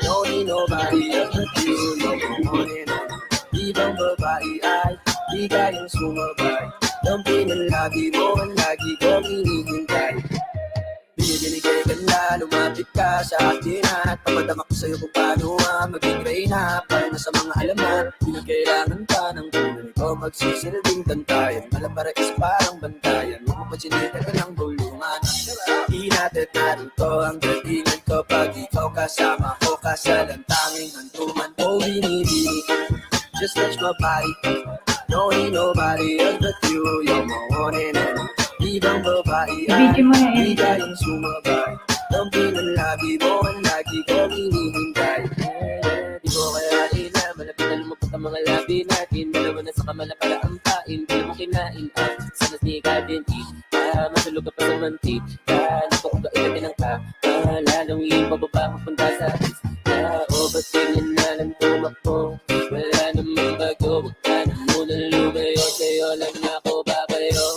No need nobody else but you. You're my one and only. Ibang babae ay di kayang sumabay. Dampi ng lagi mo ang lagi kong hinihintay. Binibigay ka na, lumapit ka sa akin at papadama ko sa'yo kung paano maging reyna. Para na sa mga alamat, di na kailangan pa ng tulad ko magsisilbing tantayan. Alam para is parang bantayan, huwag mo pa sinita ka ng bulungan. Di natin narito ang datingan ko pag ikaw kasama ko kasalantanging hantuman. Oh, binibini, just touch my body. No need nobody else but you. You're my one and only. Ibang babae ay di kayang sumabay. Dampi ng lagi mo ang lagi kong hinihintay. Di ko kaya ina, malapit na lumapot ang mga labi natin. Dalawa na sa kamala para ampain. Di mo kinain ang sanas ni Garden Tea. Masulog ka pa sa mantika. Napakagailan din ang lalong yung bababa papunta sa atis. O ba't tingin na lang tumakbo? Wala namang bago, wag ka na munang lumayo. Sa'yo lang ako babayo.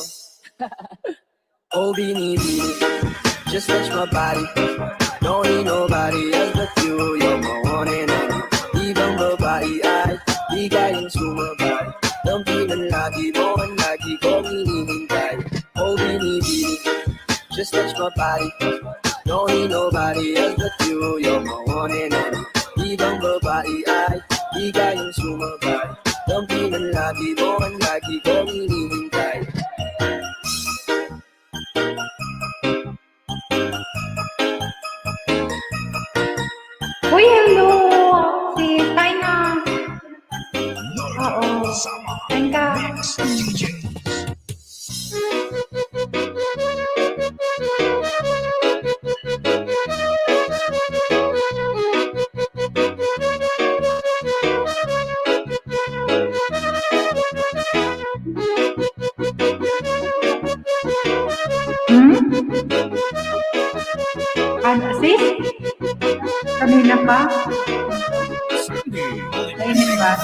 Oh, binibini, just touch my body. No need nobody else but you. You're my one and only. Ibang babae ay di kayang sumabay. Dampi ng lagi mo ang lagi kong hinihintay. Oh, binibini, just touch my body. No need nobody else but you. You're my one and only. Ibang babae ay di kayang sumabay. Dampi ng lagi mo ang lagi kong hinihintay. Uy, hello! Si Taina. Oo. Kain ka. Ano, sis? Kanina pa? Kainin ba?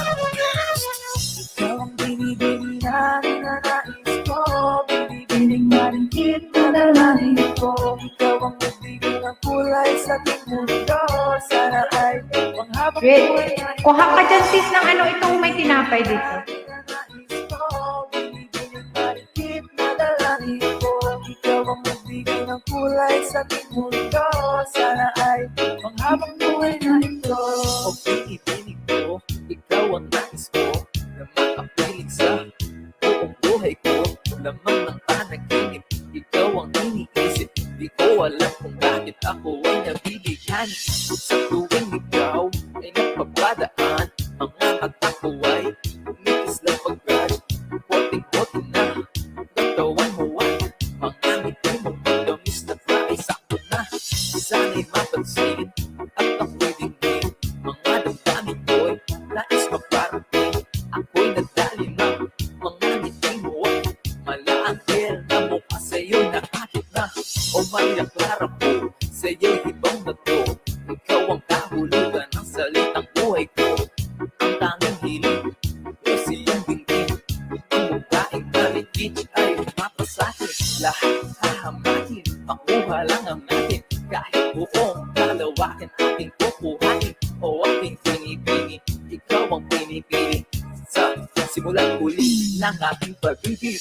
Ikaw ang binibili na ninanais ko. Binibining maringkit na nalahin ko. Ikaw ang magbigay ng kulay sa ating mundo. Sana ay panghabang buhay na Kuha ka dyan, sis, ng ano itong may tinapay dito. ninanais ko. Binibining maringkit na nalahin ko. Ikaw ang magbigay ng kulay sa ating mundo. Sana ay panghabang buhay na ito. O binibining ko, ikaw ang nais ko. Na makapiling sa buong buhay ko. Lamang ng panaginip, ikaw ang iniisip. Di ko alam kung bakit ako ay nabibigyan. Sa tuwing ikaw ay napapadaan, mga mata ko ay umikis na pagkat. Koting-koting na katawan mo ay mga ngiti mo magamis na fry. Sakto na, sana'y mapansin at ako'y dingin. Mga damdamin ko'y nais maparating. Ako'y nadali na mga ngiti mo ay malaanghel na mukha sa'yo na akit na. O may naklara po sa'yo'y ibang bato. Ikaw ang kahulugan ng salitang buhay ko. Ang tanging hiling ko siyang dinggin. Ang mukhaing naligid ay mapasakin. Lahat hahamakin, makuha lang ang natin. Kahit buong kalawakan ating kukuhain. O ating pinipili, ikaw ang pinipili. Sa simulang huli ng ating pag-ibig.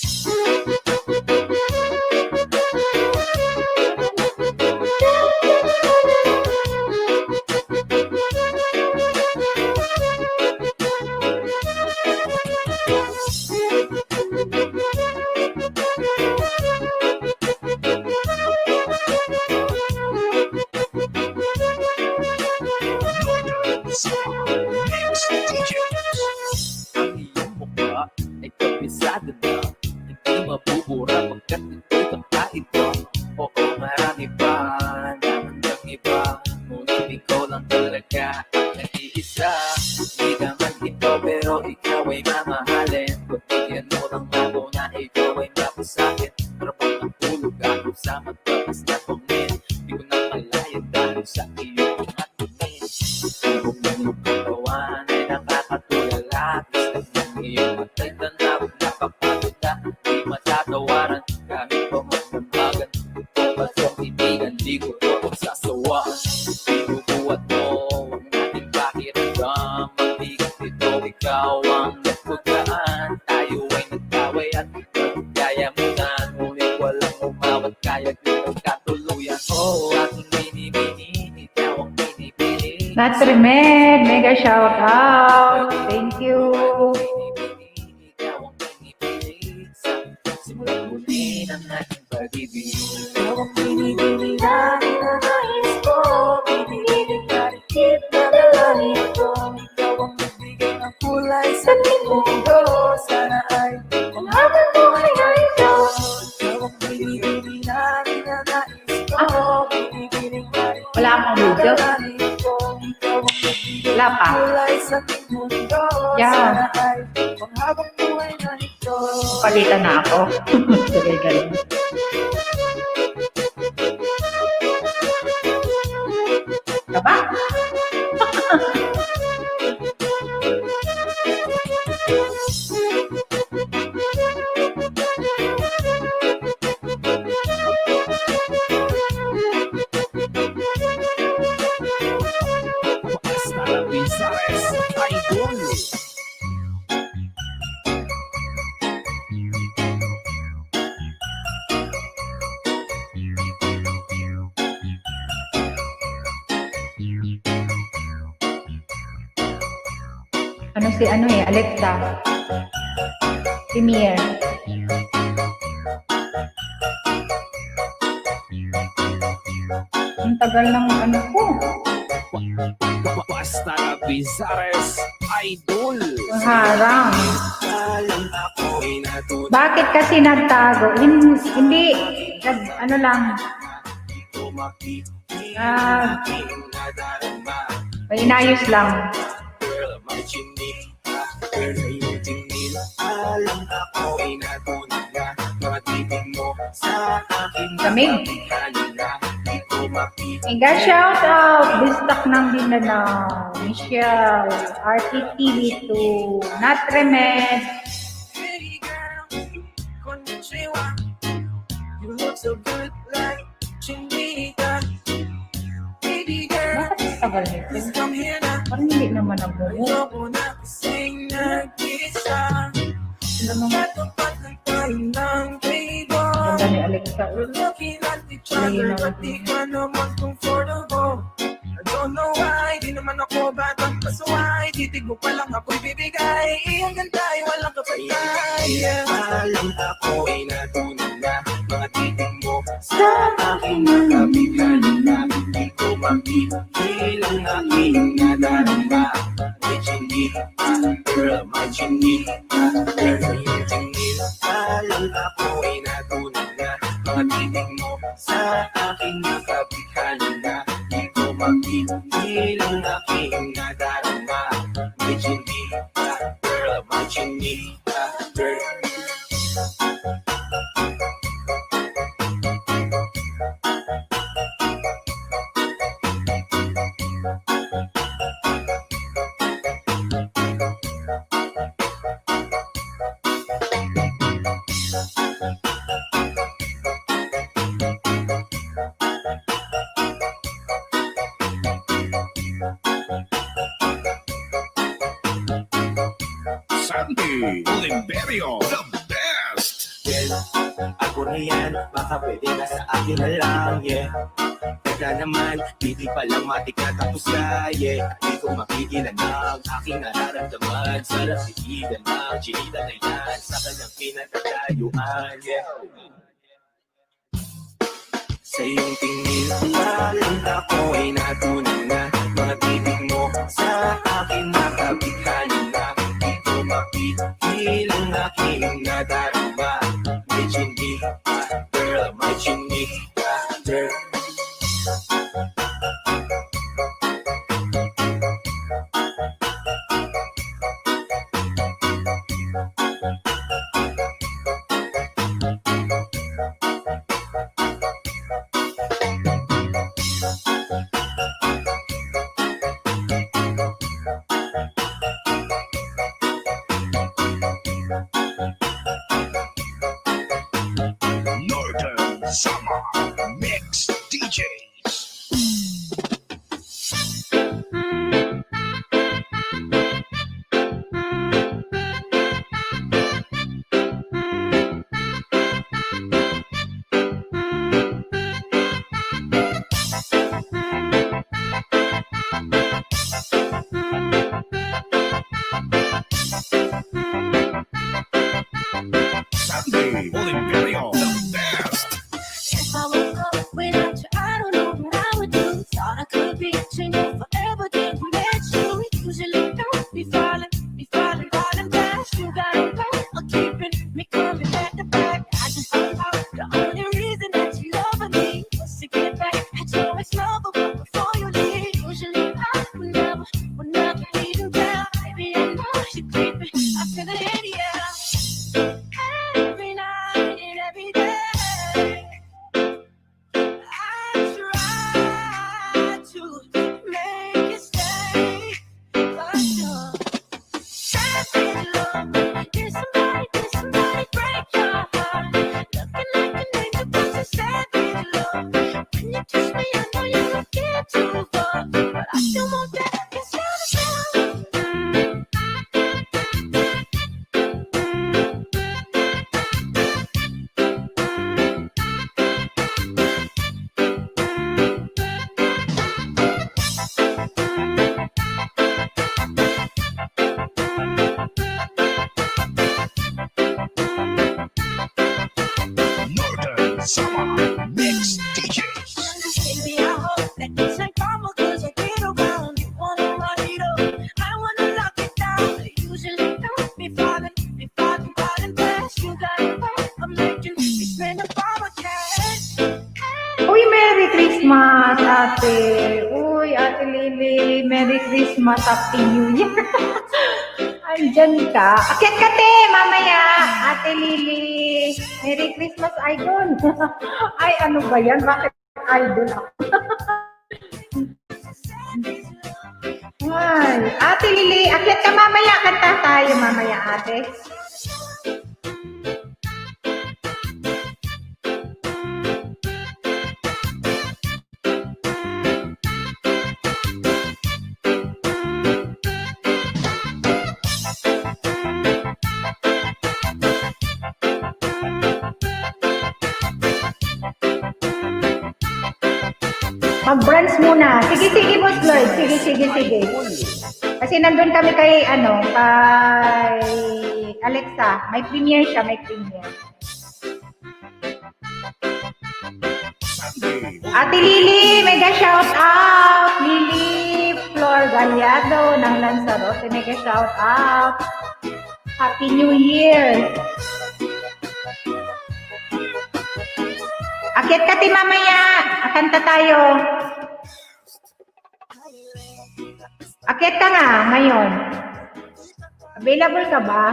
Ang iyong mukha ay kabisado na. Hindi mabubura pagkat ito'y kakait ko. Oo, marami pa sa'kin. Para pang natulog ako sa magkabas na pangin. Di ko na malaya dahil sa iyong mga tingin. Ang iyong katawan ay nakakatulala. Gusto ng iyong matay tanaw, nakapagod na di matatawaran. Kahit pa magdambagan, ba't yung ibigan, di ko ito pagsasawaan. Binubuhat mo ang ating pakiramdam. Magbigat ito, ikaw ang nagpugaan. Tayo ay nagkaway at kaya mo na. Ngunit walang umawat, kaya din magkatuluyan. Oh, aking binibini, ikaw ang binibini. Natrimed, mega shout out. Thank you. Ikaw ang binibini. Simulan muli ng ating pag-ibig. Ikaw ang binibini na ninanais ko. Binibini ka rin tip na dalangin ko. Ikaw ang magbigay ng kulay sa ating mundo. Sana ay ang habang buhay na ito. Ikaw ang binibini na ninanais ko. Binibini ka rin tip Wala akong video. dalangin ko. Ikaw ang magbigay Wala pa. kulay sa ating mundo. Yeah. Sana ay ang habang buhay na ito. Palitan na ako. Sige, ganun. Diba? Hasta la Visares Idol. Ano Alexa. Premiere. Ang tagal ng ano ko. Hasta la Visares Idol. Ang harang. Alam ako'y natutunan. Bakit kasi nagtago? Hindi. Ano lang. Ah, may inayos lang. Alam ako'y natunan na mga titig mo sa akin. Lamig. Kanina, di ko makita. Mega shout out. Bistak ng Mindanao. Michelle. RTTV2. Natrimed. Hey girl, konnichiwa. You look so good like chinita. Baby girl, Bakit ang tagal nito? please come here na. Parang hindi naman nabuo. Ayoko na kasing nag-isa. Ano Katapat lang tayo ng table. ganda ni Alexa? We're looking at each other, but di ka naman comfortable. I don't know why, di naman ako batang pasuway. Titig mo pa lang ako'y bibigay. Hanggang tayo walang kapatay. Alam ako ay natunan na mga titig mo sa aking nakabigay na. Di ko makikil ang aking nadarama. May chinita, girl, may chinita, girl, may chinita. Alam ako ay natunan na mga titig mo sa aking nakabigay na. Di ko makikil ang aking nadarama. May chinita, girl, may chinita, girl. Sandy Oliverio, the best. Well, ako na yan, baka pwede na sa akin na lang, yeah. Teka naman, hindi pa lang matik na tapos ka, yeah. Di ko makikilan ang aking nararamdaman. Sarap sikigan ng chinita na yan sa kanyang pinagkakayuan, yeah. Sa iyong tingin, alam ako ay natunan na mga titig mo sa akin nakabighanin na. Di ko mapipil ang aking nadarama. May chinita, girl, may chinita, girl. Summer Mix DJs. Sunday, Oliverio, the best. If I woke up without you, I don't know what I would do. Thought I could be changing forever, then we met you. Usually don't be falling fast. You got a way of keeping me coming back to back. I just found out the only reason that you love me was to get back at your ex-lover, but before you leave, usually I would never even tell. Baby, I know you're creeping. I feel it in the air. Every night and every day. I try to make you stay, but you're sad love. Did somebody break your heart? Looking like an angel, but you're sad love. When you kiss me, I know you don't get too far, but I still want that. It's your Northern Summer Mix DJs. Baby, I hope that this ain't karma, 'cause I get around. You wanna run it up, I wanna lock it down. Usually don't be falling fast. You got a way of making me spend up all my cash. Uy, Merry Christmas, ate. Uy, Ate Lily, Merry Christmas, Happy New Year. Andyan ka. Akyat ka, te, mamaya. Ate Lily, Merry Christmas, idol. Ay, ano ba yan? Bakit idol ako? Ay, Ate Lily, akyat ka mamaya. Kanta tayo mamaya, ate. Mag-branch muna. Sige, Boss Lloyd. Sige. Kasi nandun kami kay Alexa. May premiere siya, Ate Lily, mega shout out. Lily Flor Gallardo ng Lanzarote, mega shout out. Happy New Year. Akit ka, ti, mamaya. Kanta tayo. Akit ka nga ngayon. Available ka ba?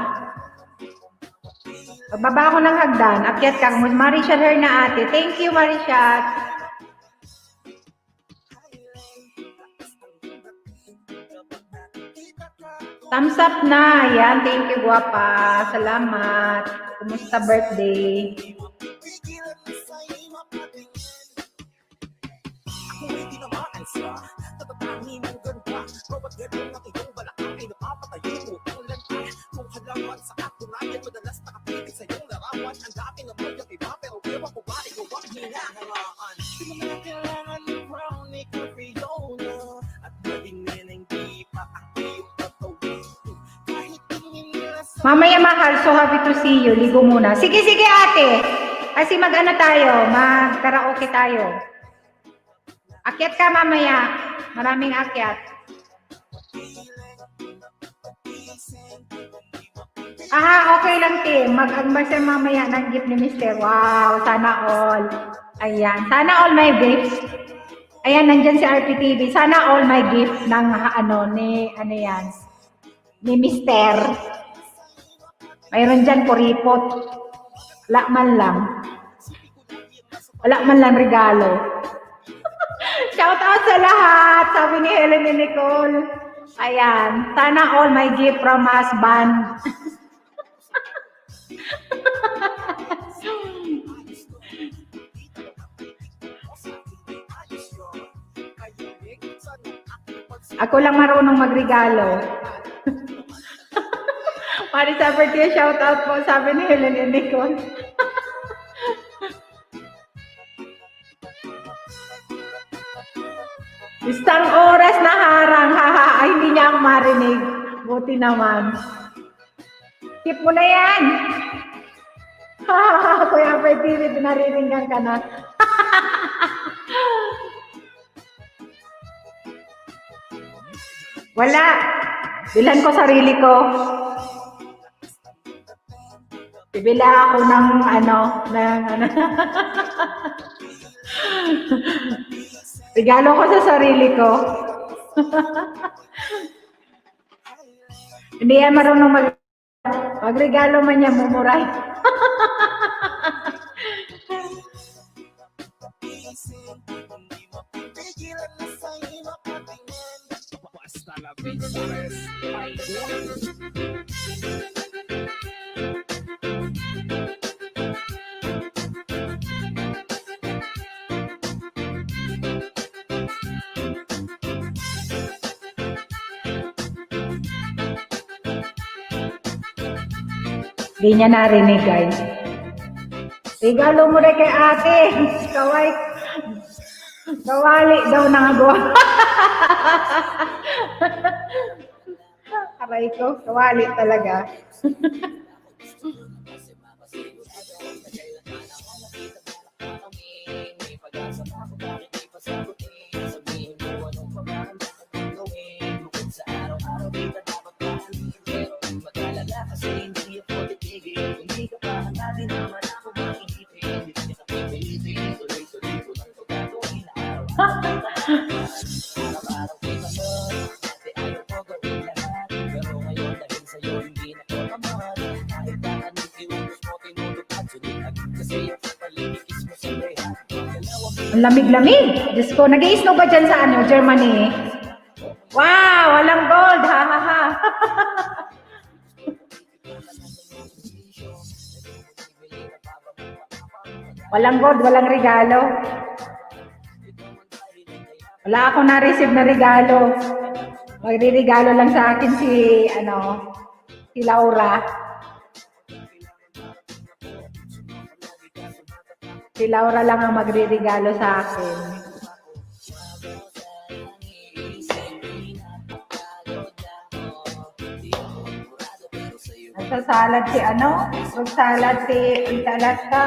Pagbaba ako ng hagdan. Akit ka. Marichat na ate. Thank you, Marichat. Thumbs up na. Yan. Thank you, guwapa. Salamat. Kumusta birthday? Mamaya, mahal, so happy to see you. Ligo muna. Sige, ate. Kasi mag-ano tayo, mag-karaoke tayo. Akyat ka mamaya. Maraming akyat. Okay lang, Tim. Mag-unboxer mamaya ng gift ni Mr. Wow, sana all. Ayan. Sana all my gifts. Ayan, nandyan si RPTV. Sana all my gifts ng ni Mr. Mayroon dyan kuripot. Wala man lang regalo. Shout out sa lahat, sabi ni Helen and Nicole. Ayan, sana all my gift from husband. Ako lang marunong magregalo. Marisa Bertia, shout out po, sabi ni Helen and Nicole. Isang oras na harang, haha, ay hindi niya ako marinig. Buti naman. Tip mo na yan. Hahaha, Kuya Bertie, pinariringan ka na. Wala. Bilan ko sarili ko. Bibila ako ng regalo ko sa sarili ko. Hindi yan marunong magregalo man niya, mumuray. Basta la Victories. Hindi niya narinig, guys. Regalo mo rin kay ate. Kawali daw nangagawa. Aray ko, kawali talaga. Ang lamig-lamig. Diyos ko, nag-i-snow ba dyan sa Germany? Wow, walang gold. Ha, ha, ha. Walang gold, walang regalo. Wala ako na-receive na regalo. Magre-regalo lang sa akin si Laura. Si Laura lang ang magre-regalo sa akin. Nagsasalad si Magsalad si Talaska.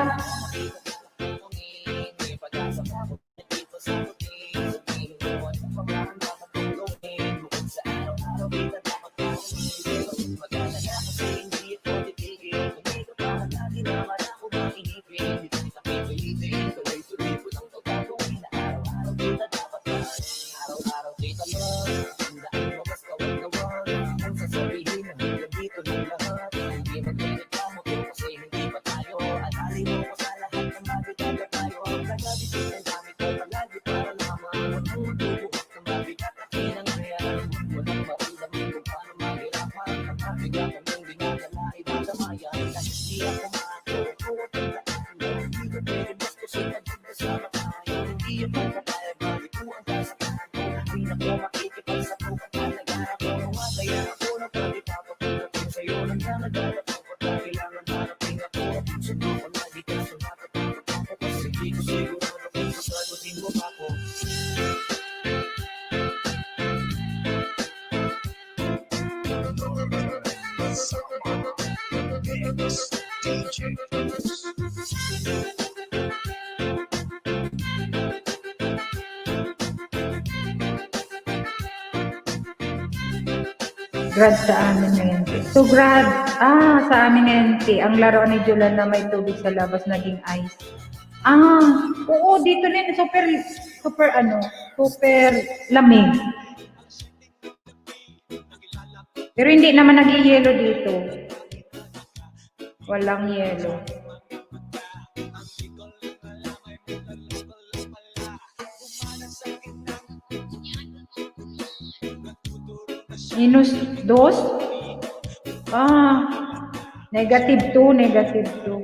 Grad sa Aminente. So grad, sa Aminente, ang laro ni Julan na may tubig sa labas naging ice. Oo, dito din, super lamig. Pero hindi naman nag-yelo dito. Walang yelo. -2? -2, -2.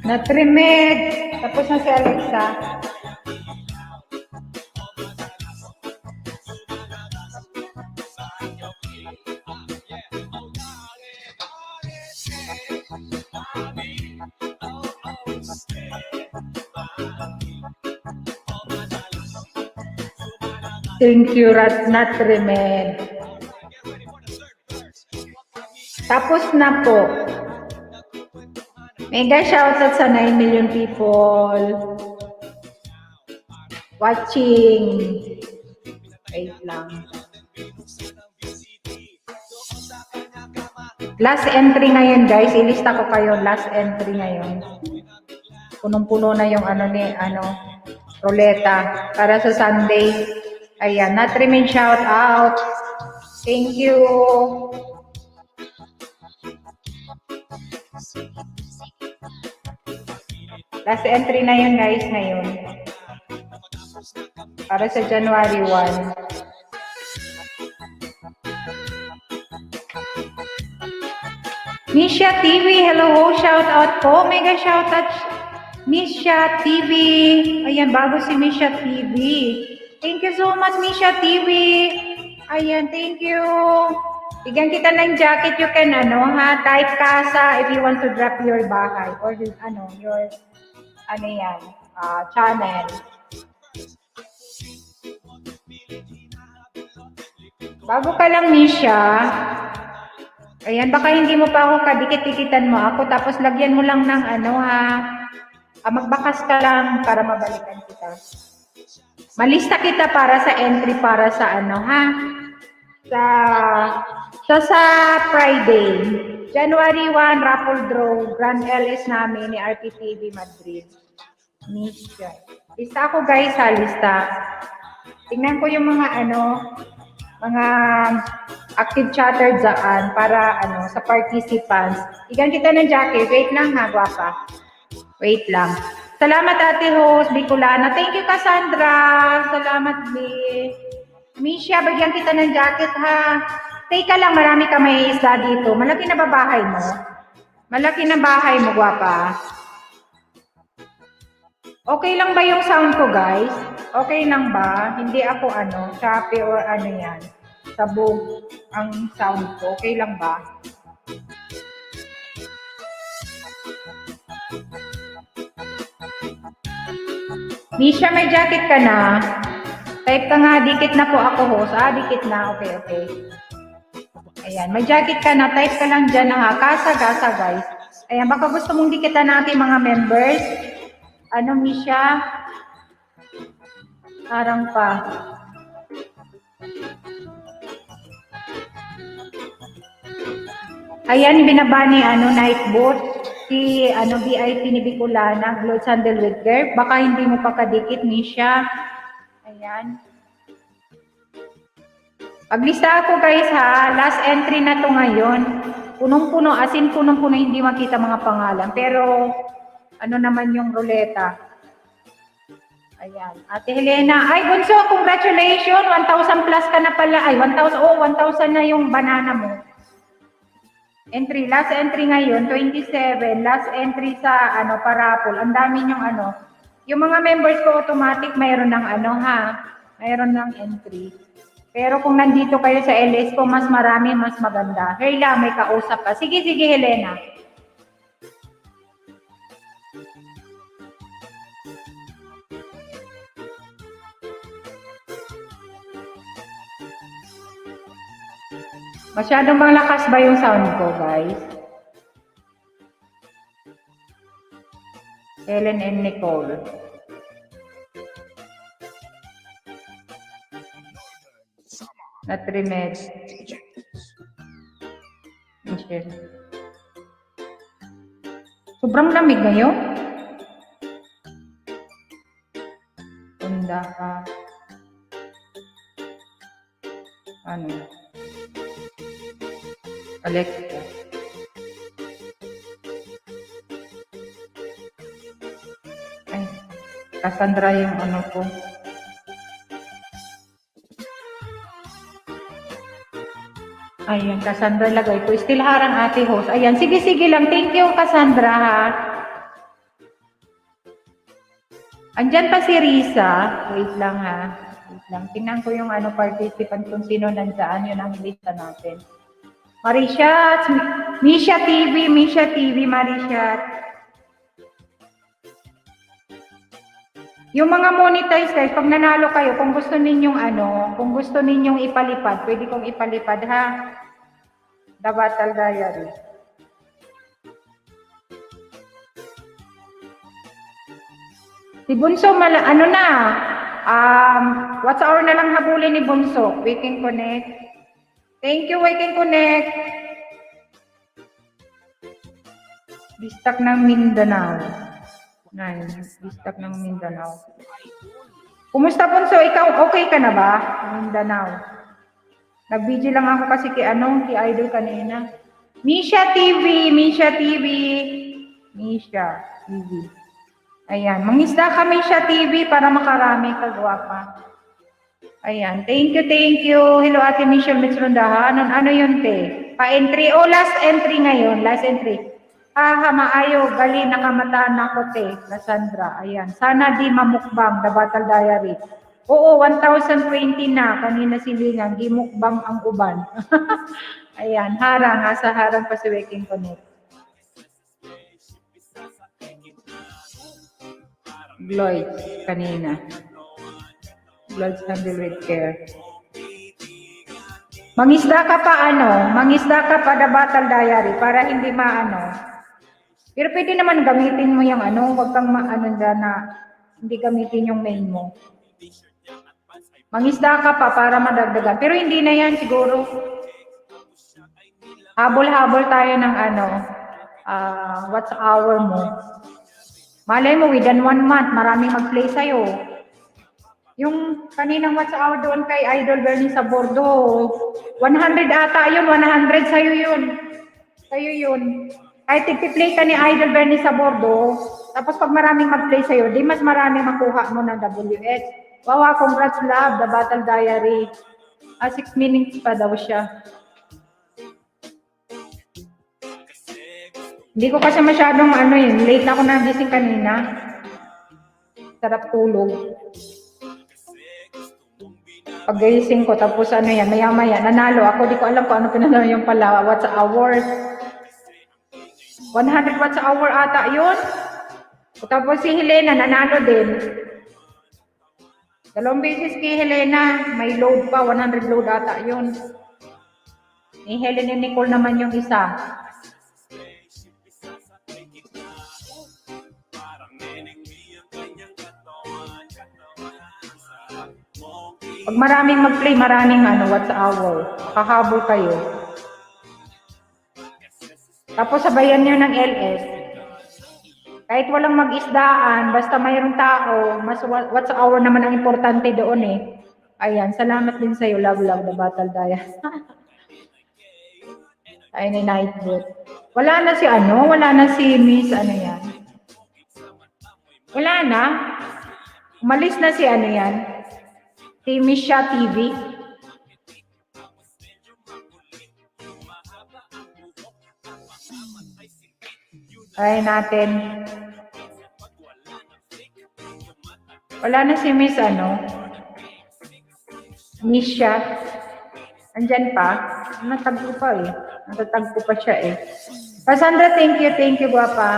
Natrimed. Tapos na si Alexa. Thank you, Natrimed. Tapos na po. Mega shoutout sa 9 million people watching. Wait lang. Last entry ngayon, guys. Ilista ko kayo. Last entry ngayon. Punong-puno na yung ruleta para sa Sunday. Ayan, Natrimed shout out. Thank you. Last entry na yun, guys, ngayon. Para sa January 1. Misha TV, hello, shout out po. Mega shout out, Misha TV. Ayan, bago si Misha TV. Thank you so much, Misha TV. Ayan, thank you. Bigyan kita ng jacket, you can, type Casa if you want to drop your bahay or, your, channel. Bago ka lang, Misha. Ayan, baka hindi mo pa ako kadikit-dikitan mo ako, tapos lagyan mo lang ng magbakas ka lang para mabalikan kita. Malista kita para sa entry para sa sa Friday. January 1, raffle draw, Grand LS namin ni RPTV Madrid. Misha. Lista ako, guys, lista. Tingnan ko yung mga mga active chatter dyan para sa participants. Bigyan kita ng jacket. Wait lang gwapa. Wait lang. Salamat, Ate Host, Bicolana. Thank you, Cassandra. Salamat, B. Misha, bigyan kita ng jacket, ha. Stay ka lang, marami ka may isda dito. Malaki na ba bahay mo? Malaki na bahay mo, gwapa. Okay lang ba yung sound ko, guys? Okay lang ba? Hindi ako choppy or yan. Sabog ang sound ko. Okay lang ba? Misha, may jacket ka na? Type ka nga, dikit na po ako, host. Dikit na. Okay. Ayan, may jacket ka na. Type ka lang dyan na Casa, guys. Ayan, baka gusto mong dikitan natin mga members. Misha? Parang pa. Ayan, binaba ni Nightbot. Si VIP ni Bicolana, Glow Sandal with Girl. Baka hindi mo pa kadikit, Misha. Ayan. Paglista ako, guys, last entry na to ngayon. Punong-puno, as in punong-puno, hindi makita mga pangalan. Pero, naman yung ruleta. Ayan. Ate Helena. Ay, Bunso, congratulations. 1,000 plus ka na pala. Ay, 1,000 na yung banana mo. Entry, last entry ngayon, 27. Last entry sa, parapol. Ang dami yung, yung mga members ko automatic, mayroon ng, mayroon ng entry. Pero kung nandito kayo sa LS ko, mas marami, mas maganda. Herla, may kausap ka. Sige, Helena. Masyadong malakas ba yung sound ko, guys? Ellen and Nicole. Natrimed. Michelle. Sobrang lamig ngayon. Tunda ka. Ano? Alexa. Ay, Cassandra yung ano ko. Ayan, Cassandra lagay ko. Still harang ate host. Ayan, sige lang. Thank you, Cassandra, ha. Andyan pa si Risa. Wait lang, ha. Wait lang. Tingnan ko yung ano participant kung sino nandyan. Yun ang lista natin. Marisha, Misha TV, Marisha. Yung mga monetize guys, pag nanalo kayo, kung gusto ninyong kung gusto ninyong ipalipad, pwede kong ipalipad, ha? The Battle Diary. Si Bunso, what's hour na lang habulin ni Bunso? We can connect. Thank you, we can connect. Bistak ng Mindanao. Bistak ng Mindanao. Kumusta Bunso? Ikaw, okay ka na ba? Mindanao. Nag-video lang ako kasi kay Idol kanina. Misha TV. Ayan, mangisda ka Misha TV para makarami ka, gwapa. Ayan, thank you. Hello Ate Michelle Mitzronda. Ano yun, te? Pa-entry. Last entry ngayon. Last entry. Maayo. Gali, nakamataan ako, te. Cassandra. Ayan. Sana di mamukbang. The Battle Diary. Oo, 1,020 na. Kanina silingan. Gimukbang ang uban. Ayan. Harang. Sa harang pa si Waking Connect. Lloyd. Kanina. Blood handle with care. Mangisda ka pa The Battle Diary para hindi Pero pwede naman gamitin mo yung wag kang hindi gamitin yung main mo. Mangisda ka pa para madagdagan. Pero hindi na yan siguro. Habol-habol tayo ng what's hour mo. Malay mo, within 1 month, maraming mag-play sa'yo. Yung kaninang what's hour doon kay Idol Bernie sa Bordo, 100 ata yun, 100 sa'yo yun. Kahit tig-play ka ni Idol Bernie sa Bordo, tapos pag maraming mag-play sa'yo, di mas maraming makuha mo ng WS. Wow, congrats love, The Battle Diary. 6 minutes pa daw siya. Hindi ko kasi masyadong late na ako nagising kanina. Sarap tulog. Pag-gising ko, tapos maya-maya, nanalo ako. Di ko alam kung ano pinanalo yung pala. What's hour? 100 watts hour ata yun. Tapos si Helena, nanalo din. 2 beses kay Helena, may load pa. 100 load ata yun. Ni Helen and Nicole naman yung isa. Pag maraming mag-play, maraming what's hour. Kahabol kayo. Tapos sabayan nyo ng LS. Kahit walang mag-isdaan, basta mayroong tao, mas what's hour naman ang importante doon eh. Ayan, salamat din sa'yo. Love, The Battle Diary. Ay, ni Nightbot. Wala na si Miss yan. Wala na. Umalis na si yan. Si Misha TV. Ay natin. Wala na si Miss Misha. Andyan pa. Natagpo pa eh. Natatagpo pa siya eh. Cassandra, thank you, guwapa.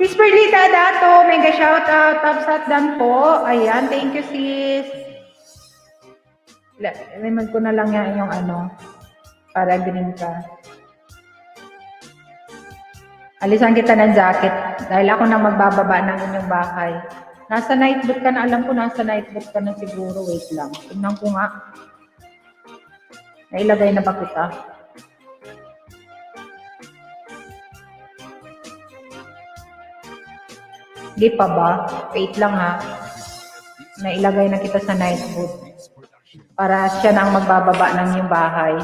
Sis Perlita Dato, mega shoutout. Tapsat dan po. Ayan, thank you sis. Limag ko na lang yan yung ano, para green ka. Alisan kita ng jacket dahil ako na magbababa ng inyong bahay. Nasa night boot ka na, alam ko nasa night boot ka na siguro. Wait lang. Tingnan ko nga. Nailagay na ba kita? Di pa ba? Wait lang ha. Nailagay na kita sa night boot. Para siya nang magbababa ng iyong bahay.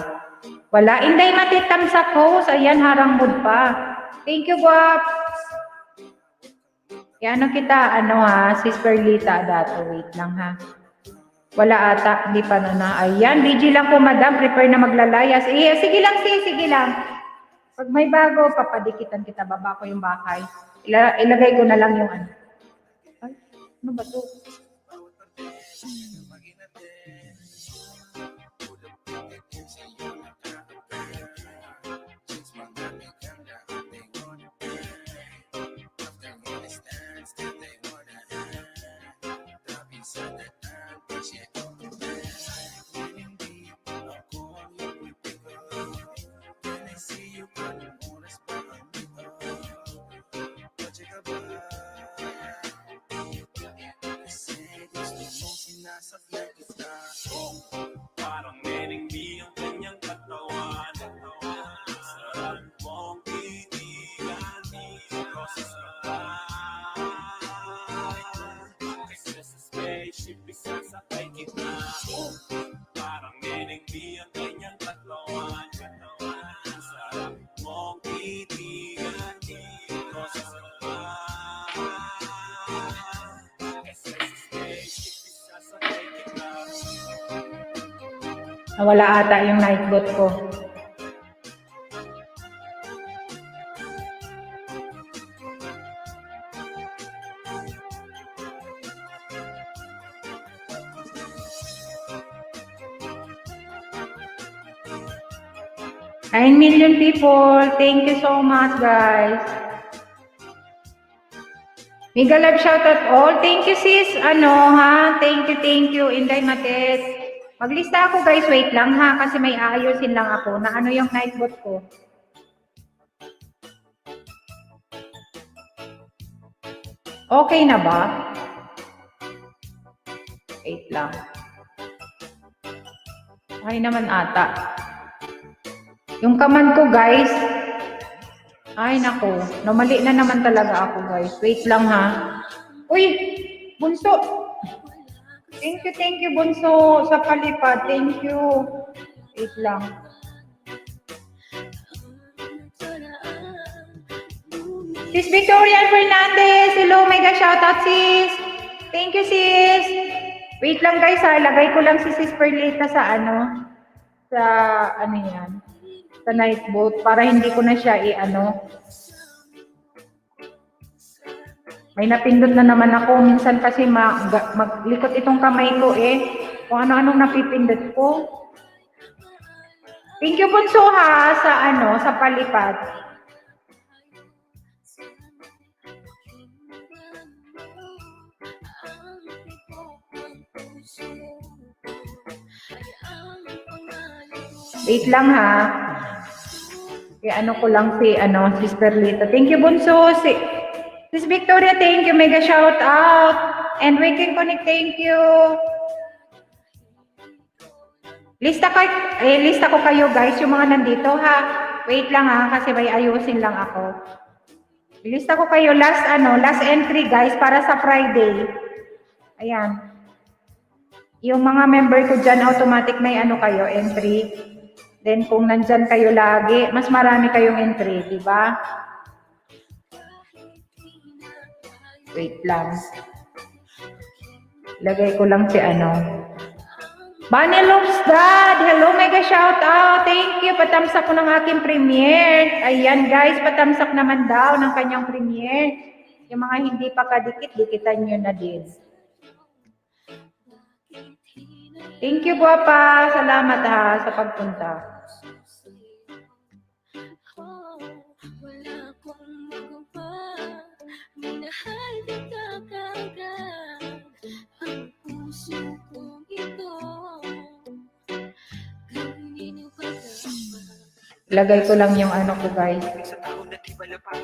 Wala. Inday matitam sa post. Ayan, harang mood pa. Thank you, Guap. Yan kita, ano ha, Sis Perlita Dato. Wait lang ha. Wala ata, hindi pa na. Ayan, BG lang po madam, prepare na maglalayas. Sige lang sis, sige lang. Pag may bago, papadikitan kita, baba ko yung bahay. Ilagay ko na lang yung ano. Ay, ano ba to? Parang mereng di ang kanyang katawan. Sarap mong titigan, proses ka pa. Kasi sa spaceship, isasakay kita. Parang mereng di ang kanyang katawan. Sarap mong titigan, proses ka pa. Kasi sa spaceship, isasakay kita. Nawala ata yung night boot ko. Nine million people. Thank you so much, guys. Mega love shoutout all. Thank you, sis. Ano, ha? Thank you. Inday Mates. Maglista ako, guys. Wait lang, ha? Kasi may aayusin lang ako na ano yung night boot ko. Okay na ba? Wait lang. Okay naman ata. Yung kaman ko, guys. Ay, naku. Namali na naman talaga ako, guys. Wait lang, ha? Uy! Bunso! Thank you, Bunso, sa palipad. Thank you. Wait lang. Sis Victoria Fernandez. Hello, mega shoutout, sis. Thank you, sis. Wait lang, guys, ha. Lagay ko lang si Sis Perlita sa ano. Sa ano yan. Sa night boat. Para hindi ko na siya i-ano. May napindot na naman ako. Minsan kasi maglikot itong kamay ko kung ano-anong napipindot ko. Thank you, Bunso, ha, sa ano, sa palipad. Wait lang, ha. Kaya ano ko lang si, ano, Sis Perlita. Thank you, Bunso. Sis Victoria, thank you. Mega shout out. And Waking Connect, thank you. Lista ko kayo, guys, yung mga nandito, ha. Wait lang, ha, kasi may ayusin lang ako. Lista ko kayo last entry, guys, para sa Friday. Ayan. Yung mga member ko dyan, automatic may ano kayo, entry. Then kung nandyan kayo lagi, mas marami kayong entry, di ba? Wait lang. Lagay ko lang si ano. Bunny Loops Dad! Hello, mega shout out! Thank you! Patamsak ko ng aking premiere. Ayan guys, patamsak naman daw ng kanyang premiere. Yung mga hindi pa kadikit, dikitan nyo na din. Thank you, Guapa! Salamat ha sa pagpunta. Lagay ko lang yung ano ko guys.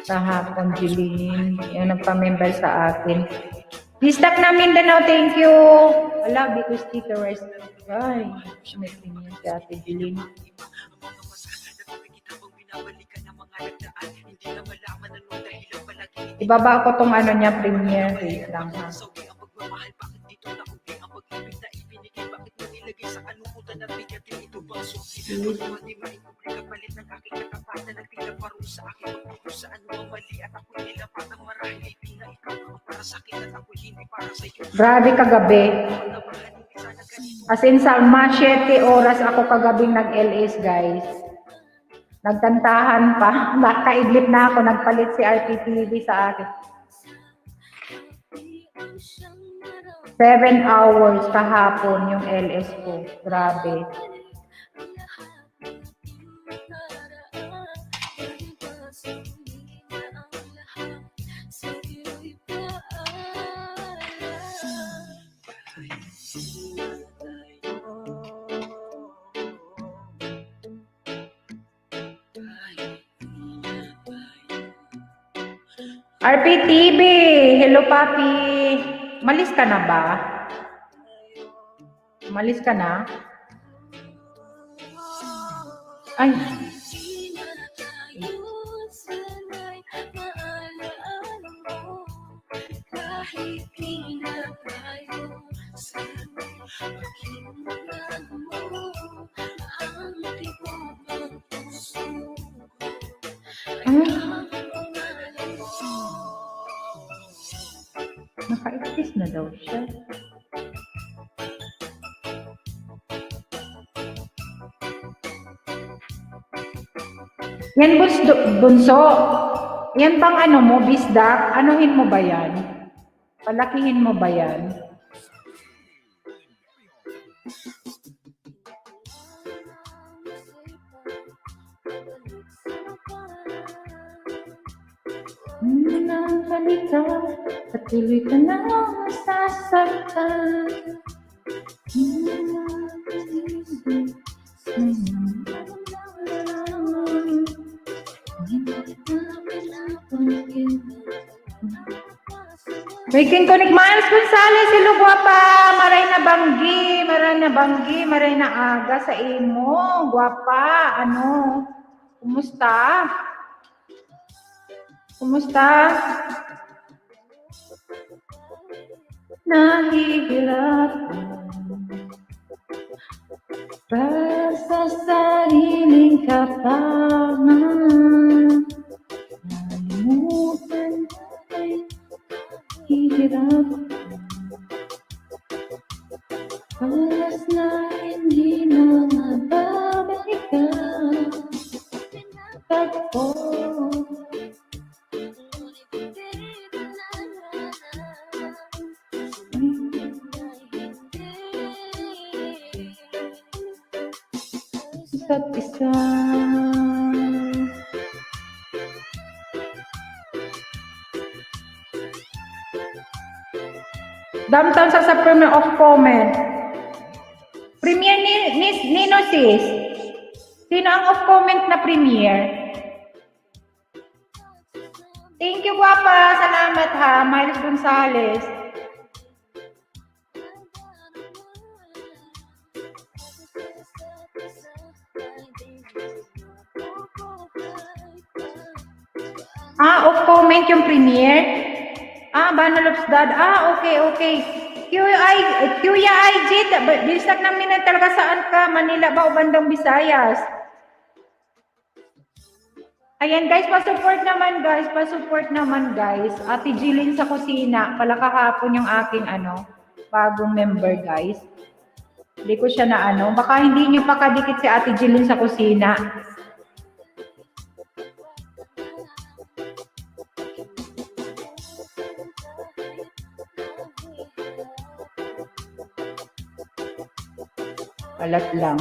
Kahapon, Jeline. Yung nagpa-member sa akin. Distak na Mindanao, thank you. Wala, because stickers. Ay, may premium si Ate Jeline. Ibaba ko tong ano niya, premiere. Wait lang ha. Grabe kagabi. As in, Salma, 7 oras ako kagabing nag-LS, guys. Nagkantahan pa. Nakaidlip na ako. Nagpalit si RPTV sa akin. 7 hours kahapon yung LS ko. Grabe. RPTV, hello papi. Malis ka na ba? Malis ka na? Ay. Naka-exist na daw siya. Yan bunso. Yan bang ano mo, bisdak? Anuhin mo ba yan? Palakihin mo ba yan? Nang halika, patuloy ka na masasaktan. Waking Connect Miles Gonzales, hello guwapa, maray na banggi, maray na aga sa imo, guwapa, ano, kumusta? Kumusta? Nahihirap para sa sariling kapangan. Nalimutan ay hihirap. Paras na hindi na mababalikan. Tagpo. Isa't isa. Downtown sa premiere of comment. Premiere Nino sis. Sino ang off comment na premiere? Thank you, guwapa. Salamat ha, Miles Gonzales. Off comment yung premiere? Banalops dad. Okay. Kuya IG, bisag namin na talaga saan ka? Manila ba o bandang Visayas? Ayan guys, pa-support naman guys. Ate Jilin sa kusina, pala kahapon yung aking bagong member guys. Hindi ko siya na baka hindi niyo pa kadikit si Ate Jilin sa kusina. Alat lang.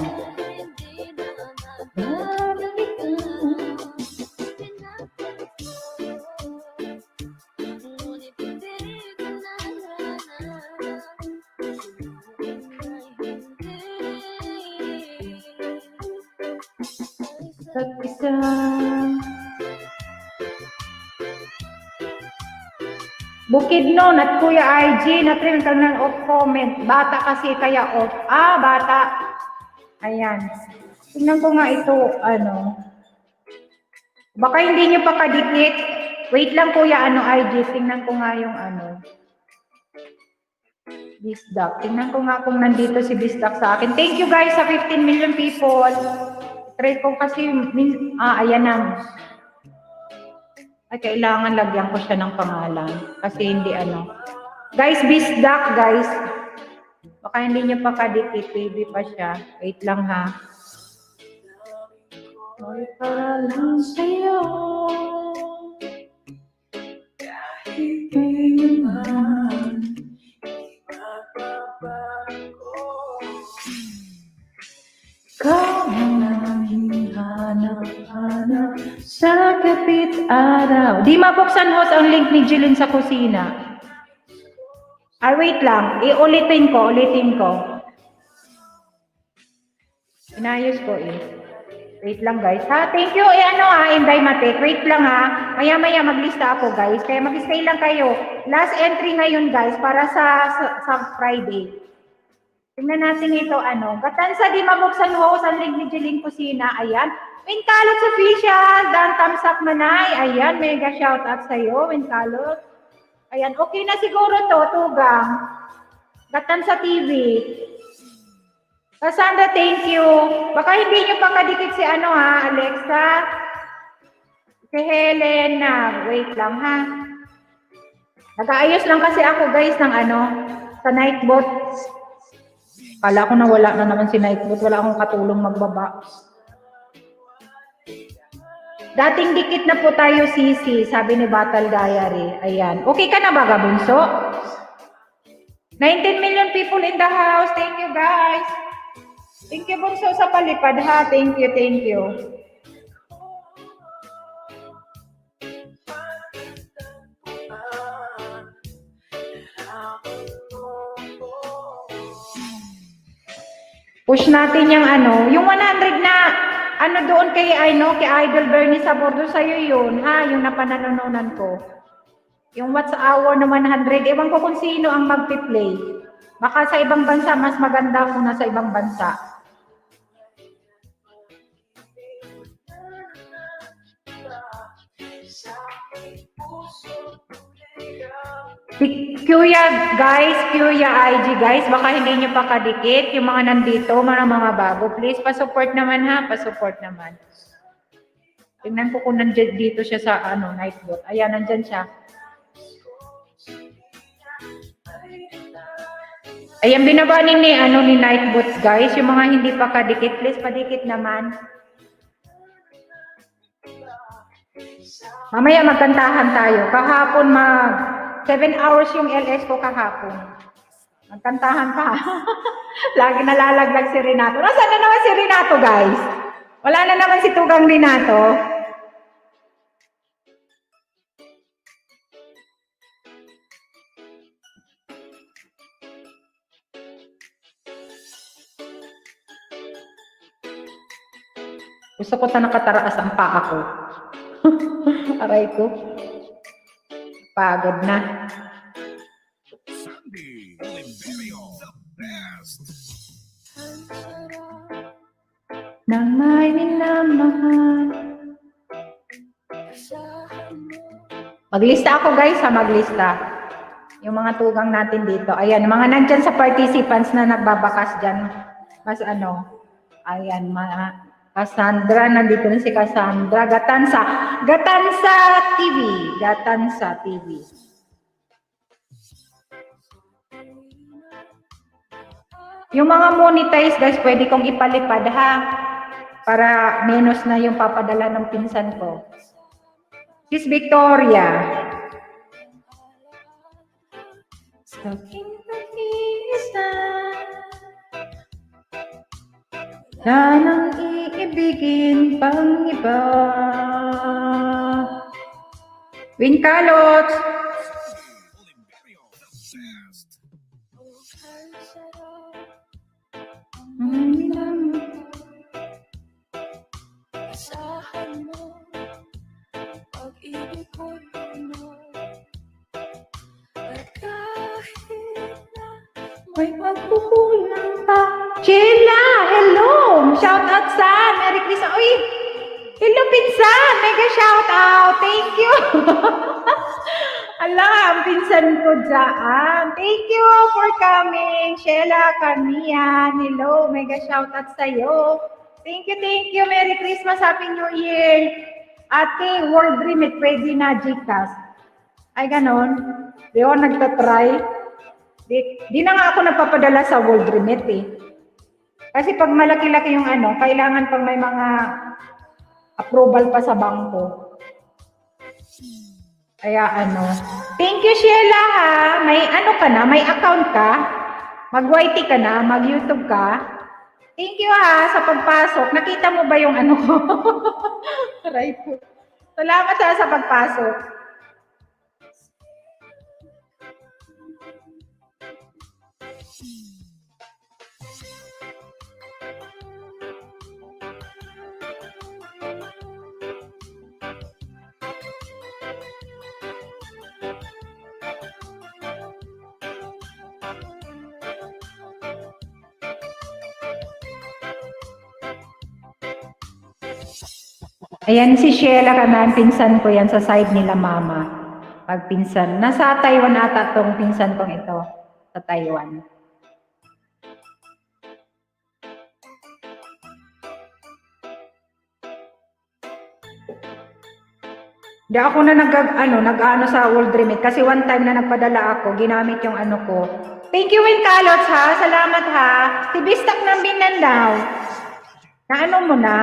Isa't isa. Bukidnon at Kuya IG, na-trim ka ng off comment. Bata kasi kaya off. Ah, bata. Ayan. Tingnan ko nga ito, ano. Baka hindi nyo pa kadikit. Wait lang Kuya, IG. Tingnan ko nga yung ano. Bisdak. Tingnan ko nga kung nandito si Bisdak sa akin. Thank you guys sa 15 million people. Try ko kasi, ayan na. Ay, kailangan lagyan ko siya ng pangalan. Kasi hindi ano. Guys, Bisdak, guys. Baka hindi niyo pa kadikit. Baby pa siya. Wait lang ha. Ay, para lang sa'yo. Kahit kailan. Ikaw ang hanap-hanap sa kapit araw. Di mabuksan host ang link ni Jillian sa kusina. Ay, wait lang. Ulitin ko. Inayos ko eh. Wait lang guys ha. Thank you Inday Matek. Wait lang ha. Maya-maya maglista ako guys. Kaya mag-stay lang kayo. Last entry ngayon guys para sa Friday. Tingnan natin ito, Gatansa di mabuksan host ang link ni Jeline Kusina. Ayan. Winkalot official. Dan thumbs up manay. Ayan. Mega shout out sa'yo, Winkalot. Ayan. Okay na siguro to, tugang. Gatansa TV. Cassandra, thank you. Baka hindi nyo pa kadikit si Alexa. Si Helena. Wait lang ha. Nag-aayos lang kasi ako guys ng sa Nightbot. Kala ko na wala na naman si Nightbot. Wala akong katulong magbaba. Dating dikit na po tayo, Sisi. Sabi ni Battle Diary. Ayan. Okay ka na ba, Gabunso? 19 million people in the house. Thank you, guys. Thank you, Bunso, sa palipad, ha? Thank you. Push natin yung 100 na, doon kay Idol Bernie Sabordo, sa'yo yun, ha? Yung napananononan ko. Yung What's Hour na 100, ewan ko kung sino ang magpi-play. Baka sa ibang bansa, mas maganda kung nasa ibang bansa. Kuya IG guys, baka hindi nyo pa kadikit yung mga nandito, mga bago. Please, pa-support naman ha, pa-support naman. Tingnan ko kung nandyan dito siya sa Nightbot. Ayan, nandyan siya. Ayan, binabanin ni Nightbot guys, yung mga hindi pa kadikit, please padikit naman. Mamaya magkantahan tayo. Kahapon 7 hours yung LS ko kahapon. Magkantahan pa. Lagi nalalaglag si Renato. Nasaan na naman si Renato, guys? Wala na naman si Tugang Renato. Gusto ko nakataraas ang paa ko. Aray ko. Pagod na. Sandy Oliverio, the best. Nang may minamahal. Maglista ako guys ha, maglista. Yung mga tugang natin dito. Ayan, mga nandyan sa participants na nagbabakas dyan. Mas ayan, Cassandra, nandito na si Cassandra. Gatansa TV. Yung mga monetize guys, pwede kong ipalipad ha. Para menos na yung papadala ng pinsan ko. Sis Victoria. Na nang iibigin pang iba. Winkalot. pag-ibig ko no. At kahit na May pagkukulang ka. Sheila, hello! Shout out sa Merry Christmas. Uy! Hello, pinsan! Mega shout out! Thank you! Ala, ang pinsan ko dyan. Thank you for coming. Sheila, Carmian. Hello, mega shout out sa'yo. Thank you, thank you. Merry Christmas, Happy New Year. Ate, World Remit, pwede na Gcash. Ay, ganon. Di ako nagtatry. Di na nga ako nagpapadala sa World Remit eh. Kasi pag malaki-laki yung ano, kailangan pang may mga approval pa sa bangko. Kaya ano. Thank you, Sheila ha. May ano ka na, may account ka. Mag-YT ka na, mag-YouTube ka. Thank you ha sa pagpasok. Nakita mo ba yung ano ko? Aray po. Salamat ha sa pagpasok. Ayan si Sheila Kanan, pinsan ko yan sa side nila mama. Pagpinsan. Nasa Taiwan ata tong pinsan kong ito. Sa Taiwan. Di ako na nag-ano sa World Remit kasi one time na nagpadala ako, ginamit yung ano ko. Thank you, Win Kalots ha. Salamat ha. Si Bistak ng Mindanao. Na ano mo na?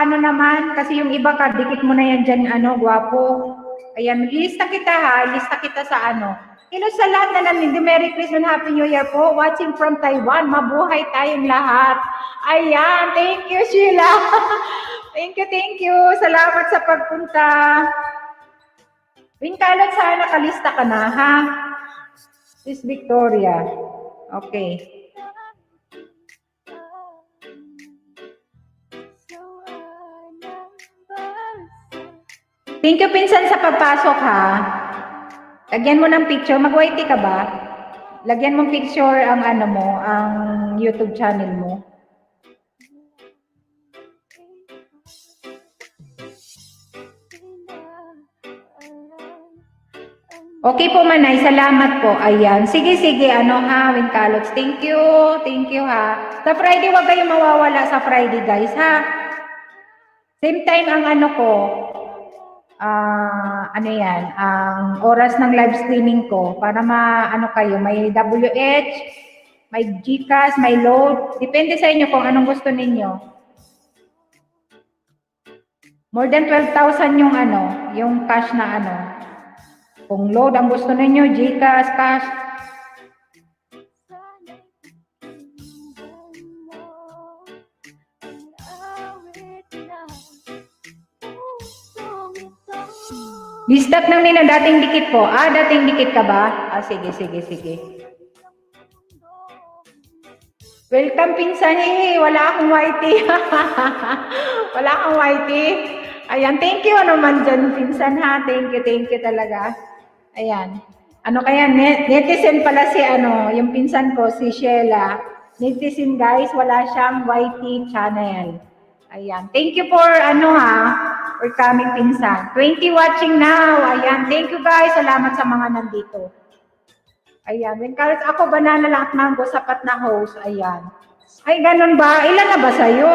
Ano naman, kasi yung iba ka, dikit mo na yan dyan, gwapo. Ayan, lista kita ha, lista kita sa ano. Hello sa lahat na namin, Merry Christmas, Happy New Year po, watching from Taiwan, mabuhay tayong lahat. Ayan, thank you Sheila. Thank you, salamat sa pagpunta. Winkalot, sana nakalista ka na, ha? Miss Victoria. Okay. Thank you, pinsan, sa pagpasok, ha? Lagyan mo ng picture. Mag-YT ka ba? Lagyan mo picture ang ano mo, ang YouTube channel mo. Okay po, Manay. Salamat po. Ayan. Sige, ha, Winkalots. Thank you, ha. Sa Friday, huwag kayong mawawala sa Friday, guys, ha? Same time ang ano ko, ang oras ng live streaming ko para kayo, may WH, may Gcash, may load. Depende sa inyo kung anong gusto ninyo. More than 12,000 yung cash na Kung load ang gusto ninyo, Gcash, cash. Listak ng nila, dating dikit po. Dating dikit ka ba? Sige. Welcome, pinsan. Wala akong YT. Wala akong YT. Ayan, thank you naman dyan, pinsan, ha. Thank you talaga. Ayan. Kaya, netizen pala si, yung pinsan ko, si Sheila. Netizen, guys, wala siyang YT channel. Ayan. Thank you for, for coming, pinsan. 20 watching now. Ayan. Thank you, guys. Salamat sa mga nandito. Ayan. When Carlos, ako, banana lang at mango, sapat na host. Ayan. Ay, ganun ba? Ilan na ba sa'yo?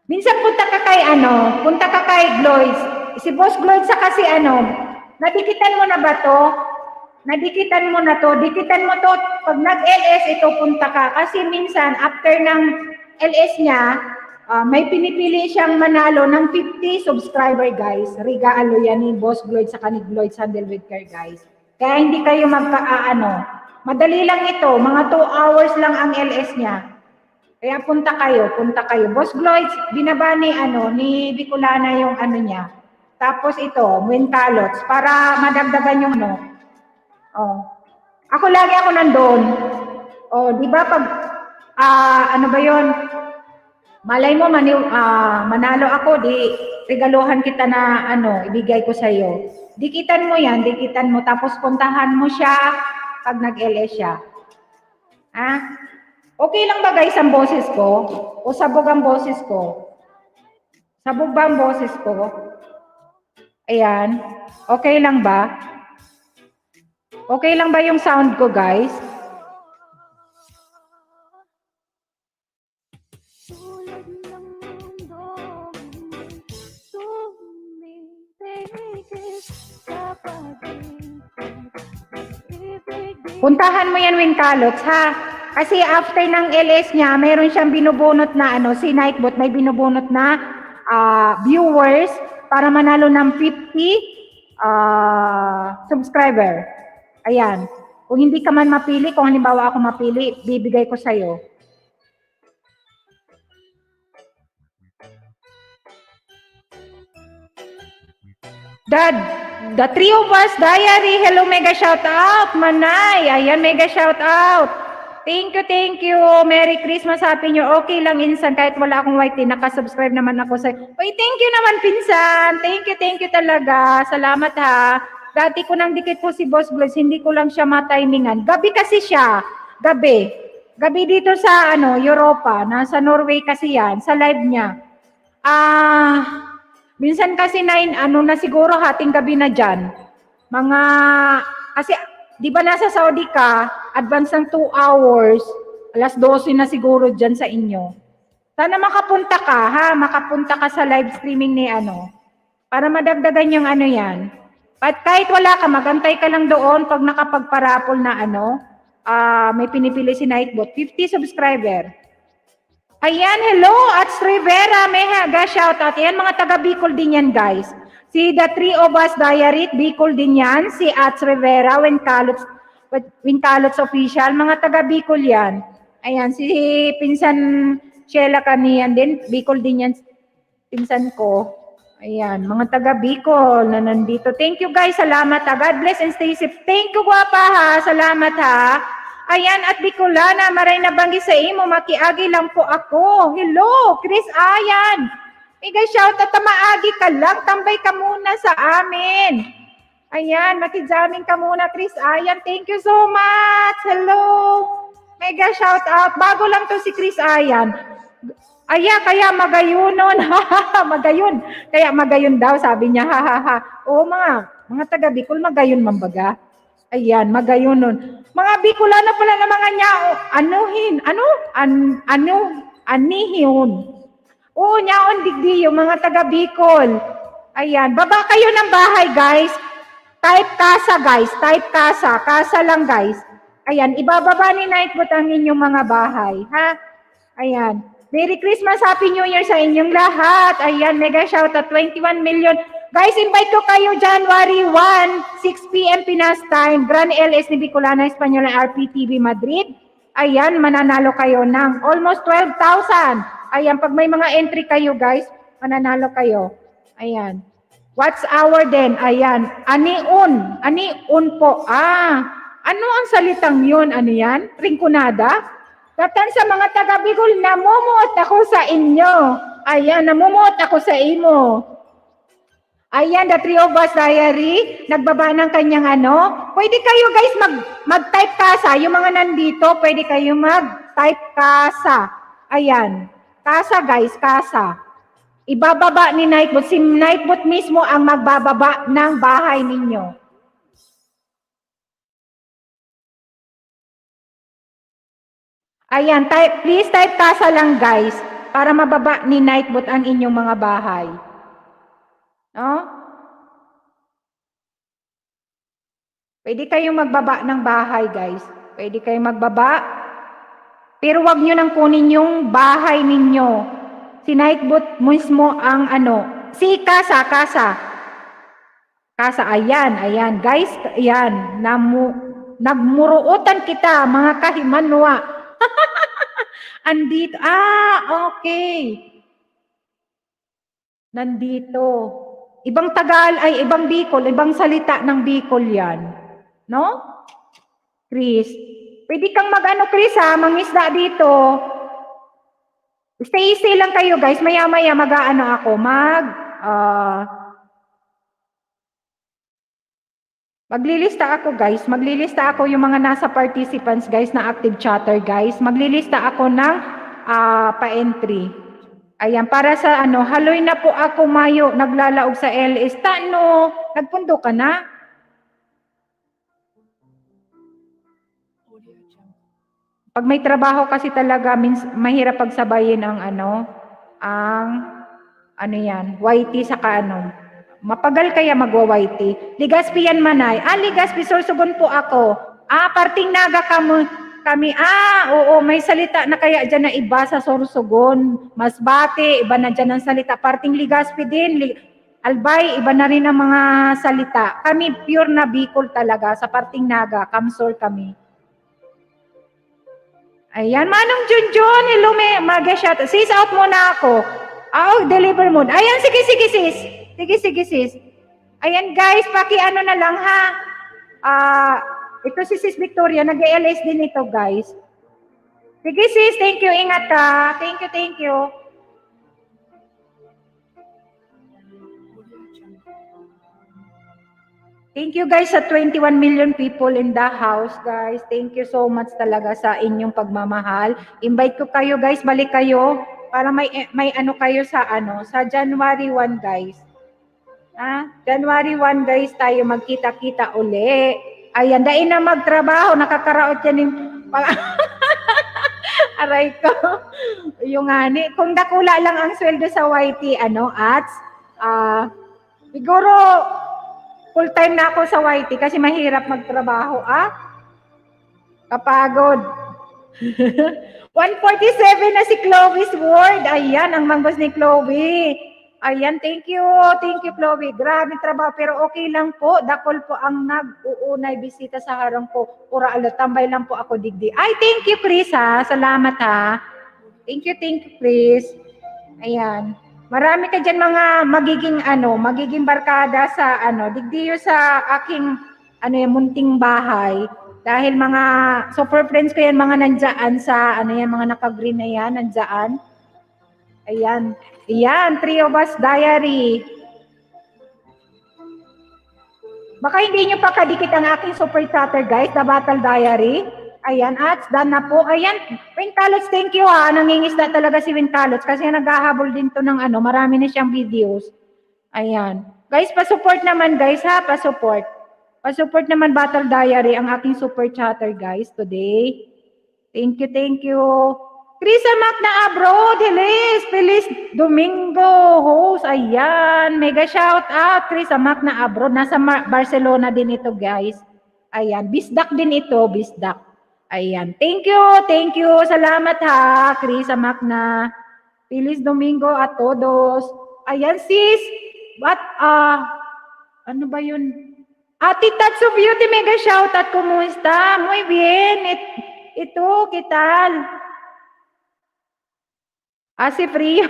Minsan punta ka kay Gloyds. Si Boss Gloyds sa kasi nadikitan mo na ba to? Nadikitan mo na to. Dikitan mo to. Pag nag-LS, ito punta ka. Kasi minsan, after ng LS niya, may pinipili siyang manalo ng 50 subscriber, guys. Regalo yan ni Boss Gloyd sa kanig Gloyd Sandal with Care, guys. Kaya hindi kayo madali lang ito. Mga 2 hours lang ang LS niya. Kaya punta kayo. Boss Gloyd, binaba ni Bicolana yung niya. Tapos ito, Winkalots, para madagdagan yung Ako lagi ako nandoon. Di ba pag ba yun? Malay mo, manalo ako, di regaluhan kita na ano, ibigay ko sa'yo. Dikitan mo yan, dikitan mo. Tapos puntahan mo siya pag nag-LS siya. Ha? Okay lang ba guys ang boses ko? O sabog ang boses ko? Sabog ba ang boses ko? Ayan. Okay lang ba? Okay lang ba yung sound ko guys? Tulad ng mundo, tumitigil sa pag-ibig. Puntahan mo yan, Winkalots, ha? Kasi after ng LS niya, meron siyang binubunot na ano, si Nightbot may binubunot na viewers para manalo ng 50 subscriber. Ayan. Kung hindi ka man mapili, kung halimbawa ako mapili, bibigay ko sa'yo. Dad, the Three of Us Diary. Hello, mega shout out. Manay. Ayan, mega shout out. Thank you. Merry Christmas, Happy New Year. Okay lang, insan, kahit wala akong white tea, nakasubscribe naman ako sa... Uy, thank you naman, pinsan. Thank you talaga. Salamat, ha. Dati ko nang dikit po si Boss Blitz, hindi ko lang siya matimingan. Gabi kasi siya. Gabi dito sa Europa. Nasa Norway kasi yan, sa live niya. Minsan kasi na siguro hating gabi na dyan. Kasi di ba nasa Saudi ka, advance ng 2 hours, alas 12 na siguro dyan sa inyo. Sana makapunta ka, ha? Makapunta ka sa live streaming ni para madagdagan yung yan. At kahit wala ka, magantay ka lang doon pag nakapagparapol na may pinipili si Nightbot, 50 subscriber. Ayan, hello, Ats Rivera, may haga, shoutout. Ayan, mga taga Bicol din yan, guys. Si The Three of Us Diary, Bicol din yan. Si Ats Rivera, Winkalots Official, mga taga Bicol yan. Ayan, si Pinsan Sheila Kanian din, Bicol din yan, pinsan ko. Ayan, mga taga Bicol na nandito. Thank you guys, salamat ha. God bless and stay safe. Thank you guwapa ha, salamat ha. Ayan, at Bicolana, maray na banggi sa imo, makiagi lang po ako. Hello, Chris Ayan. Mega shout out, maagi ka lang, tambay ka muna sa amin. Ayan, makidaming ka muna, Chris Ayan. Thank you so much. Hello. Mega shout out. Bago lang to si Chris Ayan. Kaya magayunon. Magayon. Kaya magayon daw, sabi niya. Oo, mga taga Bicol, magayon mambaga. Ayan, magayunon. Mga Bicolano pala na mga nyao. Anihon. Oo, nyaon digdi yung mga taga Bicol. Ayan, baba kayo ng bahay, guys. Type casa, guys. Type casa. Casa lang, guys. Ayan, ibababa ni Nightbot ang inyong mga bahay. Ha? Ayan. Merry Christmas, Happy New Year sa inyong lahat. Ayan, mega shoutout, 21 million. Guys, invite ko kayo January 1, 6 p.m. Pinas time, Grand LS ni Bicolana Española RPTV Madrid. Ayan, mananalo kayo ng almost 12,000. Ayan, pag may mga entry kayo guys, mananalo kayo. Ayan. What's our din? Ayan. Aniun po. Ano ang salitang yun? Ano yan? Ringkunada? Katan sa mga taga Bicol, namumuot ako sa inyo. Ayan, namumuot ako sa imo. Ayan, The Three of Us Diary, nagbaba ng kanyang Pwede kayo guys mag-type casa. Yung mga nandito, pwede kayo mag-type casa. Ayan, casa guys, casa. Ibababa ni Nightbot. Si Nightbot mismo ang magbababa ng bahay ninyo. Ayan, please type casa lang guys para mababa ni Nightbot ang inyong mga bahay. No? Pwede kayong magbaba ng bahay guys. Pwede kayong magbaba. Pero wag nyo nang kunin yung bahay ninyo. Si Nightbot mismo ang Si casa. Casa, ayan. Guys, ayan. Nagmuruutan kita, mga kahimanwa. Andito. Okay. Nandito. Ibang ibang Bicol, ibang salita ng Bicol yan. No? Chris. Pwede kang Chris ha, mangisda dito. Stay lang kayo guys. Maya-maya ako. Maglilista ako guys, maglilista ako yung mga nasa participants guys na active chatter guys. Maglilista ako ng pa-entry. Ayan, para sa ano, haloy na po ako Mayo, naglalaog sa LS. Tano, nagpundo ka na? Pag may trabaho kasi talaga, mahirap pagsabayin ang yan, YT saka ano. Mapagal kaya magwa-YT. Ligaspi yan manay. Ligaspi, sursugon po ako. Parting naga kami. Oo, may salita na kaya dyan na iba sa Sorsogon. Masbate, iba na dyan ang salita. Parting Ligaspi din. Albay, iba na rin ang mga salita. Kami pure na Bicol talaga. Sa parting naga, Kamsor kami. Ayan, Manong Junjun, hello, mag-shout. Sis, out muna ako. Deliver mo. Ayan, sige, sis. Sige, sis. Ayan, guys, paki-ano na lang, ha? Ito si Sis Victoria, nag-LS din ito, guys. Sige, sis, thank you, ingat ka. Thank you. Thank you guys sa 21 million people in the house, guys. Thank you so much talaga sa inyong pagmamahal. Invite ko kayo, guys. Balik kayo para may ano kayo sa January 1, guys. January 1, guys, tayo magkita-kita uli. Ayan, dahil na magtrabaho, nakakaraot yan yung aray ko. Yung kung dakula lang ang sweldo sa YT, ads, siguro, full time na ako sa YT kasi mahirap magtrabaho, Kapagod. 147 na si Chloe's Word. Ayan, ang manggos ni Chloe. Ayan, thank you, Chloe. Grabe trabaho, pero okay lang po. Dakol po ang nag-uunay bisita sa harang ko. Ura alo, tambay lang po ako digdi. Ay, thank you, Chris, ha. Salamat, ha. Thank you, Chris. Ayan. Marami ka dyan mga magiging barkada sa digdiyo sa aking munting bahay. Dahil mga super friends ko yan, mga nandiyan sa mga naka-green na yan, nandiyan. Ayan. Ayan, Three of Us Diary. Baka hindi nyo pa kadikit ang aking super chatter, guys, The Battle Diary. Ayan, at done na po. Ayan, Winkalots, thank you, ha. Nangingisda talaga si Winkalots kasi naghahabol din to ng marami na siyang videos. Ayan. Guys, pa-support naman, guys, ha. Pa-support. Pa-support naman Battle Diary ang aking super chatter, guys, today. Thank you. Krisa Mac na abroad, Feliz Domingo, host. Ayan, mega shout out, Krisa Mac na abroad. Nasa Barcelona din ito, guys. Ayan, bisdak din ito, bisdak. Ayan. Thank you. Salamat, ha, Krisa Magna. Feliz Domingo a todos. Ayan, sis. Ano ba yun? Ati Tatsu Beauty, mega shoutout. Kumusta? Muy bien. Ito, kital? Si Frio.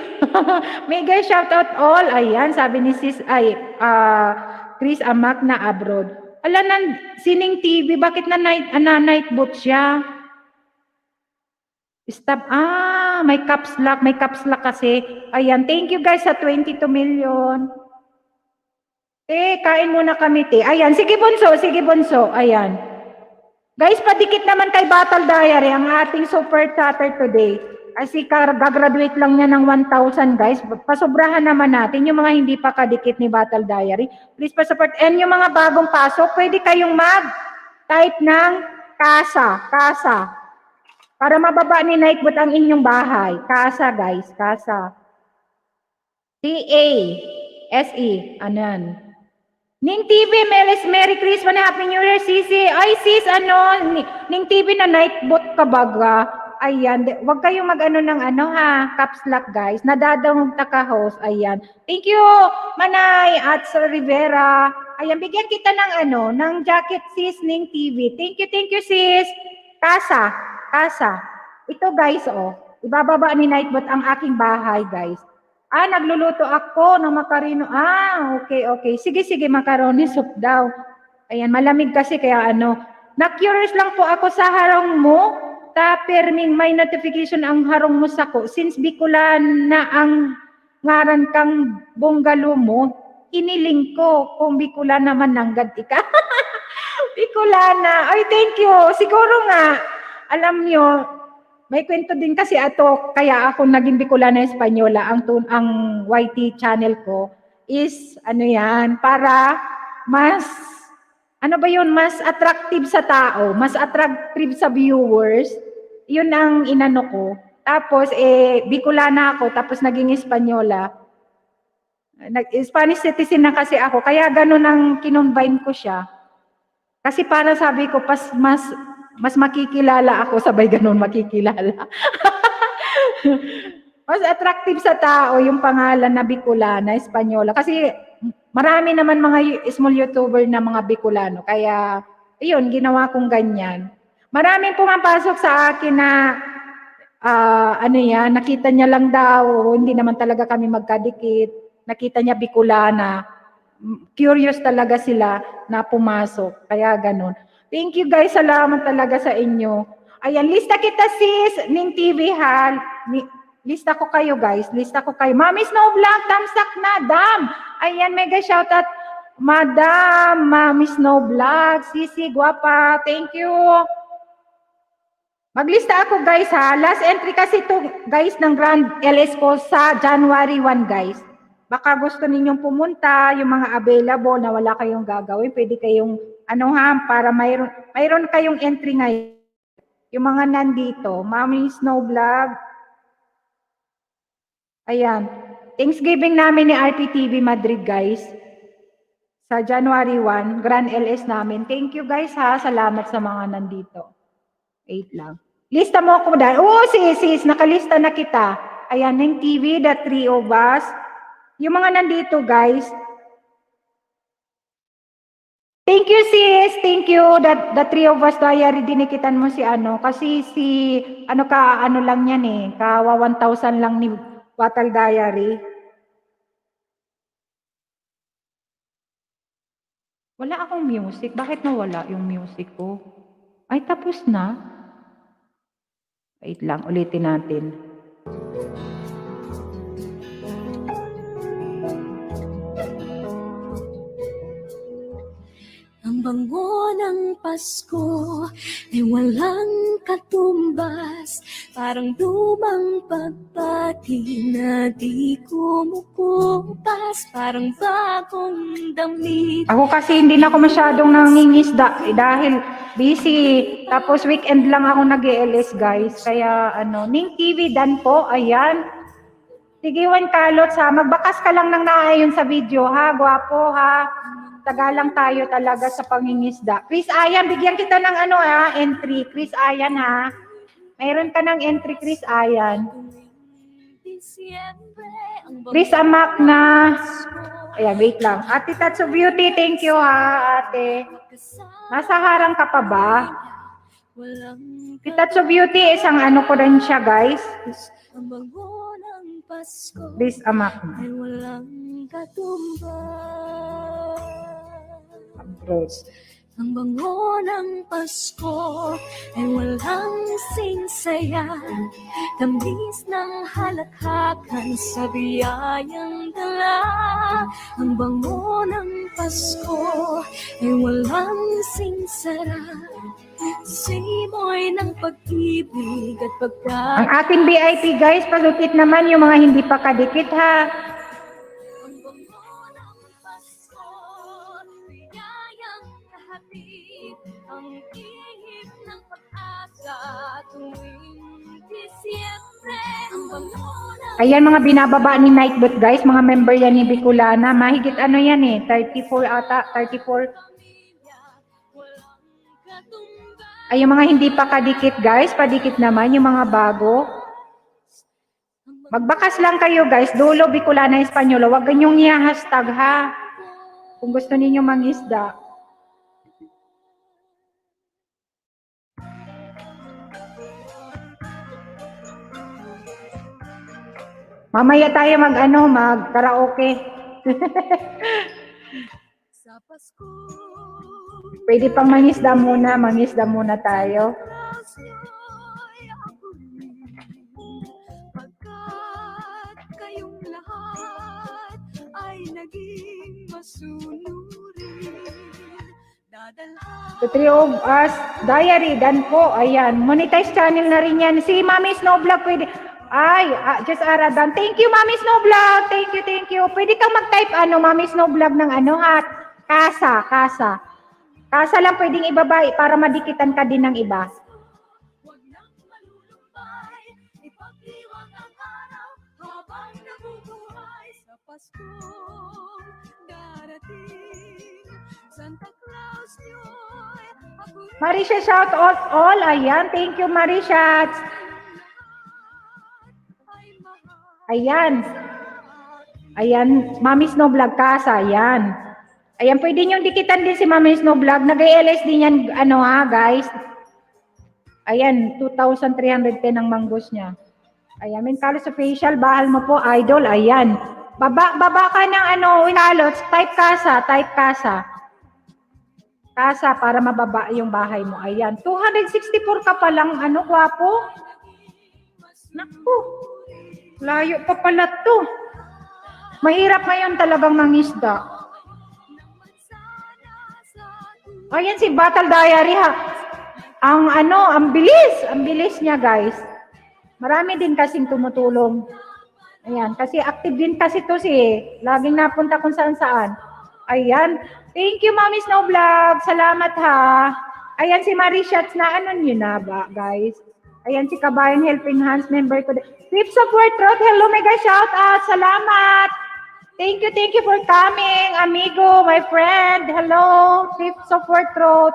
Mega shoutout all. Ayan, sabi ni sis, Chris Amak na abroad. Ala, Sining TV, bakit na night boot siya? Stop. May caps lock kasi. Ayan, thank you guys sa 22 million. Kain muna kami, Ayan, sige bunso. Ayan. Guys, padikit naman kay Battle Diary ang ating super chatter today. Kasi gagraduate lang niya ng 1,000, guys. Pasobrahan naman natin yung mga hindi pa kadikit ni Battle Diary. Please pa-support. And yung mga bagong pasok, pwede kayong mag-type ng kasa. Para mababa ni Nightbot ang inyong bahay. Kasa, guys. Kasa. C-A-S-E. Anan. Ning TV, Merry Christmas, Happy New Year, Sisi. Ay, sis, Ning TV na Nightbot ka baga. Ayan, wag kayong ng caps lock, guys. Nadadangog ka host. Ayan. Thank you, Manay at Sir Rivera. Ayan, bigyan kita ng jacket, sis, Ning TV. Thank you, sis. Kasa. Ito, guys, ibababa ni Nightbot ang aking bahay, guys. Nagluluto ako ng makarino. Okay. Sige, macaroni soup daw. Ayan, malamig kasi kaya na-curious lang po ako sa harong mo. Perming may notification ang harong mo sako since Bicolan na ang ngaran kang Bonggalo mo, iniling ko kung Bicolana naman nanggad ka. Bicolana. Ay, thank you. Siguro nga, alam nyo, may kwento din kasi ato, kaya ako naging Bicolana Espanyola, ang YT channel ko is, ano yan, para mas, ano ba yun, mas attractive sa tao, mas attractive sa viewers, yun ang inano ko. Tapos, Bicolana ako, tapos naging Espanyola. Spanish citizen na kasi ako, kaya ganun ang kinombine ko siya. Kasi para sabi ko, mas makikilala ako, sabay ganun makikilala. Mas attractive sa tao yung pangalan na Bicolana, Espanyola. Kasi marami naman mga small YouTuber na mga Bicolano. Kaya, yun, ginawa kong ganyan. Maraming pumapasok sa akin na, ano yan, nakita niya lang daw, hindi naman talaga kami magkadikit. Nakita niya Bicolana. Curious talaga sila na pumasok. Kaya ganun. Thank you guys. Salamat talaga sa inyo. Ayan, lista kita sis. Ning TV ha. Lista ko kayo guys. Lista ko kayo. Mami Snow Vlog, tamsak na. Dam. Ayan, mega shoutout. Madam, Mami Snow Vlog. Sisi, guwapa. Thank you. Maglista ako guys ha. Last entry kasi to guys ng Grand LS ko sa January 1 guys. Baka gusto ninyong pumunta, yung mga available na wala kayong gagawin, pwede kayong, ano ha, para mayroon kayong entry ngayon. Yung mga nandito, Mami Snow Vlog. Ayan. Thanksgiving namin ni RPTV Madrid, guys. Sa January 1, Grand LS namin. Thank you, guys, ha. Salamat sa mga nandito. Wait lang. Lista mo ako dahil. Oh, sis, nakalista na kita. Ayan, ng TV, the three of us. Yung mga nandito, guys. Thank you, sis. Thank you. The three of us diary, dinikitan mo si ano. Kasi ano lang yan eh. Kawa 1,000 lang ni Battle Diary. Wala akong music. Bakit nawala yung music ko? Ay, tapos na. Wait lang, ulitin natin. Ang bango ng Pasko ay walang katumbas, parang lumang pagpati na di kumukupas, parang bagong damit. Ako kasi hindi na ako masyadong nangingisda dahil busy. Tapos weekend lang ako nag-ELS guys. Kaya Ning TV dan po, ayan. Sige, Juan Carlos ha, magbakas ka lang ng naayon sa video ha, gwapo ha. Tagalang tayo talaga sa pangingisda. Chris Ayan, bigyan kita ng entry. Chris Ayan ha. Mayroon ka ng entry, Chris Ayan. Chris Amak na. Ayan, wait lang. Ate Tatsu Beauty, thank you ha, ate. Nasa harang ka pa ba? Ate Tatsu Beauty, isang ko rin siya, guys. Chris Amak na. Ang bango ng Pasko ay walang singsaya, tamis ng halakhakan sa biyayang dala. Ang bango ng Pasko ay walang singsara, simoy ng pag-ibig at pagkakas. Ang ating VIP guys, pagupit naman yung mga hindi pa kadikit ha. Ang ihip ng pag-asa tuwing Disyembre. Ayan mga binababa ni Nightbot guys, mga member yan ni Bicolana. Mahigit yan 34 ata, 34. Ay yung mga hindi pa kadikit guys, padikit naman yung mga bago. Magbakas lang kayo guys, dulo Bicolana Espanyola. Huwag ganyong hashtag ha. Kung gusto ninyo mangisda. Mamaya tayo mag-karaoke. Sa Pasko, Pwede pang mangisda muna tayo. pagkat kayong lahat maging masunurin. Dadalhan The Three of Us Diary, dan po, ayan, monetize channel na rin yan. Si Mami Snowvlog, pwede, ay, just aradan. Thank you, Mami Snowvlog, thank you. Pwede kang mag-type, Mami Snowvlog ng kasa. Kasa lang pwedeng ibaba para madikitan ka din ng iba. Huwag nang malulumbay, ipagdiwang ang araw habang nabubuhay sa Paskong darating. Santa Claus niyo'y ako'y Marisha, shout out all. Ayan, thank you, Marisha. ay mahal. Ayan, Mami Snowvlog kasa, ayan. Ayan, pwede nyo dikitan din si Mami Snowvlog. Nag-LS din yan, guys. Ayan, 2,310 ang manggos niya. Ayan, Minkalo sa facial, bahal mo po, idol. Ayan. Baba ka ng inalot, type kasa. Kasa para mababa yung bahay mo. Ayan, 264 ka pa lang, kwapo. Naku, layo pa pala to. Mahirap ngayon talagang mangisda. Ayan si Battle Diary ha. Ang bilis niya, guys. Marami din kasing tumutulong. Ayan, kasi active din kasi to laging napunta kung saan. Ayan. Thank you, Mami Snowvlog. Salamat ha. Ayan si Marishats na nyo na ba, guys? Ayan si Kabayan Helping Hands member ko. Tips of Word Truth. Hello, mega shout out. Salamat. Thank you for coming, amigo, my friend. Hello, Tips of Word Truth.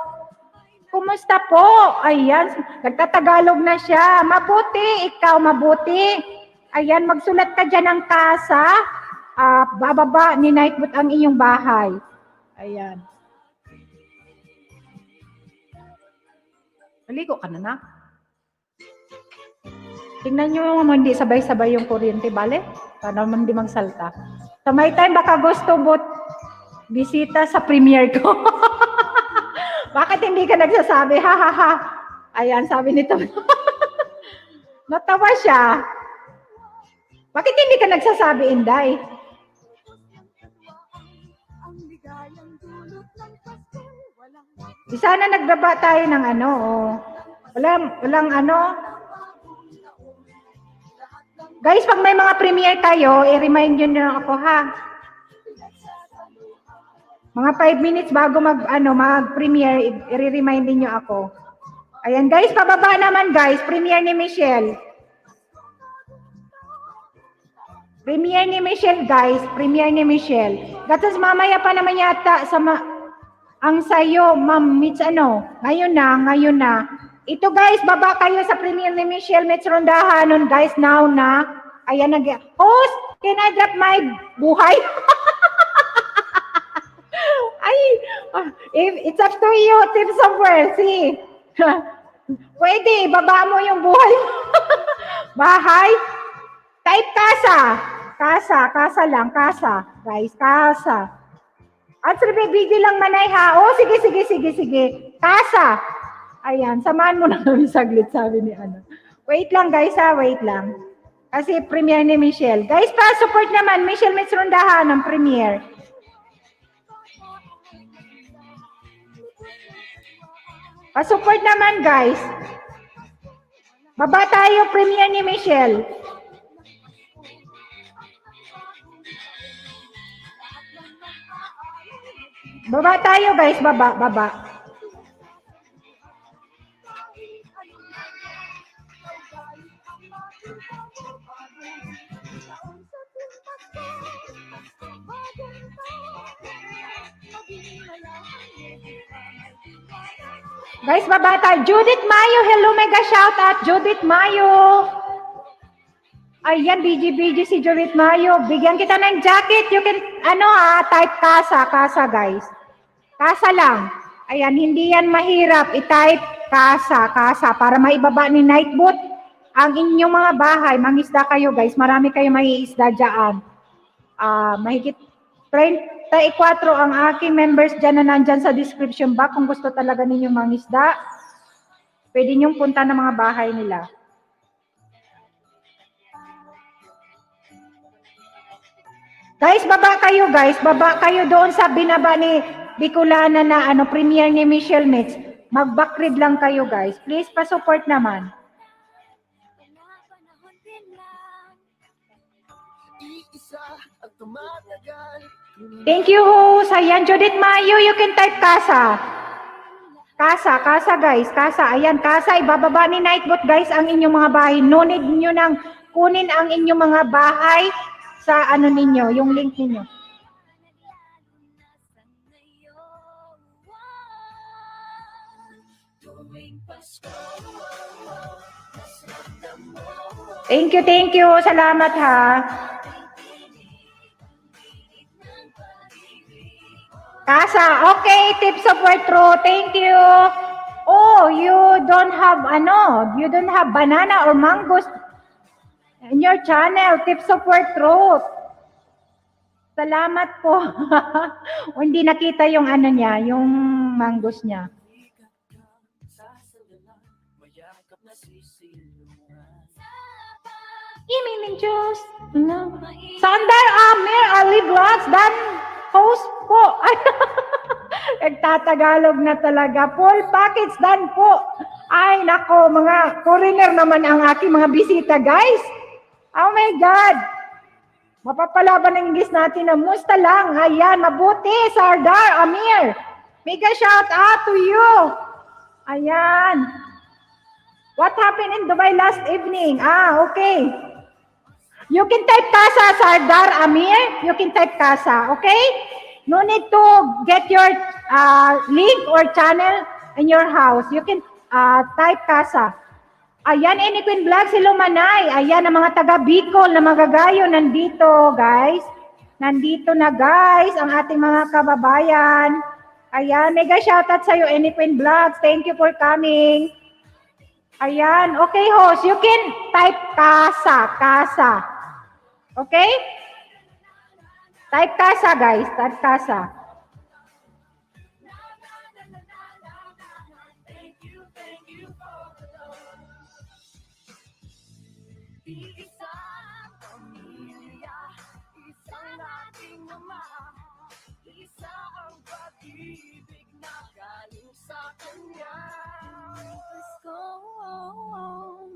Kumusta po? Ayan, nagtatagalog na siya. Mabuti, ikaw mabuti. Ayan, magsulat ka dyan ng kasa. Bababa ni Nightbot ang iyong bahay. Ayan. Maligo ka na. Tingnan nyo naman, hindi sabay-sabay yung kuryente, bale? Para naman hindi magsalta. Sa may time, baka gusto bisita sa premiere ko. Bakit hindi ka nagsasabi? Ha. Ayan, sabi nito. Natawa siya. Bakit hindi ka nagsasabi, Inday? Di sana nagbaba tayo ng walang Guys, pag may mga premiere kayo, i-remind nyo na ako, ha? Mga 5 minutes bago mag-premiere, i-remind niyo ako. Ayan, guys, pababa naman, guys. Premiere ni Michelle. Premiere ni Michelle, guys. Premiere ni Michelle. Gatas mamaya pa naman yata ang sayo, Ma'am Mitch, ngayon na. Ito, guys, baba kayo sa premiere ni Michelle Mitch Rondahan nun, guys, now na. Ayan, host, can I drop my buhay? Ay, it's up to you, Tips of Word, see. Pwede, baba mo yung buhay. Bahay. Type kasa. Kasa lang, guys, kasa. At video lang manay ha. Oh, sige. Kasa. Ayan, samahan mo na kami saglit, sabi ni Wait lang, guys, wait lang. Kasi premiere ni Michelle. Guys, pa-support naman, Michelle Mitch Rondahan ng premiere. Pa-support naman, guys. Baba tayo, premiere ni Michelle. Baba tayo, guys. Baba. Guys, baba tayo. Judith Mayo. Hello, mega shout out. Judith Mayo. Ayan, BG si Judith Mayo. Bigyan kita ng jacket. You can, type kasa, guys. Kasa lang. Ayan, hindi yan mahirap. I-type kasa, para maibaba ni Nightbot ang inyong mga bahay. Mangisda kayo, guys. Marami kayo maiisda dyan. Mahigit 34 ang aking members dyan na nandyan sa description box. Kung gusto talaga ninyong mangisda, pwede nyong punta ng mga bahay nila. Guys, baba kayo guys. Baba kayo doon sa binaba ni Bicolana na premiere ni Michelle Mitch. Mag-backread lang kayo guys. Please, pa-support naman. Iisa ang tumatagal. Thank you, host. Ayan, Judith Mayo, you can type Kasa. Kasa guys, Kasa. Ayan, Kasa, ibababa ni Nightbot guys ang inyong mga bahay. No need nyo nang kunin ang inyong mga bahay sa ninyo, yung link ninyo. Thank you. Salamat ha. Kasa, okay, tips of work true. Thank you. Oh, you don't have banana or mangoes in your channel. Tips of work true. Salamat po. O, hindi nakita yung niya, yung mangoes niya. Imiming Diyos. Sandar Amir Ali Vlogs, dan host po. Nagtatagalog na talaga. Full package dan po. Ay, nako, mga foreigner naman ang aking mga bisita, guys. Oh my God. Mapapalaban ang English natin na musta lang. Ayan, mabuti. Sardar Amir. Mega shout out to you. Ayan. What happened in Dubai last evening? Okay. You can type Kasa, Sardar Amir. You can type Kasa, okay? No need to get your link or channel in your house. You can type Kasa. Ayan, Any Queen Vlog, si Lumanay. Ayan, ang mga taga Bicol na magagayo nandito, guys. Nandito na, guys, ang ating mga kababayan. Ayan, mega shoutout sa'yo, Any Queen Vlogs. Thank you for coming. Ayan, okay, host. You can type Kasa. Okay? Type Kasa, guys. Type Kasa.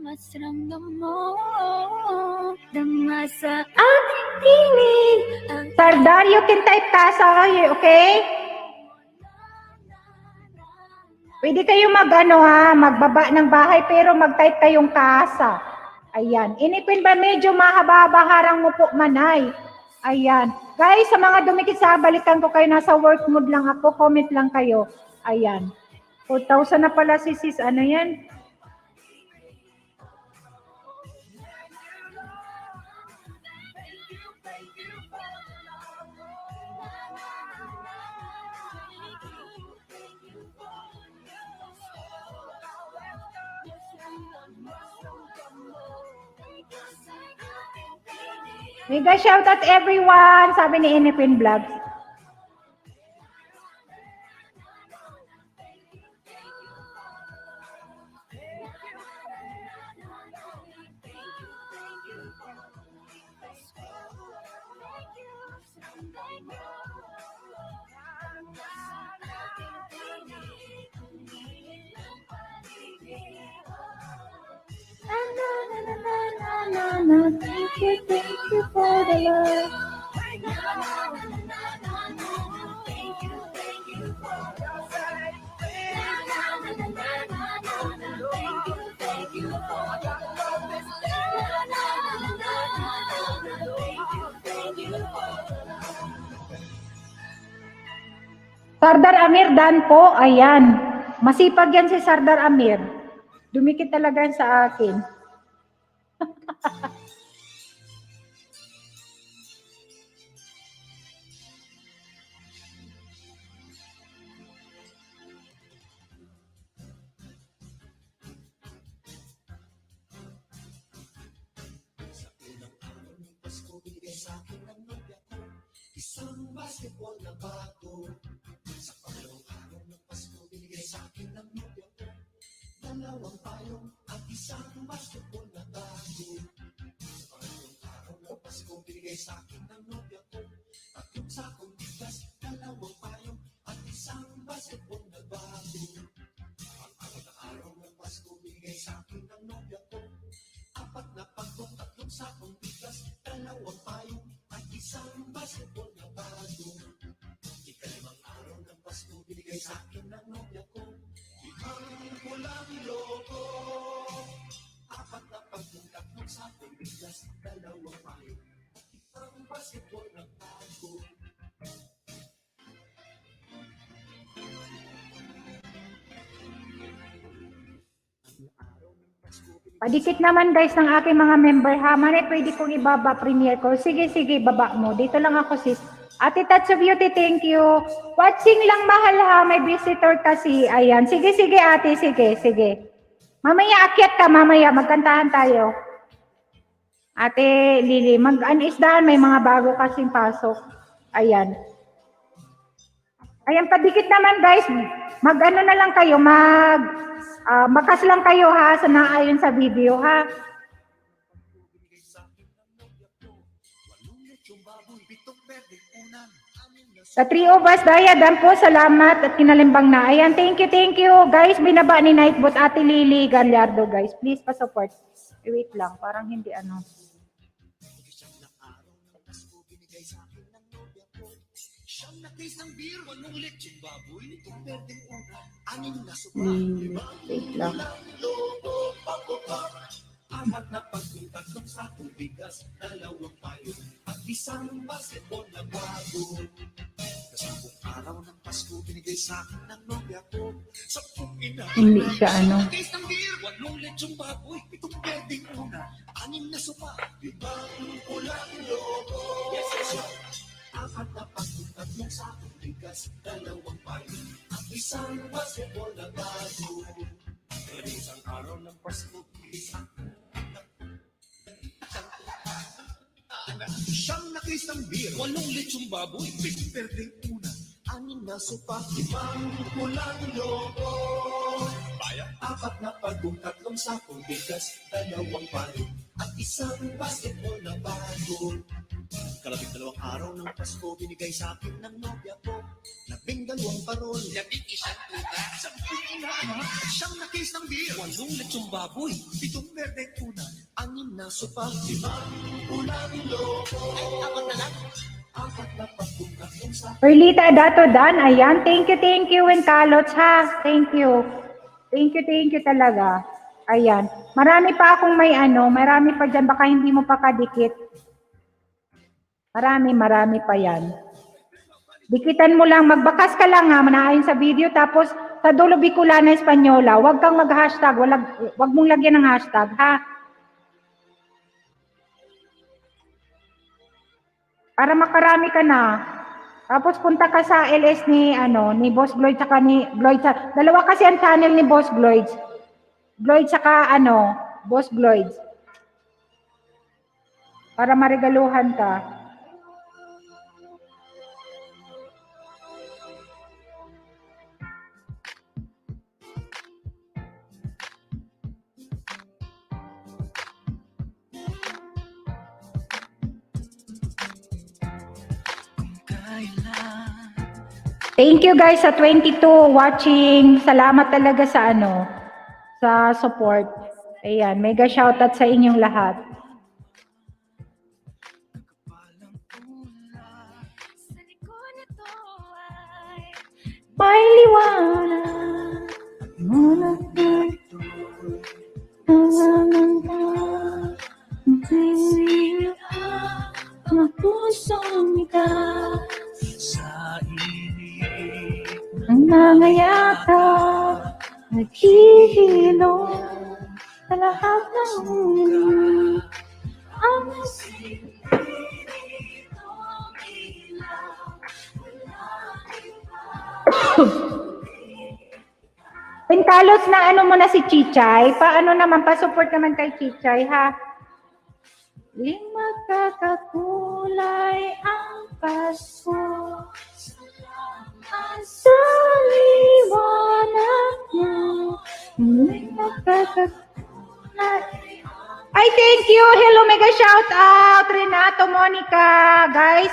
Mas ramdam mo dama sa ating tinig. Sardar, you can type Kasa, okay? Pwede kayo magbaba ng bahay pero mag-type kayong Kasa. Ayan. Inipin ba medyo mahaba-haba harang mo po, Manay? Ayan. Guys, sa mga dumikit sa balikan ko kayo, nasa work mode lang ako. Comment lang kayo. Ayan. 4,000 na pala si sis. Ano yan? Mega shoutout everyone, sabi ni Inipin Vlogs. Thank you for the love. Sardar Amir, dan po, ayan. Masipag yan si Sardar Amir. Dumikit talaga yan sa akin. Isang basketball na bago. Sa pangalawang araw ng Pasko, binigay sa akin ng nobya ko. Dalawang payong at isang basketball na bago. Sa pangalawang araw ng Pasko, binigay sa akin ng nobya ko. sa akin ng nobya ko. Limang pulang logo, apat na pagtungkat ng sakong bigas, dalawang payo. Ang basketball ng bago. Padikit naman guys ng aking mga member ha. Mane, pwede kong ibaba premiere ko. Sige, sige, baba mo. Dito lang ako sis. Ate Tatsu Beauty, thank you. Watching lang mahal ha. May visitor kasi. Ayan. Sige, sige ate. Sige, sige. Mamaya akyat ka. Mamaya magkantahan tayo. Ate Lily, mag-anisdahan. May mga bago kasing pasok. Ayan. Ayan, padikit naman guys. Mag-ano na lang kayo. Makas lang kayo ha, sa naayon sa video ha. Sa 3 of us, Dayadan po, salamat at kinalimbang na. Ayan, thank you guys. Binaba ni Nightbot, Ate Lily Gallardo guys. Please pa-support. Wait lang, parang hindi ano. Wait lang. Amat na pagtungkat ng sakong bigas, dalawang payo, at isang basketball na bago. Kasabong araw ng Pasko, binigay sa akin ng nobya ko. Sampung ina, Hindi siya ano. case ng beer, 8 lechong baboy, 7 pwedeng una, 6 na sopa, 5 pulang logo. Yes, yes, yes. Apat na pagtungkat ng sakong bigas, dalawang payo, at isang basketball na bago. Isang araw ng Pasko, isang siyang na case ng beer, 8 lechong baboy, 7 pwedeng una, 6 na sopa, 5 pulang logo. Bayan, apat na pagong, 3 sakong bigas, dalawang payo, at isang basketball na bago. Kalabing 2 araw ng Pasko, binigay sa akin ng nobya ko. 12 parol, 11 tuta, 10 inaanak, siyang na case ng beer, 8 lechong baboy, 7 pwedeng una, 6 na sopa, 5 pulang logo. Ay, apat na lang. Apat na pagong, 3 sakong Perlita Dato Dan, ayan. Thank you, and Kalots ha. Thank you. Thank you talaga. Ayan. Marami pa akong may ano, marami pa dyan. Baka hindi mo pa kadikit. Marami pa yan. Dikitan mo lang, magbakas ka lang ha, manaayon sa video. Tapos, sa dulo Bicolana Espanyola, huwag kang mag-hashtag. Huwag mong lagyan ng hashtag ha. Para makarami ka na. Tapos punta ka sa LS ni Boss Gloyd saka ni Gloyd. Dalawa kasi ang channel ni Boss Gloyd. Gloyd saka Boss Gloyd. Para maregaluhan ka. Thank you guys sa 22 watching. Salamat talaga sa sa support. Ayan, mega shoutout sa inyong lahat. May liwanag. Ang pusong ikaw sa inip. ang mga yakap, naghihilom sa lahat ng mundo. Ang Pintalos na mo na si Chichay. Paano naman, pa-support naman kay Chichay, ha? Magkakakulay ang Pasko sa liwanag mo. Magkakakulay. Ay, thank you! Hello, mega shout out! Renato, Monica, guys.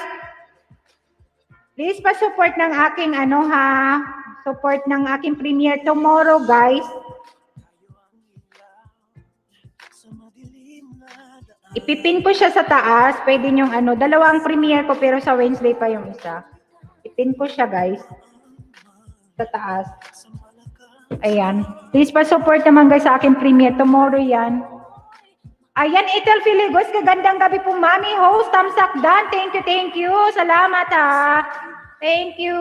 Please pa-support ng aking support ng aking premiere tomorrow, guys. Ipipin ko siya sa taas. Pwede nyong dalawa ang premiere ko pero sa Wednesday pa yung isa. Ipin ko siya, guys. Sa taas. Ayan. Please pa-support naman guys sa aking premiere. Tomorrow yan. Ayan, Ethel Filigos. Kagandang gabi po, Mami. Host, Tamsak Dan. Thank you. Salamat ha. Thank you.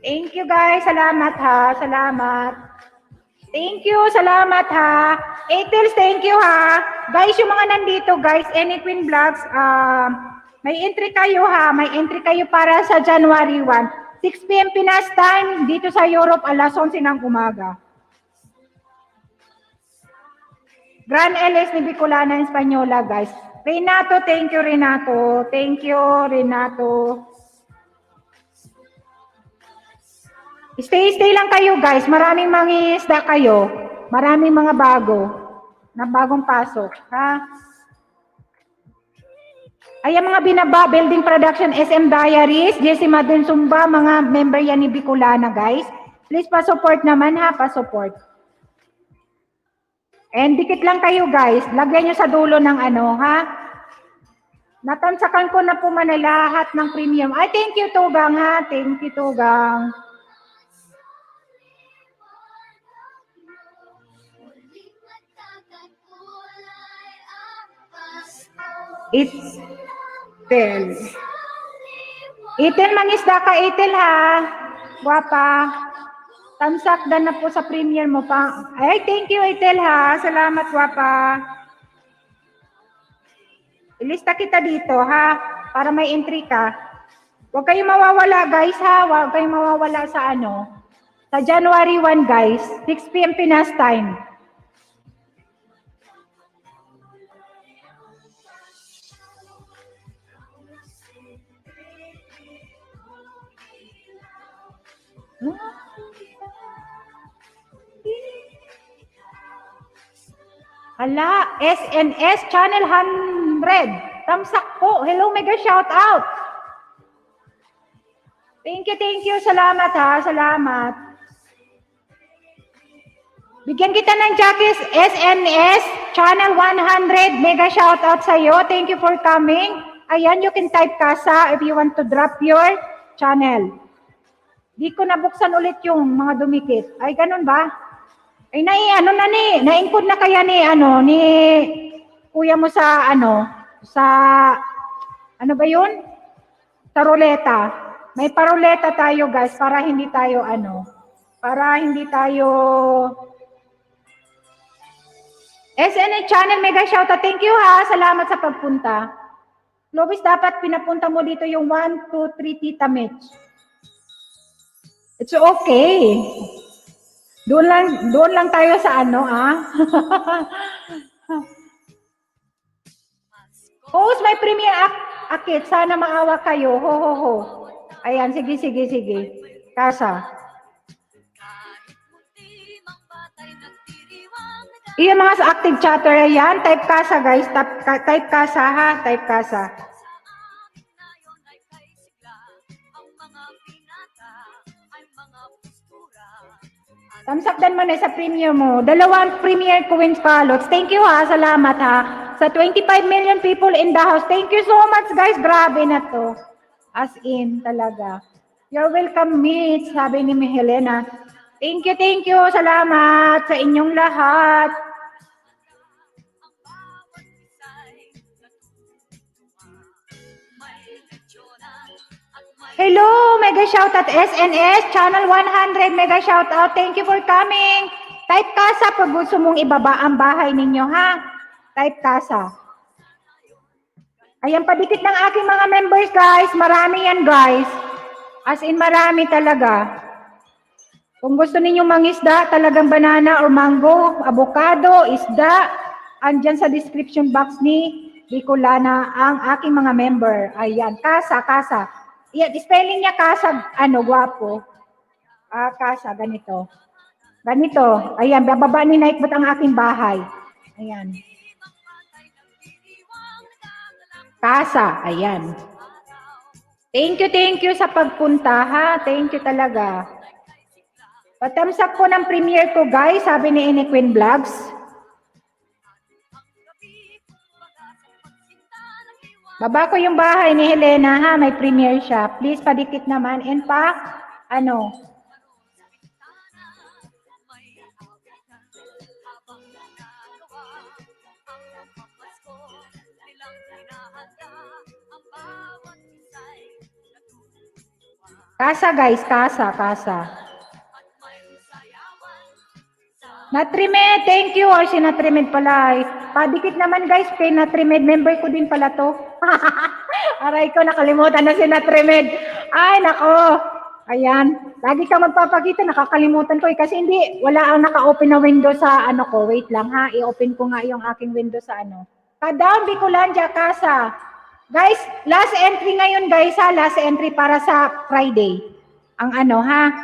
Thank you guys. Salamat ha. Salamat. Thank you. Salamat ha. Ethel, thank you ha. Guys, yung mga nandito guys, Any Queen Vlogs, may entry kayo ha. May entry kayo para sa January 1. 6 p.m. Pinas time, dito sa Europe, alas 11 ng umaga. Gran LS ni Bicolana Espanyola, guys. Renato, thank you, Renato. Thank you, Renato. Stay lang kayo, guys. Maraming mangingisda kayo. Maraming mga bago na bagong pasok, ha? Ayan mga binaba, Building Production, SM Diaries, Jessie Madun Sumba, mga member yan ni Bicolana, guys. Please pa-support naman ha, pa-support. And dikit lang kayo, guys. Lagyan nyo sa dulo ng ano, ha? Natansakan ko na po man lahat ng premium. Ay, thank you, Tugang, ha? Thank you, Tugang. It's Ethel. Ethel, mangisda ka, Ethel, ha? Guwapa. Tamsak dan na po sa premiere mo pa. Ay, thank you, Ethel, ha? Salamat, guwapa. Ilista kita dito, ha? Para may entry ka. Huwag kayong mawawala, guys, ha? Huwag kayong mawawala sa ano. Sa January 1, guys. 6 p.m. Pinas time. Hala, SNS Channel 100. Tamsak po. Hello, mega shout out. Thank you. Salamat ha, salamat. Bigyan kita ng jackets, SNS Channel 100. Mega shout out sa iyo. Thank you for coming. Ayan, you can type kasa if you want to drop your channel. Di ko nabuksan ulit yung mga dumikit. Ay, ganun ba? Ay, na-include na kaya ni kuya mo sa ano ba yun? Sa ruleta. May paruleta tayo, guys, para hindi tayo SNA channel, mega shoutout. Thank you ha, salamat sa pagpunta. Lovis, dapat pinapunta mo dito yung 1, 2, 3 Tita Mitch. It's okay. Doon lang tayo sa Host, may premiere akit. Sana maawa kayo. Ho. Ayan, sige. Kasa. Iyan mga sa active chatter, ayan. Type kasa, guys. Type kasa, ha. Type kasa. Tamsakdan mo na sa premiere mo. 2 premiere Queens Palots. Thank you ha. Salamat ha. Sa 25 million people in the house. Thank you so much guys. Grabe na to. As in talaga. You're welcome, Mitch. Sabi ni Helena. Thank you. Salamat sa inyong lahat. Hello, mega shoutout SNS, channel 100, mega shoutout. Thank you for coming. Type kasa pag gusto mong ibaba ang bahay ninyo, ha? Type kasa. Ayan, padikit ng aking mga members, guys. Marami yan, guys. As in, marami talaga. Kung gusto ninyo mangisda, talagang banana or mango, avocado, isda, andyan sa description box ni Bicolana ang aking mga member. Ayan, kasa. Yeah, spelling niya kasa, guwapo. Kasa, ganito. Ayan, bababa ni Nightbot ang aking bahay. Ayan. Kasa, ayan. Thank you sa pagpunta, ha? Thank you talaga. Patamsak po ng premiere ko, guys, sabi ni Any Queen Vlogs. Baba ko yung bahay ni Helena ha, may premiere siya. Please padikit naman and ano. Kasa guys, kasa. Natrimed, thank you. Si Natrimed pala. Padikit naman guys, kay Natrimed. Member ko din pala to. Aray ko, nakalimutan na si Natrimed. Ay, nako. Ayan. Lagi ka magpapakita, nakakalimutan ko. Kasi hindi, wala ang naka-open na window sa ano ko. Wait lang ha, i-open ko nga yung aking window sa ano. Kadam, Bicolandia, Casa. Guys, last entry ngayon guys ha. Last entry para sa Friday. Ang ano ha.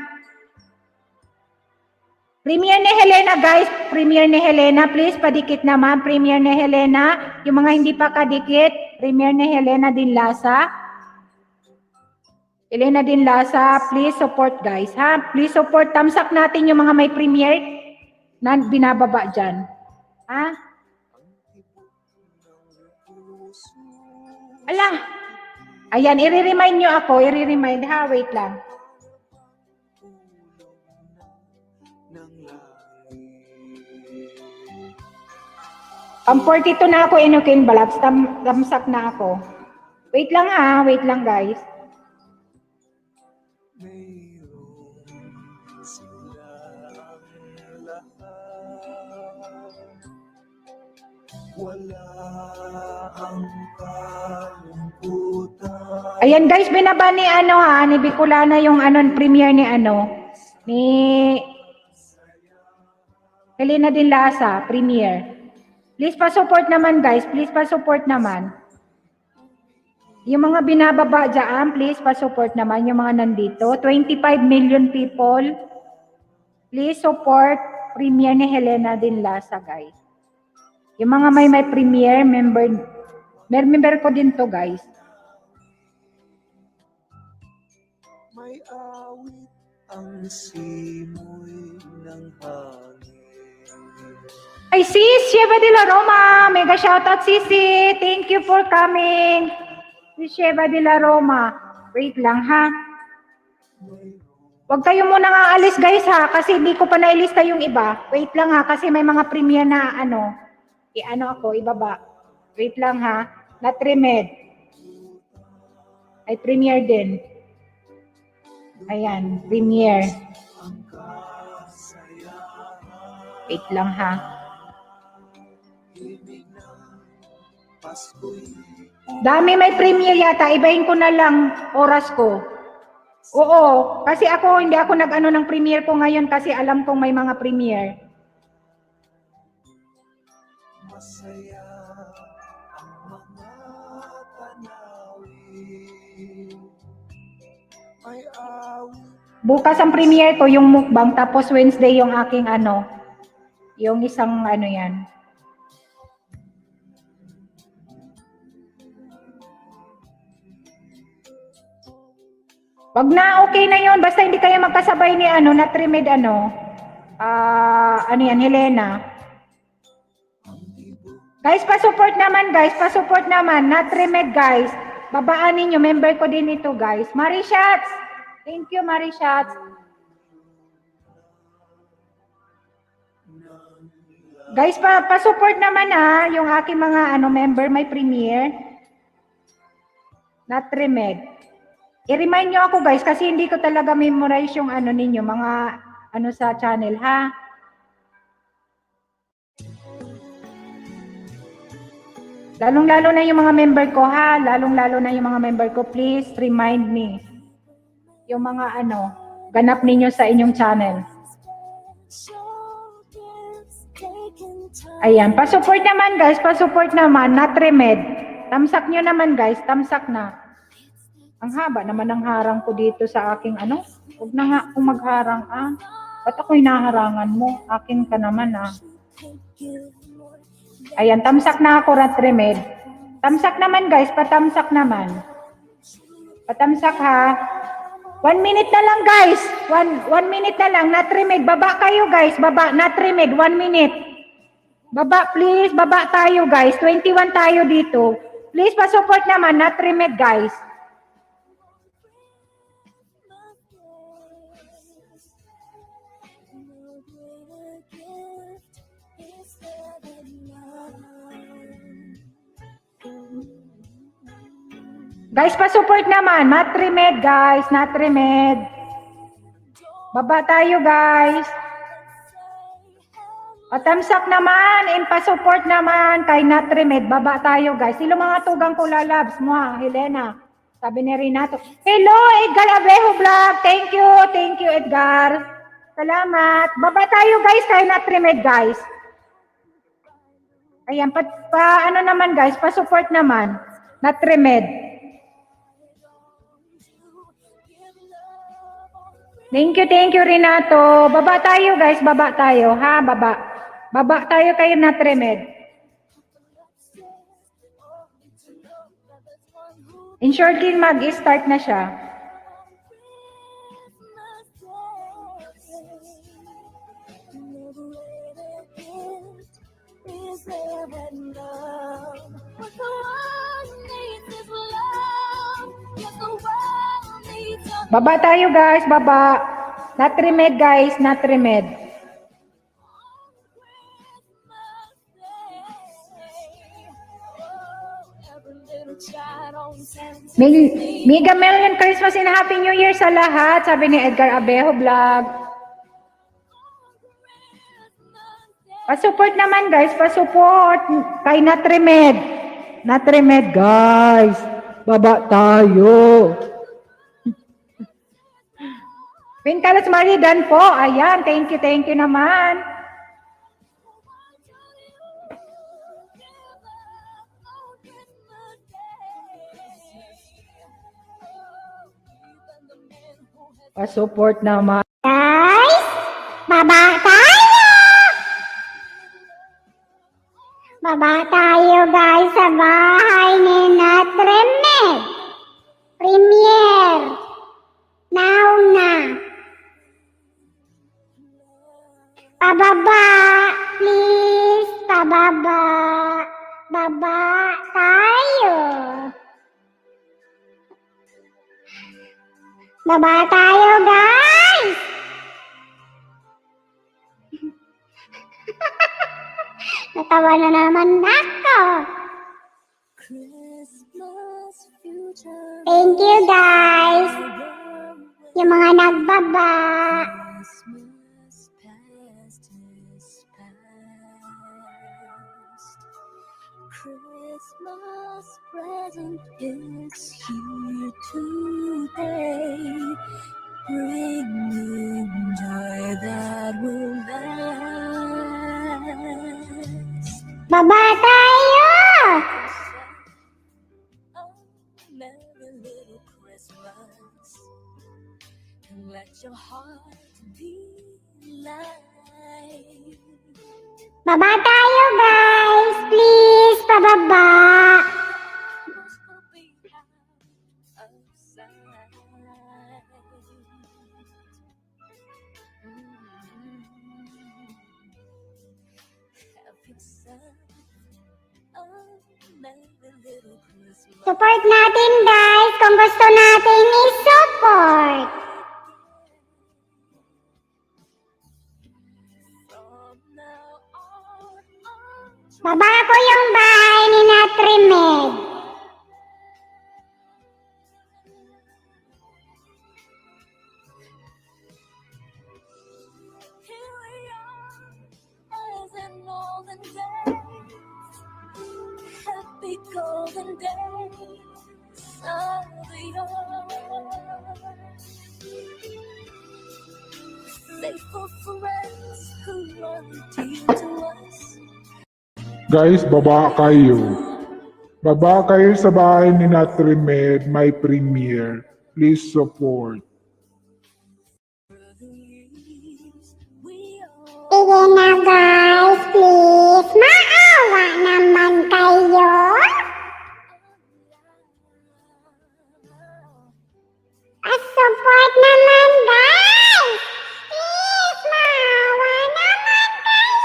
Premiere ni Helena guys, premiere ni Helena, please padikit naman, premiere ni Helena, yung mga hindi pa kadikit, premiere ni Helena Dinlasa. Helena Dinlasa, please support guys ha, please support, tamsak natin yung mga may premiere na binababa dyan. Ha? Ala, ayan, i-remind nyo ako, i-remind ha, wait lang. Ang 42 na ako, Inukin Balags. Tamsak na ako. Wait lang ha. Wait lang guys. Ayan guys, binaba ni ano ha, ni Bicolana yung ano, premiere ni ano, ni Helena Dinlasa, premiere. Please pa-support naman guys. Please pa-support naman. Yung mga binababa dyan, please pa-support naman yung mga nandito. 25 million people. Please support premiere ni Helena Dinlasa guys. Yung mga may premiere, member ko din to guys. May awit ang simoy ng hangin. Ay, sis, Sheva de la Roma. Mega shoutout, sisi. Thank you for coming. Si Sheva de la Roma. Wait lang, ha? Huwag kayo muna nga alis, guys, ha? Kasi hindi ko pa nailista yung iba. Wait lang, ha? Kasi may mga premiere na, ano, ako, ibaba. Wait lang, ha? Natrimed. Ay, premiere din. Ayan, premiere. Wait lang, ha? Dami may premiere yata. Ibahin ko na lang oras ko. Oo. Kasi ako, hindi ako nag-ano ng premiere ko ngayon kasi alam kong may mga premiere. Masaya ang mga tanawin. May awit. Bukas ang premiere ko yung mukbang. Tapos Wednesday yung aking ano. Yung isang ano yan. Wag na, okay na yun. Basta hindi kayo magkasabay ni ano, Natrimed ano. Ano yan, Helena. Guys, pa-support naman guys. Pa-support naman. Natrimed guys. Babaan ninyo. Member ko din ito guys. Marishats. Thank you, Marishats. Guys, pa-support naman ha. Yung aking mga ano, member may premiere. Natrimed. I-remind nyo ako guys kasi hindi ko talaga memorize yung ano ninyo, mga ano sa channel ha. Lalong-lalo na yung mga member ko ha, lalong-lalo na yung mga member ko, please remind me. Yung mga ano, ganap ninyo sa inyong channel. Ayan, pa-support naman guys, pa-support naman, Natrimed. Tamsak nyo naman guys, tamsak na. Ang haba naman ng harang ko dito sa aking ano. Huwag na nga akong magharang ah. Ba't ako hinaharangan mo? Akin ka naman ah. Ayan, tamsak na ako, Natrimed. Tamsak naman guys, patamsak naman. Patamsak ha. 1 minute na lang guys. 1 minute na lang, Natrimed. Baba kayo guys, baba. Natrimed, 1 minute. Baba please, baba tayo guys. 21 tayo dito. Please pa-support naman, not remit guys. Guys, pa-support naman, not remit guys, not remit. Baba tayo guys. Thumbs up naman, and pa-support naman kay Natrimed. Baba tayo guys. Sino mga tugang ko lalabs mo ha, Helena? Sabi ni Renato. Hello, Edgar Abejo Vlog. Thank you Edgar. Salamat. Baba tayo guys kay Natrimed guys. Ayan, ano naman guys, pa-support naman. Natrimed. Thank you Renato. Baba tayo guys, baba tayo ha, baba. Baba tayo kayo na Tremed. In short, mag-start na siya. Baba tayo guys, baba. Not Tremed guys, not Tremed. Mega Million Christmas and Happy New Year sa lahat, sabi ni Edgar Abejo Vlog. Pa-support naman guys, pa-support kay Natrimed. Natrimed guys, baba tayo. Pinkalas Maridan po, ayan, thank you naman. Pa-support naman. Guys, baba tayo! Baba tayo guys sa bahay ni Natrimed. Premier. Nauna. Pababa. Please, pababa. Baba tayo. Baba tayo, guys! Natawa na naman ako. Thank you, guys. Yung mga nagbaba. Christmas present is here today, bringing joy that will last. Baba tayo! A merry little Christmas, and let your heart be light. Baba tayo, guys! Please, pababa! Support natin, guys, kung gusto natin i-support. Baba ko yung bahay ni Natrimed. Here we are, as in olden days, happy golden days of the earth. Faithful friends who run dear to us. Guys, baba kayo. Baba kayo sa bahay ni Natrimed, my premier. Please support. Sige na, guys, please. Maawa naman kayo. Support naman, guys. Please, maawa naman kayo.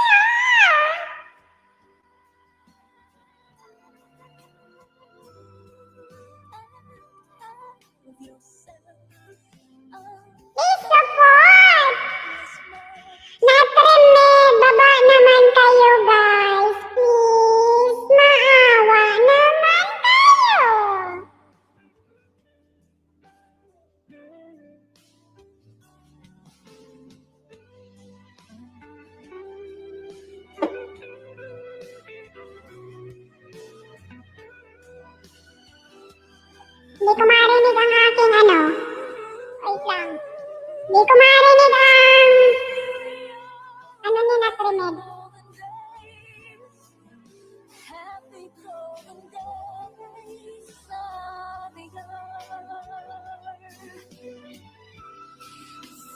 Hindi ko marinig ang aking ano. Wait lang. Hindi ko marinig ang ano ni Natrimed. Happy golden days are begun.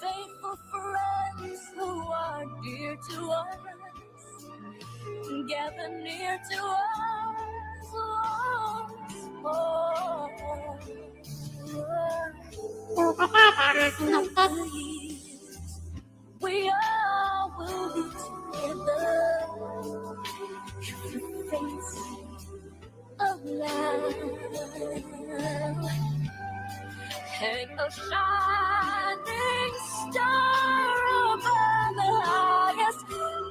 Faithful friends who are dear to us, gather near to us once more. So, patata ang aking headset. We all will be together in the face of love. Hang a shining star above the highest bound.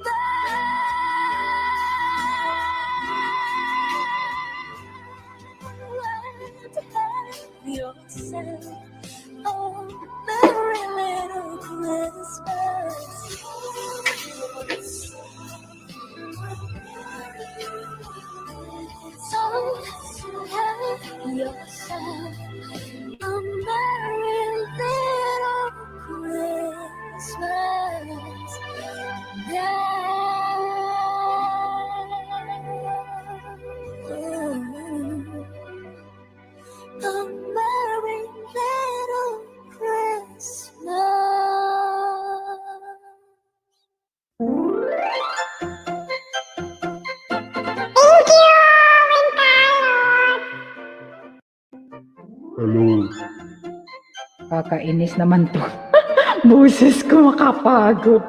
Yourself a merry little Christmas. So have yourself a merry little Christmas. A merry little Christmas. Thank you, Wintalot. Hello. Kakainis naman to. Boses ko makapagod.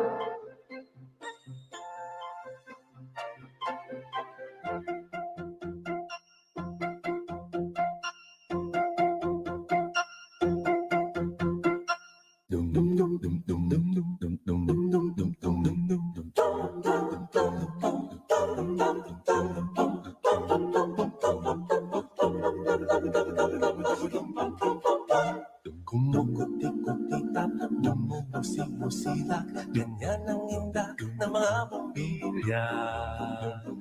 Kumukuti-kutitap, lumumusik-musilat, ganyan ang inda ng mga bumbilya.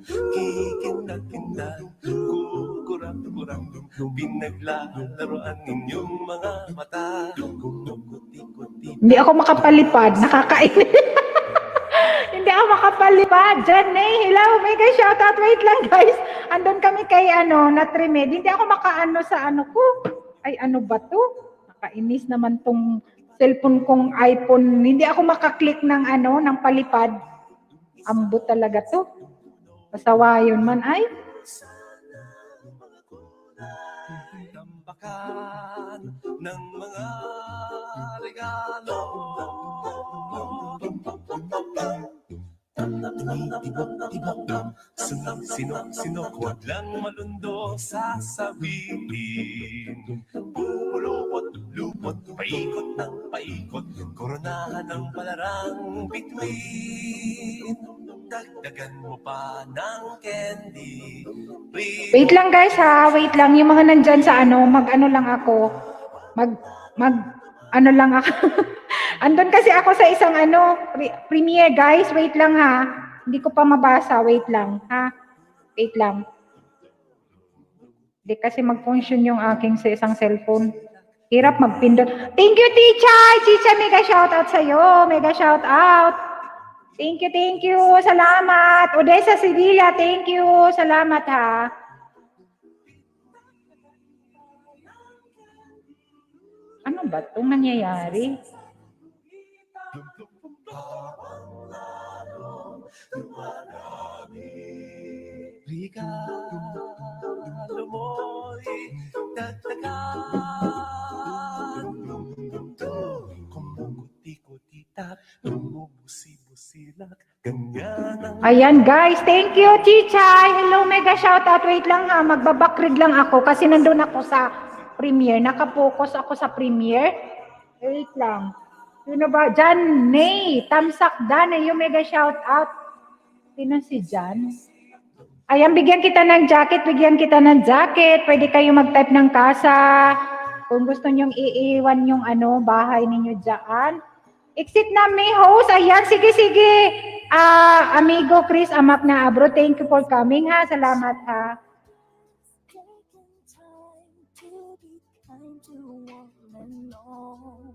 Kikindag-kindag, kukurang-kurang, pinaglalaroan ninyong mga mata. Kumukuti-kuti. Hindi ako makapalipad. Nakakainis. Hindi ako makapalipad. Janay, hello. Mega shoutout. Wait lang, guys. Andun kami kay Natrimed. Hindi ako makaano sa ano ko. Ay, ano ba to? Nakainis naman tong cellphone kong iPhone. Hindi ako makaklik ng ng palipad. Ambo talaga to. Pasawayon man ay. Tambakan ng mga regalo. Sino-sino, huwag lang malundo sasabihin. Lupot, paikot ng paikot, koronahan ng palarang bituin. Dagdagan mo pa ng candy. Wait lang guys ha, wait lang. Yung mga nandyan sa mag-ano lang ako. Ano lang ako. Andun kasi ako sa isang premiere guys. Wait lang ha. Hindi ko pa mabasa. Wait lang ha. Wait lang. Hindi kasi mag-function yung aking sa isang cellphone. Hirap magpindot. Thank you, Tichay! Chicha, mega shoutout sa'yo. Mega shoutout. Thank you. Salamat. Odessa Sevilla, thank you. Salamat ha. Ano ba itong nangyayari? Regalo mo'y dagdagan. Kumukuti-kutitap, lumubusi-busilak, ganyan ang... Ayan guys, thank you Chichay. Hello, mega shoutout. Wait lang ha, magbabackread lang ako kasi nandun ako sa premiere. Nakapokus ako sa premiere. Wait lang. Sino ba? Jan, Nay, Tamsak Dan, yung mega shoutout. Sino si Jan? Ayan, bigyan kita ng jacket. Pwede kayo mag-type ng kasa. Kung gusto nyong iiwan yung bahay ninyo dyan. Exit na may host. Ayan, sige. Amigo Chris Amak na Abro. Thank you for coming ha. Salamat ha. kind to one and all.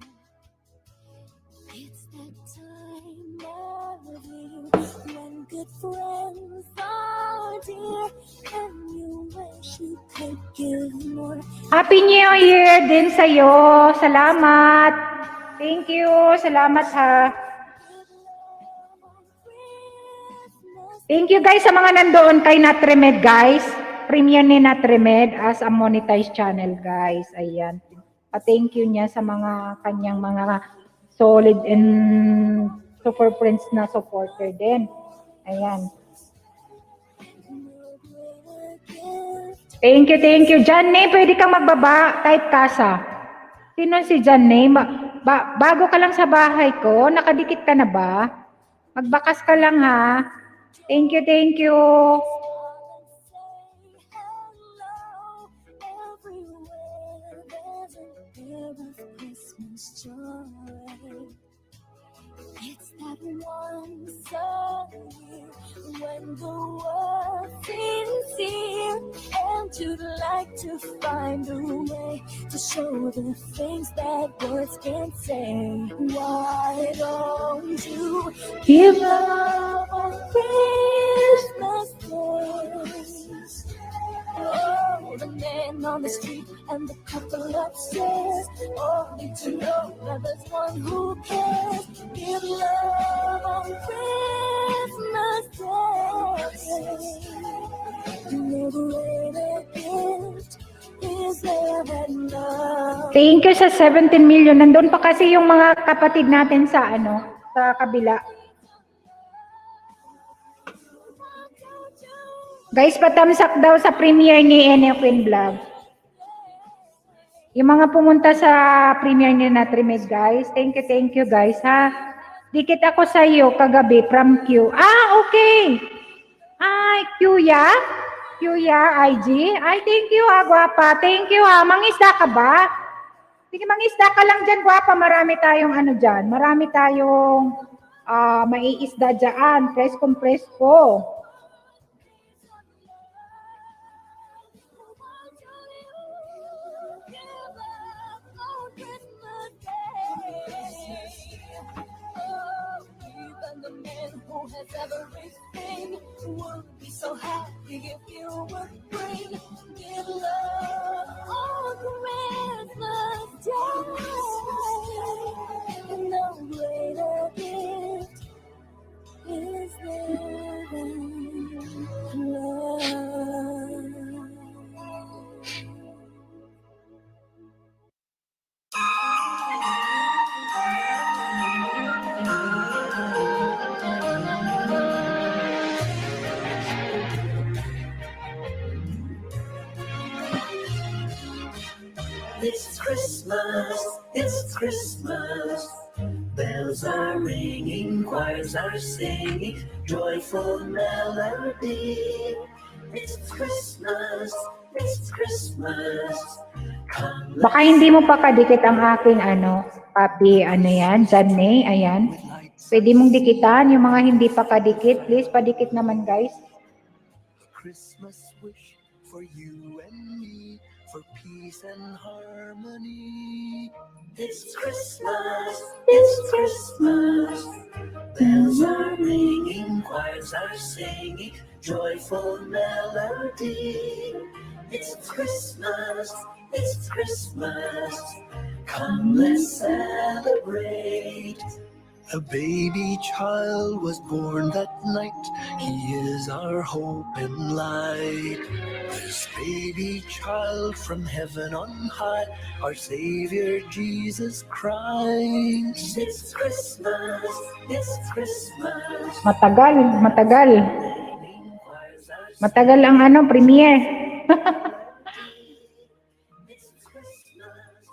It's that time of year when good friends are dear and you wish you could give more. Happy New Year din sa'yo. Salamat. Thank you. Salamat ha. Thank you guys sa mga nandoon kay Natremed guys. Premiere ni Natremed as a monetized channel guys. Ayan. Pa-thank you niya sa mga kanyang mga solid and super friends na supporter din. Ayan. Thank you. Janne, pwede kang magbaba. Type ka sa. Sino si Janne? Bago ka lang sa bahay ko, nakadikit ka na ba? Magbakas ka lang ha. Thank you. It's that one year when the world seems here, and you'd like to find a way to show the things that words can't say. Why don't you give love on Christmas Day? Oh, the man on the street and the couple upstairs all need to know that there's one who cares. Give love on Christmas Day. No greater gift is there than love. Thank you sa 17 million. Nandun pa kasi yung mga kapatid natin sa sa kabila. Guys, patamsak daw sa premiere ni Queen Vlog. Yung mga pumunta sa premiere ni Natremed guys. Thank you guys ha. Dikit ako sa iyo kagabi from Q. Okay. Ay, Q ya? IG? Ay, thank you ha, guwapa. Thank you ha. Mangisda ka ba? Sige, mangisda ka lang dyan, guwapa. Marami tayong dyan. Marami tayong maiisda dyan. Presko. Has everything, would be so happy if you would bring give love on Christmas Day. No greater gift is there than love. It's Christmas, bells are ringing, choirs are singing, joyful melody. It's Christmas, come Baka hindi mo pa kadikit ang aking papi, yan, Janne, ayan. Pwede mong dikitan yung mga hindi pa kadikit. Please, padikit naman guys. Christmas wish for you and me, for peace and harmony. It's Christmas, bells are ringing, choirs are singing, joyful melody. It's Christmas, come let's celebrate. A baby child was born that night, he is our hope and light. This baby child from heaven on high, our Savior Jesus Christ. It's Christmas, Matagal ang premiere. It's Christmas,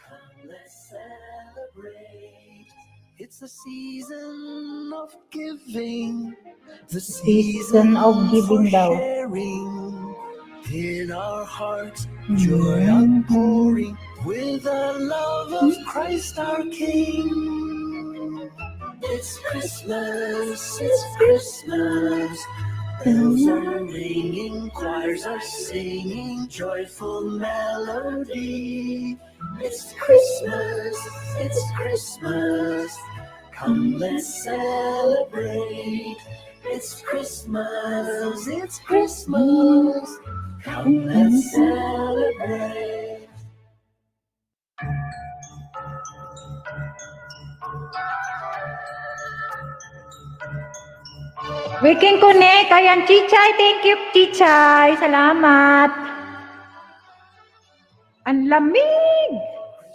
come let's celebrate. It's the season of giving, the Season of giving daw. sharing. In our hearts, joy outpouring with the love of Christ our King. It's Christmas, Bells are ringing, choirs are singing, joyful melody. It's Christmas, it's Christmas. Come, let's celebrate. It's Christmas, it's Christmas. Come, let's celebrate. We can connect. Ayan, Chichay. Thank you, Chichay. Salamat. Ang lamig.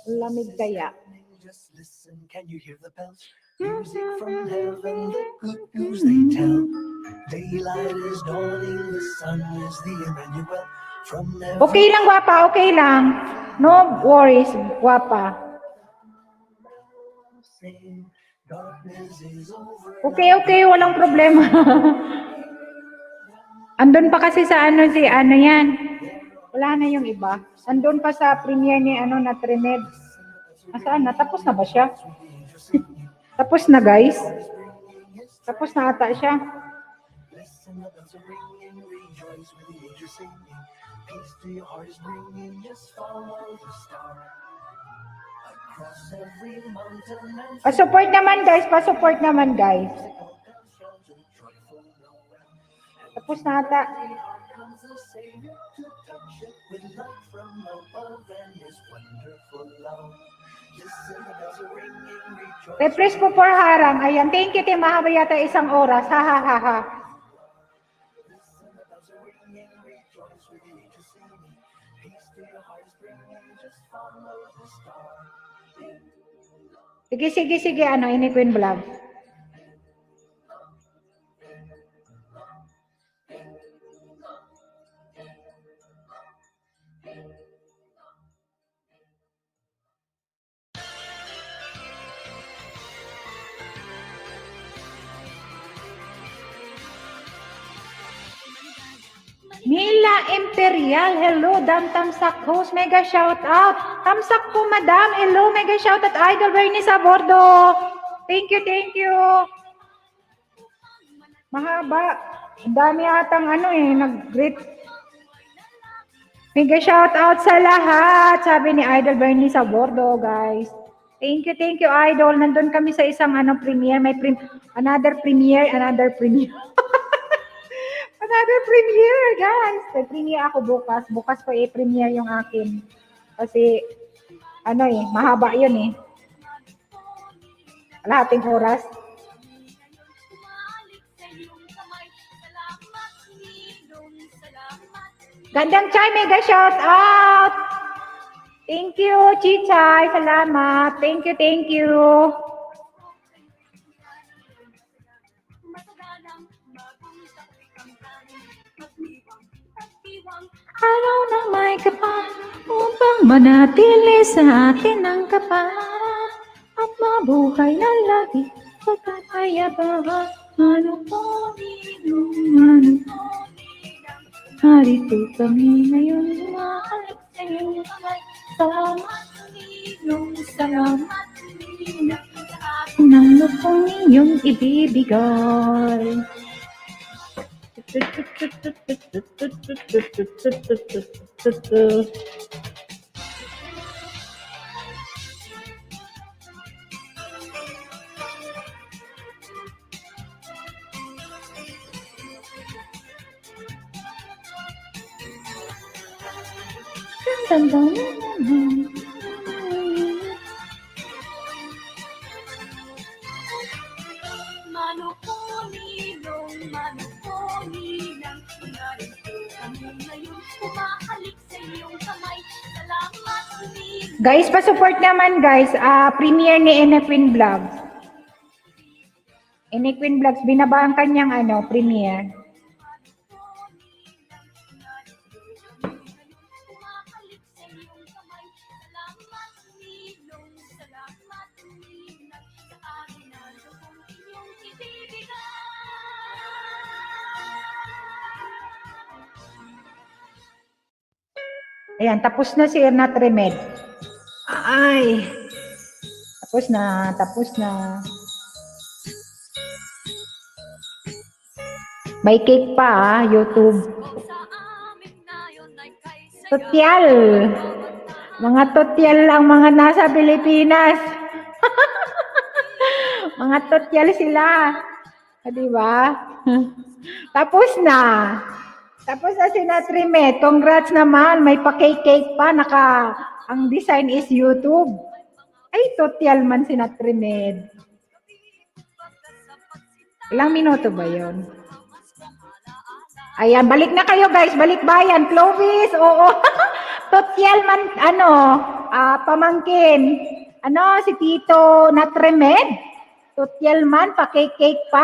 Lamig kaya. Just listen, can you hear the bells? Music from heaven, the good news they tell. Daylight is dawning, the sun is the Emmanuel. From heaven. Okay lang, Wapa. Okay lang. No worries, Wapa. Darkness is over. Okay. Walang problema. Andun pa kasi sa ano yan. Wala na yung iba. Andun pa sa premiere ni na Trimed. Nasaan na? Tapos na ba siya? Tapos na, guys. Tapos na ata siya. Listen, the bells are ringing, rejoice with the angels singing. Peace to your heart is bringing, just follow the star. Across every mountain and Pa-support naman, guys. Pa-support naman, guys. Tapos na ata. comes the Savior to touch it with love from above and His wonderful love. Listen, the bells are ringing, rejoice. Refresh po for harang. Ayan. Thank you, Tim. Mahaba yata 1 oras. Ha. Listen, the bells are ringing, rejoice with the angels singing. Peace to your heart is bringing, just follow the star. Sige. Ini Queen Vlog. Mila Imperial, hello, Dam Tamsak host, mega shout out. Tamsak po, madam, hello, mega shout out. Idol Bernie sa bordo. Thank you. Mahaba. Ang dami atang nag-greet. Mega shout out sa lahat. Sabi ni Idol Bernie sa bordo, guys. Thank you, Idol. Nandun kami sa isang premiere. May another premiere. Another premiere, guys. May premiere ako bukas. Bukas pa premiere yung akin. Kasi, mahaba yun Kalahating oras. Gandang Chay, mega shout out! Thank you, Chichay. Salamat. Thank you. Araw na may kapal upang manatili sa atin ang kapal at mabuhay na lagi pagkakayabangan. Ano po, harito kami ngayon, lumahalik sa iyong kamay. Salamat, Ninang lupong iyong ibibigay. Guys, pa-support naman guys. Premiere ni Enequin Vlogs. Enequin Vlogs, binaba ang kanyang premiere. Ayan, tapos na si Ernat Remed. Ay! Tapos na. May cake pa, YouTube. Tutyal. Mga tutyal lang mga nasa Pilipinas. Mga tutyal sila. Di ba? Tapos na. Tapos na si Natrimet. Congrats naman. May pa-cake pa. Ang design is YouTube. Ay, tutyal man si Natrimet. Ilang minuto ba yon? Ayan, balik na kayo guys. Balik bayan. Clovis, oo. Tutyal man, pamangkin. Si Tito Natrimed. Tutyal man, pa-cake pa.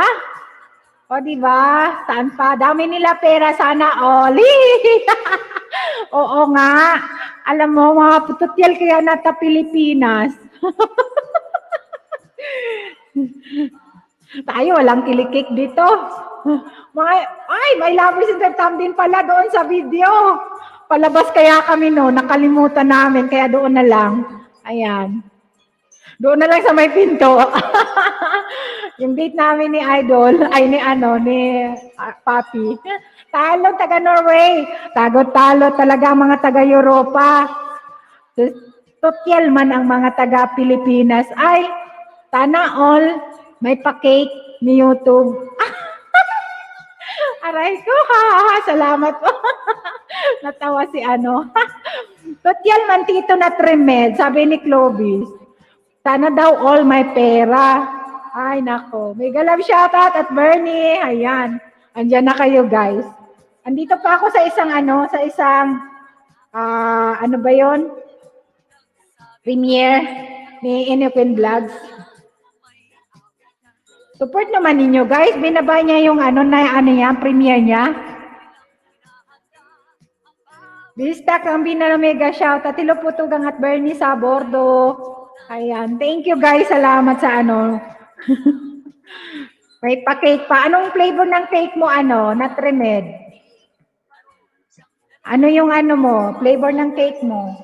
O, diba? Saan pa? Dami nila pera. Sana all. Oo nga. Alam mo, mga tutyal kaya nata Pilipinas. Tayo, walang kilikik dito. May labis in din pala doon sa video. Palabas kaya kami nakalimutan namin, kaya doon na lang. Ayan. Doon na lang sa may pinto. Yung date namin ni Idol, ni Papi. Talo, taga Norway. Talo talaga ang mga taga Europa. Tutyal man ang mga taga Pilipinas. Ay, sana all may pa-cake ni YouTube. Aray ko, salamat po. Natawa si Tutyal man Tito Natrimed, sabi ni Clovis. Sana daw all may pera. Ay, nako. Mega love shoutout at Bernie. Ayan. Andyan na kayo, guys. Andito pa ako sa isang ano ba yon? Premiere ni Inoquin Vlogs. Support naman ninyo, guys. Binaba niya yung premiere niya. Bistak ang binamega shoutout. Tilo Putugang at Bernie sa bordo. Ayan. Thank you, guys. Salamat sa May pa-cake pa. Anong flavor ng cake mo, Natrimed? Ano yung mo? Flavor ng cake mo?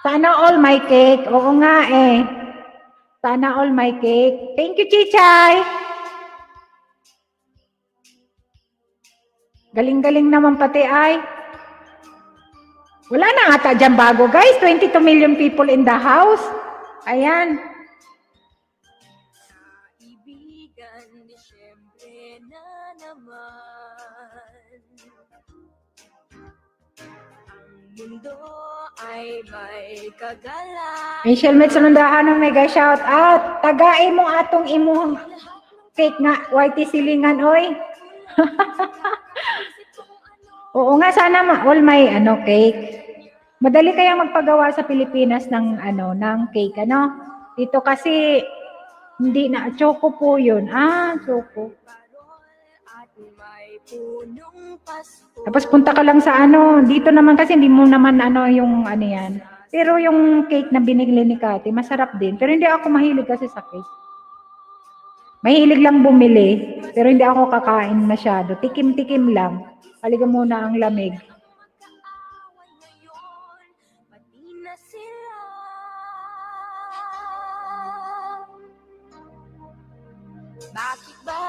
Sana all my cake. Oo nga Sana all my cake. Thank you, Chichay. Galing-galing naman pati ay. Wala na ata dyan bago, guys. 22 million people in the house. Ayan. Ibigan, Disyembre na naman. Ang mundo ay may kagala. Michelle Met Salundahan ng mega shout out. Tagain mo atong imong cake nga. YT Silingan, oy. Oo nga, sana all my cake. Madali kaya magpagawa sa Pilipinas ng cake, Dito kasi hindi na choco po 'yun. Choco. Tapos punta ka lang sa dito naman kasi hindi mo naman yung yan. Pero yung cake na binigli ni Kati, masarap din. Pero hindi ako mahilig kasi sa cake. Mahilig lang bumili, pero hindi ako kakain masyado. Tikim-tikim lang. Haliga muna ang lamig. Bakit ba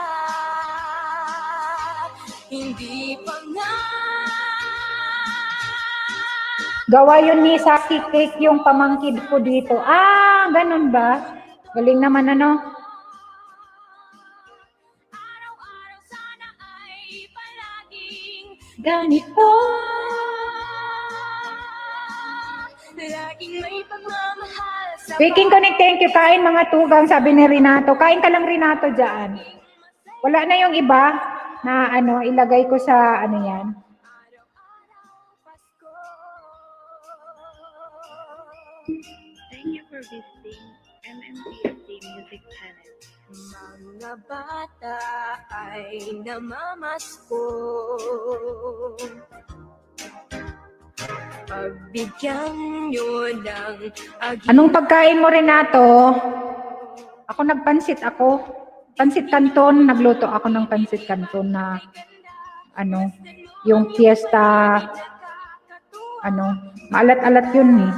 hindi pa nga? Gawa yun ni Saki Cake yung pamangkid ko dito. Ganun ba? Galing naman Ganito. Laging may pagmamahal sa Speaking connect, thank you. Kain mga tugang, sabi ni Renato. Kain ka lang, Renato, dyan. Wala na yung iba na ilagay ko sa yan. Thank you for visiting MMPSC Music Channel. mga bata ay namamasko. Pagbigyan nyo ng Anong pagkain mo, Renato? Ako nagpansit ako. Pansit Canton, nagluto ako ng pansit Canton na yung fiesta, maalat-alat yun eh.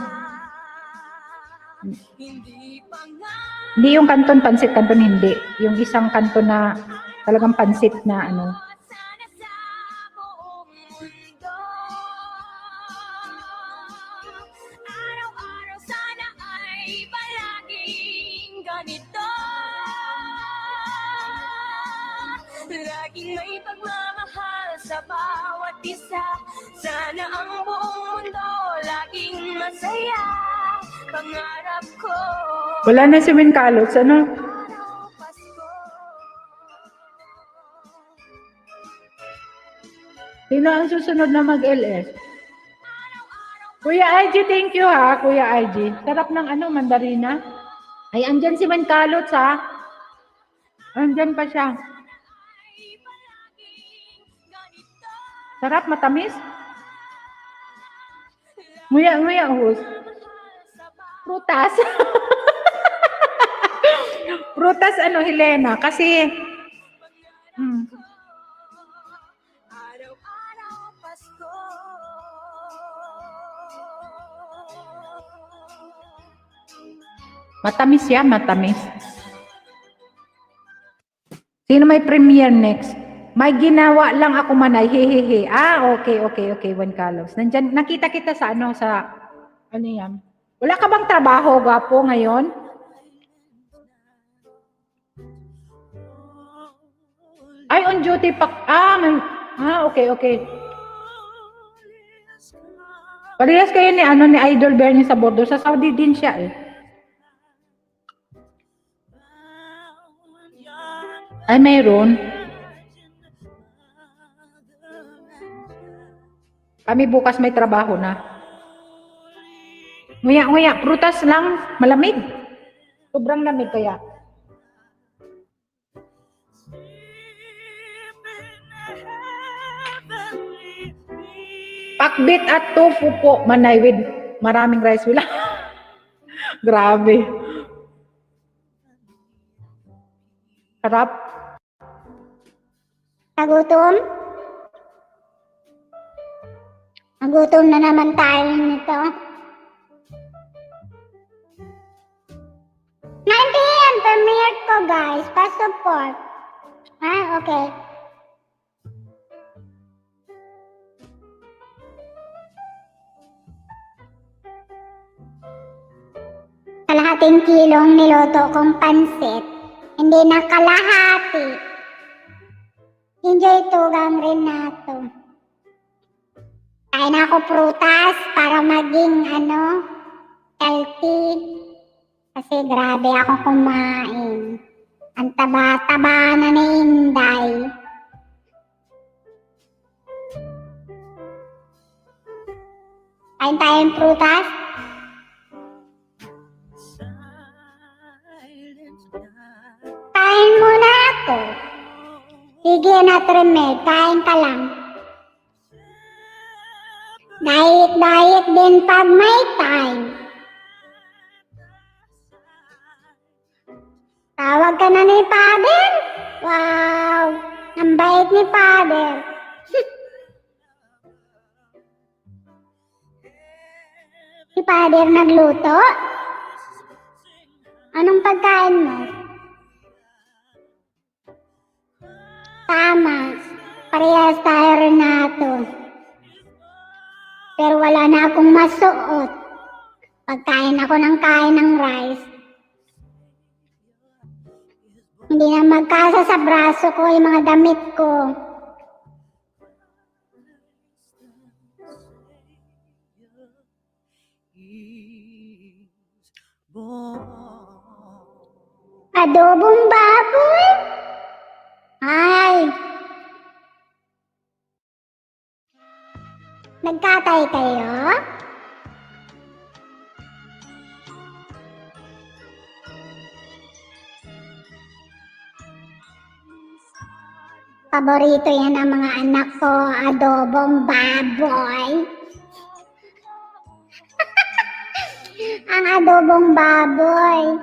hindi pa nga Hindi yung kanton pansit, kanton hindi. Yung isang kanton na talagang pansit na ano. Sana sa buong mundo. Araw-araw sana ay palaging ganito. Laging may pagmamahal sa bawat isa. Sana ang buong mundo laging masaya. Pangarap ko. Wala na si Win Calots, ano? Araw Pasko. Sino ang susunod na mag-LS? Kuya IG, thank you ha, Kuya IG. Sarap ng ano, mandarina. Ay, andyan si Win Calots ha. Andyan pa siya. Sarap, matamis. Nguya, host. Prutas. Prutas, ano, Helena. Kasi, Araw-araw Pasko. matamis yan, matamis. Sino may premiere next? May ginawa lang ako manay, hehehe. Ah, okay, Juan Carlos. Nandyan, nakita kita sa ano, sa, ano yan? Wala ka bang trabaho, gwapo, ngayon? Ay, on duty pa, okay. Parehas kayo ni, ano, ni Idol Bernie sa bordo. Sa Saudi din siya, eh. Ay, mayroon. Kami bukas may trabaho na. Nguya, prutas lang, malamig. Sobrang lamig kaya. Pakbit at tofu po, manay with maraming rice. Wala. Grabe. Sarap. Nagutom? Nagutom na naman tayo nito. 9 p.m. premiere ko, guys. Pa-support. Okay. Kalahating kilong niloto kong pansit. Hindi na kalahati. Enjoy tugang rin nato. Kain ako prutas para maging healthy. Kasi grabe ako kumain. Ang taba-taba na ni Inday. Kain tayong prutas. Kain muna ako. Sige na, Tremed. Kain ka lang. Diet din pag may time. Tawag ka na ni Father? Wow! Ang bait ni Father. Si Father nagluto? Anong pagkain mo? Tama. Parehas tayo rin nato. Pero wala na akong masuot. Pagkain ako ng kain ng rice. Hindi na magkasa sa braso ko yung mga damit ko. Adobong baboy? Ay! Nagkatay kayo? Paborito yan ng mga anak ko, adobong baboy. Ang adobong baboy.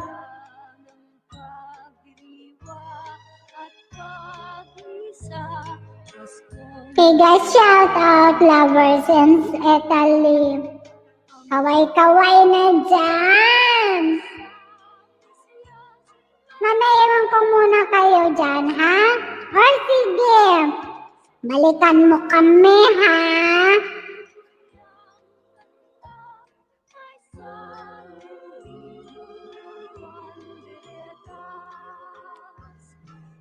Hey guys, shout out lovers in Italy. Kaway-kaway na dyan. Mamayawan ko muna kayo dyan, ha? O sige, balikan mo kami, ha?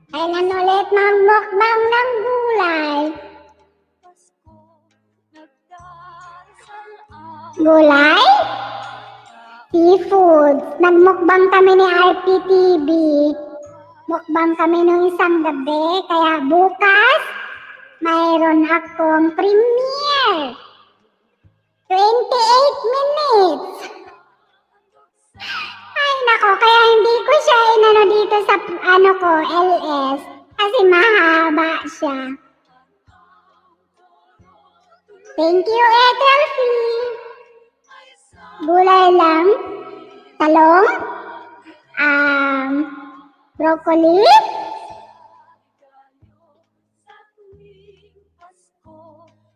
Kailan ulit magmukbang ng gulay? Gulay? Seafood. Nagmukbang kami ni RPTV. Mukbang kami nung isang gabi. Kaya bukas, mayroon akong premiere. 28 minutes. Ay nako, kaya hindi ko siya inano dito sa LS. Kasi mahaba siya. Thank you, Etelfie. Gulay lang. Talong. Broccoli.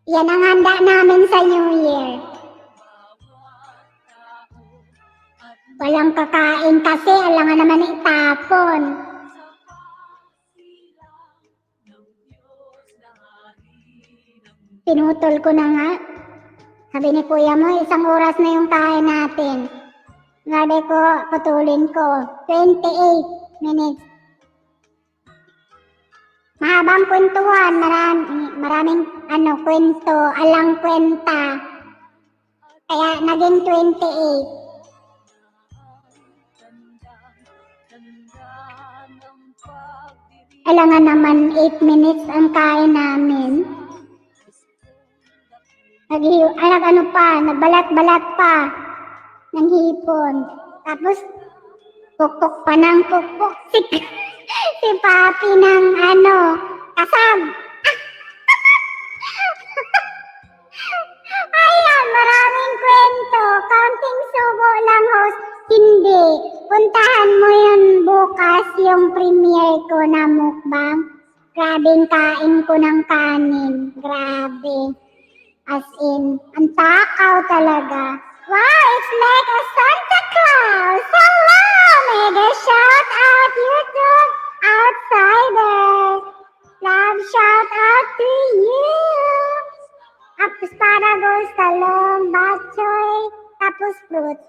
Yan ang handa namin sa New Year. Walang kakain kasi, alangan naman itapon. Pinutol ko na nga. Sabi ni kuya mo, 1 oras na yung kain natin. Sabi ko, putulin ko. 28 minutes. Mahabang kwentuhan, maraming kwento, alang kwenta. Kaya naging 28. Alangan naman 8 minutes ang kain namin. Nagbalat-balat pa ng hipon. Tapos, pukpuk pa ng pukpuk. Si Papi ng kasab. Ayan, maraming kwento. Counting subo lang, host. Hindi. Puntahan mo yun bukas, yung premiere ko na mukbang. Grabing kain ko ng kanin. Grabe. As in, ang takaw talaga. Wow, it's like a Santa Claus. Hello! Mega shout out YouTube outsider. Love shout out to you. Asparagus, talong, bok choy, tapos fruit.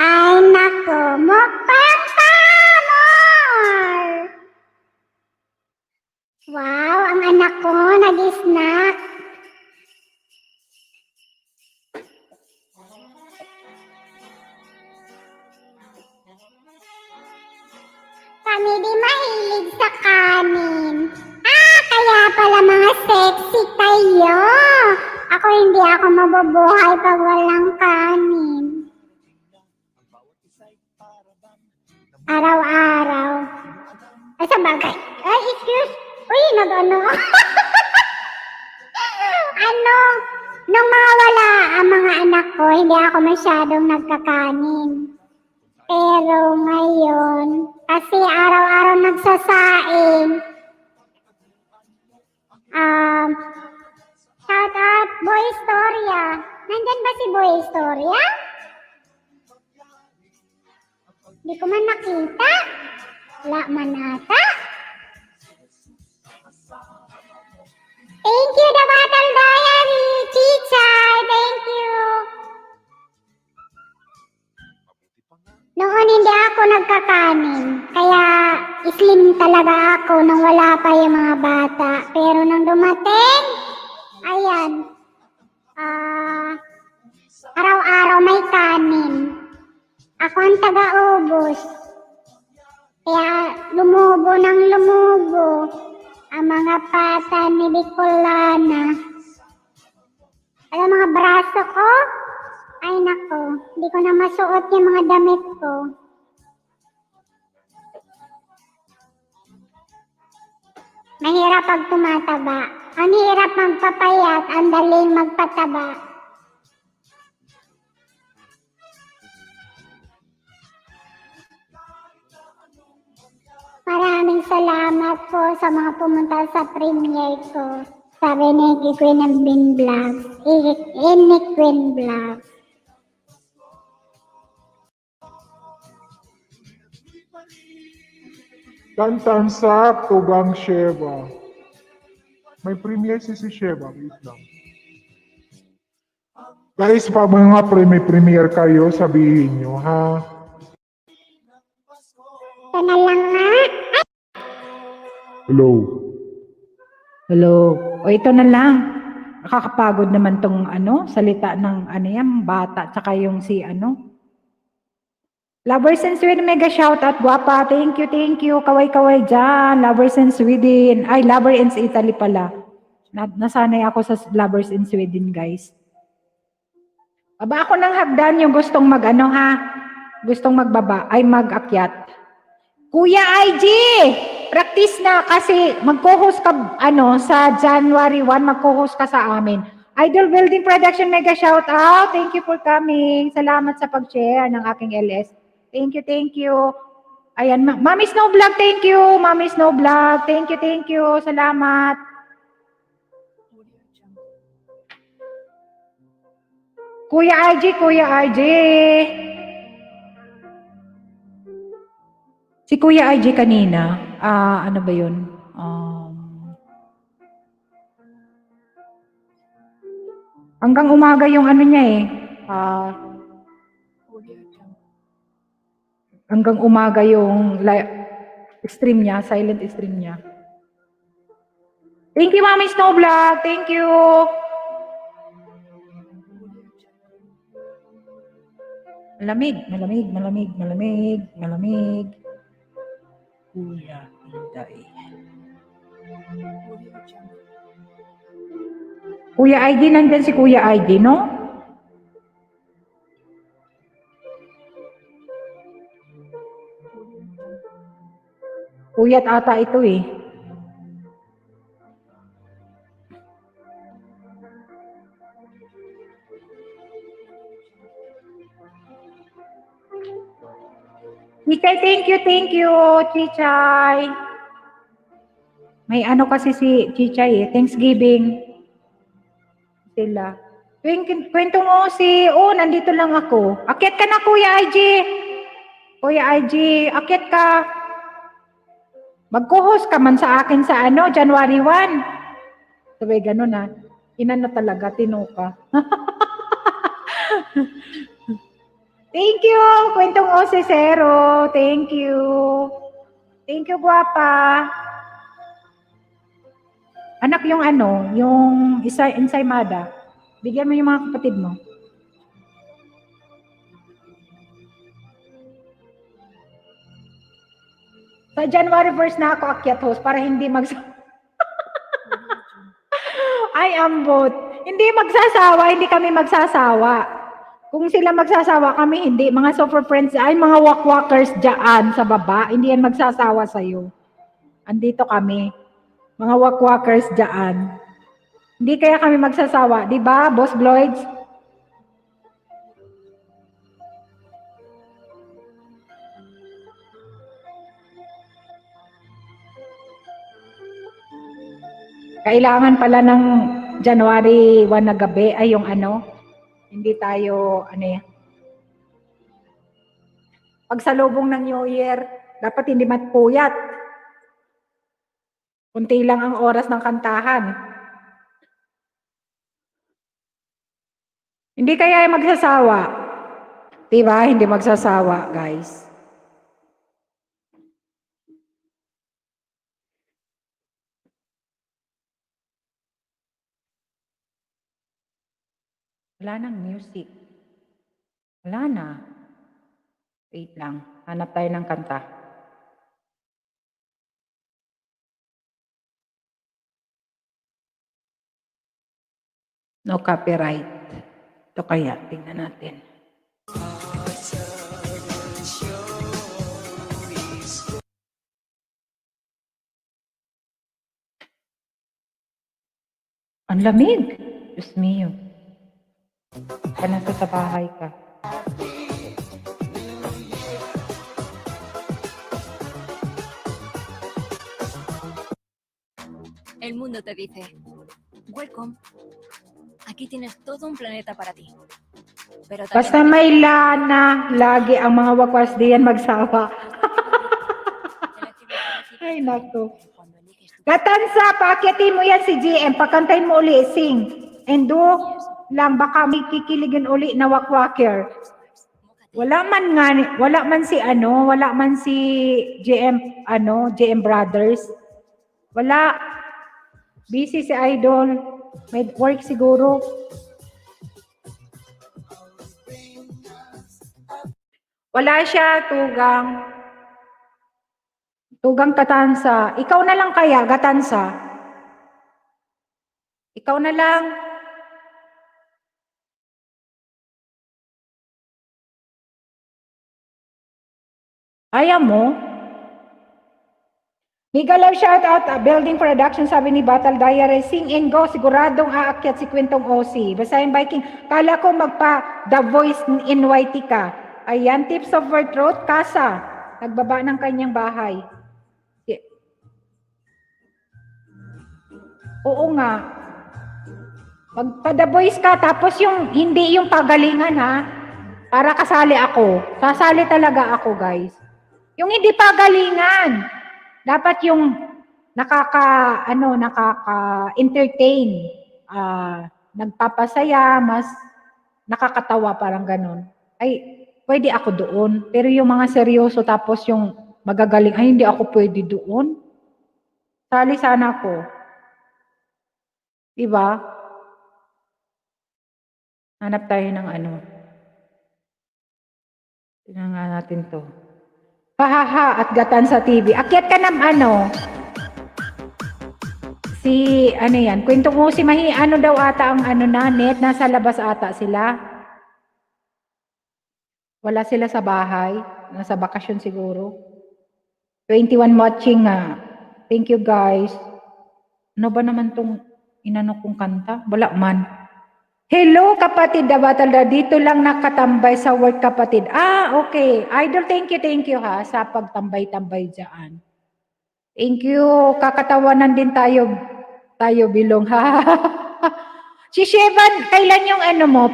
Ay nako, mukbang pamor! Wow, ang anak ko nag-snack. Kami di mahilig sa kanin. Kaya pala mga sexy kayo. Ako hindi ako mabubuhay pag walang kanin. Araw-araw. Ay, sa bagay. Ay, excuse. Uy, nung mga wala ang mga anak ko, hindi ako masyadong nagkakanin. Pero ngayon, kasi araw-araw nagsasaing. Shout out, Boy Historia. Nandyan ba si Boy Historia? Hindi ko man nakita. Wala man ata. Thank you, The Battle Diary. Chichay, thank you. Noon hindi ako nagkakanin. Kaya slim talaga ako nung wala pa yung mga bata. Pero nung dumating, ayan. Araw-araw may kanin. Ako ang taga-ubos. Kaya lumubo ng lumubo ang mga pata ni Bicolana. Alam mga braso ko? Ay nako, hindi ko na masuot yung mga damit ko. Mahirap pag tumataba. Ang hirap magpapayat, ang daling magpataba. Maraming salamat po sa mga pumunta sa premiere ko. Sabi ni Queen and Bin Vlogs. Ni Queen Vlogs. Tantan sa Tugang Sheva. May premiere si Sheva. Wait lang. Guys, pag mga may premiere kayo, sabihin nyo, ha? Ito na lang nga. Hello. Hello. O ito na lang. Nakakapagod naman tong salita ng yan, bata, tsaka yung si Lovers in Sweden, mega shoutout, guwapa. Thank you. Kaway-kaway dyan. Lovers in Sweden. Ay, Lovers in Italy pala. Nasanay ako sa Lovers in Sweden, guys. Aba ako ng hagdan yung gustong gustong mag-akyat. Kuya IG, practice na kasi mag-co-host ka sa January 1, mag-co-host ka sa amin. Idol Building Production, mega shout out. Thank you for coming. Salamat sa pag-share ng aking LS. Thank you. Ayan, Mami Snow Vlog, thank you. Mami Snow Vlog, thank you. Salamat. Kuya RJ. Si Kuya RJ kanina, ano ba yun? Hanggang umaga yung niya eh. Hanggang umaga yung stream niya, silent stream niya. Thank you, Mami Snow Vlog. Thank you. Malamig. Kuya Inday. Kuya ID, nandyan si Kuya ID, no? Kuya ata ito eh. Chichay, thank you, Chichay. May kasi si Chichay eh, Thanksgiving. Sila. Kwento mo nandito lang ako. Akyat ka na, Kuya IG. Akyat ka. Mag-co-host ka man sa akin sa January 1. Sabi, gano'n na. Inano talaga, tinuka. Thank you, Kwentong Osesero. Thank you. Thank you, guwapa. Anak yung yung ensaymada. Bigyan mo yung mga kapatid mo. Sa January 1st na ako akyat host para hindi Ay, ambot. Hindi kami magsasawa. Kung sila magsasawa, kami hindi. Mga super friends, mga walk-walkers dyan sa baba, hindi yan magsasawa sa'yo. Andito kami. Mga walk-walkers dyan. Hindi kaya kami magsasawa. Di ba, Boss Bloids? Kailangan pala ng January 1 na gabi ay yung hindi tayo, pagsalubong ng New Year, dapat hindi matpuyat. Kunti lang ang oras ng kantahan. Hindi kaya magsasawa. Diba? Hindi magsasawa, guys. Wala nang music. Wala na. Wait lang. Hanap tayo ng kanta. No copyright. Ito kaya. Tingnan natin. Ang lamig. Diyos mio. Ka nasa sa bahay ka. El mundo te dice, welcome. Aquí tienes todo un planeta para ti. Pero Basta may lana, lagi ang mga wakwas diyan magsawa. Ay, naku. Gatansa, paakyatin mo yan si GM. Pagkantayin mo uli, sing. And do lang, baka may kikiligin uli na wakwaker. Wala man si GM, GM Brothers. Wala. Busy si Idol. May work siguro. Wala siya, Tugang. Tugang Gatansa. Ikaw na lang kaya, Gatansa. Ikaw na lang. Ayaw mo? Mega love shout out, building production, sabi ni Battle Diary, sing and go, siguradong aakyat si Kwentong OC. Basahin Viking, kala ko magpa The Voice in YT ka. Ayan, tips of her throat, Kasa, nagbaba ng kanyang bahay. Oo nga. Magpa The Voice ka, tapos yung, hindi yung pagalingan ha, para kasali ako. Sasali talaga ako, guys. Yung hindi pagalingan. Dapat yung nakaka-entertain, nagpapasaya, mas nakakatawa, parang ganun. Ay, pwede ako doon. Pero yung mga seryoso tapos yung magagaling, ay hindi ako pwede doon. Sali sana ako. Diba? Hanap tayo ng tingnan nga natin to. Hahaha at Gatansa TV. Akyat ka ng Kwentong Usi, daw ata ang net, nasa labas ata sila. Wala sila sa bahay, nasa bakasyon siguro. 21 watching nga. Thank you guys. Ano ba naman tong inano kong kanta? Wala man. Hello kapatid da Battle da, dito lang nakatambay sa work kapatid. Okay. Idol, thank you ha sa pagtambay-tambay dyan. Thank you. Kakatawanan din tayo Bilong ha. Si Sheva, kailan yung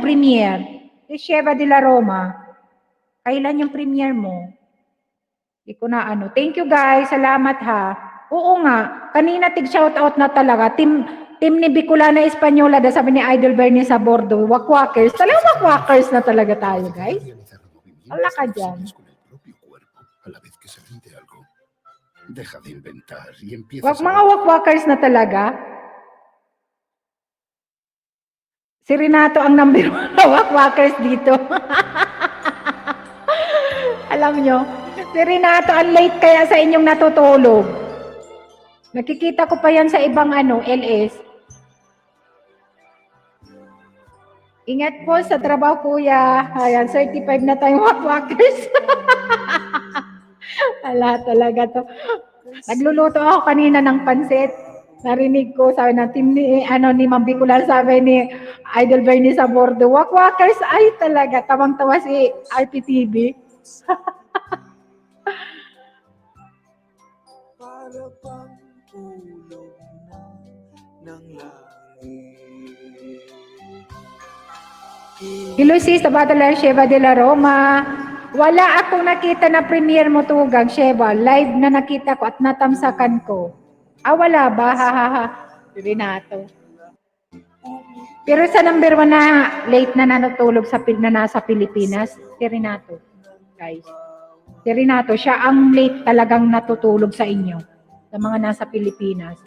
premiere? Si Sheva de la Roma. Kailan yung premiere mo? Hindi ko na Thank you guys. Salamat ha. Oo nga. Kanina tig-shoutout na talaga. Team ni Bicolana Española, sabi ni Idol Bernie sa Bordo, wakwakers. Talagang wakwakers na talaga tayo, guys. Wala ka dyan. Mga wakwakers na talaga. Si Renato ang number 1 na wakwakers dito. Alam nyo, si Renato ang late kaya sa inyong natutulog. Nakikita ko pa yan sa ibang LS. Ingat po sa trabaho, kuya. Ayan, 35 na tayong wakwakers. Ala, talaga to. Nagluluto ako kanina ng pansit. Narinig ko, sabi na team ni Ma'am Bicolana, sabi ni Idol Bernie sa Bordo, wakwakers, ay talaga, tawang-tawa si RPTV. Para bang tulog ng langit. Hello sis, sa Battle Sheva de la Roma. Wala akong nakita na premiere mo, Tugang, Sheva. Live na nakita ko at natamsakan ko. Wala ba? Ha. Renato. Pero sa number 1 na late na natutulog na nasa Pilipinas, si Renato. Guys. Si Renato, siya ang late talagang natutulog sa inyo. Sa mga nasa Pilipinas.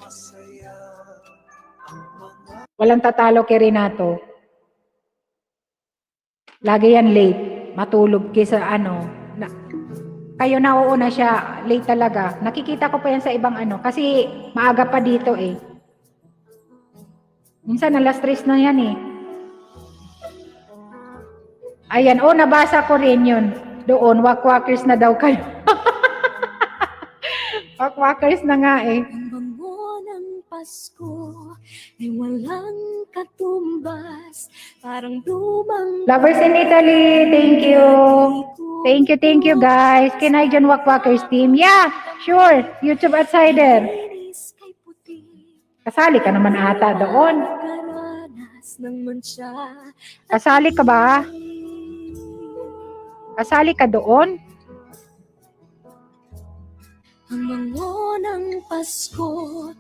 Walang tatalo kay Renato. Lagi yan late. Matulog kaysa kayo nauuna siya, late talaga. Nakikita ko pa yan sa ibang kasi maaga pa dito eh. Minsan alas 3 na yan eh. Ayan, nabasa ko rin yun. Doon, wakwakers na daw kayo. Wakwakers na nga eh. Ang bango ng Pasko ay walang katumbas, parang lumang Lovers in Italy, thank you. Thank you guys. Kinaijan Wakwakers team. Yeah, sure. YouTube Outsider. inis kay puti. Kasali ka naman ata doon. Karanas ng mancha. Kasali ka ba? Kasali ka doon? Ang bango ng Pasko,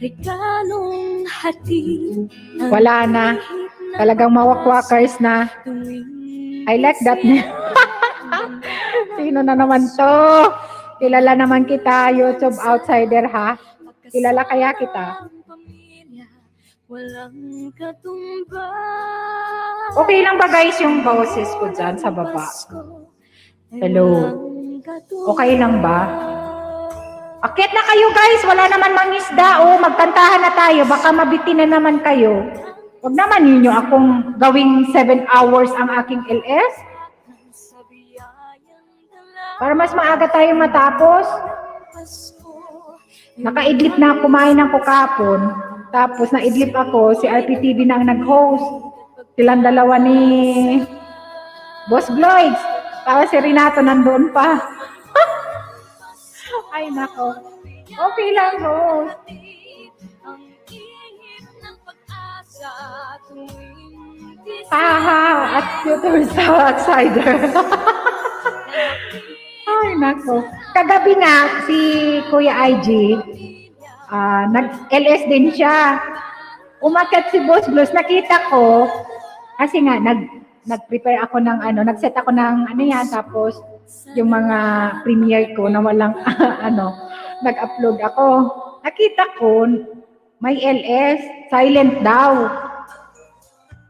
regalong hatid. Wala na. Talagang mawakwakers na. I like that. Sino na naman to? Kilala naman kita, YouTube outsider ha? Kilala kaya kita? Walang katumba. Okay lang ba guys yung boses ko dyan sa baba? Hello? Okay lang ba? Akit na kayo guys, wala naman mangisda. Oh, magkantahan na tayo, baka mabitin na naman kayo. Huwag naman ninyo akong gawing 7 hours ang aking LS. Para mas maaga tayong matapos. Nakaidlip na, kumain ako kahapon. Tapos naidlip ako, si RPTV na ang nag-host. Silang dalawa ni Boss Gloids. Tapos si Renato nandoon pa. Ay nako. Okay lang host. Haha, at tutor sa outsider. Ay nako. Kagabi nga si Kuya IG, nag-LS din siya. Umakyat si Boss Blues, nakita ko, kasi nga, nag-prepare ako ng nag-set ako ng tapos yung mga premiere ko na walang, nag-upload ako. Nakita ko, may LS, silent daw.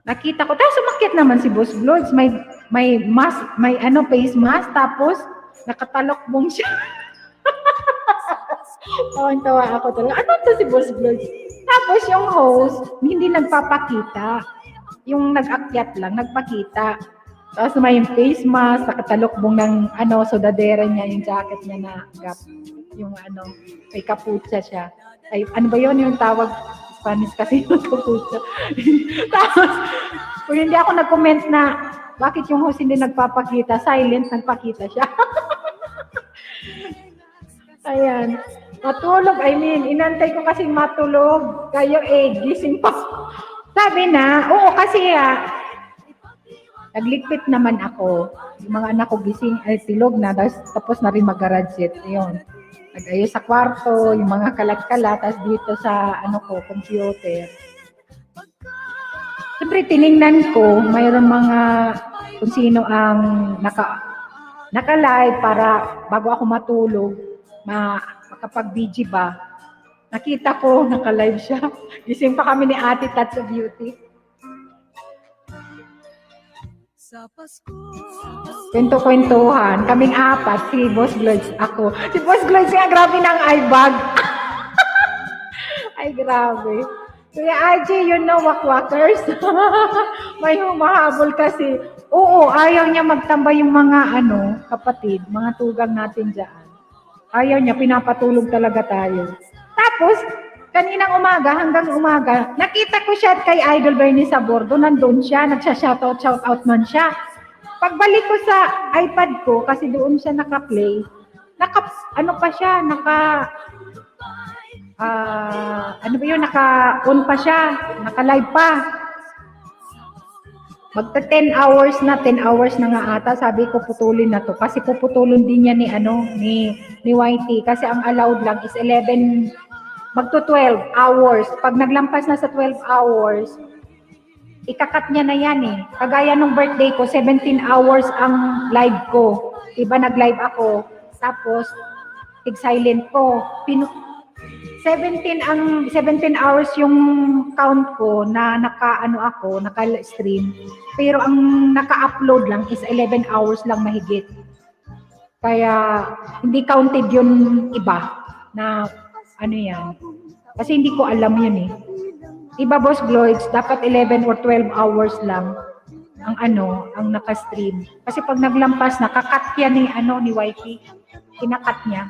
Nakita ko, tapos umakyat naman si Boss Blues, may mask, may face mask, tapos nakatalokbong siya. Tawan-tawa ako talaga. Ano to si Boss Blues? Tapos yung host, hindi nagpapakita. Yung nag-akyat lang, nagpakita. Tapos may face mask, nakatalokbong ng sudadera niya, yung jacket niya na gap. Yung may kaputsa siya. Ay, ano ba yun yung tawag? Spanish kasi yung kaputsa. Tapos, kung hindi ako nag-comment na bakit yung host hindi nagpapakita, silent, nagpakita siya. Ayan. Matulog, inantay ko kasi matulog. Kayo gising pa. Sabi na, oo kasi naglikpit naman ako. Yung mga anak ko gising, tilog na, tapos na rin mag-garage set. Ayun. Nag-ayos sa kwarto, yung mga kalat-kalat, tapos dito sa computer. Siyempre, tiningnan ko, mayroon mga kung sino ang naka-live para bago ako matulog, makapag-BG ba. Nakita ko, naka-live siya. Gising pa kami ni Ate Tats of Beauty. Kwento-kwentuhan. Kaming apat, si Boss Gloids, ako. Si Boss Gloids nga, grabe ng eye bag. Ay, grabe. Kaya RJ, wakwakers. May humahabol kasi. Oo, ayaw niya magtambay yung mga kapatid, mga tugang natin dyan. Ayaw niya, pinapatulog talaga tayo. Tapos, kaninang umaga hanggang umaga, nakita ko siya kay Idol Bernie sa bordo, nandun siya, shout-out man siya. Pagbalik ko sa iPad ko, kasi doon siya naka-play, naka-on pa siya, naka-live pa. Magta 10 hours na nga ata, sabi ko putulin na to. Kasi puputulin din niya ni YT. Kasi ang allowed lang is 11, magto 12 hours. Pag naglampas na sa 12 hours, ikakat niya na yan eh. Kagaya nung birthday ko, 17 hours ang live ko. Diba nag-live ako. Tapos, silent ko. 17 hours yung count ko na naka-stream. Pero ang naka-upload lang is 11 hours lang mahigit. Kaya hindi counted yun iba na yan. Kasi hindi ko alam yun eh. Iba Boss Gloids, dapat 11 or 12 hours lang ang naka-stream. Kasi pag naglampas, nakakat yan ni YT. Kinakat niya.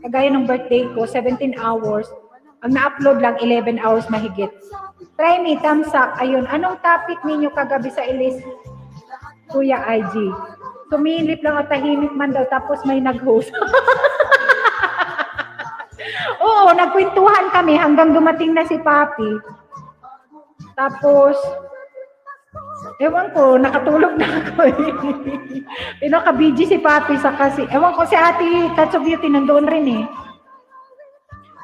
Kagaya ng birthday ko, 17 hours. Ang na-upload lang, 11 hours mahigit. Try me, thumbs up. Ayun, anong topic ninyo kagabi sa Elise? Kuya IG. Tumilip lang at tahimik man daw, tapos may nag-host. Oo, nagkwentuhan kami hanggang dumating na si Papi. Tapos, ewan ko, nakatulog na ako eh. Pinaka-busy si Papi sa kasi. Ewan ko si Ate Tats of Beauty nandoon rin eh.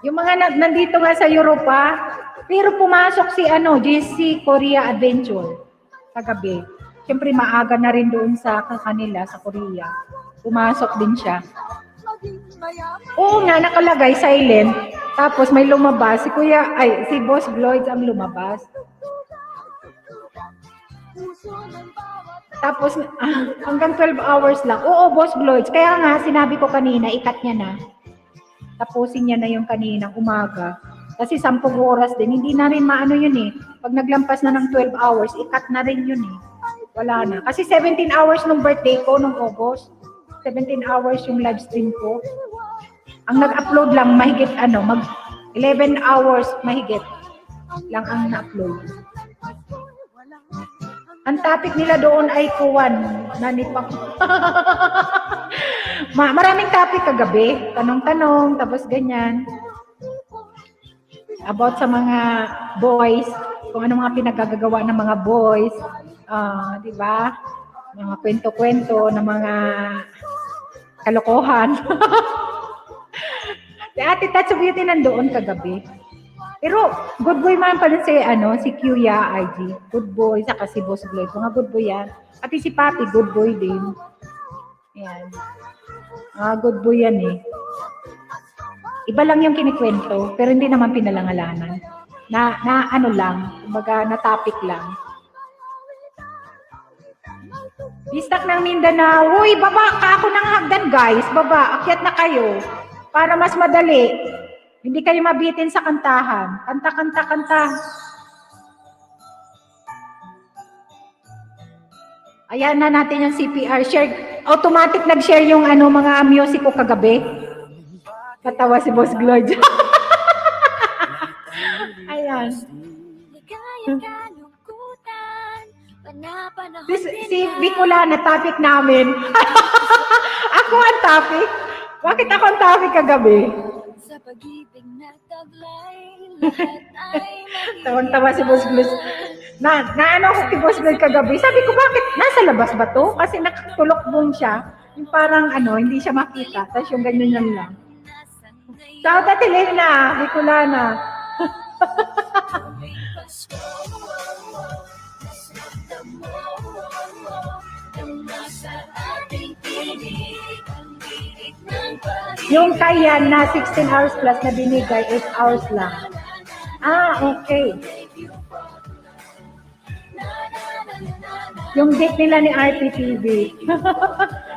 Yung mga nandito nga sa Europa, pero pumasok si JC Korea Adventure kagabi. Siyempre maaga na rin doon sa kanila, sa Korea. Pumasok din siya. Oo nga, nakalagay silent. Tapos may lumabas. Si Boss Lloyd ang lumabas. Tapos hanggang 12 hours lang. Oo, Boss Lloyd. Kaya nga, sinabi ko kanina, ikat niya na. Tapusin niya na yung kaninang umaga. Kasi 10 oras din. Hindi na rin maano yun eh. Pag naglampas na ng 12 hours, ikat na rin yun eh. Wala na. Kasi 17 hours nung birthday ko, nung August. 17 hours yung live stream ko. Ang nag-upload lang, mahigit 11 hours mahigit lang ang na-upload. Ang topic nila doon ay kuwan. Nanipak. Maraming topic kagabi. Tanong-tanong, tapos ganyan. About sa mga boys, kung ano mga pinagagagawa ng mga boys. Di ba? Mga kwento-kwento ng mga kalokohan. Si Ate Tats of Beauty nandoon kagabi. Pero good boy man pala si Kuya IG. Good boy, saka si Boss Lloyd. Mga good boy yan. Pati si Papi, good boy din. Ayan. Good boy yan eh. Iba lang yung kinikwento, pero hindi naman pinalangalanan. Na ano lang, kumbaga na topic lang. Bistak ng Mindanao. Uy, baba ka ako ng hagdan guys. Baba, akyat na kayo. Para mas madali. Hindi kayo mabitin sa kantahan. Kanta. Ayan na natin yung CPR. Share. Automatic nag-share yung mga music ko kagabi. Katawa si Boss Gloyd. Ayan. Si Bicolana, topic namin. Ako ang topic? Bakit ako ang topic kagabi? Sa pag-ibig na taglay, lahat ay Tawan-tawa si Boss Gloyd. Naano ako si Boss Gloyd kagabi. Sabi ko, bakit? Nasa labas ba to? Kasi nakatulokbong siya. Yung parang hindi siya makita. Tapos yung ganyan lang. Ciao, Tati Lena. Bicolana. Yung kayan na 16 hours plus na binigay, 8 hours lang. Okay. Yung date nila ni RPTV.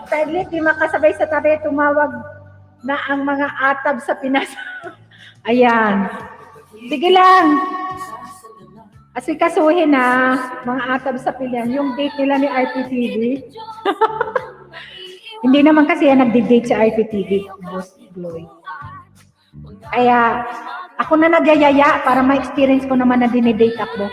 Saglit, di makasabay sa tabi, tumawag na ang mga atab sa Pinas. Ayan. Sige lang. Asikasuhin na mga atab sa Pinas. Yung date nila ni RPTV. Hindi naman kasi yan nagdi-date sa RPTV, Boss Gloy. Kaya, ako na nagyayaya para ma-experience ko naman na dinidate ako.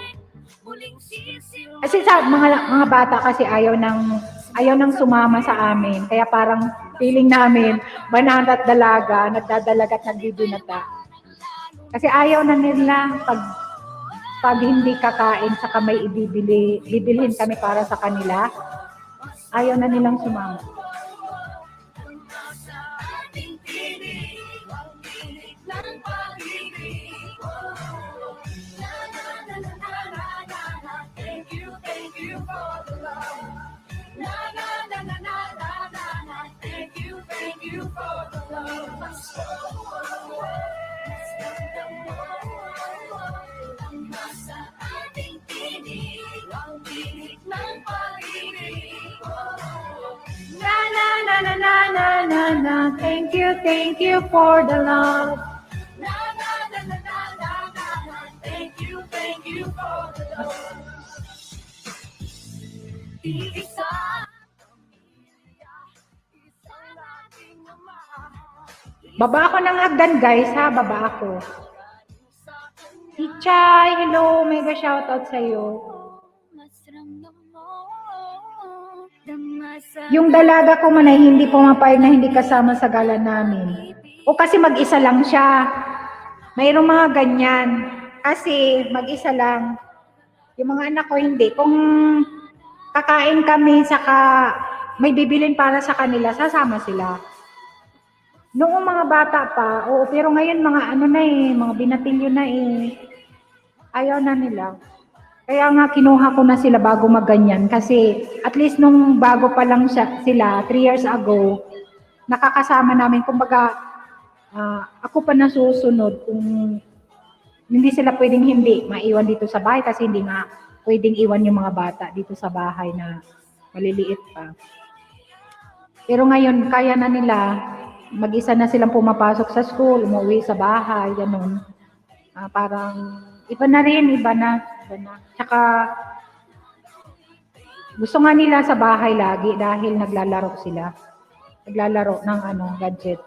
Kasi sa mga bata kasi ayaw nang sumama sa amin. Kaya parang feeling namin, banata at dalaga, nagdadalaga at nagbibinata. Kasi ayaw na nila pag hindi kakain saka may bibilhin kami para sa kanila. Ayaw na nilang sumama. Thank you for the love. Thank you for the love. Baba ako ng hagdan guys ha, baba ako. Ichay, hello, mega shoutout sa'yo. Yung dalaga ko man ay hindi pumapayag na hindi kasama sa gala namin. O kasi mag-isa lang siya. Mayroong mga ganyan. Kasi mag-isa lang. Yung mga anak ko hindi. Kung kakain kami, saka may bibilin para sa kanila, sasama sila. Noong mga bata pa, oo, pero ngayon mga ano na eh, mga binatilyo na eh. Ayaw na nila. Kaya nga kinuha ko na sila bago magganyan kasi at least nung bago pa lang sila, 3 years ago, nakakasama namin, kumbaga, ako pa nasusunod kung hindi sila pwedeng hindi maiwan dito sa bahay kasi hindi nga pwedeng iwan yung mga bata dito sa bahay na maliliit pa. Pero ngayon, kaya na nila, mag-isa na silang pumapasok sa school, umuwi sa bahay, ganun. Parang, iba na rin, iba na. Tsaka, gusto nga nila sa bahay lagi dahil naglalaro sila. Naglalaro ng gadget.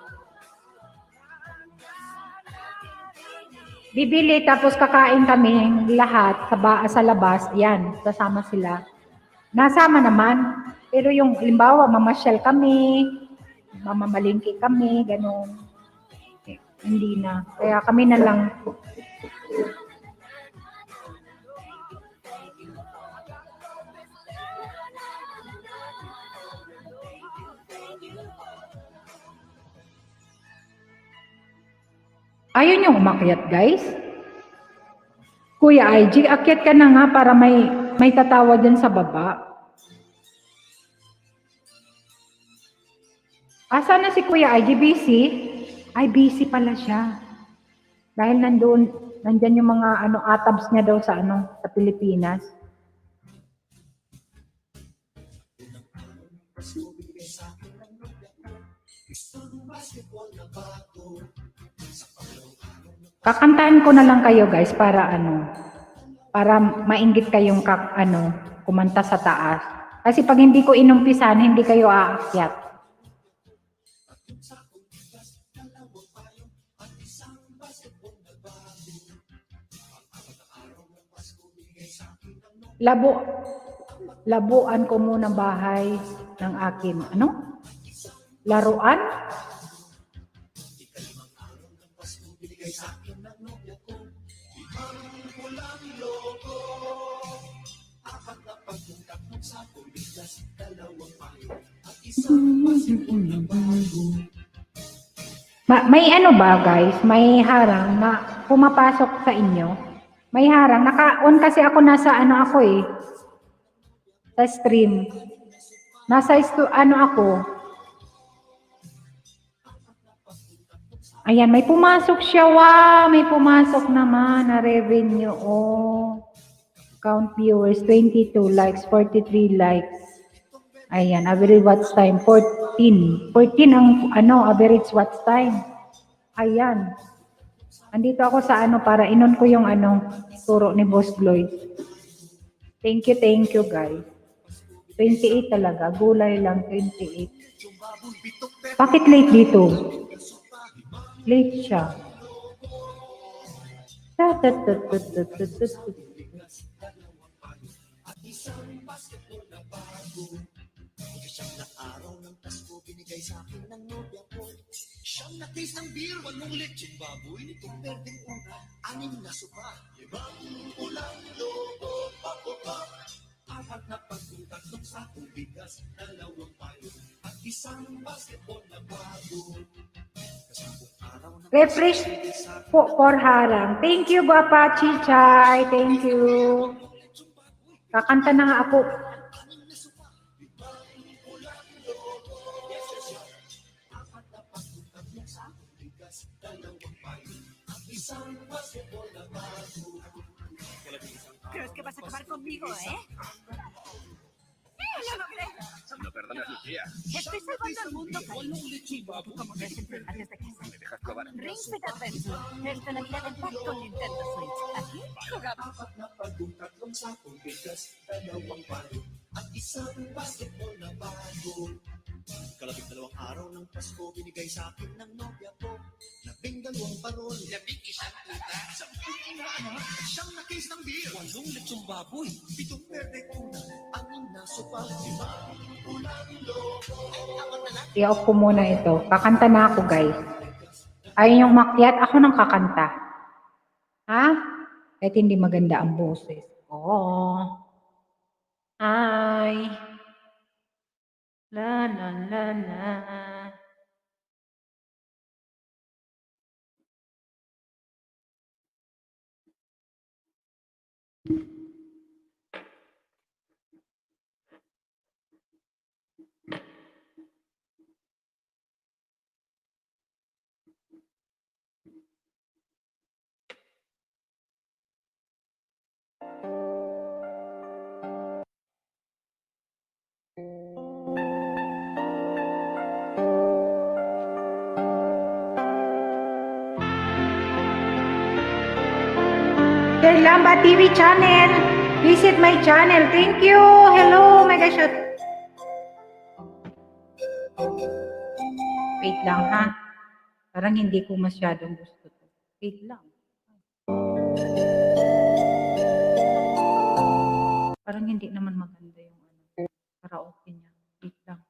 Bibili tapos kakain kami lahat sa labas. Yan, kasama sila. Nasama naman. Pero yung halimbawa, mamasyal kami, mamamalingki kami, gano'n. Hindi na. Kaya kami na lang. Ayaw niyong umakyat, guys? Kuya IG, akyat ka na nga para may tatawa dyan sa baba. Asa na si Kuya IG? Busy? Ay, busy pala siya. Dahil nandyan yung mga atabs niya daw sa Pilipinas. Kakantahan ko na lang kayo, guys, para mainggit kayong kumanta sa taas. Kasi pag hindi ko inumpisan, hindi kayo aakyat. Labuan ko muna bahay ng akin. Laruan? May ba, guys? May harang na pumapasok sa inyo? May harang. Naka-on kasi ako nasa sa stream. Nasa ako. Ayan, may pumasok siya. Wow, may pumasok naman na revenue. Oh. Count viewers, 22 likes, 43 likes. Ayan, average watch time, 14. 14 ang average watch time. Ayan. Andito ako sa para inon ko yung turo ni Boss Lloyd. Thank you guys. 28 talaga, gulay lang 28. Bakit late dito? Late siya. Siyang na-taste ng beer, 8 lecheng baboy, nitong perdeng una, 6 na sopa, 5 ulang logo, papopa, 4 na pagkong 3 sakong bigas, 2 payo, at 1 basketball na bago. Refresh for harang. Thank you, Bapa Chichay. Thank you. Kakanta na nga ako. ¿Crees que vas a acabar conmigo, eh? ¡No lo creo! No perdonas, Lucía. Estoy salvando al mundo, cariño. Como ves siempre antes de casa. Me dejas probar. Ring Fit Adventure. Esta Navidad en paz con Nintendo Switch. Aquí jugamos. 4 na pagkong 3 sakong bigas, 2 payo, at 1 basketball na bago. Kalabing 2 araw ng Pasko, binigay sa akin ng nobya ko. 12 parol, 11 tuta, 10 inaanak, 9 na case ng beer, 8 lechong baboy, 7 perde una, 6 na sopa, 5 ulang logo. I-off ko muna ito. Kakanta na ako, guys. Ayaw yung makyat, ako nang kakanta. Ha? Kahit hindi maganda ang boses. Oh. Ay. La la la la. Terlamba TV channel. Visit my channel. Thank you. Hello, mega shot. Wait lang ha. Parang hindi ko masyadong gusto to. Wait lang. Parang hindi naman maganda yung karaoke niya. Wait lang.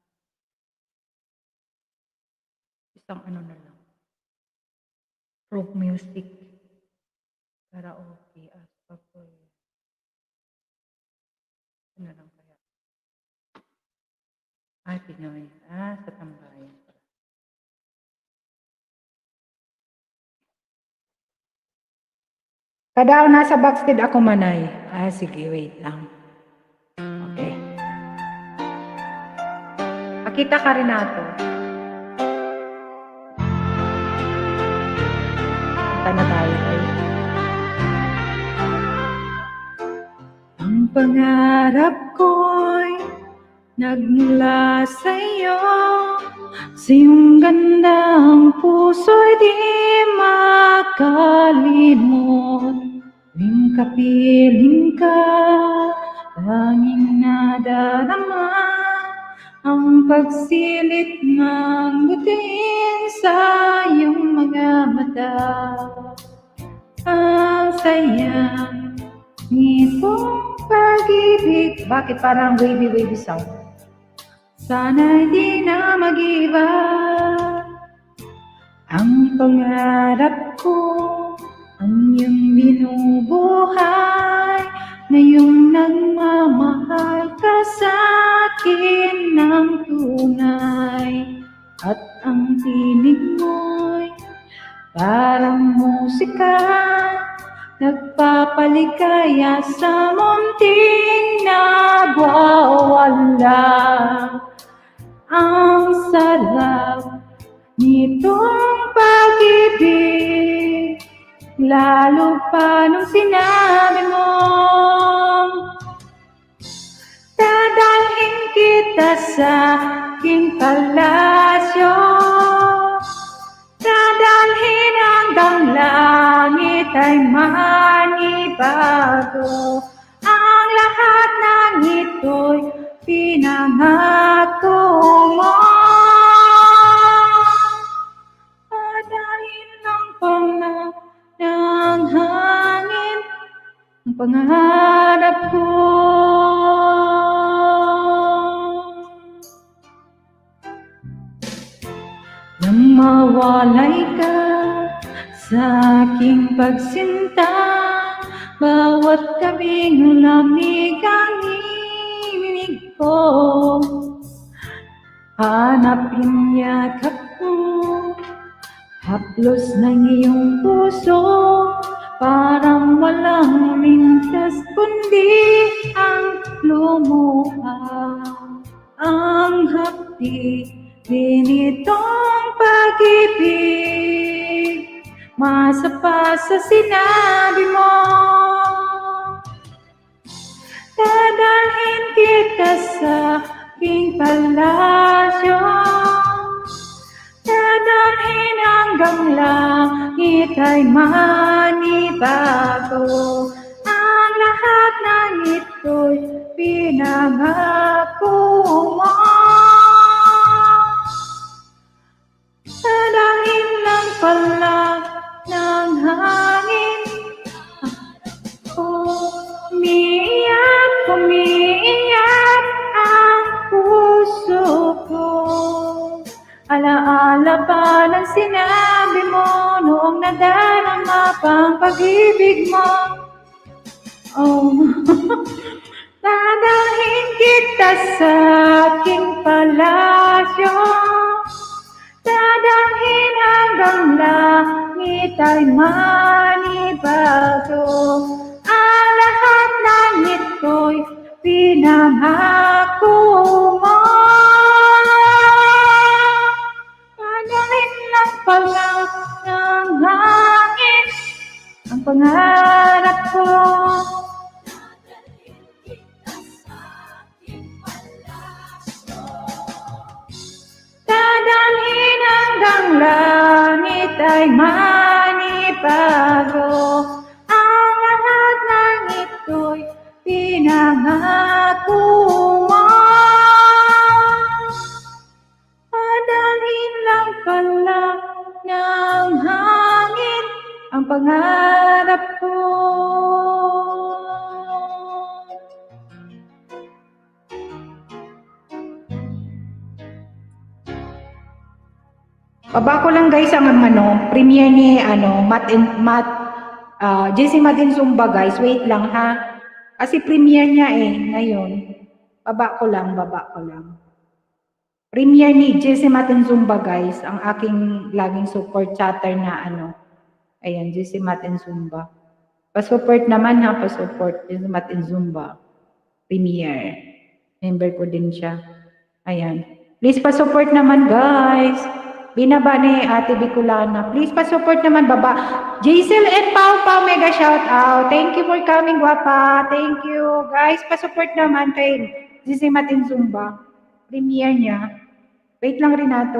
Isang na lang. Folk music. Karaoke. Ano lang kaya? Pinoy. Sa tambayan. Kadaw nasa backstage ako manay. Sige, wait lang. Okay. Pakita ka rin nato. Punta na tayo. Ang pangarap ko'y nagmula sa'yo, sa iyong gandang puso'y di makalimot. Tuwing kapiling ka, tanging nadarama ang pagsilip ng butin sa iyong mga mata. Ang saya nitong pag-ibig. Bakit parang wavy sound? Sana'y di na mag-iba. Ang pangarap ko, ang iyong binubuhay. Ngayong nagmamahal ka sa akin ng tunay. At ang tinig mo'y parang musika, nagpapaligaya sa munting nagwawala. Ang sarap nitong pag-ibig, lalo pa nung sinabi mo, dadalhin kita sa aking palasyo, dadalhin hanggang langit ay manibago. Ang lahat ng ito'y pinangako mo. Dadalhin ng panahon ng hangin ang pangarap ko. Nang mawalay ka sa aking pagsinta, bawat gabing lamig ang himig ko. Hanapin yakap mo, haplos ng iyong puso, parang walang mintas kundi ang lumuha. Ang hapdi nitong pag-ibig, masapa sa sinabi mo. Dadalhin kita sa aking palasyo, dadalhin hanggang langit ay manibago. Ang lahat ng ito'y pinangako mo. Dadalhin lang pala ng hangin. Umiiyak ang puso ko. Alaala pa ng sinabi mo noong nadarama pang pag-ibig mo. Dadalhin kita sa aking palasyo, dadalhin hanggang langit ay manibago. Ang lahat ng ito'y pinangako mo. Dadalhin lang pala ng hangin ang pangarap ko. Dadalhin hanggang langit ay manibago. Ang lahat pangarap ko. Baba ko lang guys ang premiere ni JC Matin Zumba guys. Wait lang ha. Kasi premiere niya ngayon. Baba ko lang. Premiere ni JC Matin Zumba guys. Ang aking laging support chatter na Ayan, JC Matin Zumba. Pa-support naman ha, pa-support JC Matin Zumba. Premiere. Member ko din siya. Ayan. Please pa-support naman guys. Binaba ni Ate Bicolana. Please pa-support naman, baba. Jaisel and Pau, mega shout out. Thank you for coming, guwapa. Thank you. Guys, pa-support naman kay JC Matin Zumba. Premiere niya. Wait lang rin nato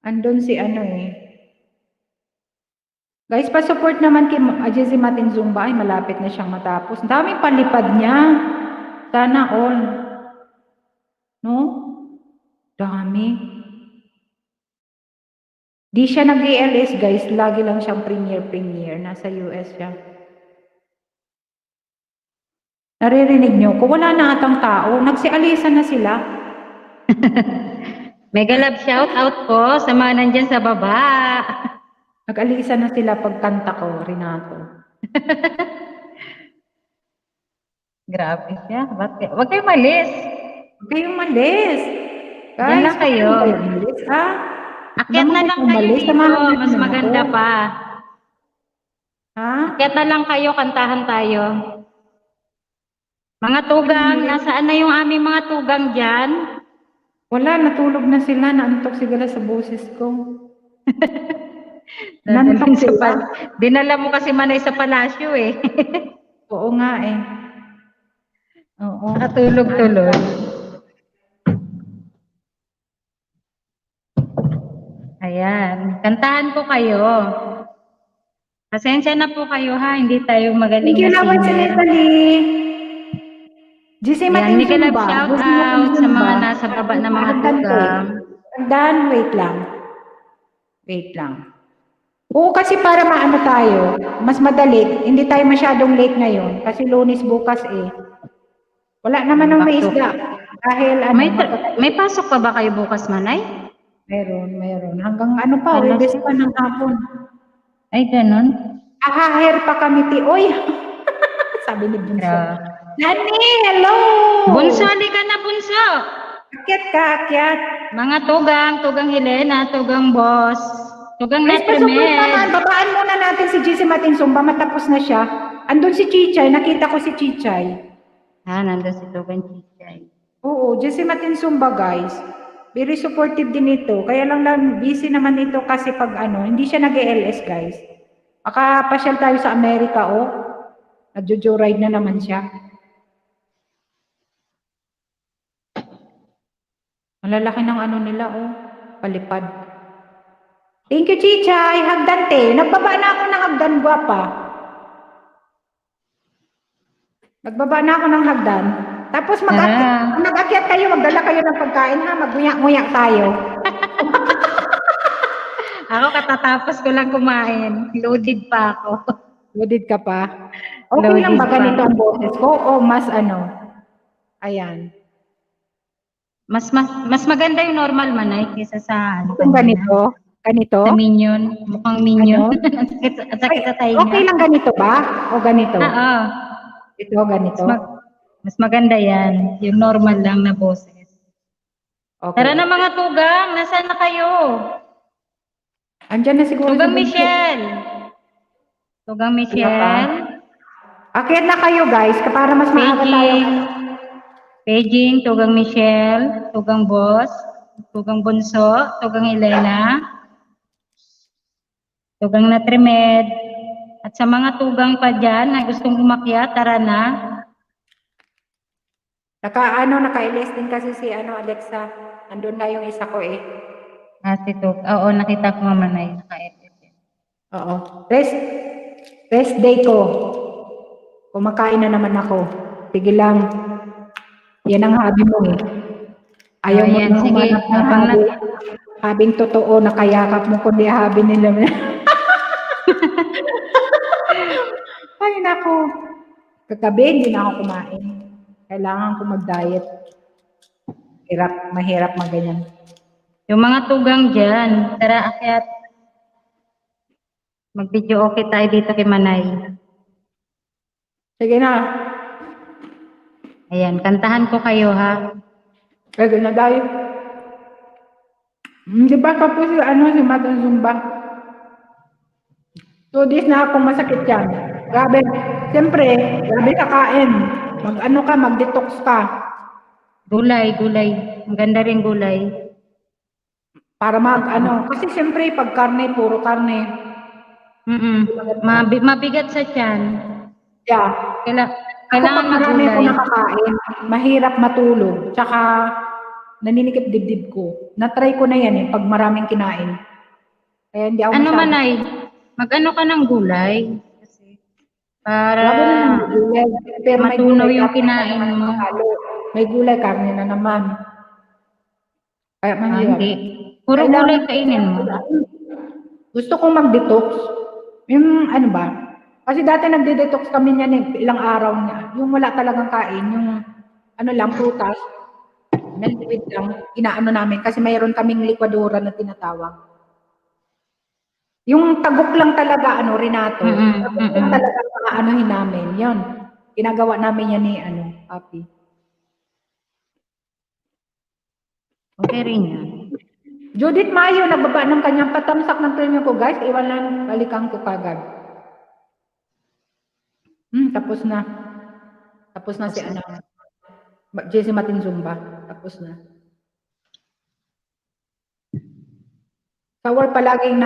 Andun si Guys, pa-support naman kay JC Matin Zumba. Ay, malapit na siyang matapos. Ang daming palipad niya. Sana all. No? Dami. Di siya nag-ALS guys, lagi lang siyang premiere. Nasa US siya. Naririnig nyo, kung wala na atang tao, nagsialisa na sila. Mega love shout out po sa mga nandyan sa baba. Nag-alisa na sila pagkanta ko, Renato. Grabe siya. Huwag kayong malis. Huwag kayong malis. Guys, Diyan lang kayo. huwag kayong malis, Akyat na lang kayo dito. Mas maganda pa. Ha? Akyat na lang kayo, kantahan tayo. Mga tugang, nasaan na yung aming mga tugang dyan? Wala, natulog na sila. Naantok sigala sa boses ko. Nantok sila. Dinala mo kasi manay sa palasyo Oo nga Oo. Nakatulog tuloy. Ayan. Kantahan po kayo. Pasensya na po kayo ha. Hindi tayo magaling Thank you na naman sa singer. Natalie. JC Yan, Matin mega love Zumba. shout JC Matin out sa Zumba. mga nasa baba na mga tugang. Dan, wait lang. Oo, kasi para maano tayo, mas madali. Hindi tayo masyadong late ngayon. Kasi Lunes bukas Wala naman ng may isda. Dahil May pasok pa ba kayo bukas, Manay? Meron. Hanggang Webes pa ng hapon. Ay, ganun. Ahaher pa kami Uy! Sabi ni Bunso. Nani, hello! Bunso, halika na, Bunso! Akyat. Mga tugang Helena, tugang boss, tugang Guys, pasok Natrimed. naman. Babaan muna natin si JC Matin Zumba. Matapos na siya. Andun si Chichay. Nakita ko si Chichay. Nandun si tugang Chichay. Oo, JC Matin Zumba, guys. Very supportive din ito. Kaya lang busy naman ito kasi pag hindi siya nag-ALS, guys. Makapasyal tayo sa Amerika, Nag-joyride na naman siya. Malalaki ng nila, palipad. Thank you, Chichay. Hagdan, te. Nagbaba na ako ng hagdan, guwapa. Nagbaba na ako ng hagdan. Tapos mag-akyat kayo, magdala kayo ng pagkain ha, mag-nguyak-nguyak tayo. Ako katatapos ko lang kumain. Loaded pa ako. Loaded ka pa? Okay lang ba ganito ang boses ko? O mas Ayan. Mas maganda yung normal, Manay, kaysa sa Kung ganito? Ganito? Sa minion. Mukhang minion. At sakit sa tayo Okay lang ganito ba? O ganito? Oo. Ito, ganito? Mas maganda yan. Yung normal lang na boses. Okay. Tara na mga tugang. Nasaan na kayo? Andyan na siguro. Tugang Michelle. Tugang Michelle. Akyat na kayo guys, para mas maaga tayo. Paging, tugang Michelle, tugang boss, tugang bunso, tugang Elena, tugang Natrimed, at sa mga tugang pa dyan na gustong umakyat, tara na. Naka-LS din kasi si Alexa. Andun na yung isa ko Oo, nakita ko nga Manay, naka-LS. Oo. Rest day ko. Kumakain na naman ako. Sige lang. Yan ang hobby mo Ayaw mo na humanap ng hobby. Habing totoo, nakayakap mo kundi hobby nila. Ay, nako. Kagabi, hindi na ako kumain. Kailangan ko mag-diet. Mahirap magganyan. Yung mga tugang dyan, tara akyat. Mag-video okay tayo dito kay Manay. Sige na. Ayan, kantahan ko kayo ha. Sige na tayo. Di ba tapos si Matan Zumba? 2 days na akong masakit yan. Grabe. Siyempre, grabe ka kain. Mag-detox ka. Gulay. Ang ganda rin gulay. Para kasi siyempre, pag karne, puro karne. Mabigat sa tiyan. Yeah. Kailangan Ako, pag marami magulay. ako nakakain, mahirap matulog. Tsaka, naninikip dibdib ko. Na-try ko na yan pag maraming kinain. Kaya hindi ako Ano masyado- Manay? Mag-ano ka ng gulay? Kasi para Grabe naman yung gulay. Pero may matunaw gulay, yung karne kinain na naman mo. halo. May gulay, karne na naman. Kaya mahirap. Hindi. Puro Kailangan- gulay kainin mo. Gusto kong mag-detox. Yung kasi dati nagde-detox kami niyan ilang araw na. Yung wala talagang kain, yung prutas. Nalipid lang, inaano namin kasi mayroon kaming likwadora na tinatawag. Yung tagok lang talaga, Renato. Tagok lang talaga aanohin namin. Yun. Ginagawa namin yan ni, Papi. Okay rin yan. Judith Mayo, nagbaba ng kanyang patamsak ng premium ko, guys. Iwan lang, balikan ko kagad. Tapos na. Tapos na si Jessie Matin Zumba. Tapos na. Sawar palaging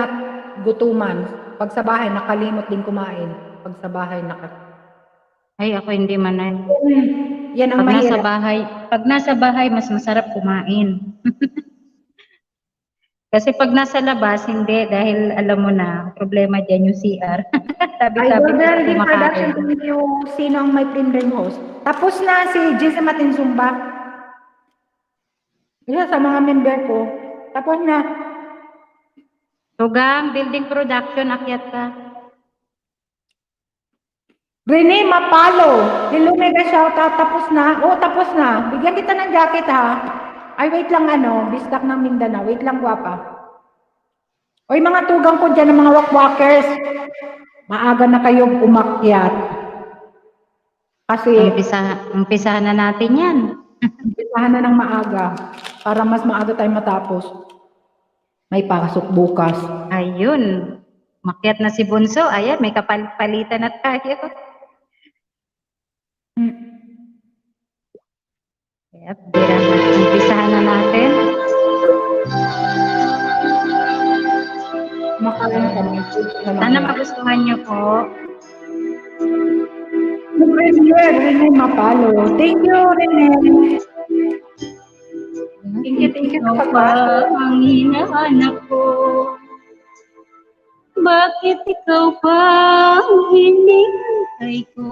gutuman. Pag sa bahay, nakalimot din kumain. Pag sa bahay, Ay, ako hindi Manay. Yan ang mahirap. Pag nasa bahay, mas masarap kumain. Kasi pag nasa labas, hindi. Dahil alam mo na, problema dyan yung CR. Tabi-tabi Brother, kasi production kumakain. thank you. Sino ang may premium host? Tapos na si Jessie Matin Zumba. Isa sa mga member ko. Tapos na. Tugang, building production, akyat ka. Rene Mapalo. Hello, mega shoutout. Tapos na. Tapos na. Bigyan kita ng jacket, ha. Ay, wait lang, Bistak ng Mindanao. Wait lang, guwapa. Oy, mga tugang ko dyan, ng mga wakwakers. Maaga na kayo umakyat. Kasi, Umpisahan na natin yan. umpisahan na ng maaga. Para mas maaga tayo matapos. May pasok bukas. Ayun. Makyat na si Bunso. Ayan, may kapalitan na tayo. Kaya, umpisahan na natin. Makain kami. Sana magustuhan niyo po. Rene Mapalo. Thank you, Rene. Thank you Ikaw sa pa pagbasa. ang hinahanap ko. Bakit ikaw pa ang hinihintay ko?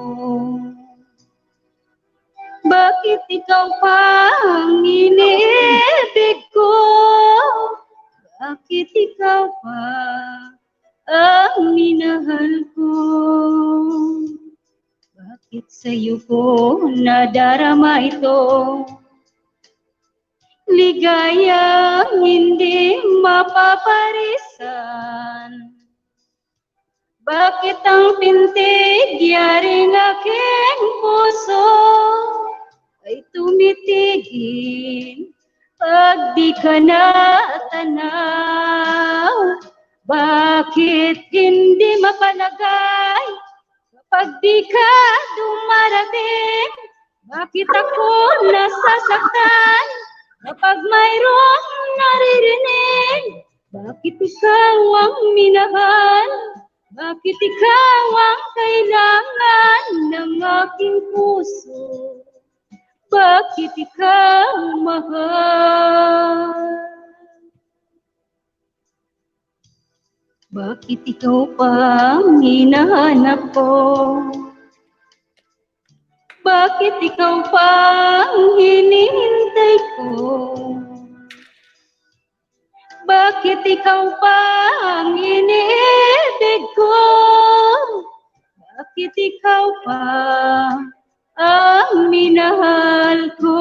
Bakit ikaw pa ang iniibig ko? Bakit ikaw pa ang minahal ko? Bakit sa'yo ko nadarama ito? Ligayang hindi mapaparisan. Bakit ang pintig yaring aking puso ay tumitigil pag di ka natanaw? Bakit hindi mapalagay kapag di ka dumarating? Bakit ako nasasaktan kapag mayroong naririnig? Bakit ikaw ang minahal? Bakit ikaw ang kailangan ng aking puso? Bakit ikaw mahal? Bakit ikaw pa ang hinahanap ko? Bakit ikaw pa ang hinihintay ko? Bakit ikaw pa ang iniibig ko? ikaw pa ang minahal ko?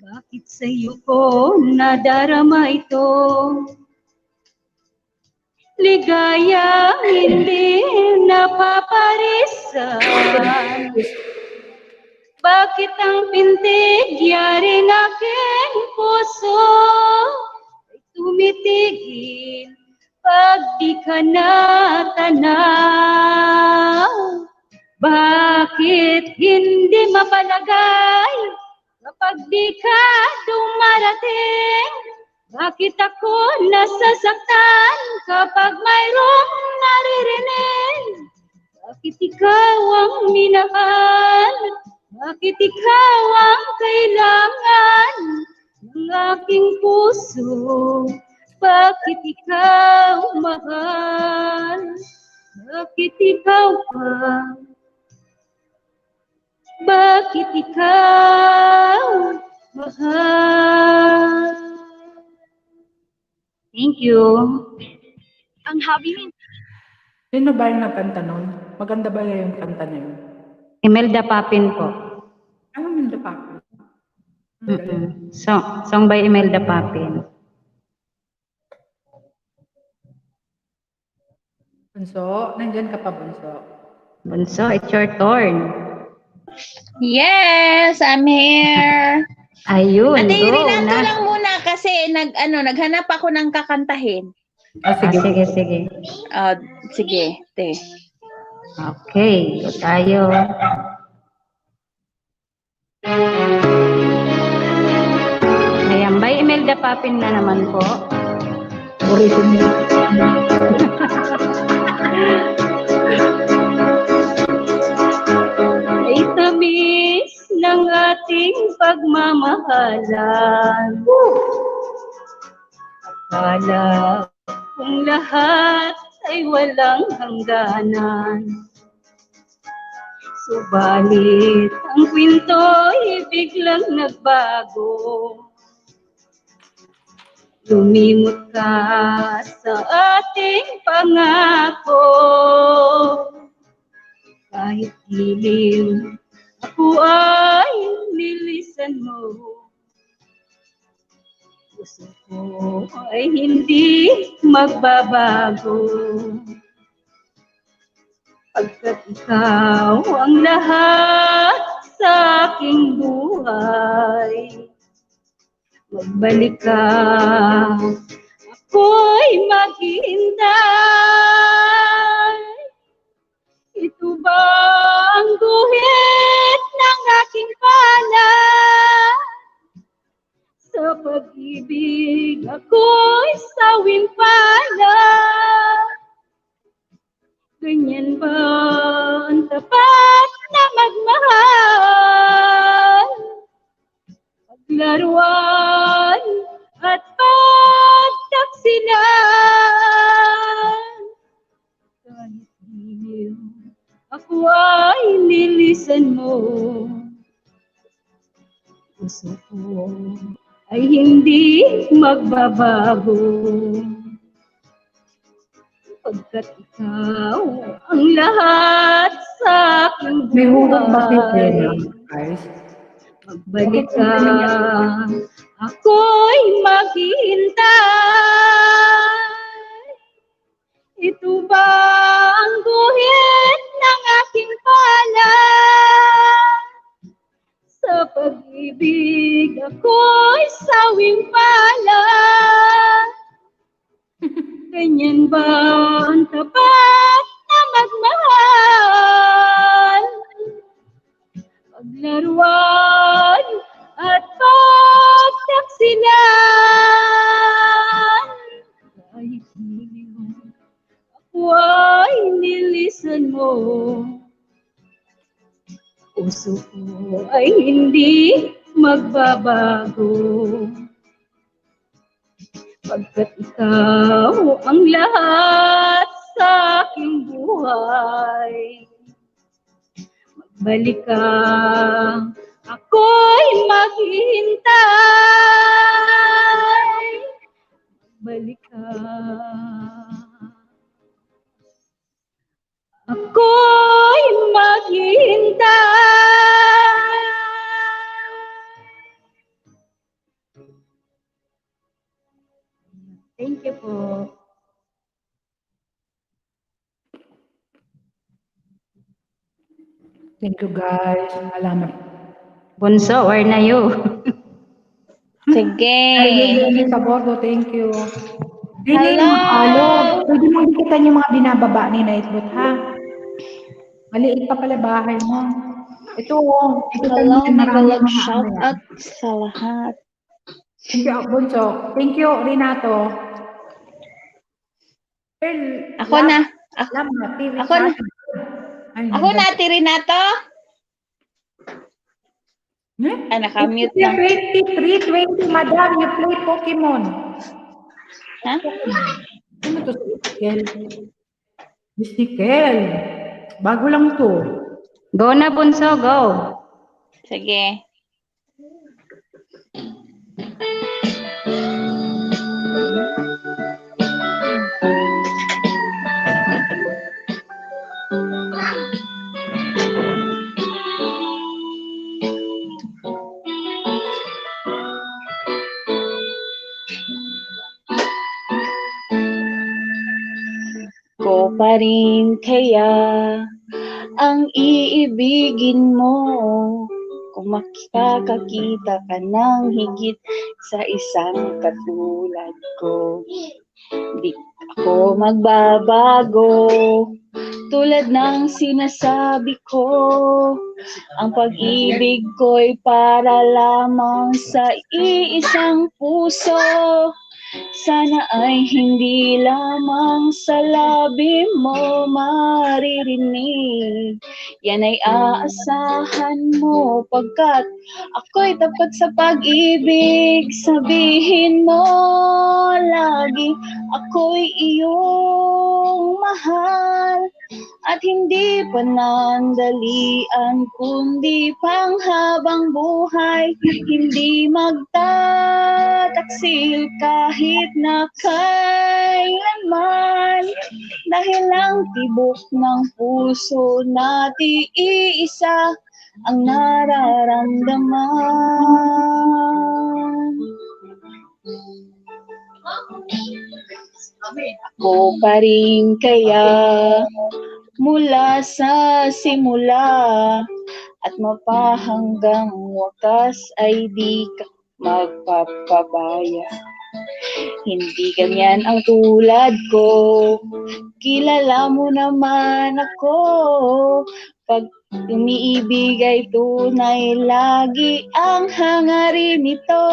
Bakit sa'yo ko nadarama ito? Ligaya hindi napaparisan. Bakit ang pintig yaring aking puso ay tumitigil pag di ka natanaw? Bakit hindi mapalagay kapag di ka dumarating? Bakit ako nasasaktan kapag mayroong naririnig? Bakit ikaw ang minahal? Bakit ikaw ang kailangan ng aking puso? Bakit ikaw mahal? Bakit ikaw pa? Bakit ikaw mahal? Thank you. Ang habi min. Sino ba yung nagkanta nun? Maganda ba yung kanta na yun? Imelda Papin po. Ano yung pa? Song by Imelda Papin. Bunso, nandyan ka pa, Bunso. Bunso, it's your turn. Yes, I'm here. Ayun, Ate, go Renato na. lang muna kasi naghanap ako ng kakantahin. Sige, sige. Sige, te. Okay, go tayo. Ayan, by Imelda Papin na naman po. Ay tamis ng ating pagmamahalan. Akala kung lahat ay walang hangganan. Subalit ang kwinto'y biglang nagbago. Lumimot ka sa ating pangako. Kahit dilim, ako ay nilisan mo. Puso ko ay hindi magbabago. Pagkat ikaw ang lahat sa aking buhay. Magbalik ka, ako'y maghihintay. Ito ba ang guhit ng aking palad? Sa pag-ibig ako'y sawing palad. Ganyan ba ang tapat na magmahal? Paglaruan at pagtaksilan. Kahit dilim, ako ay nilisan mo. Puso ko ay hindi magbabago. Pagkat ikaw ang lahat sa aking buhay. May hugot ba kayo, guys? Magbalik ka, ako'y maghihintay. Ito ba ang guhit ng aking palad? Sa pag-ibig ako'y sawing palad. Ganyan ba ang tapat na magmahal? Paglaruan at pagtaksilan. Kahit dilim, ako ay nilisan mo. Puso ko ay hindi magbabago. Pagkat ikaw ang lahat sa aking buhay. Magbalik ka, ako'y maghihintay. Magbalik ka, Ako'y maghihintay. Thank you po. Thank you guys. Salamat. Bunso, where na you? Sige. Ay, Lili sa bordo. Thank you. Lili, Hello. mahalo. Pwede mo ikitan yung mga binababa ni Nightbot, ha? Maliit pa pala bahay mo. Ito, ikitan mo Hello, yung marami mag-log mga shout ano yan. out sa lahat. Thank you, Bunso. Thank you, Renato. Girl, Ako na. Ako na. Ako na, Ate Renato. Ah, nakamute lang. 23, 20, madam, you play Pokemon. Ha? Ano to si Istikel? Istikel. Bago lang to. Go na, Bunso, go. Sige. Ko pa rin kaya ang iibigin mo kung makakakita ka ng higit sa isang katulad ko. Di ako magbabago tulad ng sinasabi ko. Ang pag-ibig ko'y para lamang sa iisang puso. Sana ay hindi lamang sa labi mo maririnig. Yan ay aasahan mo pagkat ako'y tapat sa pag-ibig. Sabihin mo lagi ako'y iyong mahal. At hindi panandalian kundi panghabang buhay. Hindi magtataksil kahit na kailanman. Dahil ang tibok ng puso natin iisa ang nararamdaman. Ako pa rin kaya mula sa simula at mapahanggang wakas ay di ka magpapabaya. Hindi ganyan ang tulad ko, kilala mo naman ako. Pag umiibig ay tunay, lagi ang hangarin nito.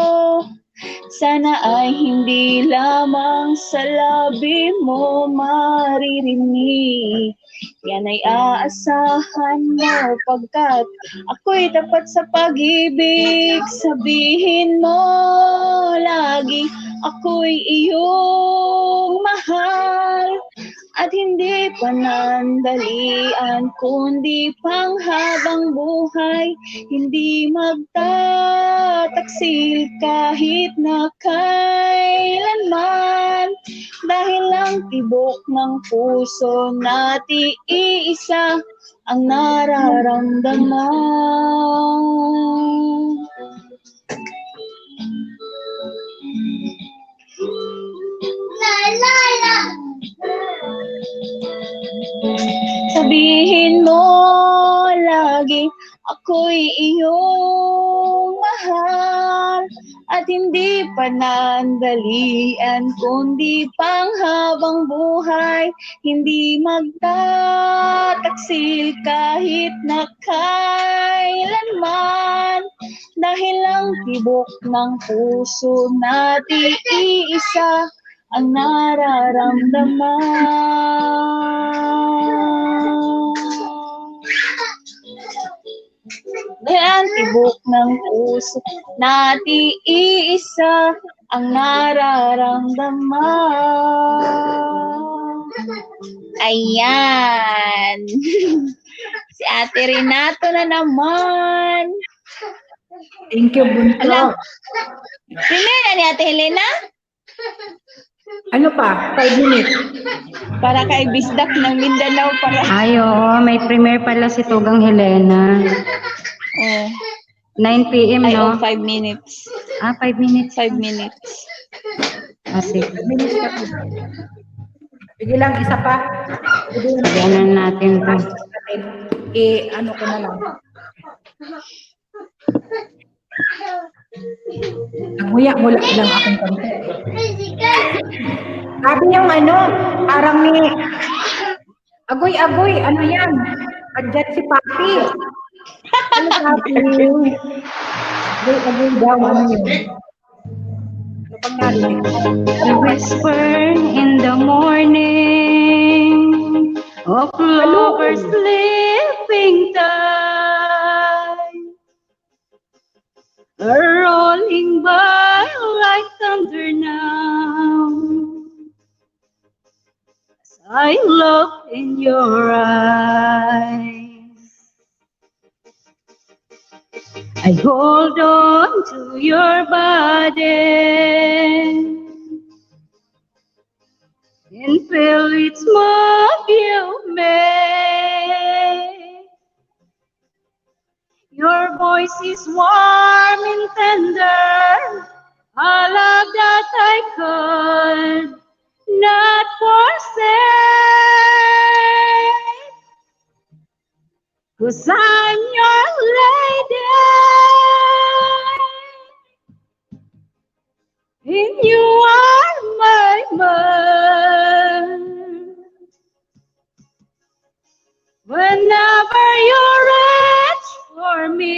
Sana ay hindi lamang sa labi mo maririnig. Yan ay aasahan mo pagkat ako'y tapat sa pag-ibig. Sabihin mo lagi ako'y iyong mahal. At hindi panandalian kundi panghabang buhay. Hindi magtataksil kahit na kailanman. Dahil ang tibok ng puso natin iisa ang nararamdaman. Sabihin mo lagi ako'y iyong mahal. At hindi panandalian kundi panghabang buhay. Hindi magtataksil kahit na kailanman. Dahil ang tibok ng puso natin iisa ang nararamdaman. Dahil ang tibok ng puso natin iisa ang nararamdaman. Ayan. Si Ate Renato na naman. Thank you, Bunso. Alam, Helena ni Ate Helena? Ano pa? 5 minutes. Para kay Bisdak ng Mindanao para. Ay, oo, may premiere pala si Tugang Helena. Oh. 9 p.m., Ay, no? 5 minutes. 5 minutes. 5 minutes. Sige. 5 minutes pa. Sige lang, isa pa. Ganan natin to. Ano ko na lang. Nanguya-ngula lang akong konti. Sabi yung parang ni Agoy, ano yan? Adjat si Papi. Ano sabi? Agoy daw, ano yun? Ano pang natin? The whisper in the morning of lovers sleeping time, rolling by like thunder now. As I look in your eyes, I hold on to your body and feel its movement. Your voice is warm and tender, a love that I could not forsake. 'Cause I'm your lady, and you are my man. Whenever you reach for me,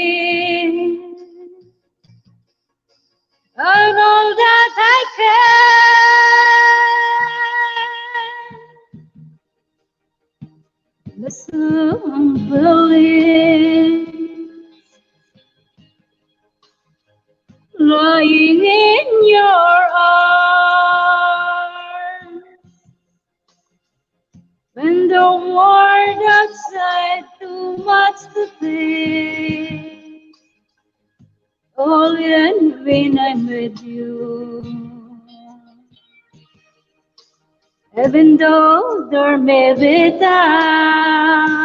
I'm all that I can. Listen, believe, lying in your arms, when the world outside too much to think, all in vain I'm with you. Even though there may be times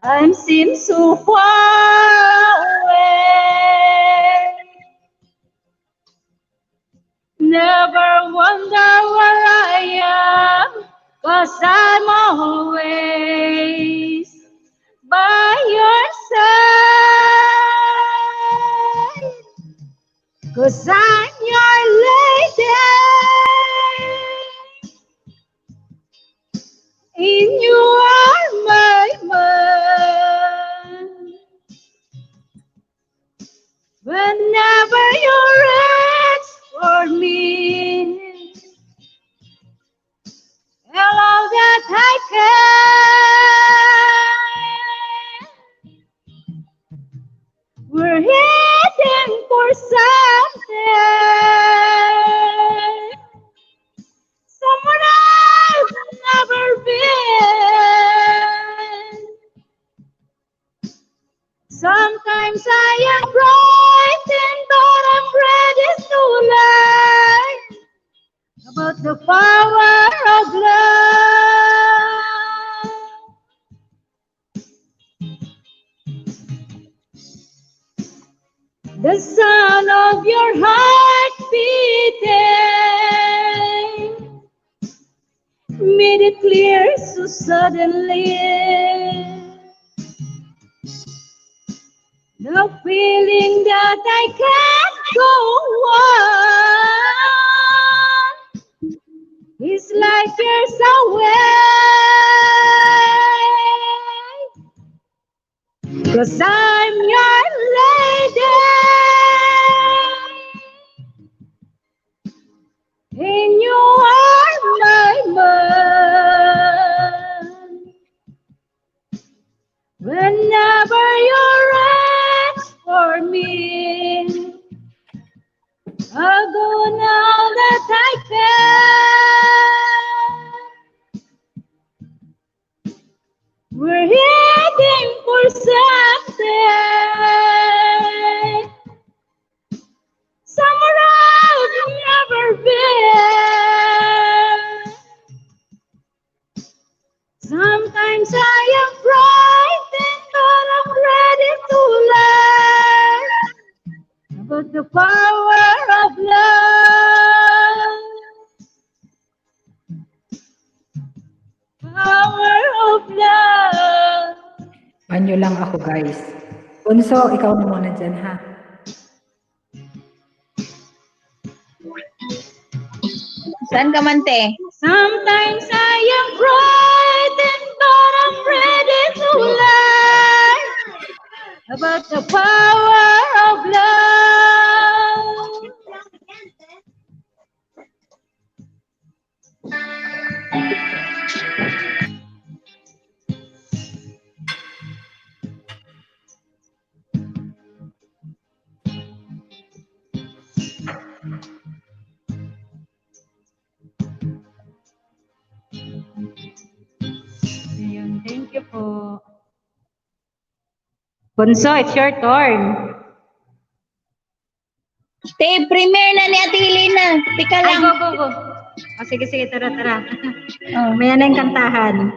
I seem so far away, never wonder where I am, 'cause I'm always by your side. 'Cause I'm your lady, and you are my man. Whenever you reach for me, all that I can. We're heading for something someone else has never been. Sometimes I am frightened, but I'm ready to learn about the power of love. The sound of your heart beating made it clear so suddenly. The feeling that I can't go on is like years away. 'Cause I'm your lady, and you are my man. Whenever you're ready for me, I'll go now that I can. We're heading for something somewhere out Sometimes I am frightened, but I'm ready to learn about the power of love. Power of love. Banyo lang ako, guys. Bunso, ikaw na muna dyan, ha? Saan ka man, te? Sometimes I am frightened, but I'm ready to learn about the power of love. Ayun, thank you po. Bunso, it's your turn. Te, premiere na ni Ate Helena. Tika Ay, lang. go. O, sige, tara. Maya na yung kantahan.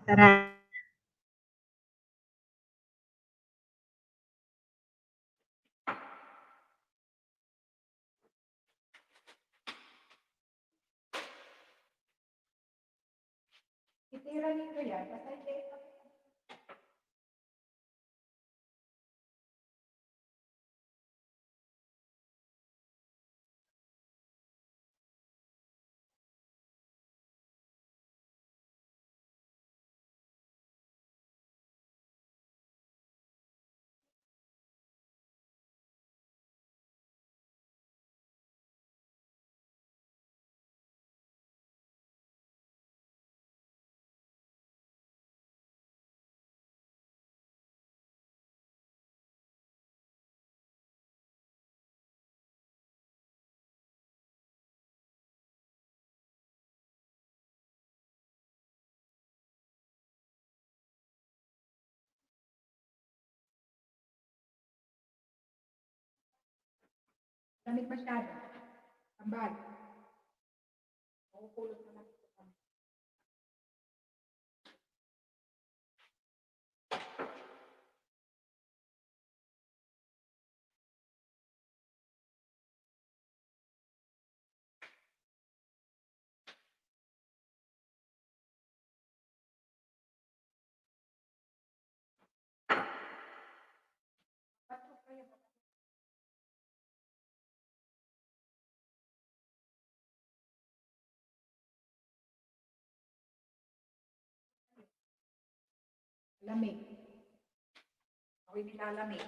Tara. Itira nito yan. Lamig masyado. Tambal. Makukulot na lang. Lamig. Ako'y nilalamig.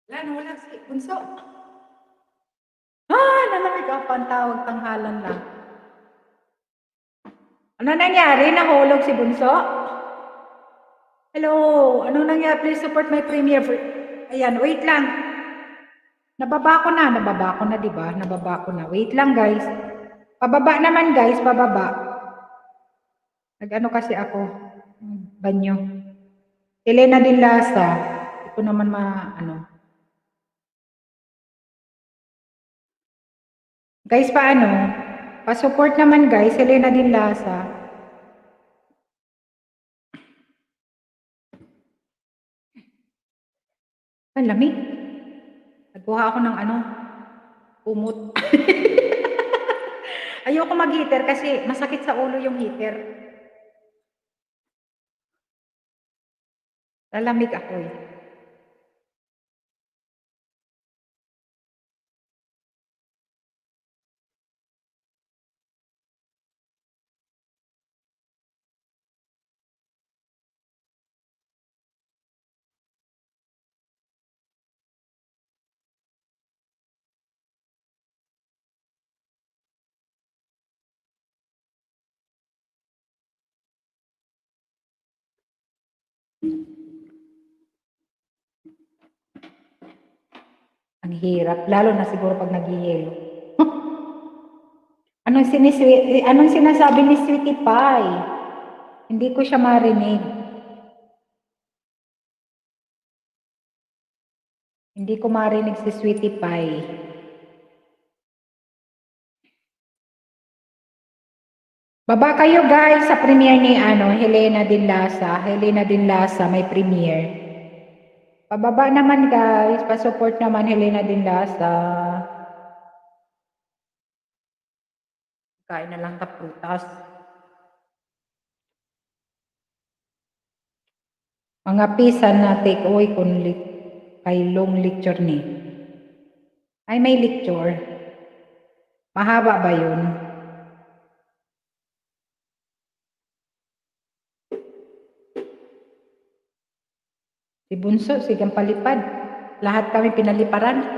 Wala si Bunso. Nalamig ako. Pantawag tanghalan lang. Ano nangyari? Nahulog si Bunso? Hello? Ano nangyari? Please support my premiere. Ayan, wait lang. Nababa ko na, diba? Nababa ko na. Wait lang, guys. Pababa naman, guys. Pababa. Nag-ano kasi ako. Banyo. Elena Din Lasa. Hindi ko naman Guys, paano? Pa-support naman, guys. Elena Din Lasa. Ang lamig. Nagkuha ako ng kumot. Ayoko mag-heater kasi masakit sa ulo yung heater. Lalamig ako eh. Ang hirap, lalo na siguro pag naghihilo. Anong sinasabi ni Sweetie Pie? Hindi ko siya marinig. Hindi ko marinig si Sweetie Pie. Baba kayo guys sa premiere ni Helena Dinlasa. Helena Dinlasa may premiere. Pababa naman guys, pa-support naman Helena Dinlasa. Kain na lang ta prutas. Mga pisan na take away kung kay long lecture ni. Ay may lecture. Mahaba ba yun? Si Bunso, sigang palipad. Lahat kami pinaliparan.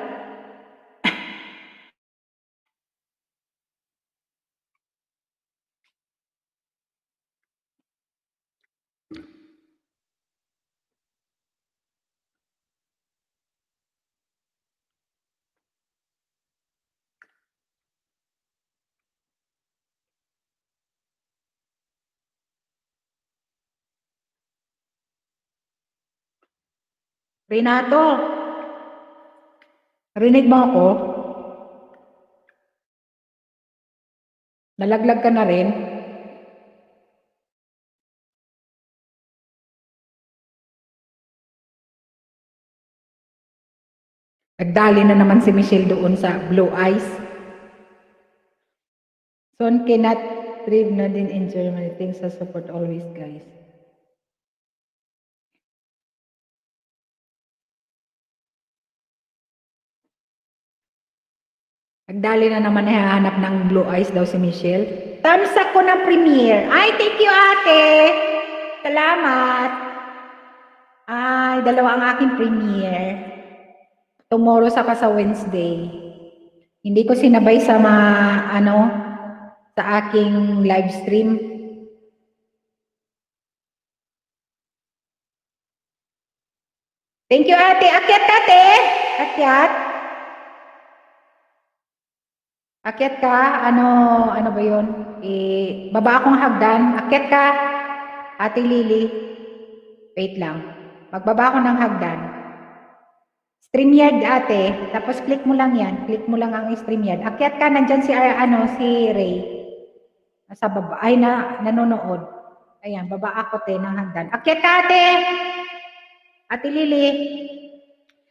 Renato, rinig mo ako? Nalaglag ka na rin? Nagdali na naman si Michelle doon sa Blue Eyes. Son cannot thrive na din in Germany. Thanks sa support always, guys. Nagdali na naman hahanap ng Blue Eyes daw si Michelle. Thumbs up ko ng premiere. Ay, thank you ate. Salamat. Ay, dalawa ang aking premiere. Tomorrow saka sa Wednesday. Hindi ko sinabay sa sa aking live stream. Thank you ate. Akyat ate. Akyat. Akyat ka. Ano ba yun? Baba akong hagdan. Akyat ka. Ate Lily. Wait lang. Magbaba ako ng hagdan. StreamYard ate. Tapos click mo lang yan. Click mo lang ang StreamYard. Akyat ka. Nandyan si Ray. Nasa baba. Ay, nanonood. Ayan. Baba ako ng hagdan. Akyat ka ate. Ate Lily.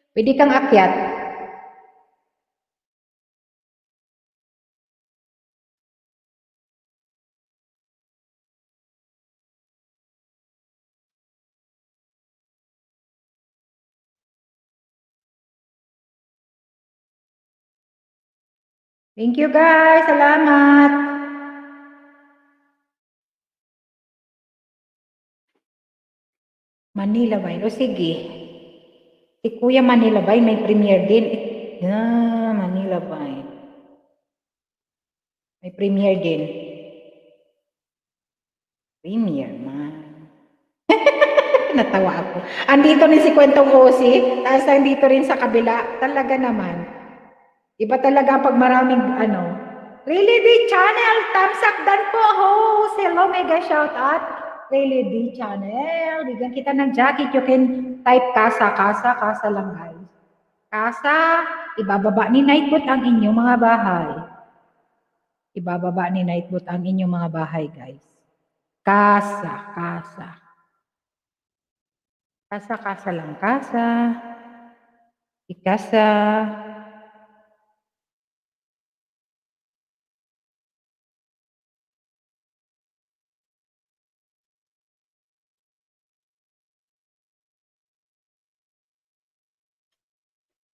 Pwede kang akyat. Thank you guys. Salamat. Manila Bay. O sige. Si Kuya Manila Bay may premiere din. Manila Bay. May premiere din. Premiere man. Natawa ako. Andito rin si Kwentong Osi. Tapos andito rin sa kabila. Talaga naman. Iba talaga pag maraming Really D channel, thumbs up dan po host. Hello, mega shout out. Really D channel. Bigyan kita ng jacket. You can type kasa lang guys. Kasa, ibababa ni Nightbot ang inyong mga bahay. Ibababa ni Nightbot ang inyong mga bahay guys. Kasa. Kasa lang, kasa. Ikasa.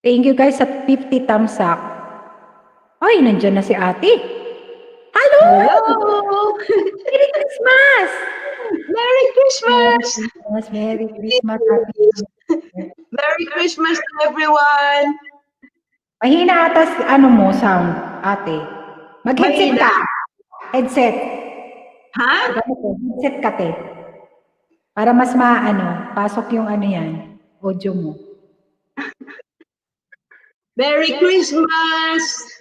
Thank you guys at 50 thumbs up. Ay, nandiyan na si ate. Hello! Merry Christmas! Merry Christmas! Merry Christmas. Merry Christmas to everyone! Mahina atas sound, ate. Mag-headset ka. Headset. Ha? Headset ka, te. Para mas pasok yung yan, audio mo. Merry Christmas!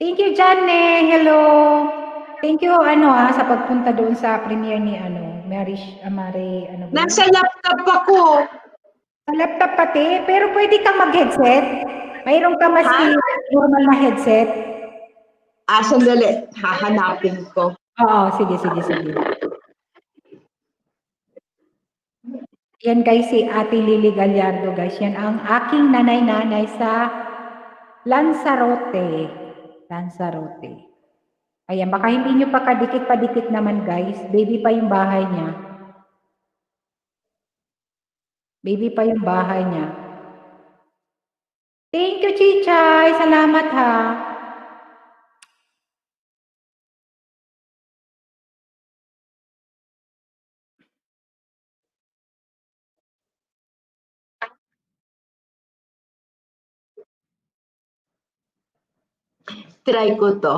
Thank you, Janne. Hello. Thank you, sa pagpunta doon sa premiere ni, Mary, Nasa laptop ako. Sa laptop pati, pero pwede kang mag-headset. Mayroon ka mas normal na headset. Sandali. Hahanapin ko. Oo, sige, sige, sige. Yan guys, si Ate Lily Gallardo guys. Yan ang aking nanay-nanay sa Lanzarote. Lanzarote. Ayan, baka hindi nyo pa kadikit-padikit naman guys. Baby pa yung bahay niya. Baby pa yung bahay niya. Thank you, Chichay. Salamat ha. Try ko to.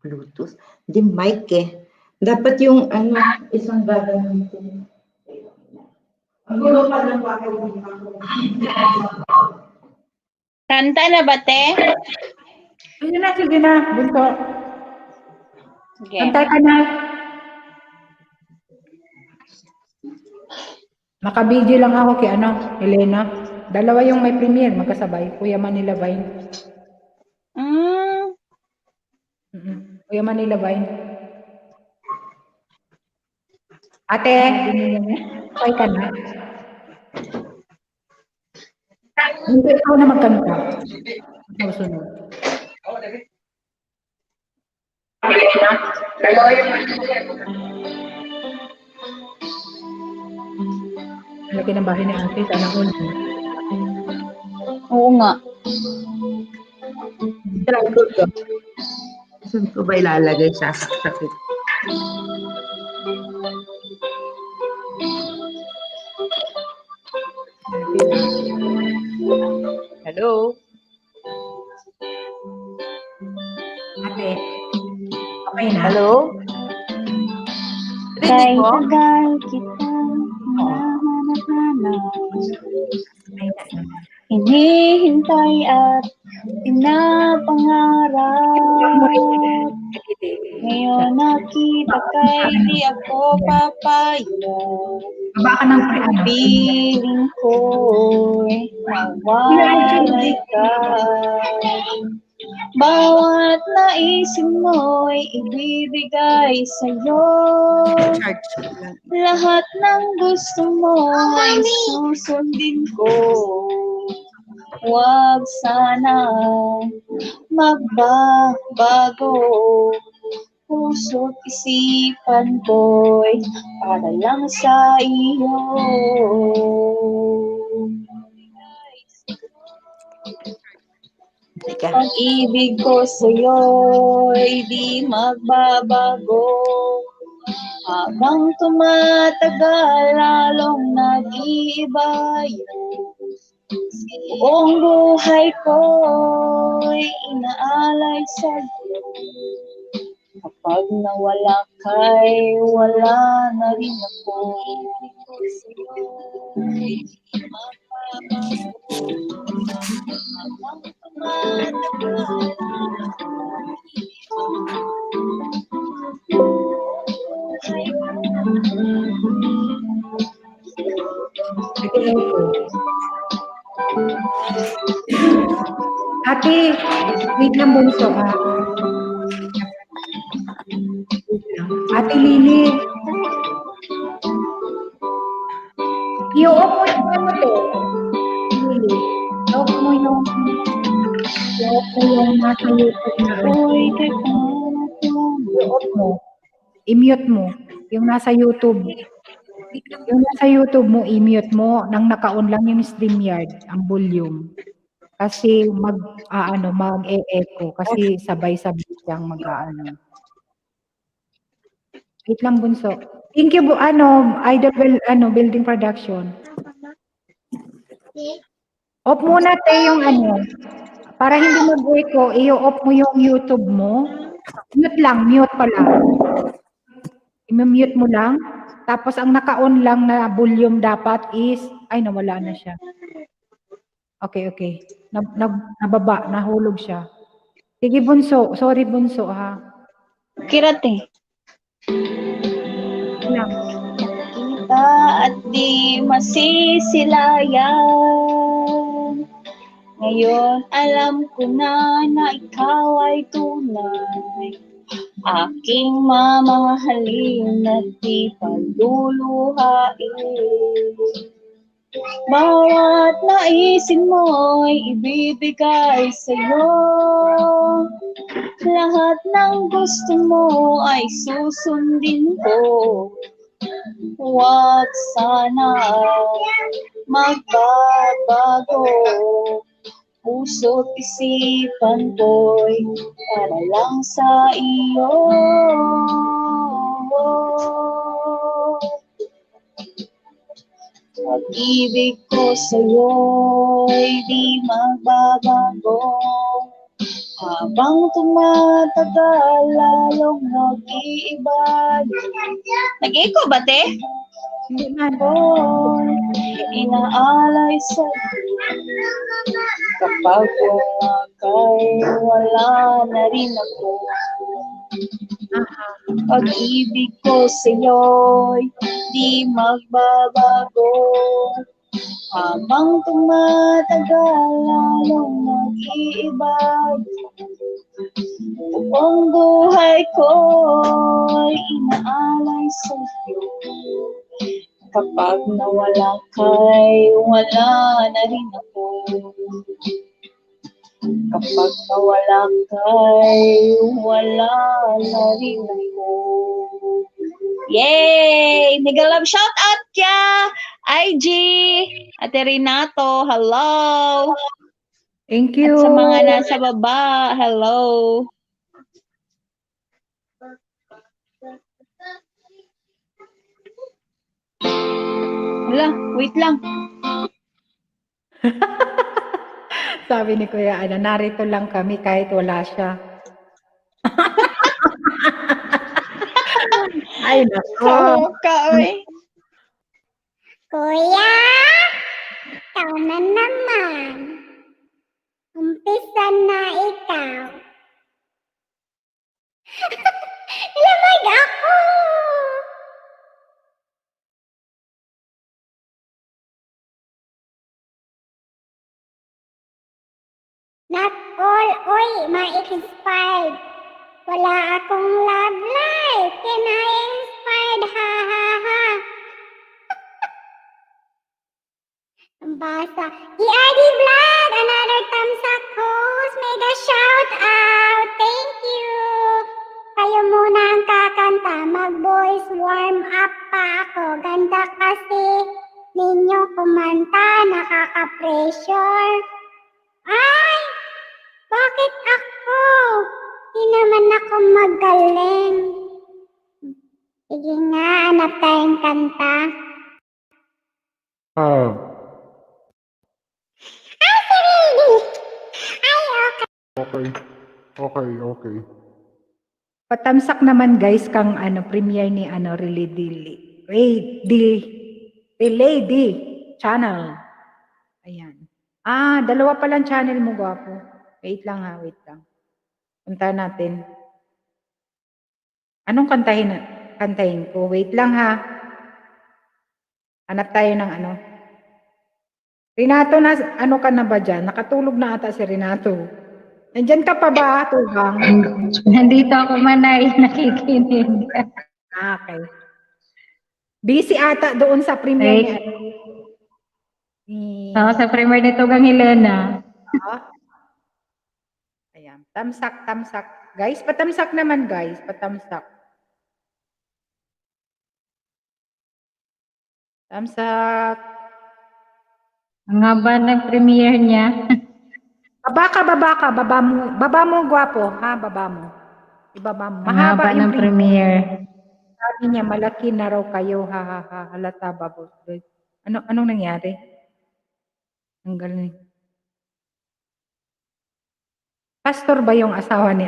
Bluetooth. Hindi mic eh. Dapat yung isang gagamitin. Kanta na ba, te? Sige na, sige na. Bunso. Sige. Kantay ka na. Nakabidyo lang ako kay Elena. Dalawa yung may premiere, magkasabay. Kuya Manila Vine. Kuya Manila Vine. Ate, kay ka na. Hindi ikaw na magkanta. Ikaw sunod. Laki ng bahay ni ate, sana all. Oo nga. Try ko to. Saan ko ba ilalagay sa sakit? Hello? Ate, okay na? Hello? Kay Rinig mo? tagal kita hinahanap-hanap. Ay, na. Hinihintay at pinapangarap. Ngayon nakita kay di ako papayo. Baba ka ng Piling ko'y mawalay ka. Bawat naisip mo'y ibibigay sa'yo. Lahat ng gusto mo ay susundin ko. Huwag sana magbabago. Puso't isipan ko'y para lang sa iyo. Pag-ibig ko sa'yo'y di magbabago. Habang tumatagal, lalong nag-iiba yun. Buong buhay ko'y inaalay sa'yo. Kapag nawala ka'y wala na rin ako. Ate, wait lang bunso ha. Ate Lily. I-off mo yung ano to. Lily. I-off mo yung nasa YouTube na. I-off mo. I-mute mo. Yung nasa YouTube. Yung nasa YouTube mo, i-mute mo. Nang naka-on lang yung StreamYard, ang volume. Kasi mag-e-echo. Kasi sabay-sabay siyang mag-aano. Wait lang bunso. Thank you building production. Off muna yung para hindi mag-echo, i-off mo yung YouTube mo. Mute pala. I-mute mo lang. Tapos ang naka-on lang na volume dapat is, nawala na siya. Okay. Nababa, nahulog siya. Sige bunso, sorry bunso ha. Kirate. ka at di masisilayan. Ngayon alam ko na ikaw ay tunay, aking mamahalin at di paluluhain. Bawat naisin mo'y ibibigay sa'yo, lahat ng gusto mo ay susundin ko. Huwag sana magbabago, puso't isipan ko'y para lang sa iyo. Pag-ibig ko sa'yo'y di magbabago, habang tumatagal lalong nag-iiba. Nag-echo ba, te? Hindi man. Inaalay sa'yo, kapag wala kay wala na rin ako. Pag-ibig ko sa'yo'y di magbabago, habang tumatagal lalong nag-iiba. Buong buhay ko'y inaalay sa'yo, kapag nawala kay wala na rin ako. Kapag nawala kay wala na rin ako. Yay! Nag-love shout out kya! IG! Ate Renato, hello! Thank you. At sa mga nasa baba, hello! Wala, wait lang. Sabi ni Kuya Ana, narito lang kami kahit wala siya. Ay, nako. Ka, oy. Kuya, ikaw na naman. Umpisa na ikaw. Lamag ako. Not all, oy, ma-expired. Wala akong love life. Kina-inspired, ha ha ha. Ang basa. ERD Vlog, another thumbs up host. Mega shout out. Thank you. Kayo muna ang kakanta. Mag-voice warm up pa ako. Ganda kasi ninyo kumanta. Nakaka-pressure. Ay! Bakit ako? Di naman ako magaling. Sige nga, hanap tayong kanta. Ay, si Lady! Ay, okay. Okay. Patamsak naman guys kang premiere ni Relady channel. Ayan. Dalawa palang channel mo, gwapo. Wait lang. Punta natin. Anong kantahin ko? Wait lang ha. Hanap tayo ng Renato, ka na ba dyan? Nakatulog na ata si Renato. Nandyan ka pa ba, Tugang? Nandito ako, Manay, nakikinig. Okay. Busy ata doon sa premiere ni Oo, sa premiere ni Tugang Helena. Ayan. Tamsak. Guys, patamsak naman guys. Patamsak. Tamsak. Ang haba ng premiere niya. Baba ka. Baba mo, gwapo. Ha, baba mo. Ibaba mo. Ang haba ng premiere. Sabi niya, malaki na raw kayo. Ha. Halata ba? Anong nangyari? Ang galing. Pastor ba yung asawa ni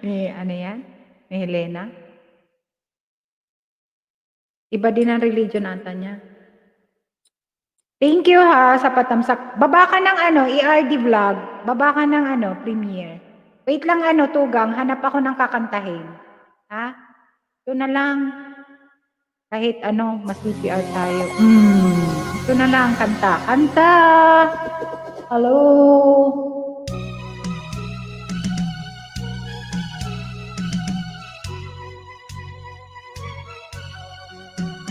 ni yan? Ni Helena? Iba din ang religion ata niya. Thank you ha sa patamsak. Baba ka ng ERD Vlog. Baba ka ng premiere. Wait lang Tugang, hanap ako ng kakantahin. Ha? Ito na lang. Kahit ano, mas PPR tayo. Ito na lang, kanta. Kanta! Hello!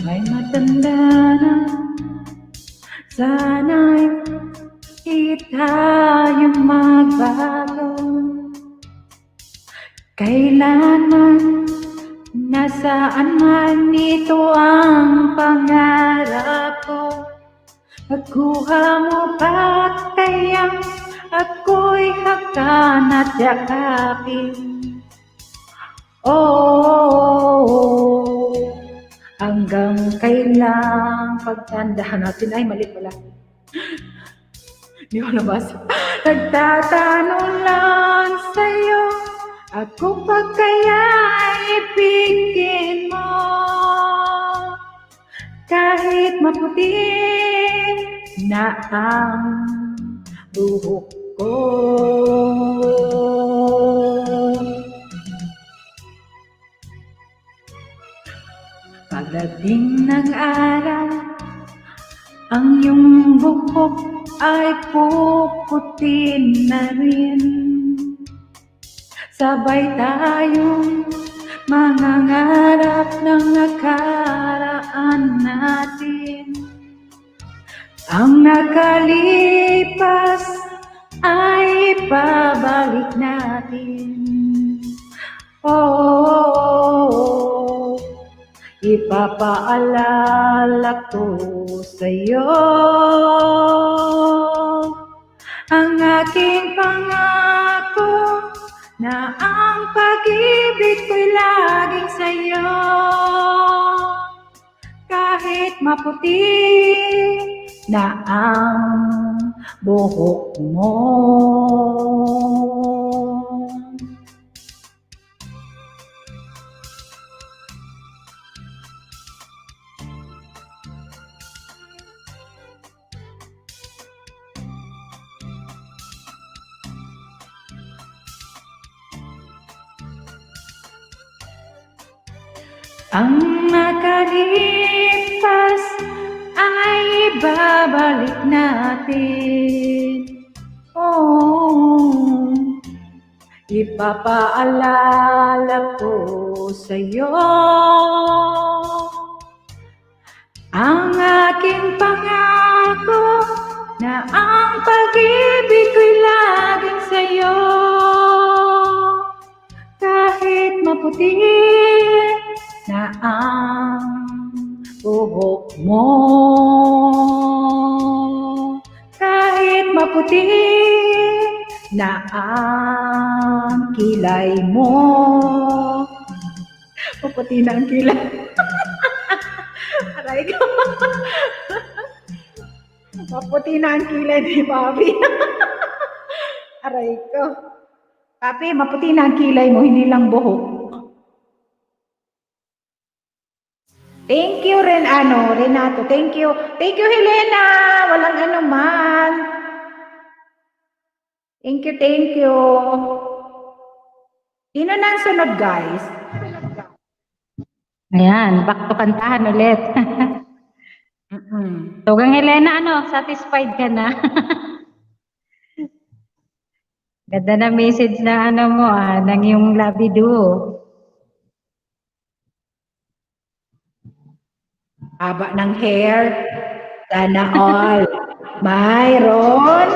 May matanda na, sana'y di tayo magbago. Kailanman, nasaan man ito ang pangarap ko. Pagkuha mo ba kayang ako'y hakan at yakapin? Oh, hanggang kailang pagtandahan natin. Ay, mali pala. Hindi ko nabasa. Nagtatanong lang sa'yo, ako pa kaya ibigin mo? Kahit maputi na ang buhok ko. Pagdating ng araw, ang iyong buhok ay puputin na rin. Sabay tayong mangangarap ng nakaraan natin. Ang nakalipas ay babalik natin. Oh, ipapaalala ko sa'yo ang aking pangako na ang pag-ibig ko'y laging sa'yo. Kahit maputi na ang buhok mo. Ang nakalipas ay babalik natin. Oh, ipapaalala ko sa'yo ang aking pangako na ang pag-ibig ko'y laging sa'yo. Kahit maputi na ang buhok mo, kahit maputi na ang kilay mo. Maputi na ang kilay. Aray ko. Maputi na ang kilay ni Papi. Aray ko. Papi, maputi na ang kilay mo, hindi lang buhok. Thank you rin, Renato. Thank you. Thank you, Helena. Walang anuman. Thank you, thank you. Sino na ang sunod, guys? Ayan, back to kantahan ulit. Tugang Helena, satisfied ka na? Ganda na message na mo, ng yung labido. Haba ng hair. Sana all. Mayroon.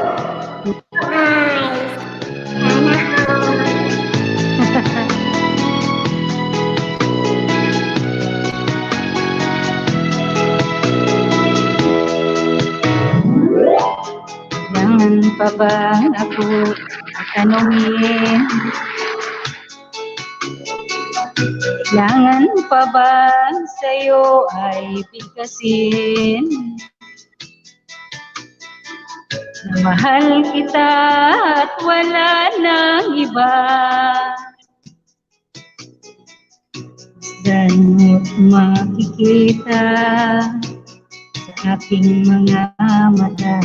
Nice. Sana all. Kailangan pa ba ako tanungin? Kailangan pa ba sa'yo ay bigkasin? Na mahal kita at wala nang iba. Dan makikita sa aking mga mata.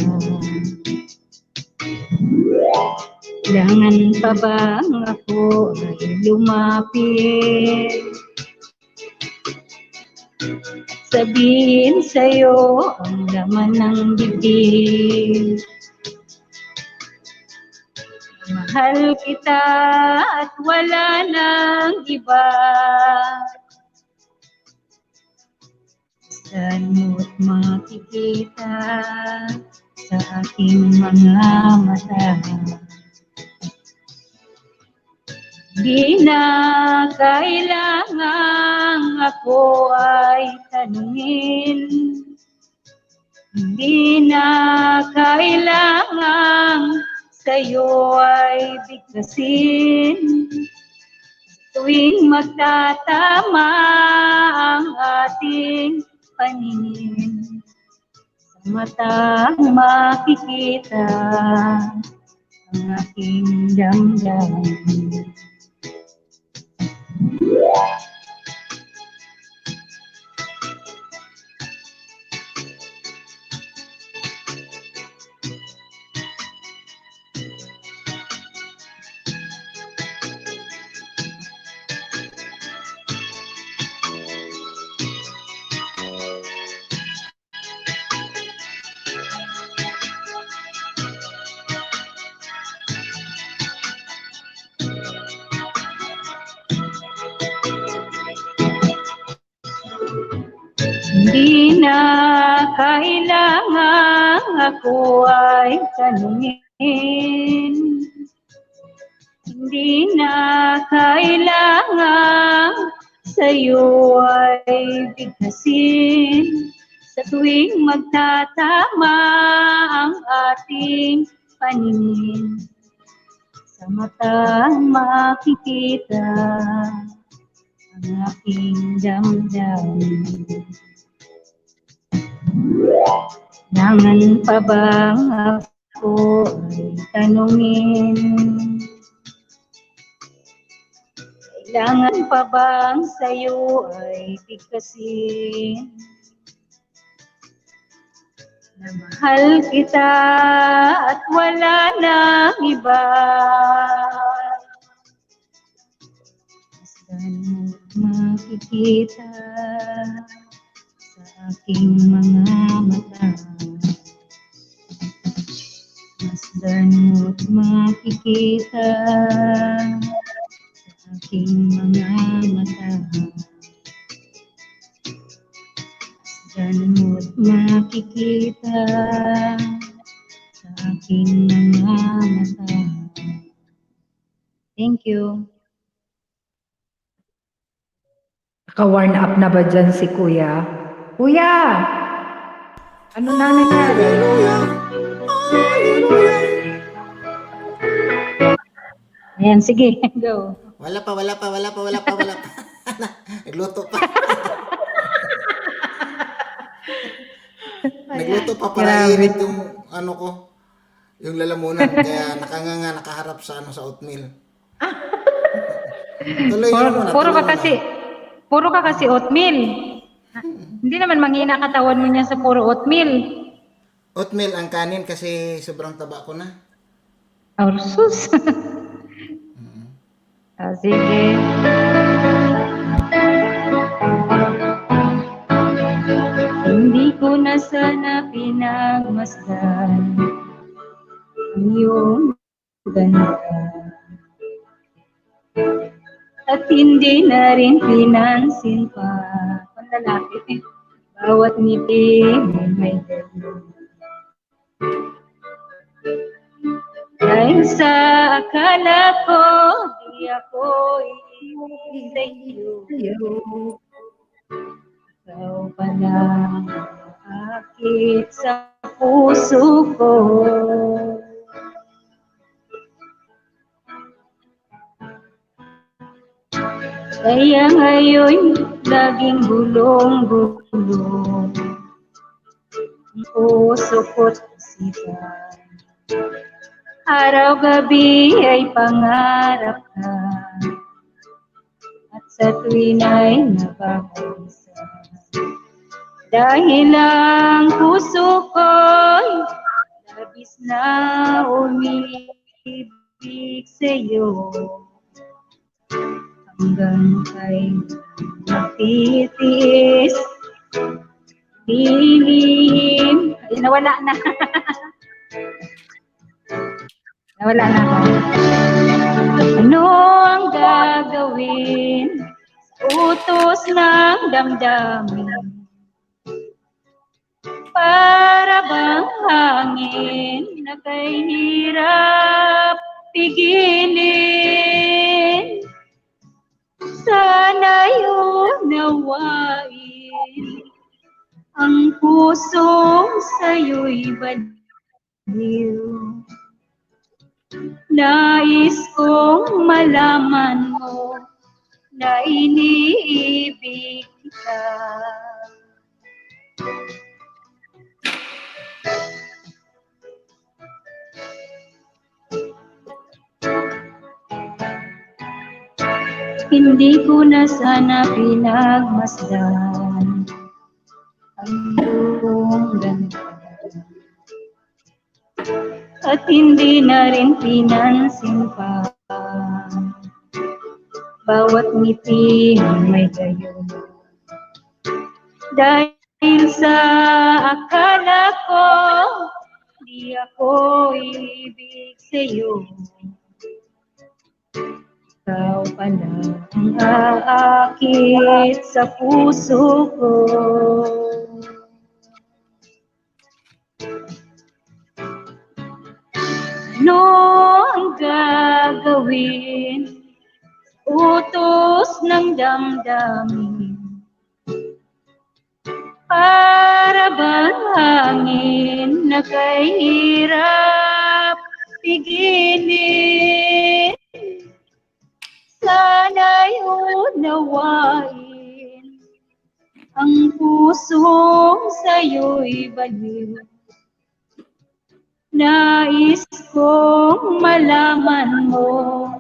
Kailangan pa bang ako ay lumapit? sabihin sa'yo ang laman ng bibig. Mahal kita at wala nang iba. Saan mo't makikita sa aking mga mata. Di na kailangang ako ay tanungin. Di na kailangang sa'yo ay bigkasin. Tuwing magtatama ang ating paningin, sa matang makikita ang aking damdamin. Hindi na kailangang ako ay tanungin. Hindi na kailangang sa'yo ay bigkasin. Sa tuwing magtatama ang ating paningin, sa matang makikita ang aking damdamin. Kailangan pa bang ako ay tanungin? Kailangan pa bang sa'yo ay bigkasin? Na mahal kita at wala nang iba. Saan mo't makikita sa aking mga mata. Masdan mo't makikita sa aking mga mata. Masdan mo't makikita sa aking mga mata. Thank you. Naka-warm up na ba dyan si Kuya? Kuya! Ano na nangyari? Ayan, sige, go. Wala pa. Nagluto pa. Nagluto pa para iinit yung ano ko, yung lalamunan. Kaya nakaharap sa oatmeal. Tuloy Puro ka kasi oatmeal. Hindi naman manghina katawan mo niya sa puro oatmeal. Oatmeal ang kanin kasi sobrang taba ko na. Arsus. Sige. Hindi ko na sana pinagmasdan ang iyong ganda. At hindi na rin pinansin pa ang lalaki. Bawat ngiti may ganda. Dahil sa akala ko, di ako iibig sa iyo. Ikaw pala akit sa puso ko. Kaya ngayon, laging gulong-gulong ang puso ko't isipan. Araw-gabi ay pangarap ka, at sa tuwin ay napapagisa. Dahil ang puso ko'y labis na umibig sa'yo. Hanggang kay matitiis Lilihim. Ay, nawala na. Nawala na ako. Ano ang gagawin? Utos ng damdamin. Para bang hangin na kay hirap pigilin. Sana'y unawain ang pusong sa'yo'y baliw. Nais kong malaman mo na iniibig kita. Hindi ko na sana pinagmasdan ang iyong ganda. At hindi na rin pinansin pa bawat ngiti may gayon. Dahil sa akala ko di ako ibig sa'yo, ikaw pala ang aakit sa puso ko. Ano ang gagawin? Utos ng damdamin. Para bang hangin na kay hirap pigilin. Sana'y unawain ang pusong sa'yo'y baliw. Nais kong malaman mo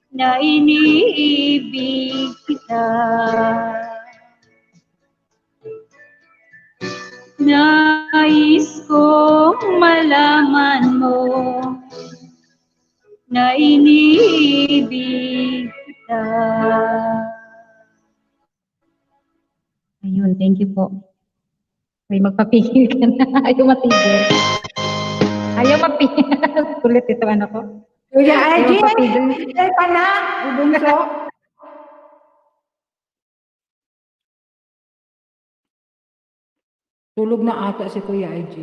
na iniibig kita. Nais kong malaman mo na iniibig kita. Ayun, thank you po. May magpapigil ka na. Ayaw matigil. Ayaw mapigil. Kulit ito, anak ko. Kuya Ayaw Arjun, mapigil. ay pa na, ubunso. Tulog na ata si Kuya IG.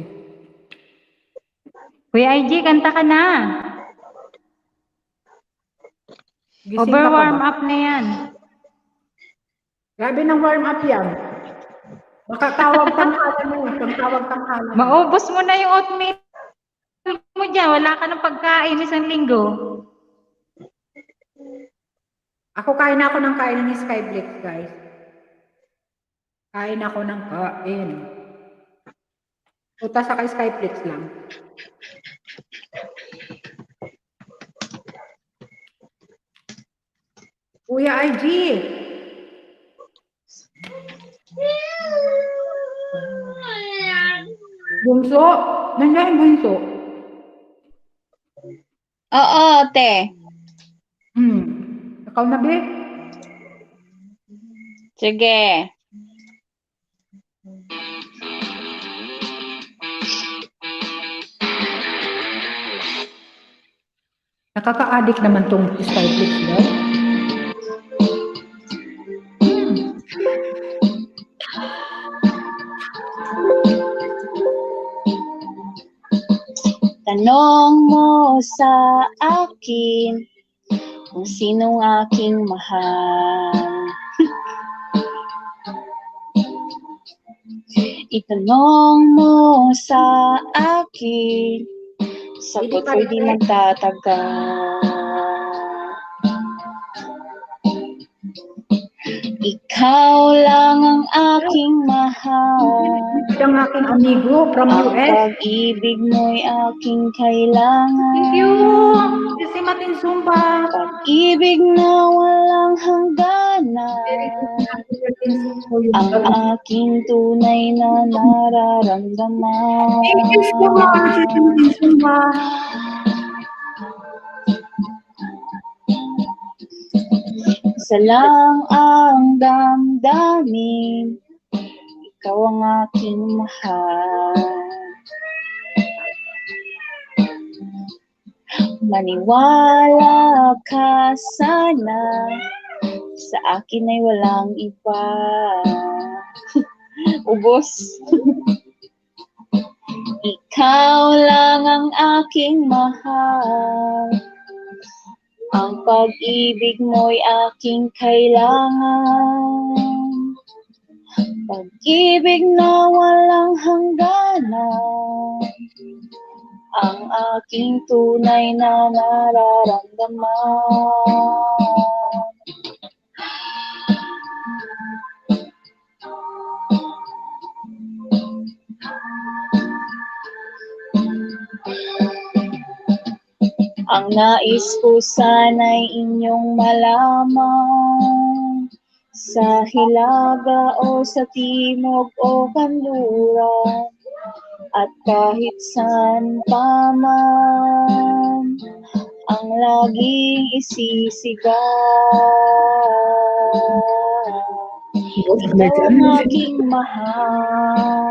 Kuya IG, kanta ka na. Gising Over ka pa warm ba? up na yan. Grabe ng warm up yan. Makatawag tanghalan mo. Tawag tanghalan mo. Maubos mo na yung oatmeal mo dyan. Wala ka ng pagkain isang linggo. Ako kain ako ng kain ng Skyblix, guys. Kain ako ng kain. Puta sa kay Skyflix lang. Kuya IG. Bunso. Nandiyan yung bunso. Oo, te. Ikaw na, Be? Sige. Nakaka-addict naman tong Skyflix daw. Tanong mo sa akin kung sinong aking mahal. Itanong mo sa akin, sagot ko'y di magtatagal. Ikaw lang ang aking mahal. Ang aking amigo from Ang US. pag-ibig mo'y aking kailangan. Thank you. Kasi Matin Zumba. Pag-ibig na walang hangganan. Ang aking tunay na nararamdaman. Thank you so much, Matin Zumba. Isa lang ang damdamin, ikaw ang aking mahal. Maniwala ka sana, sa akin ay walang iba. Ubos. Ikaw lang ang aking mahal. Ang pag-ibig mo'y aking kailangan. Pag-ibig na walang hangganan. Ang aking tunay na nararamdaman. Ang nais ko sana'y inyong malaman, sa hilaga o sa timog o kanluran, at kahit saan pa man, ang laging isisigaw. Ikaw ang aking mahal.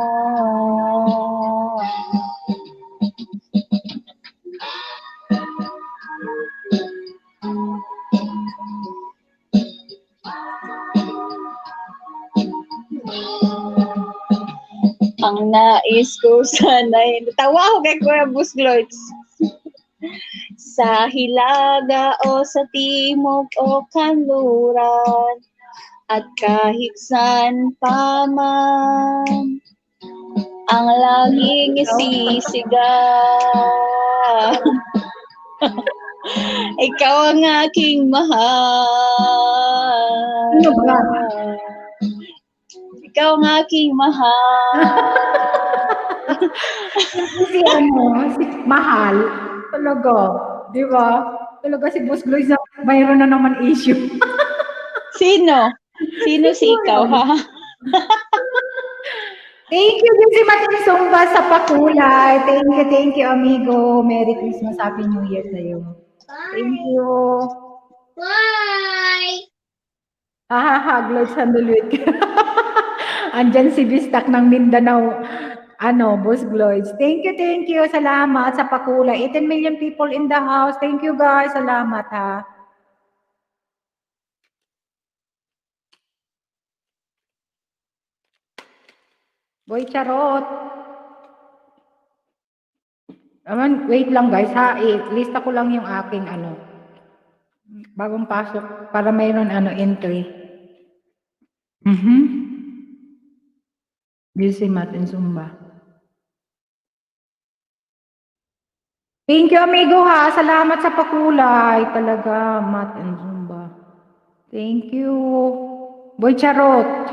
Ang nais ko sana'y, natawa ako kay Kuya Busgloits. Sa hilaga o sa timog o kanluran, at kahit saan pa man, ang laging isisigaw. Ikaw ang aking mahal. Ano ba? Ikaw ang aking mahal. Si mahal. Talaga. Di ba? Talaga si Boss Gloy na mayroon na naman issue. Sino? Sino si ikaw, ha? Thank you, Busy Matin Sumba sa pakulay. Thank you, amigo. Merry Christmas, Happy New Year sa'yo. Thank you. Bye! Gloy Sandulwit. Andyan si Bistak ng Mindanao. Boss Gloids. Thank you. Salamat sa pakulay. 18 million people in the house. Thank you, guys. Salamat, ha. Boy Charot. Wait lang, guys, ha. Lista ko lang yung aking, bagong pasok para mayroon, entry. Busy Matin Zumba. Thank you, amigo, ha. Salamat sa pakulay. Talaga, Matin Zumba. Thank you. Boy Charot.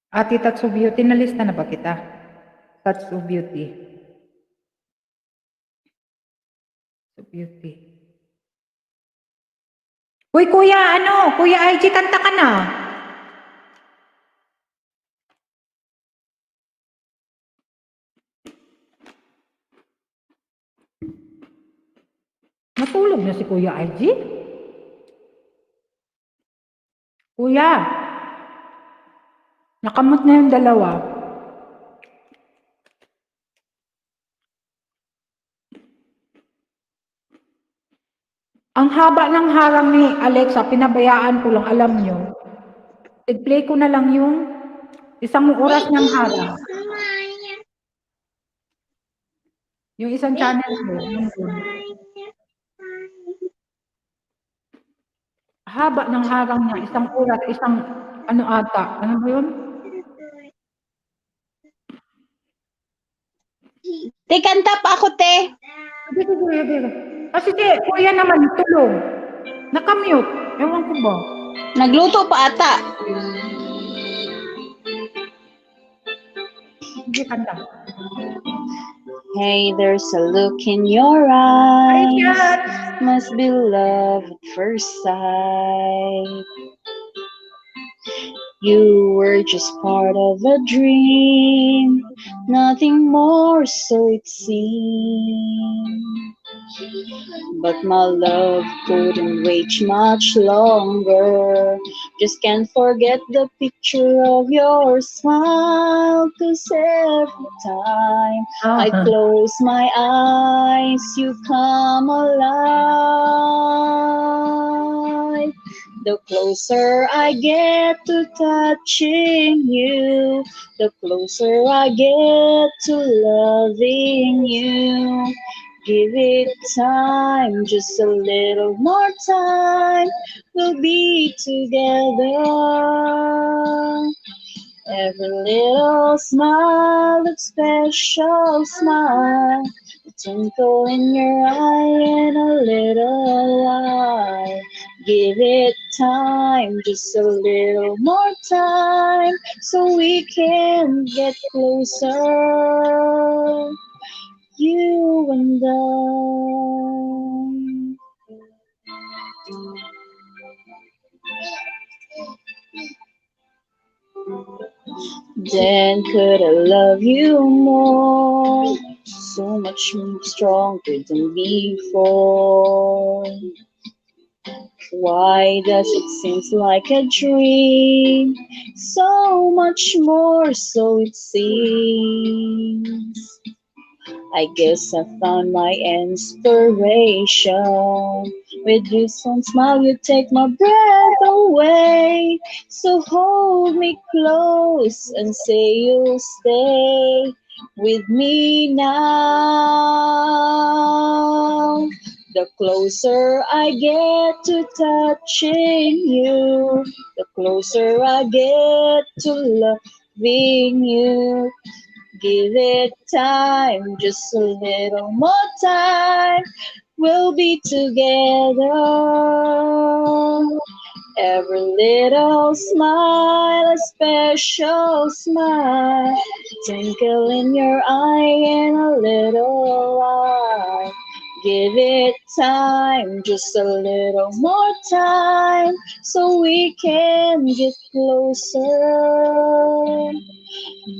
Ate Tatsu Beauty, nalista na ba kita? Tatsu Beauty. Uy, kuya, Kuya IG, kanta ka na. Natulog na si Kuya IG? Kuya, nakamot na yung dalawa. Ang haba ng harang ni Alexa, pinabayaan ko lang, alam nyo. I-play ko na lang yung isang oras ng harang. Yung isang channel ko. Haba ng harang niya, isang oras, ano ba yun? Te, kanta pa ako, te. Kasi kuya naman, tulog. Nakamute. Ewan ko ba? Nagluto pa ata. Hindi kanta. Hey, there's a look in your eyes. Must be love at first sight. You were just part of a dream, nothing more, so it seemed. But my love couldn't wait much longer. Just can't forget the picture of your smile. 'Cause every time I close my eyes, you come alive. The closer I get to touching you, the closer I get to loving you. Give it time, just a little more time, we'll be together. Every little smile, that special smile, a twinkle in your eye and a little light. Give it time, just a little more time, so we can get closer, you and I. Then could I love you more, so much stronger than before? Why does it seem like a dream? So much more, so it seems. I guess I found my inspiration. With this one smile, you take my breath away. So hold me close and say you'll stay with me now. The closer I get to touching you, the closer I get to loving you. Give it time, just a little more time, we'll be together. Every little smile, a special smile, twinkle in your eye and a little light. Give it time, just a little more time, so we can get closer,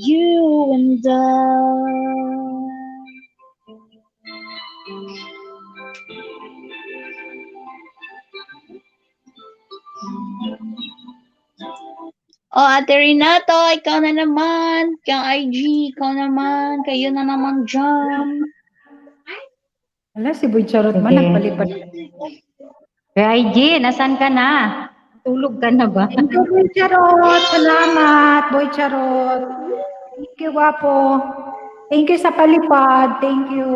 you and I. Oh, Ate Renato, ikaw na naman. Kang IG, ikaw naman. Kayo na naman dyan. Wala, si Boy Charot man, Sige. nagpalipad. Kuya IG, nasan ka na? Tulog ka na ba? Thank you, Boy Charot. Salamat, Boy Charot. Thank you, Wapo. Thank you sa palipad. Thank you.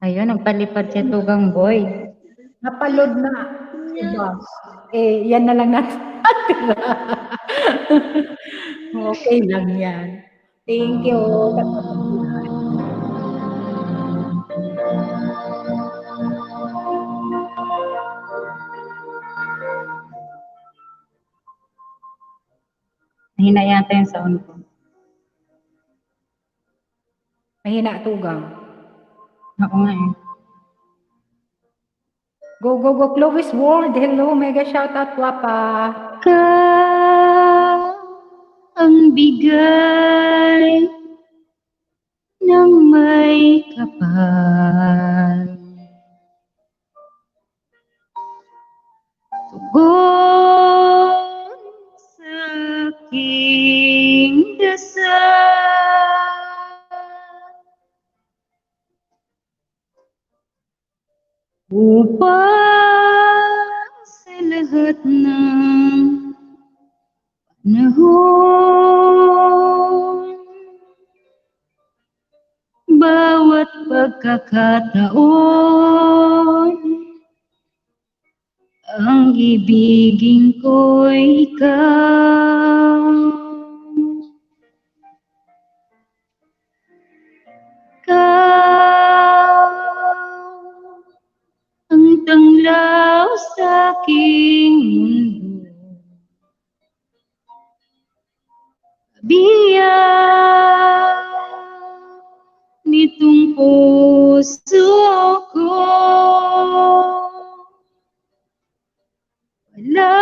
Ayun, nagpalipad si Tugang Boy. Napaload na. Diba? Yan na lang natin. Okay lang yan. Thank you. Mahina yata yung sound ko. Mahina, Tugang. Oo nga eh. Go, go, go, Chloe's World. Hello, mega shoutout, Wapa. Ang bigay ng may kapal, tugon sa aking dasal, upang sa lahat ng panahon, bawat pagkakataon, ang ibigin ko'y ikaw. Ikaw ang tanglaw sa aking mundo, biyak nitong puso ko. Wala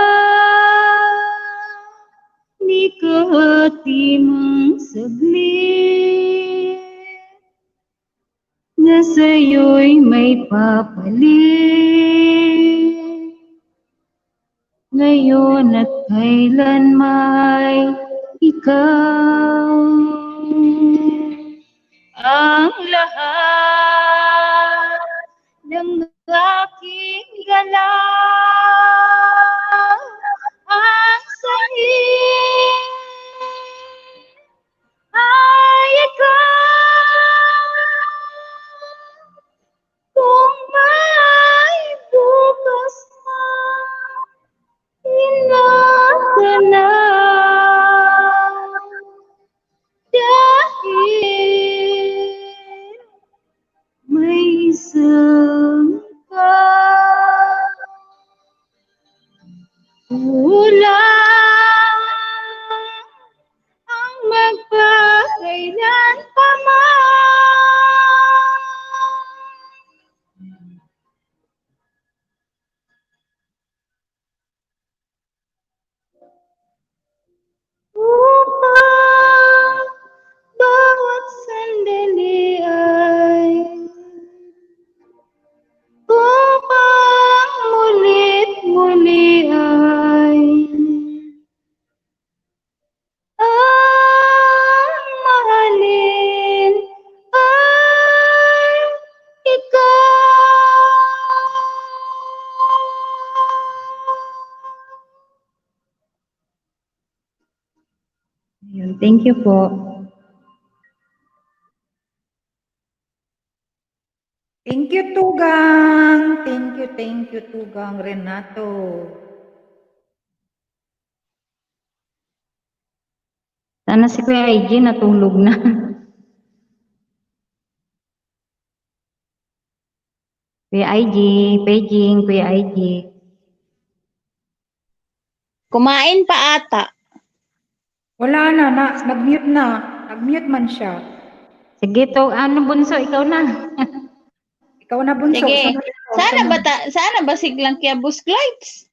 di mong saglit na sa'yo'y may papalit. Ngayon at kailanmay ikaw ang lahat ng aking galaw. Ang sahig ay ikaw. Kung may bukas man, inaka na. Dahil may isang ka. Kulang ang magpakailan pa man. Upang bawat sandali ay upang mulit muli ay ang mahalin ay ikaw. Ayun, thank you po. Thank you, Tugang. Thank you, Tugang Renato. Sana si Kuya IG natulog na. Kuya IG, paging, Kuya IG. Kumain pa ata. Wala na, nag-mute na. Nag-mute man siya. Sige to, ano bunso, ikaw na. Ikaw na, Bunso. Sige. Sunod. Sana ba siglang kaya busglights?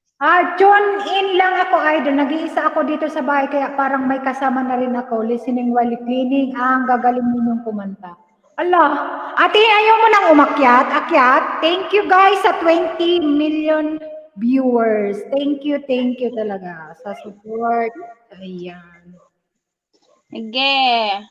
Tune in lang ako, idol. Nag-iisa ako dito sa bahay, kaya parang may kasama na rin ako. Listening while cleaning. Ang gagaling ninyong kumanta. Allah, ate, ayaw mo nang umakyat? Akyat? Thank you guys sa 20 million viewers. Thank you talaga sa support. Ayan. Sige.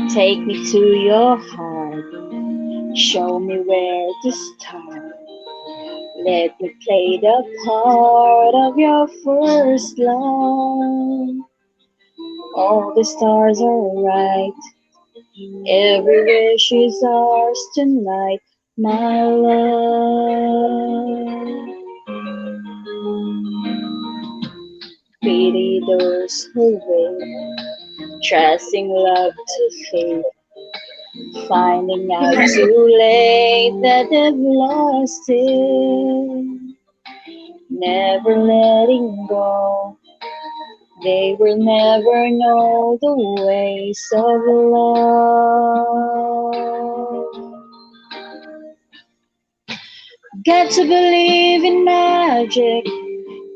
Take me to your heart. Show me where to start. Let me play the part of your first love. All the stars are right. Every wish is ours tonight, my love. Pity those who wait, trusting love to fade, finding out too late that they've lost it, never letting go. They will never know the ways of love. Got to believe in magic.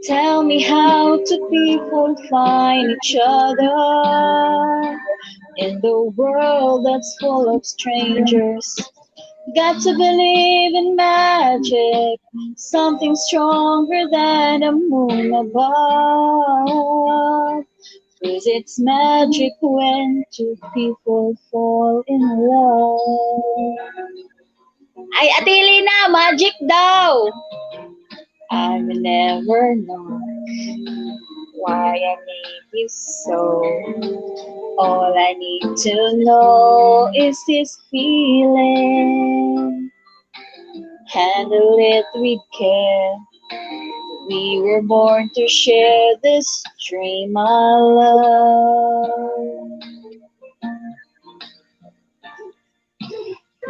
Tell me how do people find each other in the world that's full of strangers? Got to believe in magic, something stronger than a moon above. 'Cause it's magic when two people fall in love. Ay, Ate Lina, magic daw! I will never know why I need you so. All I need to know is this feeling. Handle it with care. We were born to share this dream, my love.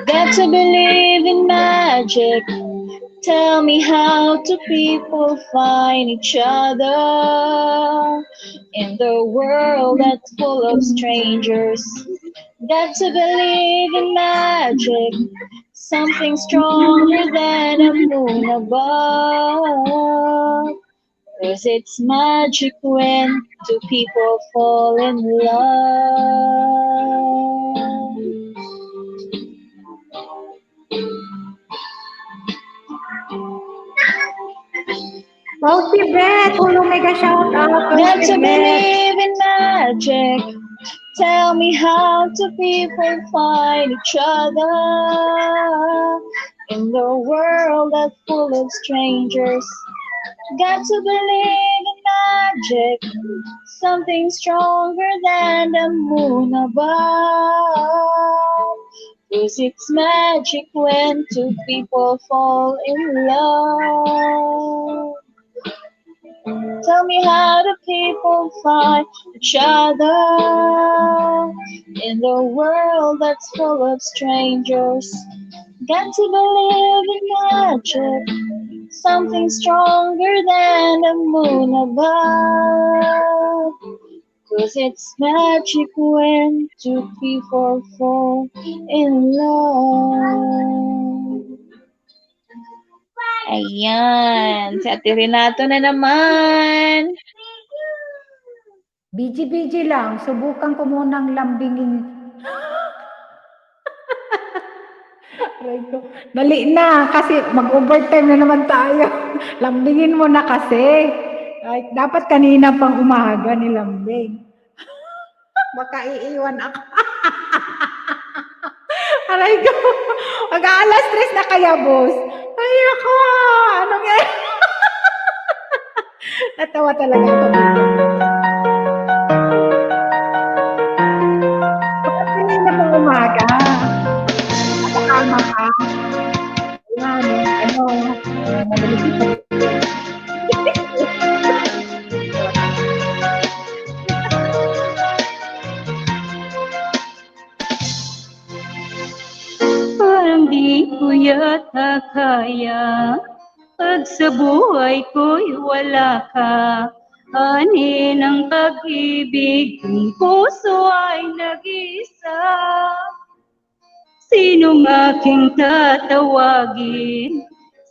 Got to believe in magic. Tell me how do people find each other in the world that's full of strangers? Got to believe in magic, something stronger than a moon above. 'Cause it's magic when two people fall in love. Tibet, hello, mega shout out. Got to believe in magic. Tell me how do people find each other in the world that's full of strangers? Got to believe in magic, something stronger than the moon above. 'Cause it's magic when two people fall in love. Tell me how do people find each other in the world that's full of strangers? Got to believe in magic, something stronger than the moon above. 'Cause it's magic when two people fall in love. Ayan, si Ate Renato na naman. Biji-biji lang, subukan ko munang lambingin. Aray ko. Dali na, kasi mag-overtime na naman tayo. Lambingin mo na kasi. Ay, dapat kanina pang umaga nilambing. Baka iiwan ako. Aray ko. Mag-aalas 3 na kaya, boss. Ay, ako. Anong yan? Natawa talaga ako. Bakit kanina pang umaga? Tama ka. Ayan, mabilis. Parang di ko yata kaya pag sa buhay ko'y wala ka. Ani ng pag-ibig, kung puso ay nag-isa. Sinong aking tatawagin?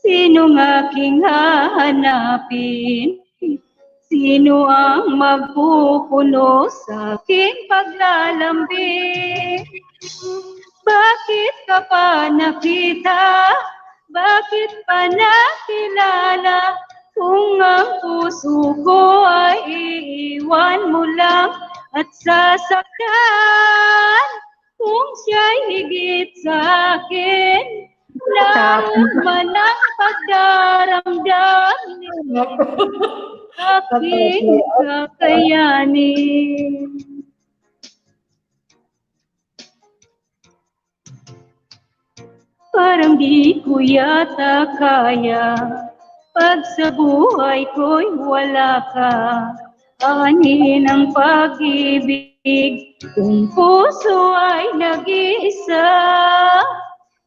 Sinong aking hahanapin? Sino ang magpupuno sa aking paglalambing? Bakit ka pa nakita? Bakit pa nakilala? Kung ang puso ko ay iiwan mo lang at sasaktan. Kung siya'y higit sa akin, naroon man ang pagdaramdam niya, aking kakayanin. Parang di ko yata kaya pag sa buhay ko'y wala ka. Ani ng pag-ibig, kung puso ay nag-iisa.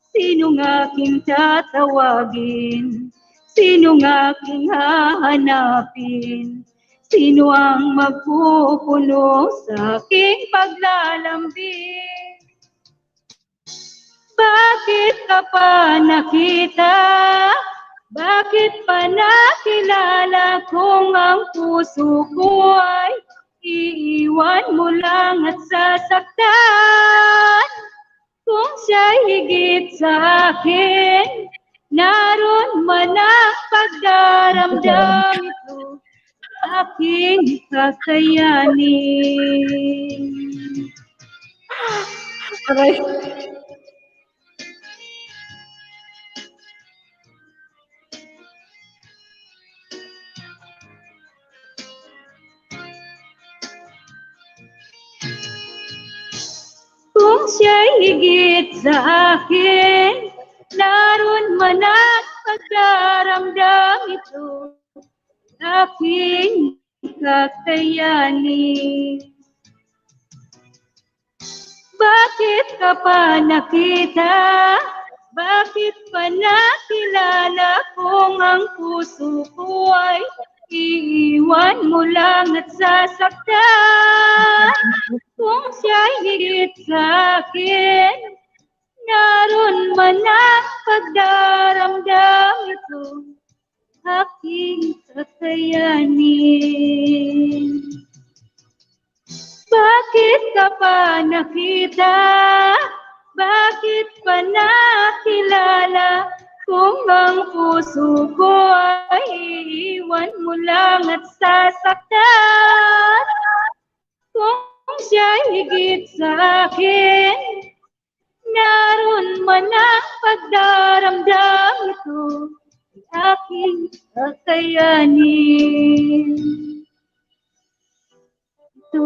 Sinong aking tatawagin? Sinong aking hahanapin? Sino ang magpupuno sa aking paglalambing? Bakit ka pa nakita? Bakit pa nakilala? Kung ang puso ko ay iiwan mo lang at sasaktan. Kung siya'y higit sa akin, naroon man ang pagdaramdam ito, aking kakayanin. Aray. Kung siya'y higit sa akin, naroon man ang pagdaramdam ito, aking kakayanin. Bakit ka pa nakita? Bakit pa nakilala? Kung ang puso ko ay iiwan mo lang at sasaktan, kung siya'y higit sa akin, naroon man ang pagdaramdam ito, aking kakayanin. Bakit ka pa nakita? Bakit pa nakilala? Kung ang puso ko ay iiwan mo lang at sasaktan, kung siya'y higit sa akin, naroon man ang pagdaramdam ito, aking kakayanin. Ito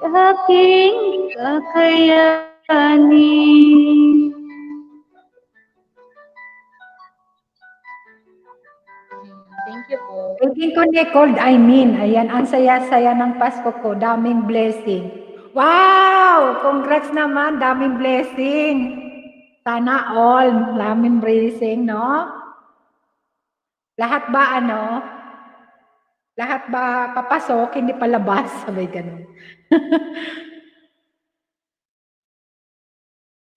aking kakayanin. Thank you po. Waiting ko, Nicole. Ayan, ang saya-saya ng Pasko ko. Daming blessing. Wow! Congrats naman. Daming blessing. Sana all. Daming blessing, no? Lahat ba, lahat ba papasok, hindi palabas? Sabay ganun.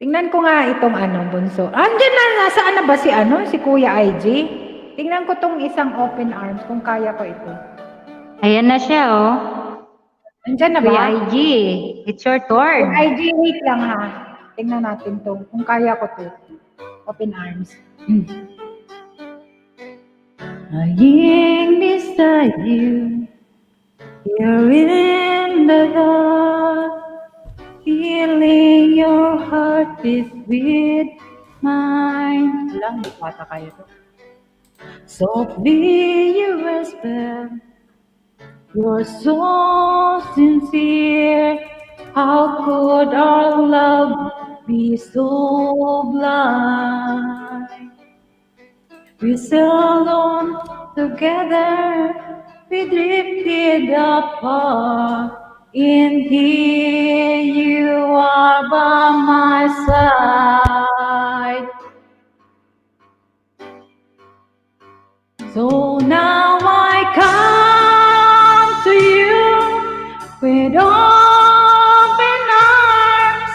Tingnan ko nga itong bunso. Andiyan na, nasaan na ba si Kuya IG? Tingnan ko tong isang open arms kung kaya ko ito. Ayan na siya, oh. Andiyan na ba? Kuya IG, it's your turn. Kuya IG, wait lang ha. Tingnan natin to. Kung kaya ko to. Open arms. Lying beside you, here in the dark, feeling your heart is with mine. Lang, di pata kayo to. Softly you whisper, you're so sincere. How could our love be so blind? We seldom together, we drifted apart. In here you are by my side. So now I come to you with open arms,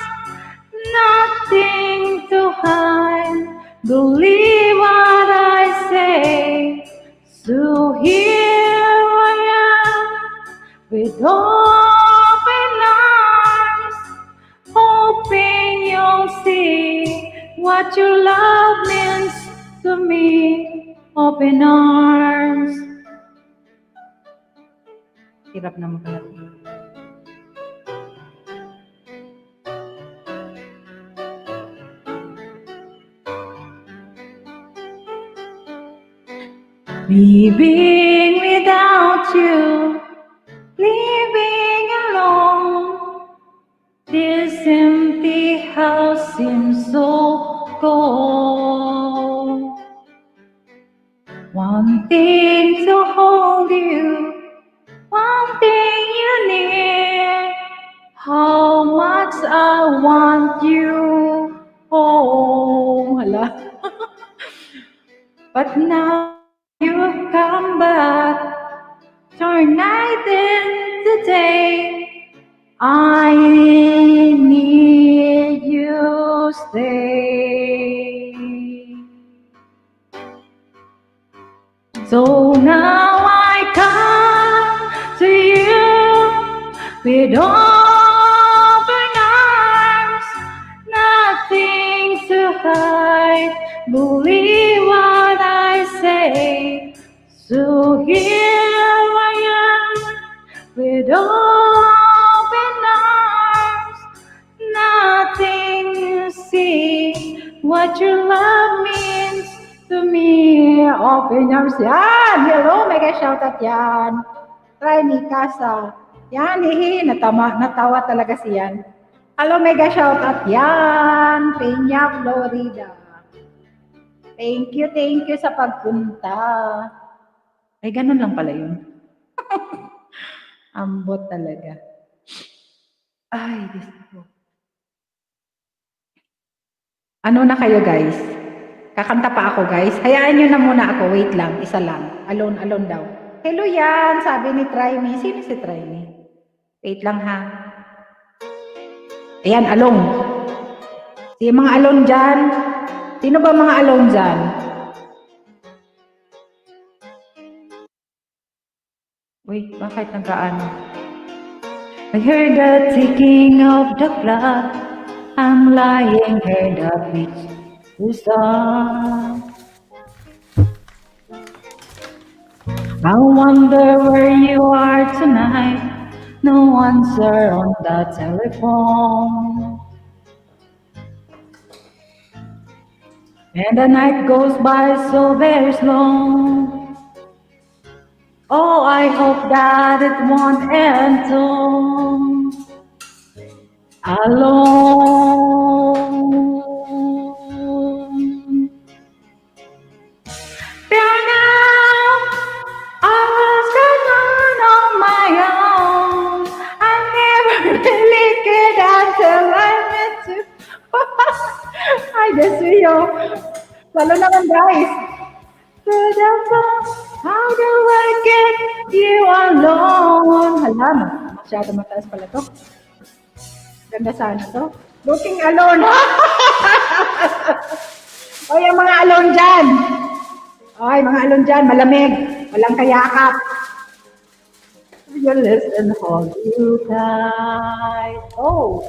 nothing to hide. Believe what I say. So here I am with open arms, hoping you'll see what your love means to me. Open arms. Hirap naman pala. Living without you, living alone. This empty house seems so cold. Wanting to hold you, wanting you near. How much I want you home. Hala. But now you've come back, turn night into day. I need you stay. So now I come to you with open arms, nothing to hide. Believe what I say. So here I am with open arms, nothing to see what your love means to me. Open arms. Yan! Hello, mega shoutout yan. Try ni Casa. Yan, natawa talaga siyan. Hello, mega shoutout yan. Peña, Florida. Thank you sa pagpunta. Ay, ganun lang pala yun. Ambot talaga. Ay, Diyos ko. Ano na kayo, guys? Kakanta pa ako, guys. Hayaan nyo na muna ako. Wait lang. Isa lang. Alone, alone daw. Hello yan, sabi ni Try Me. Sino si Try Me? Wait lang ha. Ayan, alone. Yung mga alone dyan. Sino ba mga alone dyan? Wait, bakit nagkaano? I heard the ticking of the clock. I'm lying here, the beach is dark. I wonder where you are tonight. No answer on the telephone. And the night goes by so very slow. Oh, I hope that it won't end soon. Alone. Till now, I was gone on my own. I never really cared until I met you. Ay, Desuyo. Lalo naman, guys. To the phone, how do I get you alone? Hala, masyado mataas pala to. Ganda sana to. Looking alone. O, yung mga alone dyan. Ay, mga alone dyan, malamig. Walang kayakap. You listen, hold you tight. Oh.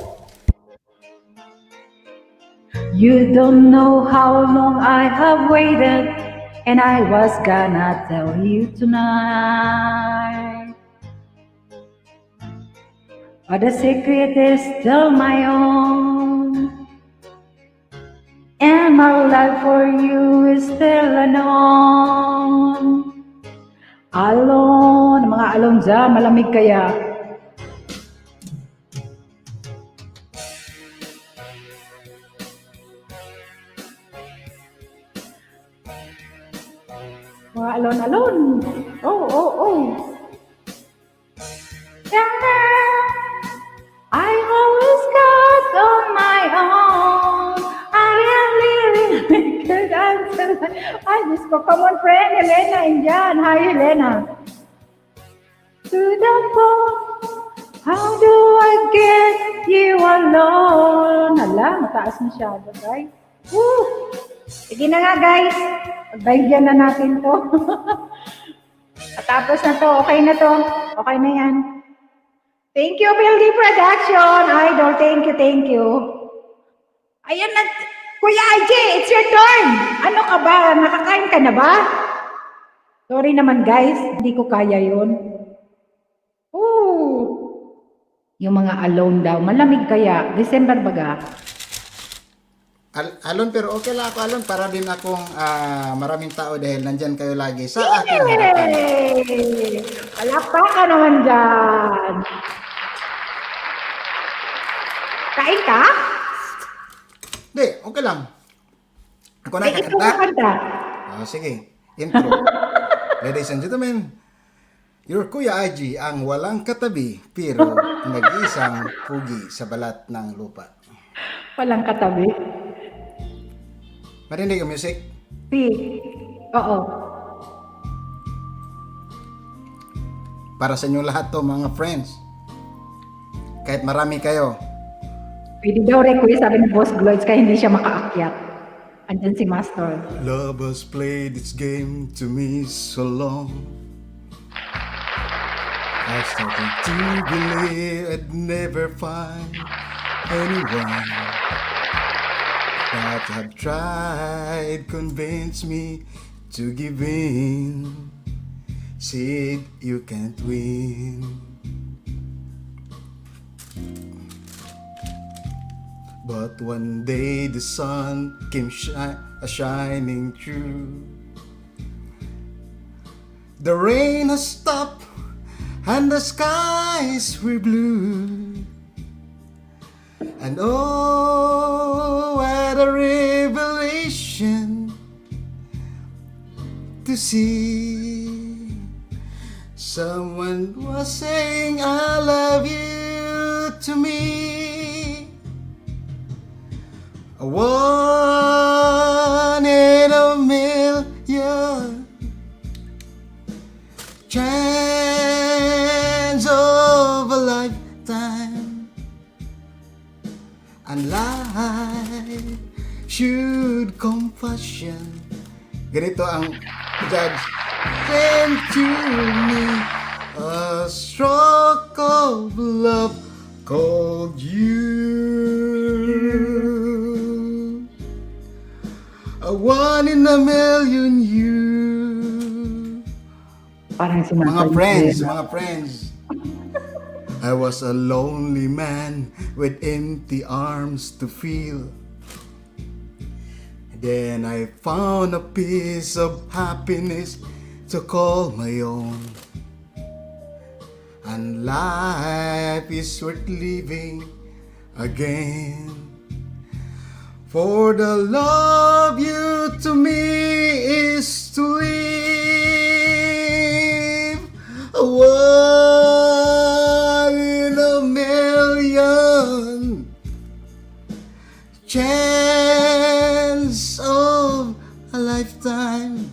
You don't know how long I have waited, and I was gonna tell you tonight. But the secret is still my own, and my love for you is still unknown. Alone, mga alone dyan, malamig kaya. Mga alone. Oh. I always got on my own. I really could answer. Ay, Diyos ko. Come on, friend. Helena, Indian. Hi, Helena. To the phone. How do I get you alone? Hala, mataas masyado, guys. Woo! Sige na nga, guys. Pagbaigyan na natin to. At tapos na to. Okay na to. Okay na yan. Thank you, PLD Production. Idol, thank you. Ayan na. Kuya IJ, it's your turn. Ano ka ba? Nakakain ka na ba? Sorry naman, guys. Hindi ko kaya yun. Yung mga alone daw. Malamig kaya. December baga. Alon, pero okay lang ako alon para din akong maraming tao dahil nandyan kayo lagi sa aking harapan. Yay! Palakpakan naman dyan. Kain ka? Hindi, okay lang. Ako na Ikaw kakanta. kakanta. Sige, intro. Ladies and gentlemen, your Kuya Aji ang walang katabi pero nag-iisang pugi sa balat ng lupa. Walang katabi. Marinig ang music? Oo. Para sa inyo lahat to mga friends. Kahit marami kayo. Pwede daw request, sabi ni Boss Gloids, kaya hindi siya makaakyat. Andyan si Master. Love has played its game to me so long. I started to believe I'd never find anyone that have tried convince me to give in. Said you can't win. But one day the sun came shining through. The rain has stopped and the skies were blue. And oh, what a revelation to see. Someone was saying I love you to me. I wanted chance of a lifetime, and life should compassion. Ganito ang judge. Send to me a stroke of love called you, a one in a million you. Parang Mga friends. I was a lonely man with empty arms to fill. Then I found a piece of happiness to call my own. And life is worth living again. For the love you to me is to live, a one in a million chance of a lifetime,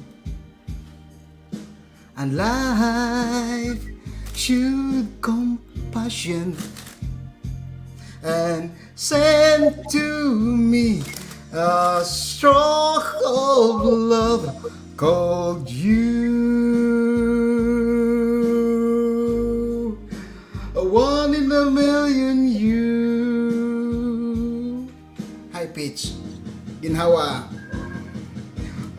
and life should compassion and send to me a stroke of love called you, a one in a million you. High pitch, ginhawa.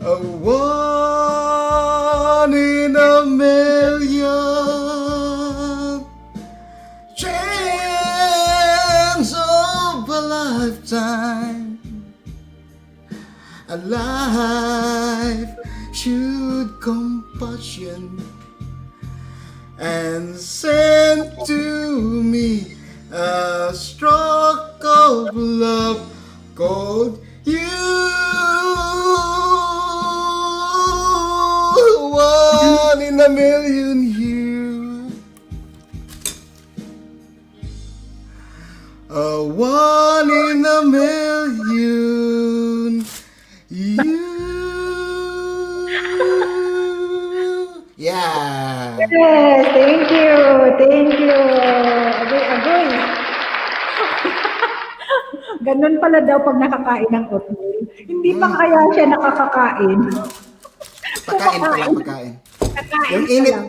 A one in a million chance of a lifetime, a life should compassion and send to me a stroke of love called you, one in a million you, a one in a million you. Yeah. Yes, thank you. Agoy. Ganun pala daw pag nakakain ng oatmeal. Hindi pa kaya siya nakakakain. Pagkain.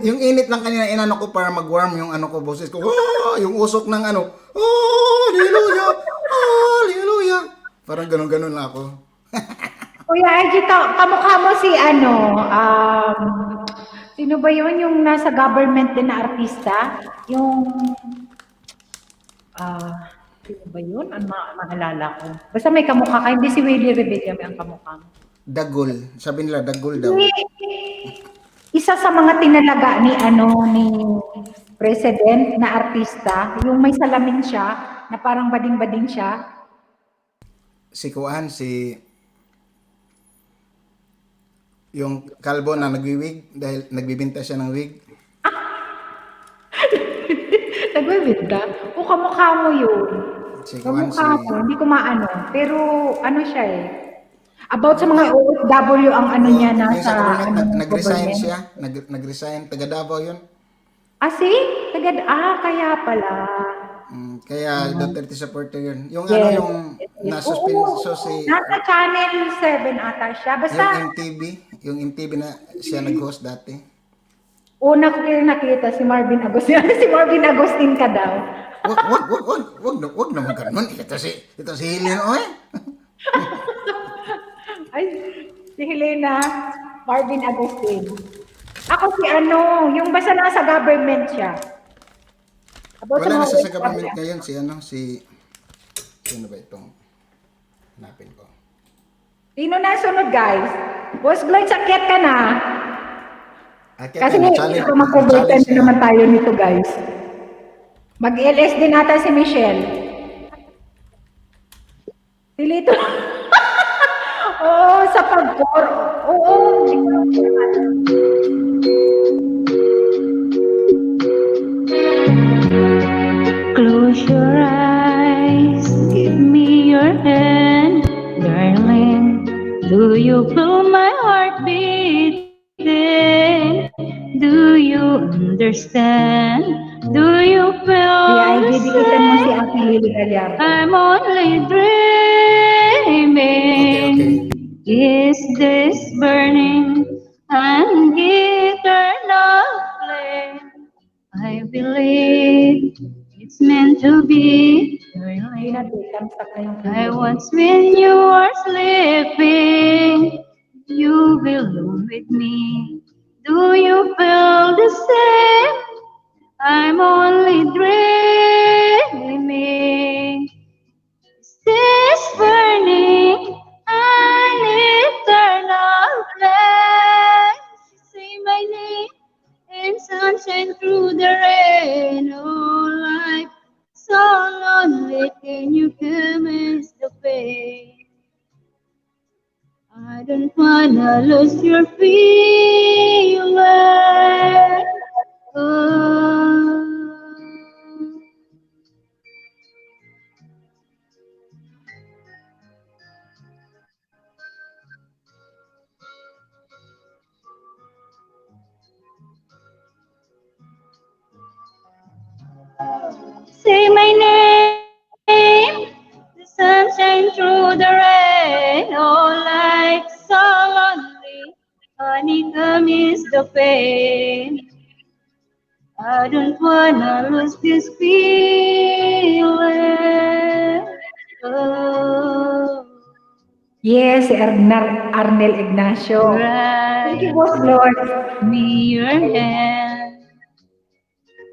Yung init lang kanina inano ko para mag-warm yung ano ko boses ko. Oh, yung usok ng ano. Oh, hallelujah. Hallelujah. Parang ganun lang ako. Kuya Archie, kamukha mo si sino ba yun? Yung nasa government din na artista? Yung, sino ba yun? Ano maalala ko? Basta may kamukha ka, hindi si Willie Rebecca may ang kamukha mo. Dagol. Sabi nila, dagol daw. Isa sa mga tinalaga ni President na artista, yung may salamin siya, na parang bading-bading siya. Yung kalbo na nagwiwig dahil nagbibinta siya ng wig. Nagwiwigda? O kamukha mo yun. Kamukha mo, hindi ko maano. Pero ano siya eh. About sa mga OFW ang ano niya nasa nag-resign siya. Nag-resign. Taga Davao yun. Kaya pala. Kaya Duterte supporter yun. Yung ano yung nasuspinso si... Nasa Channel 7 ata siya. Basta... Yung MTV na siya nag-host dati. Una ko nakita si Marvin Agustin. Si Marvin Agustin ka daw. Wag naman ganun. Ito si Helen, oy. Ay, si Helena, Marvin Agustin. Ako si yung basta nasa government siya. Wala na sa government ngayon si sino ba itong hanapin ko. Sino na sunod, guys? Boss Gloyd, sakit ka na. Kasi makubutan na naman tayo nito, guys. Mag-LS din nata si Michelle. Silito. Oo, sa pag-core. Oo. Close your eyes, give me your hand, darling. Do you feel my heart beating? Do you understand? Do you feel Kaya the i-dedikitan mo si same? Ate Lily Gallardo. I'm only dreaming. Is this burning and eternal flame? I believe it's meant to be. I once when you were sleeping, you belong with me. Do you feel the same? I'm only dreaming. This burning an eternal flame. Say my name and sunshine through the rain. Oh, life so lonely. Can you come ease the pain? I don't wanna lose your feeling. Oh. Say my name, the sunshine through the rain. Oh, life so lonely, honeycomb is the pain. I don't wanna lose this feeling. Oh. Yes, si Arnel Ignacio. Thank you, Boss Lord. Me your hand.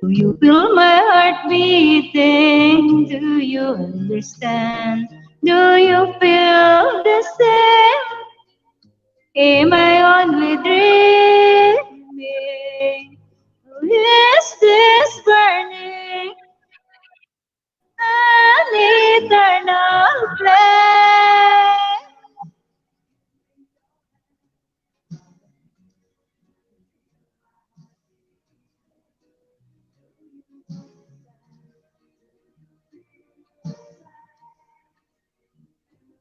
Do you feel my heart beating? Do you understand? Do you feel the same? Am I only dreaming? Is this burning an eternal flame?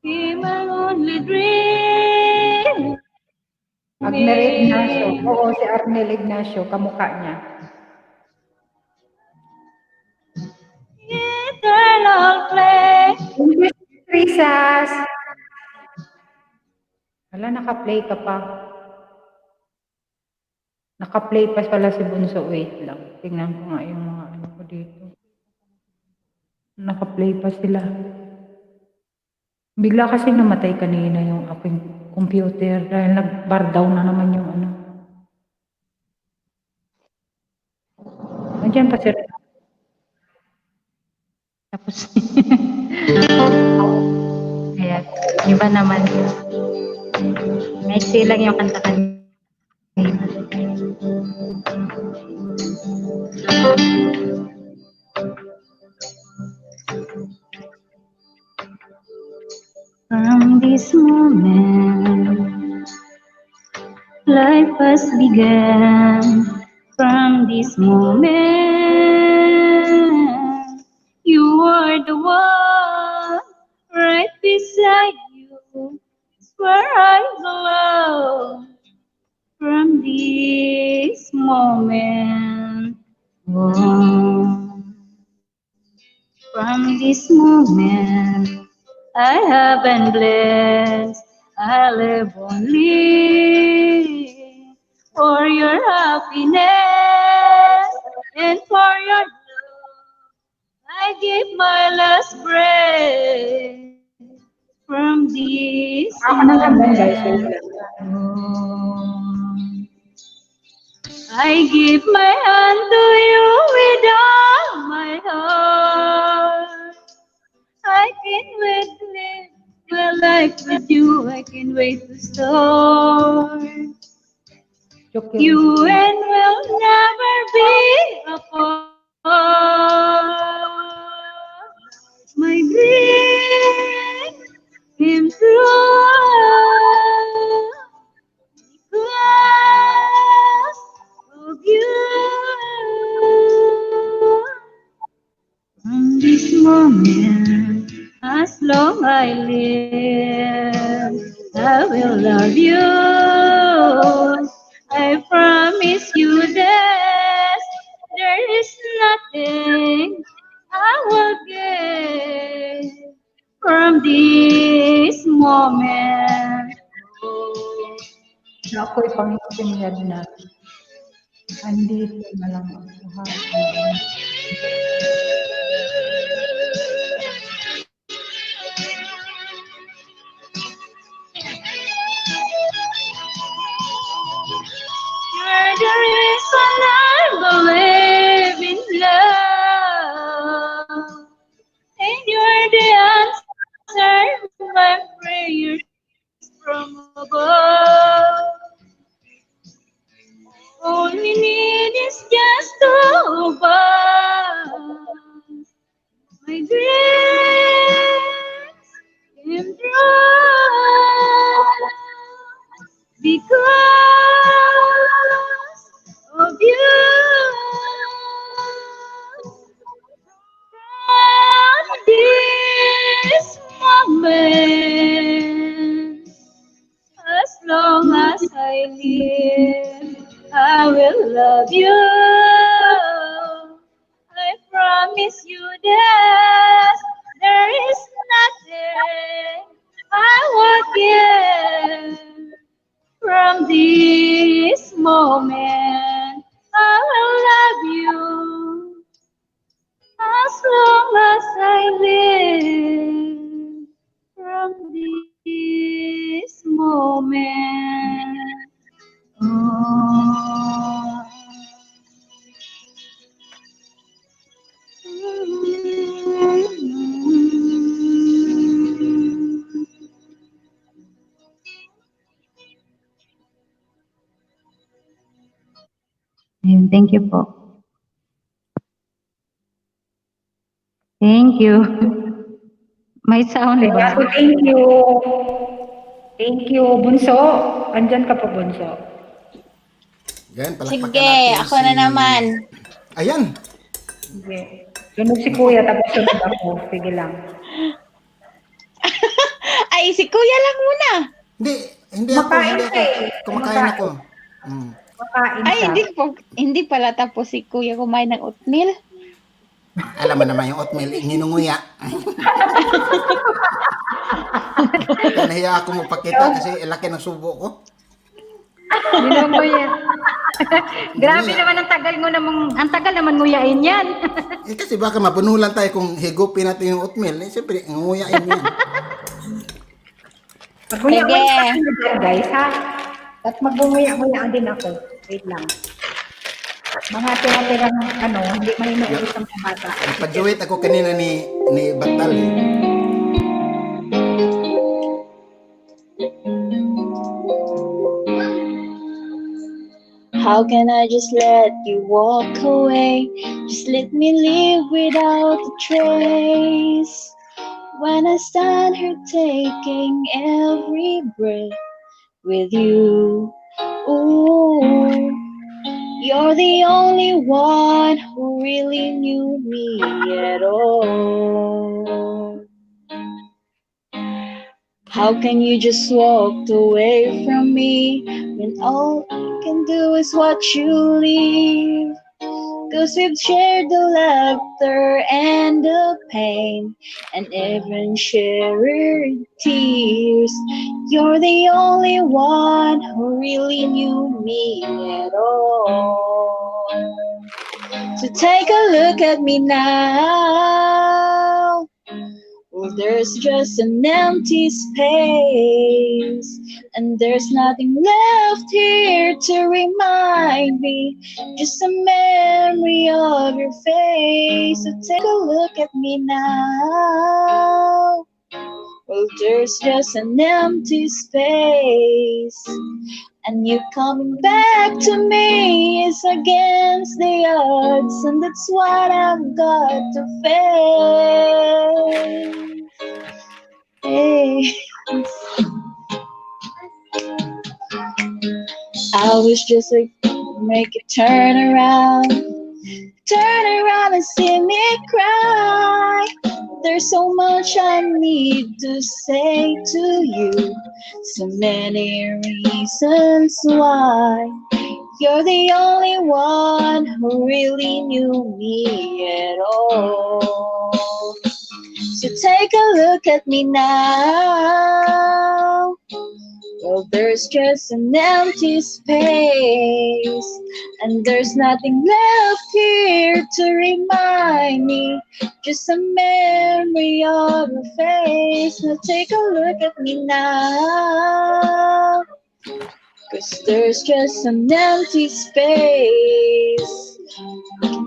Am I only dreaming? Arnel Ignacio. Oo, si Arnel Ignacio. Kamukha niya. Eternal flame. Risas. Wala, naka-play ka pa. Naka-play pa pala si Bunso. Wait lang. Tingnan ko nga yung mga ano ko dito. Naka-play pa sila. Bigla kasi namatay kanina yung aking computer dahil nag-bar down na naman yung ano. Nandiyan pa sir. Tapos, ayan, iba naman. Maiksi lang yung kanta kanina. From this moment, life has begun. From this moment, you are the one right beside you. It's where I belong. From this moment, oh, from this moment, I have been blessed. I live only for your happiness and for your love. I give my last breath from this moment. I give my hand to you with all my heart. I can't wait to live my life with you. I can't wait to start. You and will never be apart. My dream came true because of you. From this moment, as long I live, I will love you. I promise you that ako'y pangtingad na. Andito na lang ako. Ha? You're the reason I believe in love, and you're the answer to my prayers from above. All we need is just to pass my dreams and trust because of you. From this moment, as long as I live, I will love you. I promise you that there is nothing I won't give. From this moment, I will love you as long as I live. From this moment. Ayun, thank you po. Thank you. May sound ba? Thank you. Thank you, Bunso. Andyan ka pa, Bunso. Yan, palakpakan Sige, natin ako na naman. Ayan. Sige. Sunod si Kuya, tapos sunod ako. Sige lang. Ay, si Kuya lang muna. Hindi ako. Kumakain ako. Makain Ay, hindi pala tapos si Kuya kumain ng oatmeal. Alam mo naman yung oatmeal, ninunguya. Nahiya ako magpakita kasi laki ng subo ko. Ninunguya. Grabe naman ang tagal naman nguyain yan. Kasi baka mapunulan tayo kung higupin natin yung oatmeal. Siyempre, nguyain yan. Mag-nguya-nguya guys, ha? At mag-nguya-nguya din ako. Wait lang. Mga tira-tirang hindi mahinuulit ang bata. Nagpa-duet ako kanina ni Batal. How can I just let you walk away? Just let me live without a trace. When I stand here taking every breath with you, ooh, you're the only one who really knew me at all. How can you just walk away from me when all I can do is watch you leave? 'Cause we've shared the laughter and the pain and even shared tears. You're the only one who really knew me at all. So take a look at me now. Well, there's just an empty space, and there's nothing left here to remind me, just a memory of your face. So take a look at me now. Well, there's just an empty space, and you coming back to me is against the odds, and that's what I've got to face. Hey. I wish just to make it turn around and see me cry. There's so much I need to say to you, so many reasons why. You're the only one who really knew me at all. So take a look at me now. Well, there's just an empty space, and there's nothing left here to remind me. Just a memory of your face. Now take a look at me now. 'Cause there's just an empty space.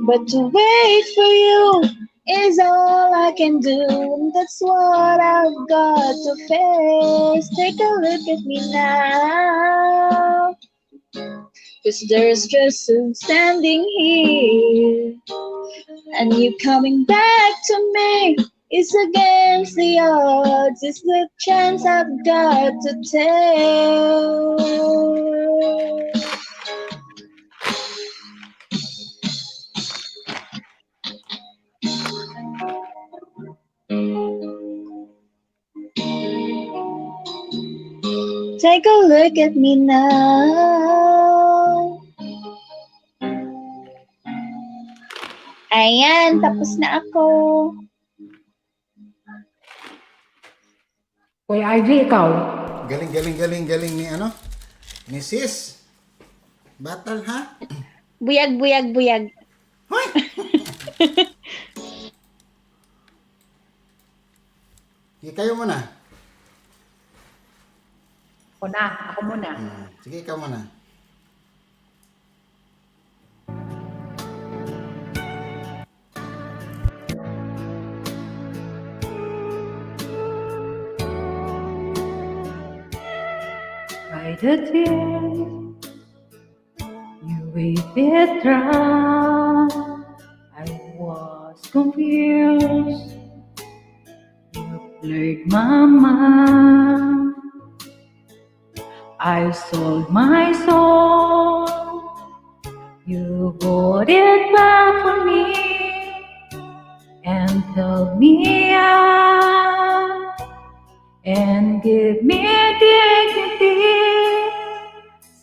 But to wait for you is all I can do. And that's what I've got to face. Take a look at me now. 'Cause there's just you standing here, and you coming back to me is against the odds. It's the chance I've got to take. Take a look at me now. Ayan, tapos na ako. Kuya RJ, ikaw? Galing ni ano? Ni sis. Batal ha? Buyag, buyag, buyag. Hoy! Kayo muna. Ako muna. Sige, ikaw muna. By the tears you weeped dry, I was confused. You played my mind. I sold my soul. You bought it back for me and held me out and give me dignity.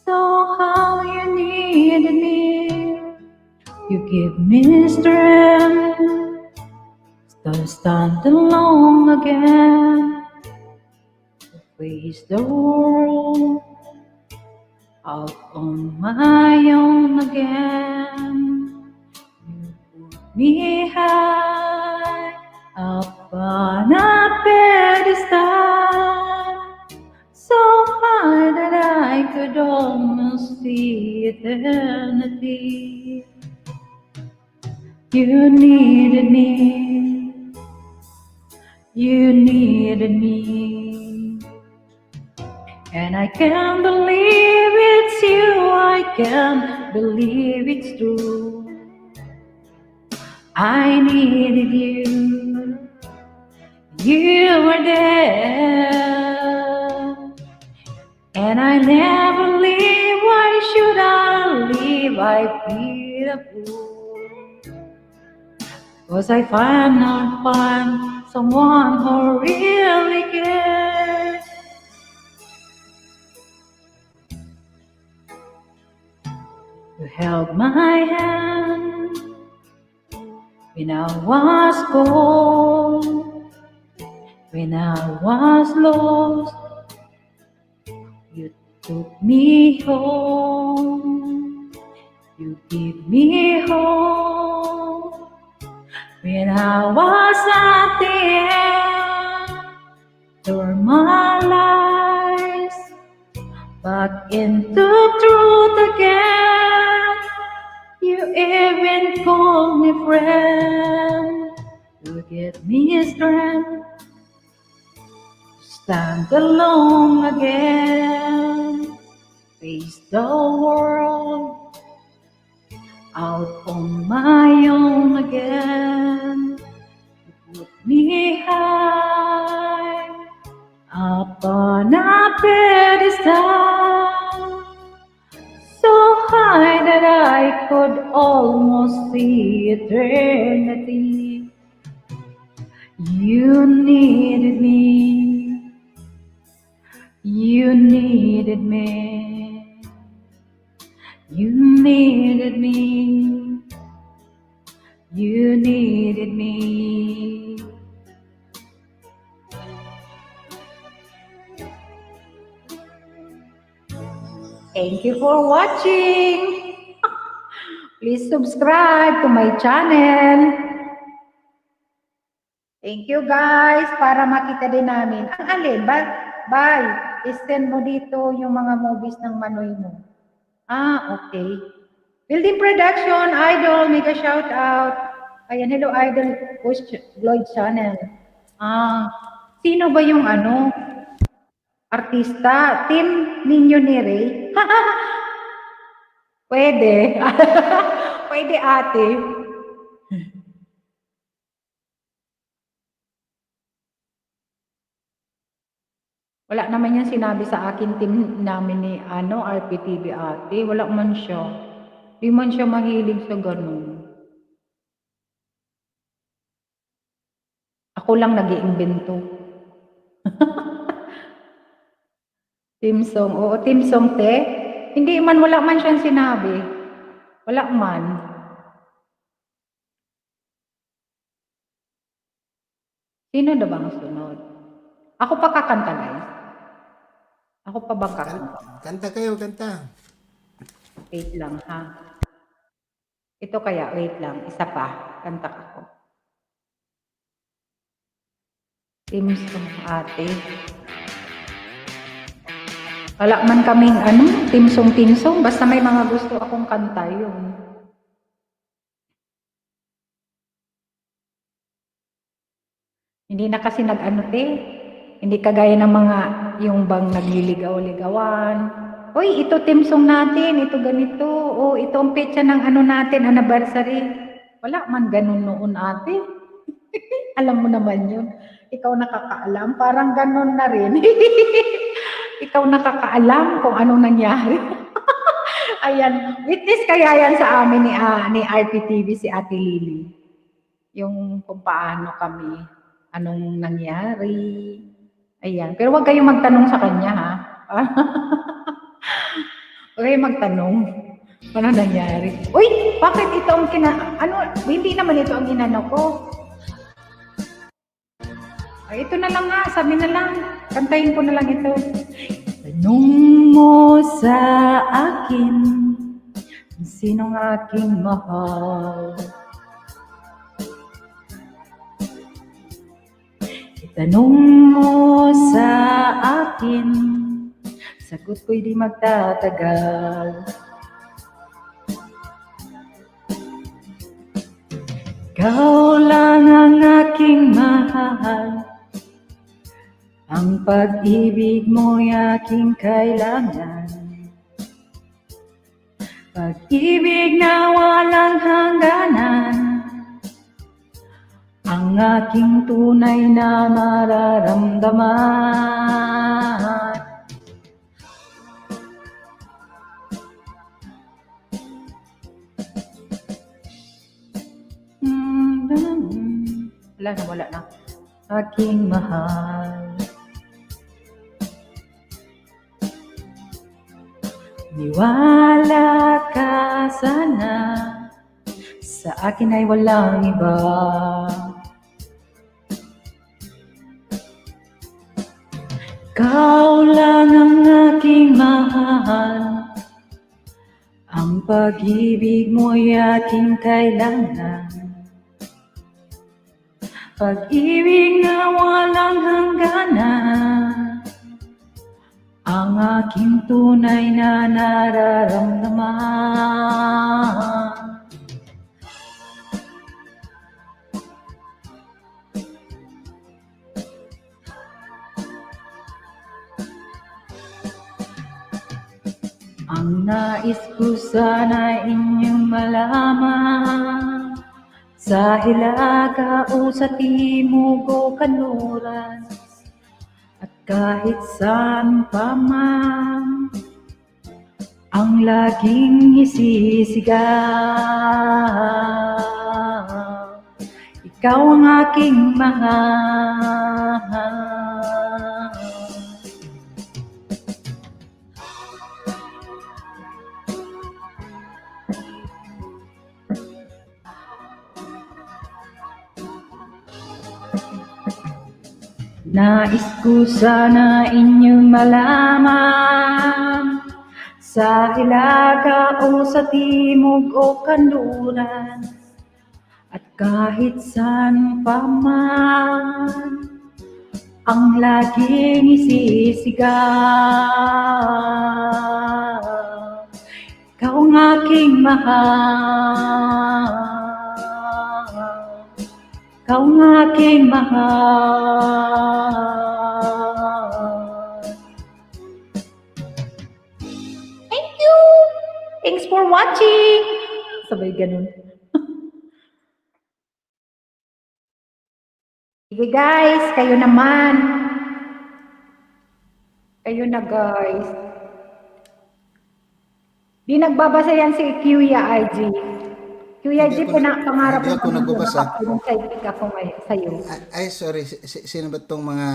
So how you needed me, you give me strength to stand alone again, to face the world out on my own again. You put me high up on a pedestal, so high that I could almost see eternity. You needed me, you needed me, and I can't believe it's you, I can't believe it's true. I needed you, you were there, and I never leave. Why should I leave? I feel a fool, 'cause I finally find someone who really cares. You held my hand when I was cold, when I was lost. You took me home, you gave me hope. When I was at the end, tore my lies back into truth again. You even called me friend to give me strength to stand alone again, face the world out on my own again. You put me high up on a pedestal, so high that I could almost see eternity. You needed me, you needed me, you needed me, you needed me. Thank you for watching. Please subscribe to my channel. Thank you guys para makita din namin. Ang alin? Bye. I-send mo dito yung mga movies ng Manoy mo. Okay. Building Production, Idol, mega shout out. Ayan, hello Idol, Push Lloyd Channel. Sino ba yung artista? Team ninyo ni Ray? Pwede. Pwede ate. Wala naman yan sinabi sa akin, team namin ni RPTV ate. Wala man siya. Di man siya mahilig sa ganun. Ako lang nag-iimbento. Team song. Oo, team song te. Hindi man, wala man siyang sinabi. Wala man. Sino na bang sunod? Ako pa kakanta guys. Ako pa bang kakanta? Kanta kayo, kanta. Wait lang ha. Ito kaya, wait lang. Isa pa. Kanta ako. Team song ate. Wala man kaming team song. Basta may mga gusto akong kanta yun. Hindi na kasi hindi kagaya ng mga yung bang nagliligaw-ligawan. Uy, ito team song natin, ito ganito. Oh, ito ang petsa ng natin, anniversary. Wala man ganun noon ate. Alam mo naman yun. Ikaw nakakaalam, parang ganun na rin. Ikaw nakakaalam kung anong nangyari. Ayan, witness kaya yan sa amin ni RPTV si Ate Lily. Yung kung paano kami, anong nangyari. Ayan, pero wag kayong magtanong sa kanya ha. Huwag kayong magtanong. Ano nangyari? Uy, bakit ito ang hindi naman ito ang inano ko. Ay, ito na lang nga, sabi na lang. Kantahin ko na lang ito. Tanong mo sa akin, sinong aking mahal? Itanong mo sa akin, sagot ko'y di magtatagal. Ikaw lang ang aking mahal, ang pag-ibig mo'y aking kailangan. Pag-ibig na walang hangganan, ang aking tunay na mararamdaman. Wala na. Aking mahal, niwala ka sana, sa akin ay walang iba. Ikaw lang ang aking mahal, ang pag-ibig mo'y aking kailangan. Pag-ibig na walang hangganan, ang aking tunay na nararamdaman. Ang nais ko sana inyong malaman, sa hilaga o sa timog o kanluran, at kahit saan pa man, ang laging isisigaw, ikaw ang aking mahal. Nais ko sana inyong malaman, Sa hilaga o sa timog o kanluran, at kahit saan pa man, ang laging isisigaw. Ikaw ang aking mahal, ikaw ang aking mahal. Thank you! Thanks for watching! Sabay ganun. Sige guys, kayo naman. Kayo na guys. Di nagbabasa yan si Kuya IG. Kuya IG, pangarap hindi ako nagbabasa. Sidekick ako ngayon sa'yo. Ay, sorry. Sino ba itong mga...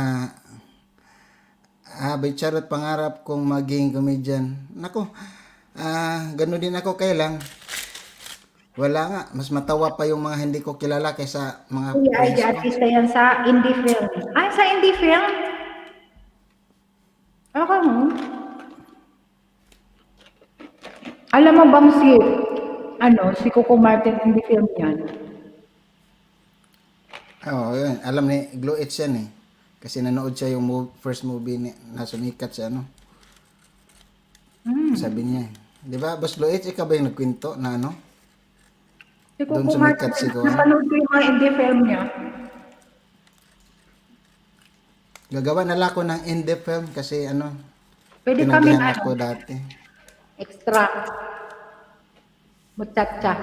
Bay Charot, pangarap kong maging comedian. Nako, gano'n din ako kailang. Wala nga. Mas matawa pa yung mga hindi ko kilala kaysa mga Kuya IG, friends ko. artista yan sa indie film. Ay, sa indie film? Okay mo? Alam mo bang si Coco Martin indie film yan? Oo, yun. Alam ni Glow It's yan eh. Kasi nanood siya yung first movie na sumikat siya, no? Sabi niya. Di ba, Boss Glow It's, ikaw ba yung nagkwento na ano? Si Doon Coco sumikat Martin, si Coco. napanood ko yung mga indie film niya. Gagawa na lang ako ng indie film kasi ano, Pwede kami tinanggihan ako dati. extra. Muchacha.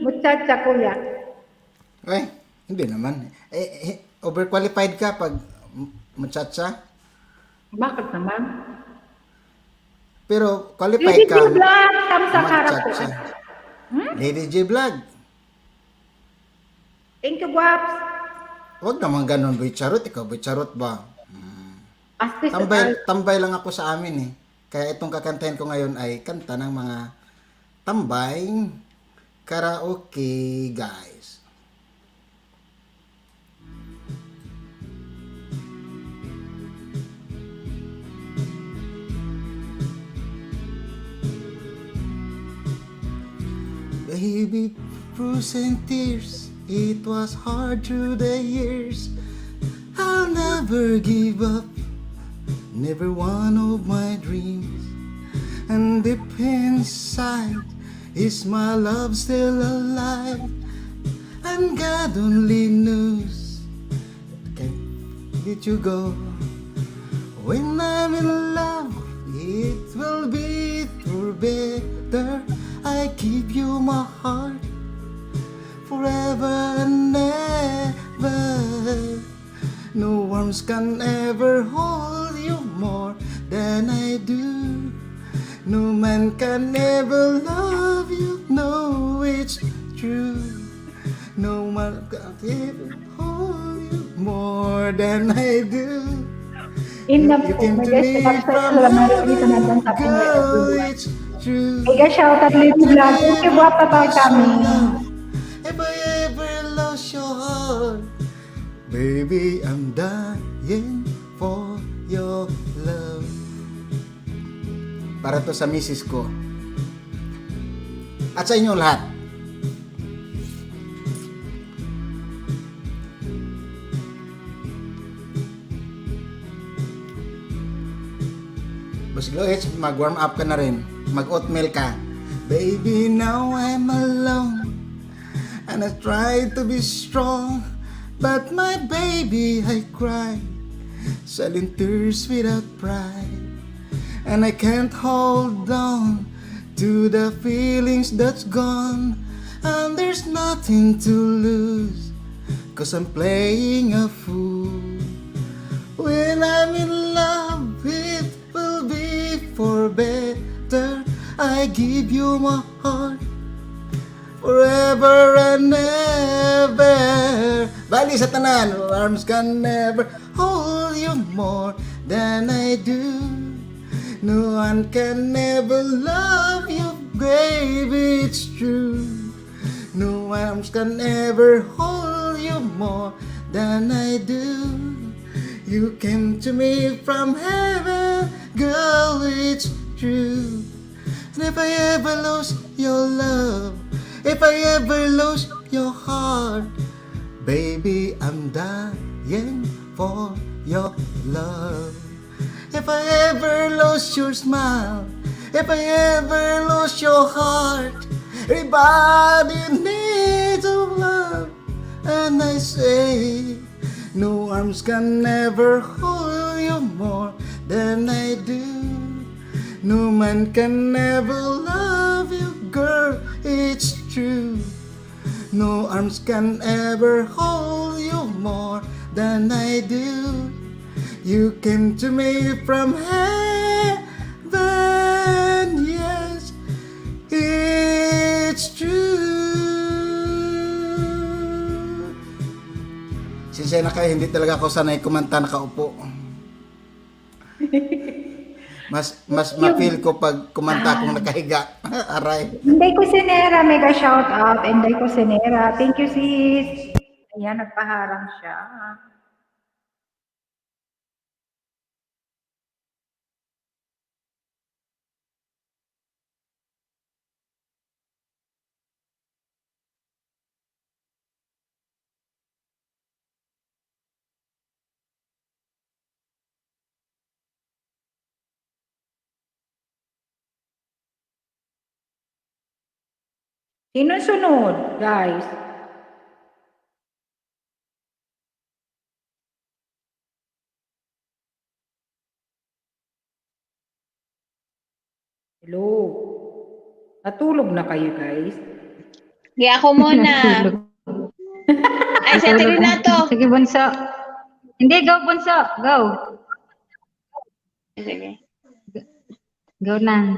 Muchacha, kuya. Ay, hindi naman. Overqualified ka pag muchacha. Bakit naman? Pero qualified Lady ka. G Vlog, Kamsa muchacha. Karapo. Lady J Vlog. Thank you, Guaps. Huwag naman ganun, Boy Charot. Ikaw, Boy Charot ba? Astis, Tambay lang ako sa amin eh. Kaya itong kakantahin ko ngayon ay kanta ng mga tambay karaoke guys. Baby, frozen tears, it was hard through the years. I'll never give up, never one of my dreams. And deep inside, is my love still alive? And God only knows, can't let you go. When I'm in love, it will be for better. I give you my heart forever and ever. No arms can ever hold you more than I do. No man can ever love you, no, it's true. No man can ever hold you more than I do. Enough You po. came May to guys, me kapag from sa meron dito na heaven, dyan sa ating girl, it's true. May guys, shoutout Lady Vlog. Thank you, Guapa tayo kami. If I ever lost your heart, baby, I'm dying for your love. Para to sa misis ko. At sa inyo lahat. Boss Gloitz, mag-warm up ka na rin. Mag-oatmeal ka. Baby, now I'm alone. And I try to be strong. But my baby, I cry. Silent tears without pride. And I can't hold on to the feelings that's gone. And there's nothing to lose, 'cause I'm playing a fool. When I'm in love, it will be for better. I give you my heart forever and ever. Bali sa tanan, arms can never hold you more than I do. No one can ever love you, baby, it's true. No arms can ever hold you more than I do. You came to me from heaven, girl, it's true. And if I ever lose your love, if I ever lose your heart, baby, I'm dying for your love. If I ever lose your smile, if I ever lose your heart, everybody needs a love. And I say, no arms can never hold you more than I do. No man can never love you, girl, it's true. No arms can ever hold you more than I do. You came to me from heaven, yes, it's true. Sinsya na kayo, hindi talaga ako sanay kumanta nakaupo. Mas ma-feel ko pag kumanta akong nakahiga. Aray. Inday ko Sinera, mega shout out. Inday ko Sinera. Thank you, sis. Ayan, nagpaharang siya. Sino sunod, guys? Hello? Natulog na kayo, guys? Sige, ako muna. Ay, sa na to. Sige, Bunso. Hindi, go, Bunso. Go. Sige. Go na.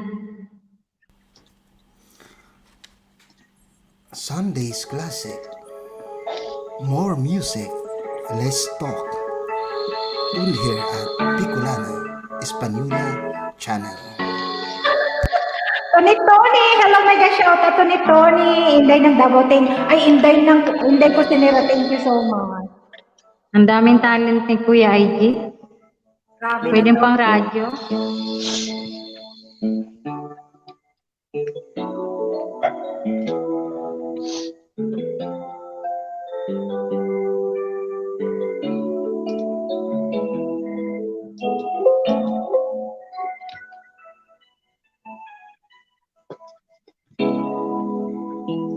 Sunday's Classic. More music, less talk. Tune here at Bicolana Española Channel. Tony, hello, mega shout out to ni Tony. Inday ng Davao, ay Inday ko Sinera, thank you so much. Ang daming talent ni Kuya IG. Grabe Pwede na pang to. radyo.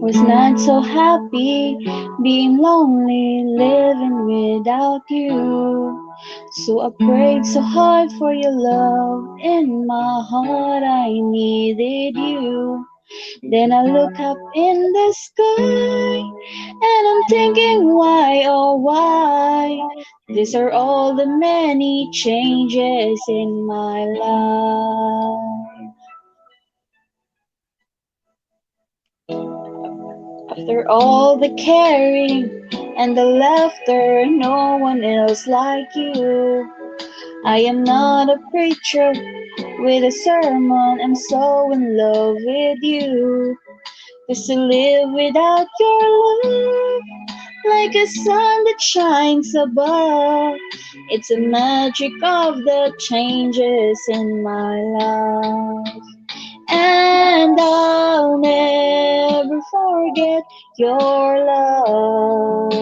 Was not so happy, being lonely, living without you. So I prayed so hard for your love. In my heart I needed you. Then I look up in the sky, and I'm thinking why, oh why? These are all the many changes in my life. After all the caring and the laughter, no one else like you. I am not a preacher with a sermon, I'm so in love with you. 'Cause to live without your love, like a sun that shines above, it's a magic of the changes in my life. And I'll never forget your love.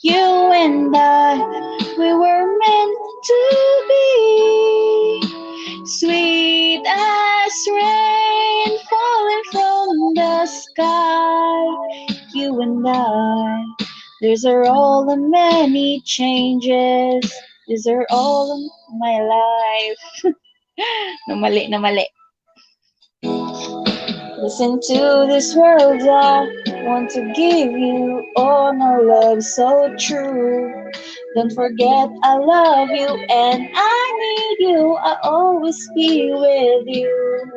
You and I, we were meant to be. Sweet as rain falling from the sky. You and I, these are all the many changes. These are all of my life. Namali, namali. Listen to this world, I want to give you all my love so true. Don't forget I love you and I need you, I'll always be with you.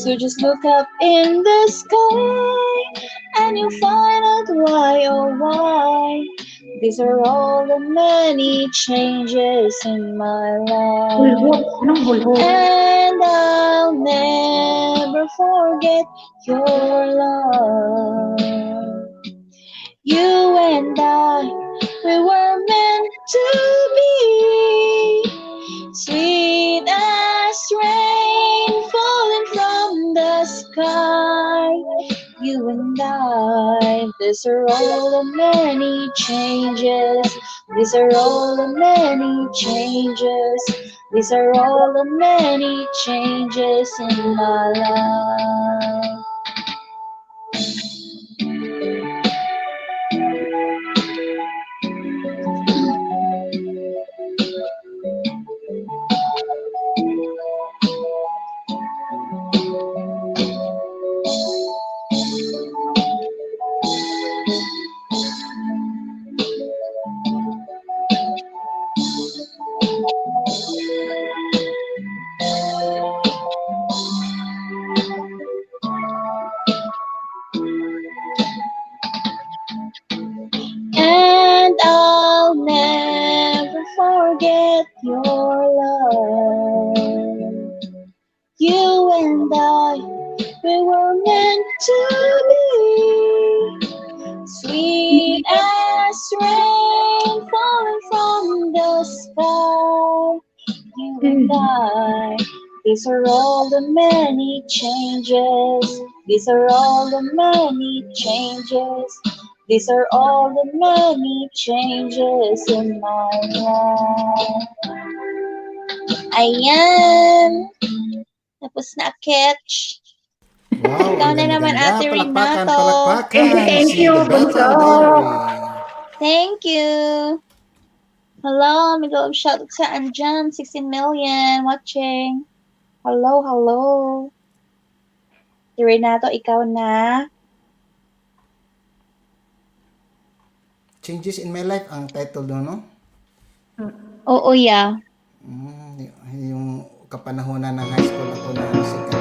So just look up in the sky and you'll find out why, oh why. These are all the many changes in my life. And I'll never forget your love. You and I, we were meant to be. Sweet as rain falling from the sky. You and I, these are all the many changes. These are all the many changes. These are all the many changes in my life. And I'll never forget your love. You and I, we were meant to be. Sweet as rain falling from the sky. You and I, these are all the many changes. These are all the many changes. These are all the many changes in my life. Ayan. Tapos na catch. Wow, Ikaw ang na naman, ganda-ganda. Ate Palakpakan, Renato. palakpakan. Thank Si you, The Bunso. Bethel Diary. Thank you. Hello, may love shout out sa Anjan, 16 million watching. Hello, hello. Si Renato, ikaw na. Changes in My Life ang title doon, no? Oo, yeah. Yung kapanahonan ng high school ako na sikat.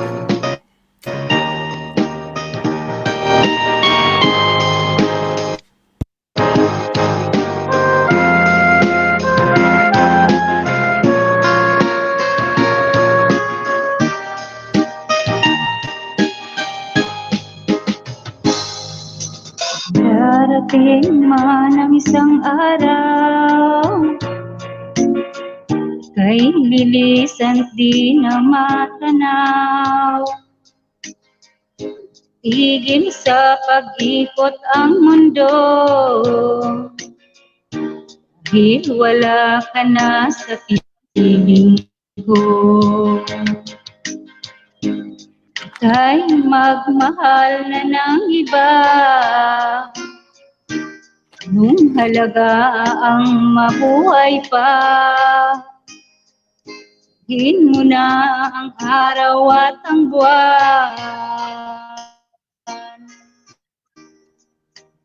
Darating man ang isang araw, kay lilisan di na matanaw. Tigil sa pag-ikot ang mundo, dahil wala ka na sa piling ko. Ika'y magmahal na ng iba, nung halaga ang mabuhay pa. Hin mo na ang araw at ang buwan,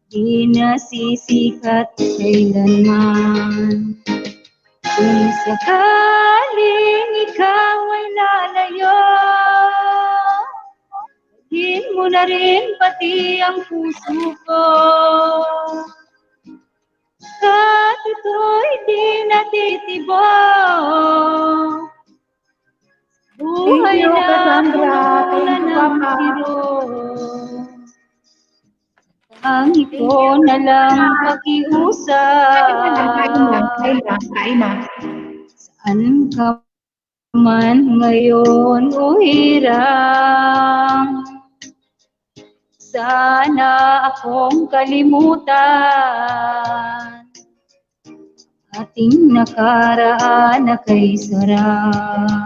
di na sisikat kailanman. Kung sakaling ikaw ay lalayo, hin mo na rin pati ang puso ko. At ito'y di natitibok. Buhay Thank you, na Cassandra. puno na Thank you, ng Papa. kirot. Ang ikaw na lang pakiusap. Kain na. Saan ka man ngayon o hirang, sana akong kalimutan. Ating nakaraan na kay sarap.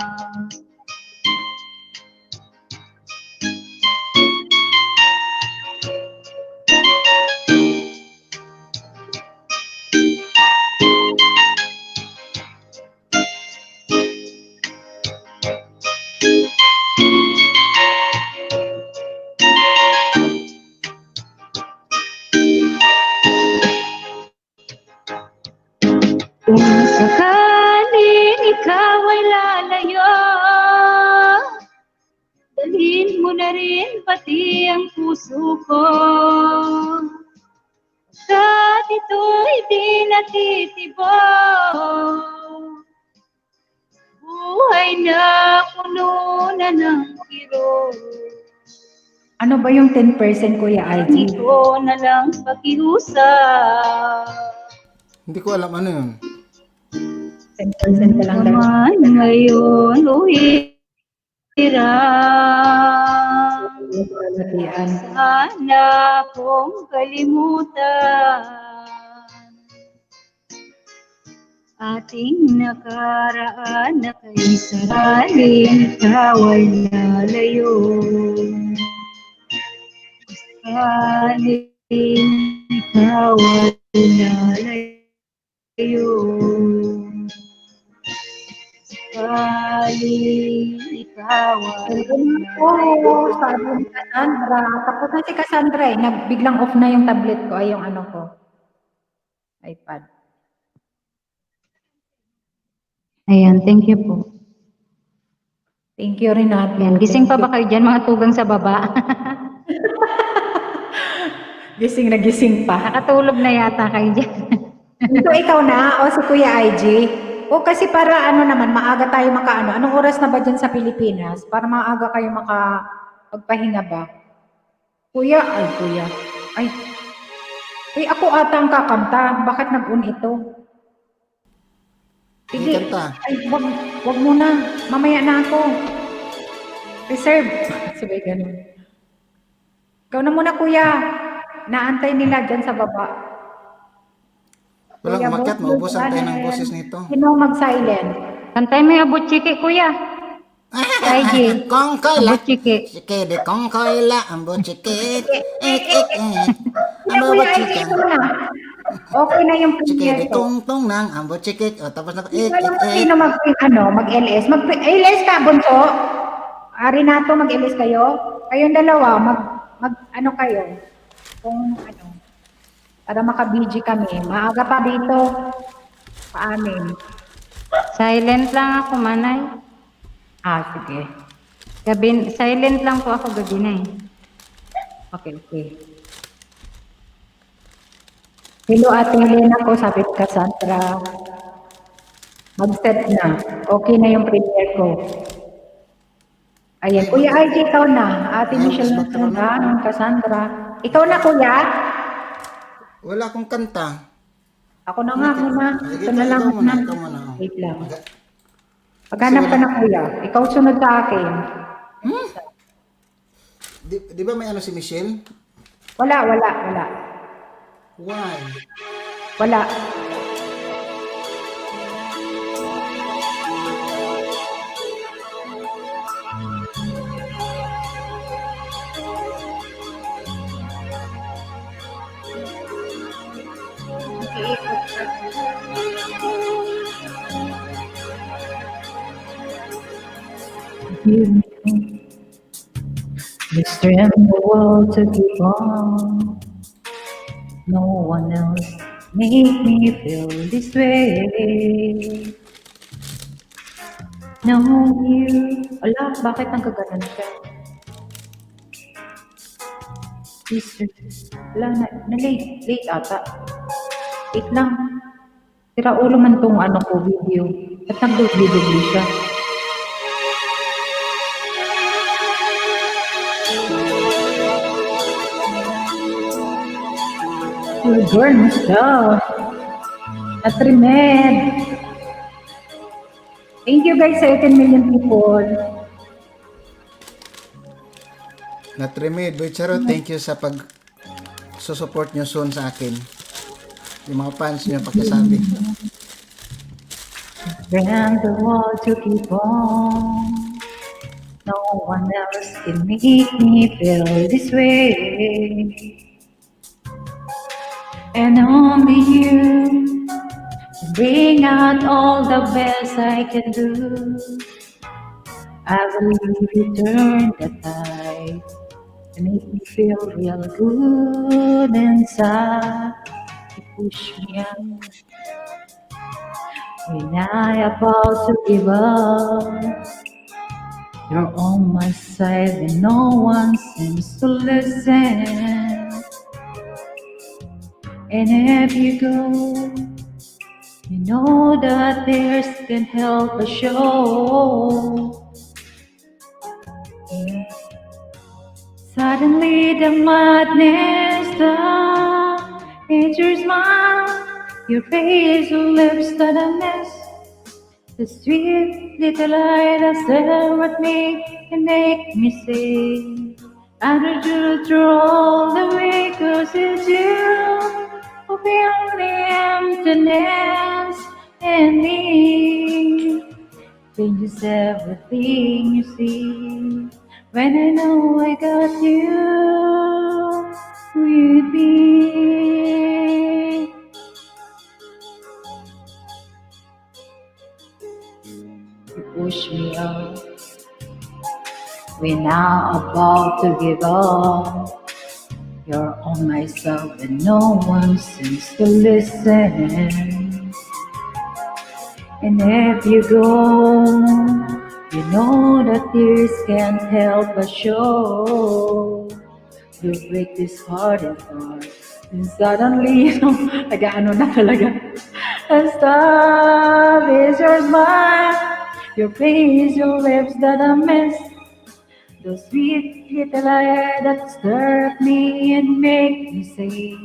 Kung sakaling ikaw ay lalayo, dalhin mo na rin pati ang puso ko. At ito'y di natitibok. Buhay na puno na ng kirot. Ano ba yung 10%, Kuya Algie? Ito na lang pakiusap. Hindi ko alam ano yun. 10% ka lang daw. naman ngayon, hirap. Kalatian. Sana kong kalimutan ating nakaraan na kay saraling ikaw ay lalayo. Saraling ikaw ay lalayo. Saraling ikaw ay Oo, sabi ni Cassandra. Tapos na si Cassandra eh. Biglang off na yung tablet ko. Ay, yung ano ko. iPad. Ayan, thank you po. Thank you, Renato. Ayan, gising pa ba kayo dyan, mga tugang sa baba? Gising na gising pa. Nakatulog na yata kayo dyan. Ito ikaw na o si Kuya IG? O kasi para ano naman, maaga tayo makaano. Anong oras na ba dyan sa Pilipinas? Para maaga kayo makapagpahinga ba? Kuya, Ay, ako ata ang kakanta. Bakit nag-un ito? Sige. Kanta. Ay, wag muna. Mamaya na ako. Reserve. Sabi ganun. Ikaw na muna, Kuya. Naantay nila dyan sa baba. Walang Kuya, umakyat, boss, maubusan tayo ng ano boses yan? nito. Sino mag-silent? Kantay mo yung abot chiki, kuya. IG. Kong koila. Abot chiki. Chike de kong koila. Ambo chike. Ambo Kuya IG, chike. ito na. Okay na yung Chike premiere de ko. tong tong nang. Ambo chike. O tapos na. Hindi ko alam kung sino mag-LS. Mag-LS ka, Bunso? Renato, mag-LS kayo? Kayong dalawa, ano kayo? Kung ano, para maka-BG kami. Maaga pa dito. Paamin. Silent lang ako, manay. Sige. Gabi, silent lang po ako gabi na eh. Okay. Hello, Ate Helena ko, sabi ni Cassandra. Mag-set na. Okay na yung premiere ko. Ayan, Kuya IG, ikaw na. Ate Michelle na Cassandra. Ikaw na, Kuya. Wala akong kanta. Ako na nga muna. Sige, Ito na lang ikaw muna, muna. ikaw muna. Wait lang. Paghanap ka na, Kuya. Ikaw sunod sa akin. Di ba may ano si Michelle? Wala. Why? Wala. The strength in the world to keep on. No one else make me feel this way. No you. Ala, bakit nagkaganon siya? Wala na late ata. Late lang. Tira ulo man tong ano ko video. At nag-dubli siya. Burn myself. Natrimed. Thank you guys sa 10 million people. Natrimed. Boy Charo, thank you sa support nyo soon sa akin. Yung mga fans nyo pagkasabi. Ran the wall to keep on. No one else can make me feel this way. And only you bring out all the best I can do. I believe you turn the tide and make me feel real good inside. You push me out when I about to give up. You're on my side and no one seems to listen. And if you go, you know that tears can help us show. Yeah. Suddenly the madness stops. It's your smile, your face, your lips that I miss. The sweet little light that stare at me and make me say, I need you through all the way, 'cause it's you who fill the emptiness in me. Changes everything you see when I know I got you with me. You push me out. We're now about to give up. You're on myself and no one seems to listen. And if you go, you know that tears can't help but show. You break this heart apart, and suddenly, nag-ano na talaga. And stop is your smile, your face, your lips that I miss. Those sweet little eyes that stir at me and make me say,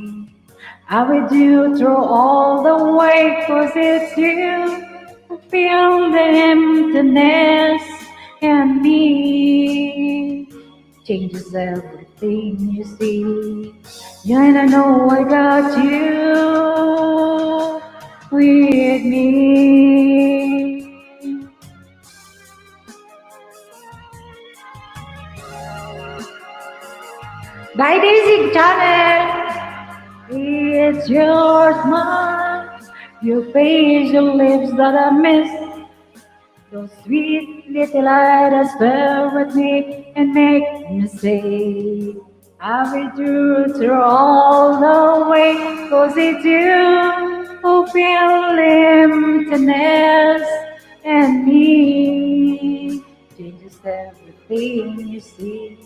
I will do through all the way, 'cause it's you who fill the emptiness in me. Changes everything you see. Yeah, and I know I got you with me. By Daisy Channel, it's your smile, your face, your lips that I miss. Those sweet little eyes that stare at me and make me say, I will do through all the way, 'cause it's you who fill emptiness in me. Changes everything you see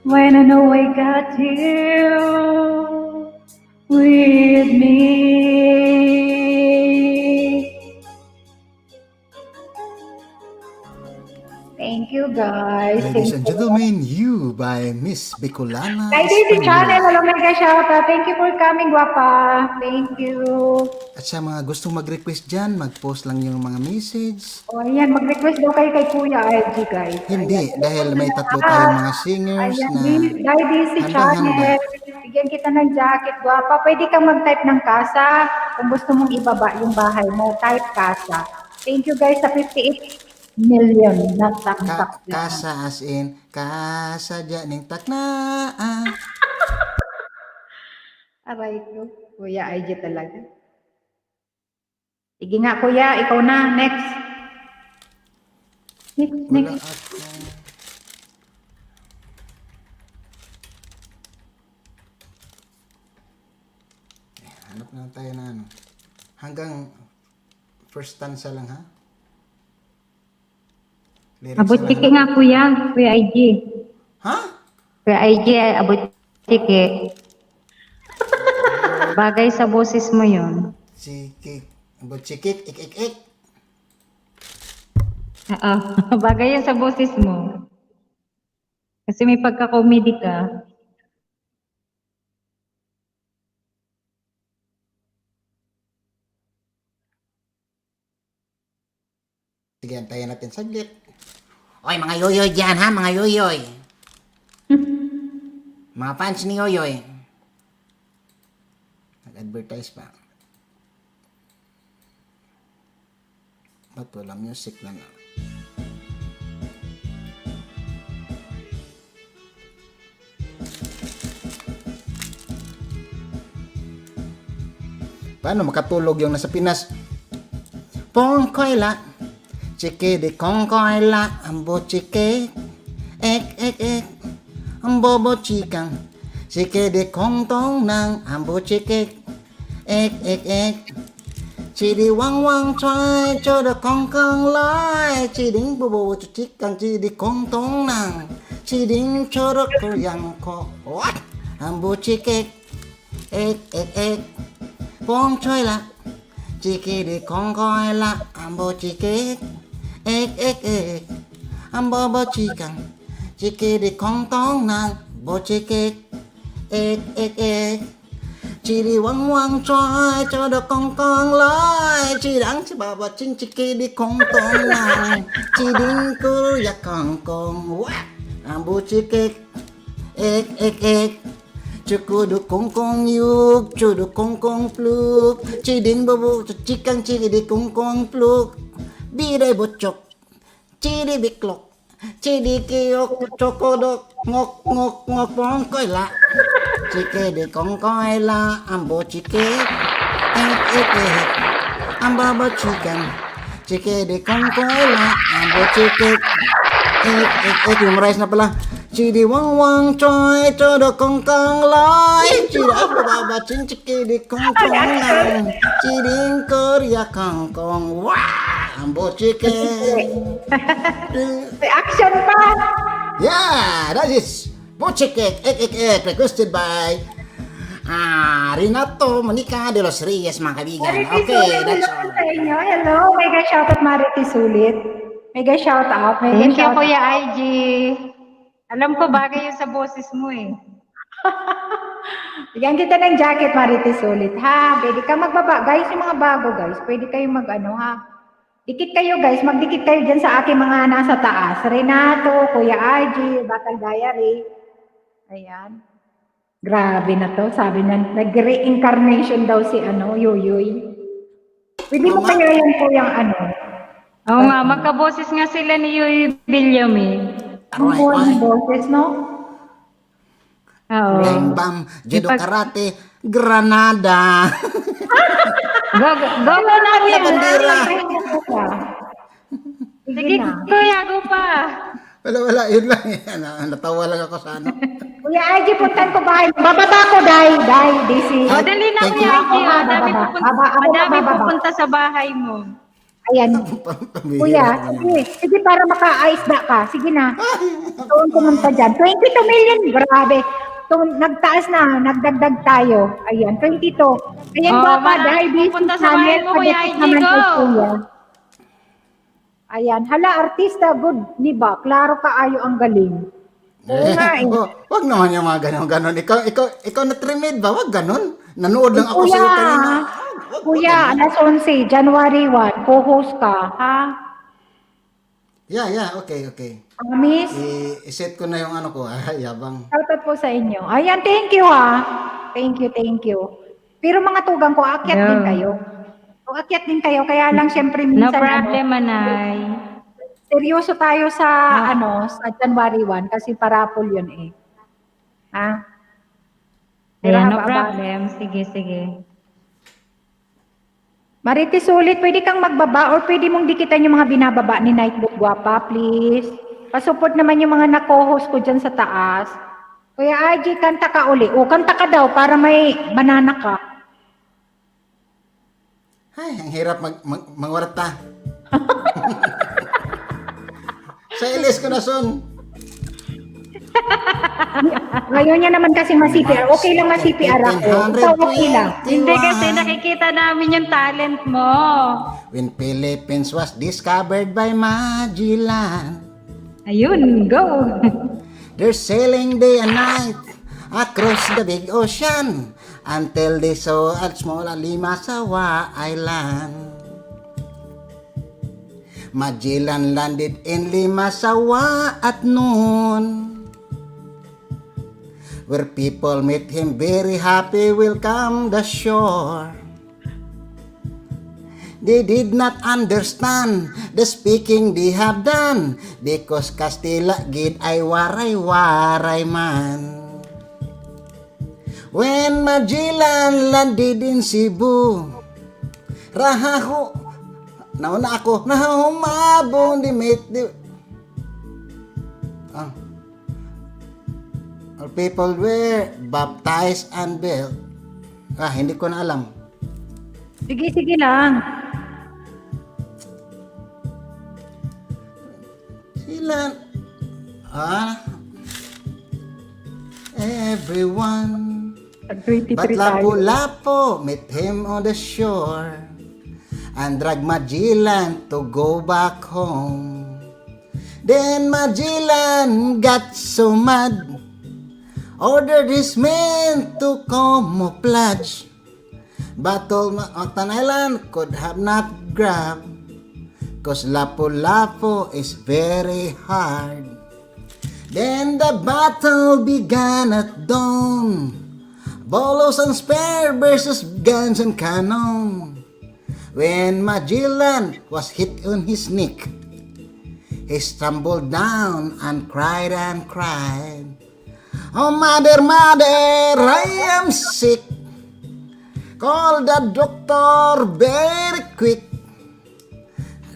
when I know I got you with me. Thank you, guys. Ladies and gentlemen, You by Miss Bicolana Kay Daisy Channel, Espanyol. hello, mega shoutout. Thank you for coming, guwapa. Thank you. At sa mga gustong mag-request dyan, mag-post lang yung mga message. O, ayan, mag-request daw kayo kay Kuya RG, guys. Hindi, dahil may tatlo tayong mga singers Ayan, na Kay Daisy handang-handa. Channel. Bigyan kita ng jacket, guwapa. Pwede kang mag-type ng kasa. Kung gusto mong ibaba yung bahay mo, type kasa. Thank you, guys, sa 58 million na taktak. Kasa as in, kasa dyan ng taknaan. Aray ko. Kuya RG talaga. Sige nga, Kuya. Ikaw na. Next. Next, Wala next. ako. Hanap na tayo na ano. Hanggang first stanza lang ha. Lyrics Abot na lang. tiki nga, Kuya. Kuya IG. Ha? Kuya IG, abot tiki. Bagay sa boses mo yun. Sikik. Abot sikik. Ik. Oo, bagay yan sa boses mo. Kasi may pagka-comedy ka. Sige, antayin natin saglit. Oy, mga yoyoy dyan ha, mga yoyoy. Mga fans ni Yoyoy. Nag-advertise pa. Ba't walang music lang? Paano makatulog yung nasa Pinas? Pongkoy la, chike de kongkoy la, ambo chike, ek, ambo chikang, chike de kong tong nang, ambo chike, ek, chidi wang choy, cho de kong kong lai, chiding bobo chikang, chidi kong tong nang, chiding cho de kuryang ko, what? Ambo chike, ek, pong choy la, chike de kong koi la, ambo chike, ek, ambo chikang, chike de kong tong nang, bo chike, ek, chỉ đi quăng quăng trói cho được con lối chỉ đáng chỉ bà chính chỉ kia đi con này chỉ đinh cứ ya con ambu chỉ kek ek Cukup được con yuk, cukup được con pluk, chỉ đinh babu chỉ căng chỉ đi con pluk, bi đây bột chọc, chỉ đi bị lọc, chỉ đi kêu choko đok ngok bong coi lạ, chỉ kê đi con coi la, ambo chỉ kê, ek amba ba chicken, chỉ kê đi con coi la, ambo chỉ kê, ek yung rice na pala. Chỉ đi quăng quăng trôi cho được con lối chỉ đã bà chính chỉ kia đi con này chỉ đi Korea con wow bộ chỉ kia Reaction pa! yeah that is bộ chỉ kia requested by Renato Monica de los Reyes mga kaibigan. Okay, that's all. Sa inyo. Hello, mega shoutout Marites ulit. Mega shoutout. Thank you, Kuya IG. Alam ko bagay yun sa boses mo eh. Bigyan kita ng jacket, Marites ulit, ha? Pwede ka magbaba. Guys, yung mga bago, guys, pwede kayo ha? Dikit kayo, guys. Magdikit kayo dyan sa aking mga nasa taas. Renato, Kuya IG, Battle Diary. Ayan. Grabe na to. Sabi na, nag-reincarnation daw si Yoyoy. Pwede mo kaya yan po yung Oo nga, magkaboses nga sila ni Yoyoy William eh. Ang buwan boses, no? Oo. Bang bam, judo karate, Granada. Go na yan. Bandera. Sige, Kuya, go pa. Wala, yun lang. Natawa lang ako sa Kuya Aji, puntan ko bahay. Bababa ko, DC. O, dali na, Kuya Aji. Madami pupunta sa bahay mo. Ayan. Kuya, sige para maka-aisda ka. Sige na. Doon pumunta dyan. 22 million. Grabe. Nagtaas na. Nagdagdag tayo. Ayan, 22. Ayan, Papa, dahil pupunta sa bahay mo, Kuya Aji, go. Ayan. Hala, artista, good. Di ba? Klaro kaayo ang galing. Oo nga eh. Wag naman yung mga ganon. Ikaw na-trimid ba? Wag ganon. Nanood lang ako Kuya, sa'yo kanina. Kuya, alas 11, January 1, co-host ka, ha? Yeah, okay. Miss? I-set ko na yung ko, yabang. Shoutout po sa inyo. Ayan, thank you ha. Thank you. Pero mga tugang ko, akyat din kayo. Akyat din kayo, kaya lang syempre minsan. No problem, Manay. Seryoso tayo sa sa January 1 kasi parapol yun eh. Ha? Yeah, no problem. Sige. Marites ulit, pwede kang magbaba or pwede mong dikitan yung mga binababa ni Nightbook Guapa, please. Pasupport naman yung mga na-co-host ko dyan sa taas. Kuya IG, kanta ka uli. O, kanta ka daw para may banana ka. Ay, ang hirap mangwarta. Sa ilis ko na son. Ngayon niya naman kasi ma-CPR. Okay lang ma-CPR ako. So, okay lang. Hindi kasi nakikita namin yung talent mo. When Philippines was discovered by Magellan. Ayun, go. They're sailing day and night across the big ocean until they saw a small Limasawa Island. Magellan landed in Limasawa at noon, where people met him very happy, welcome the shore. They did not understand the speaking they have done, because Castilla gid ay waray man. When Magellan landed in Cebu, rahaho, nauna ako, nahumabong di meet di. All people were baptized and built. Hindi ko na alam. Sige lang. Sila, everyone, but Lapu-Lapu met him on the shore and dragged Magellan to go back home. Then Magellan got so mad Order this man to camouflage. Battle Mactan Island could have not grabbed, cause Lapu-Lapu is very hard. Then the battle began at dawn. Bolos and spear versus guns and cannon. When Magellan was hit on his neck, he stumbled down and cried and cried. Oh, mother, mother, I am sick. Call the doctor very quick.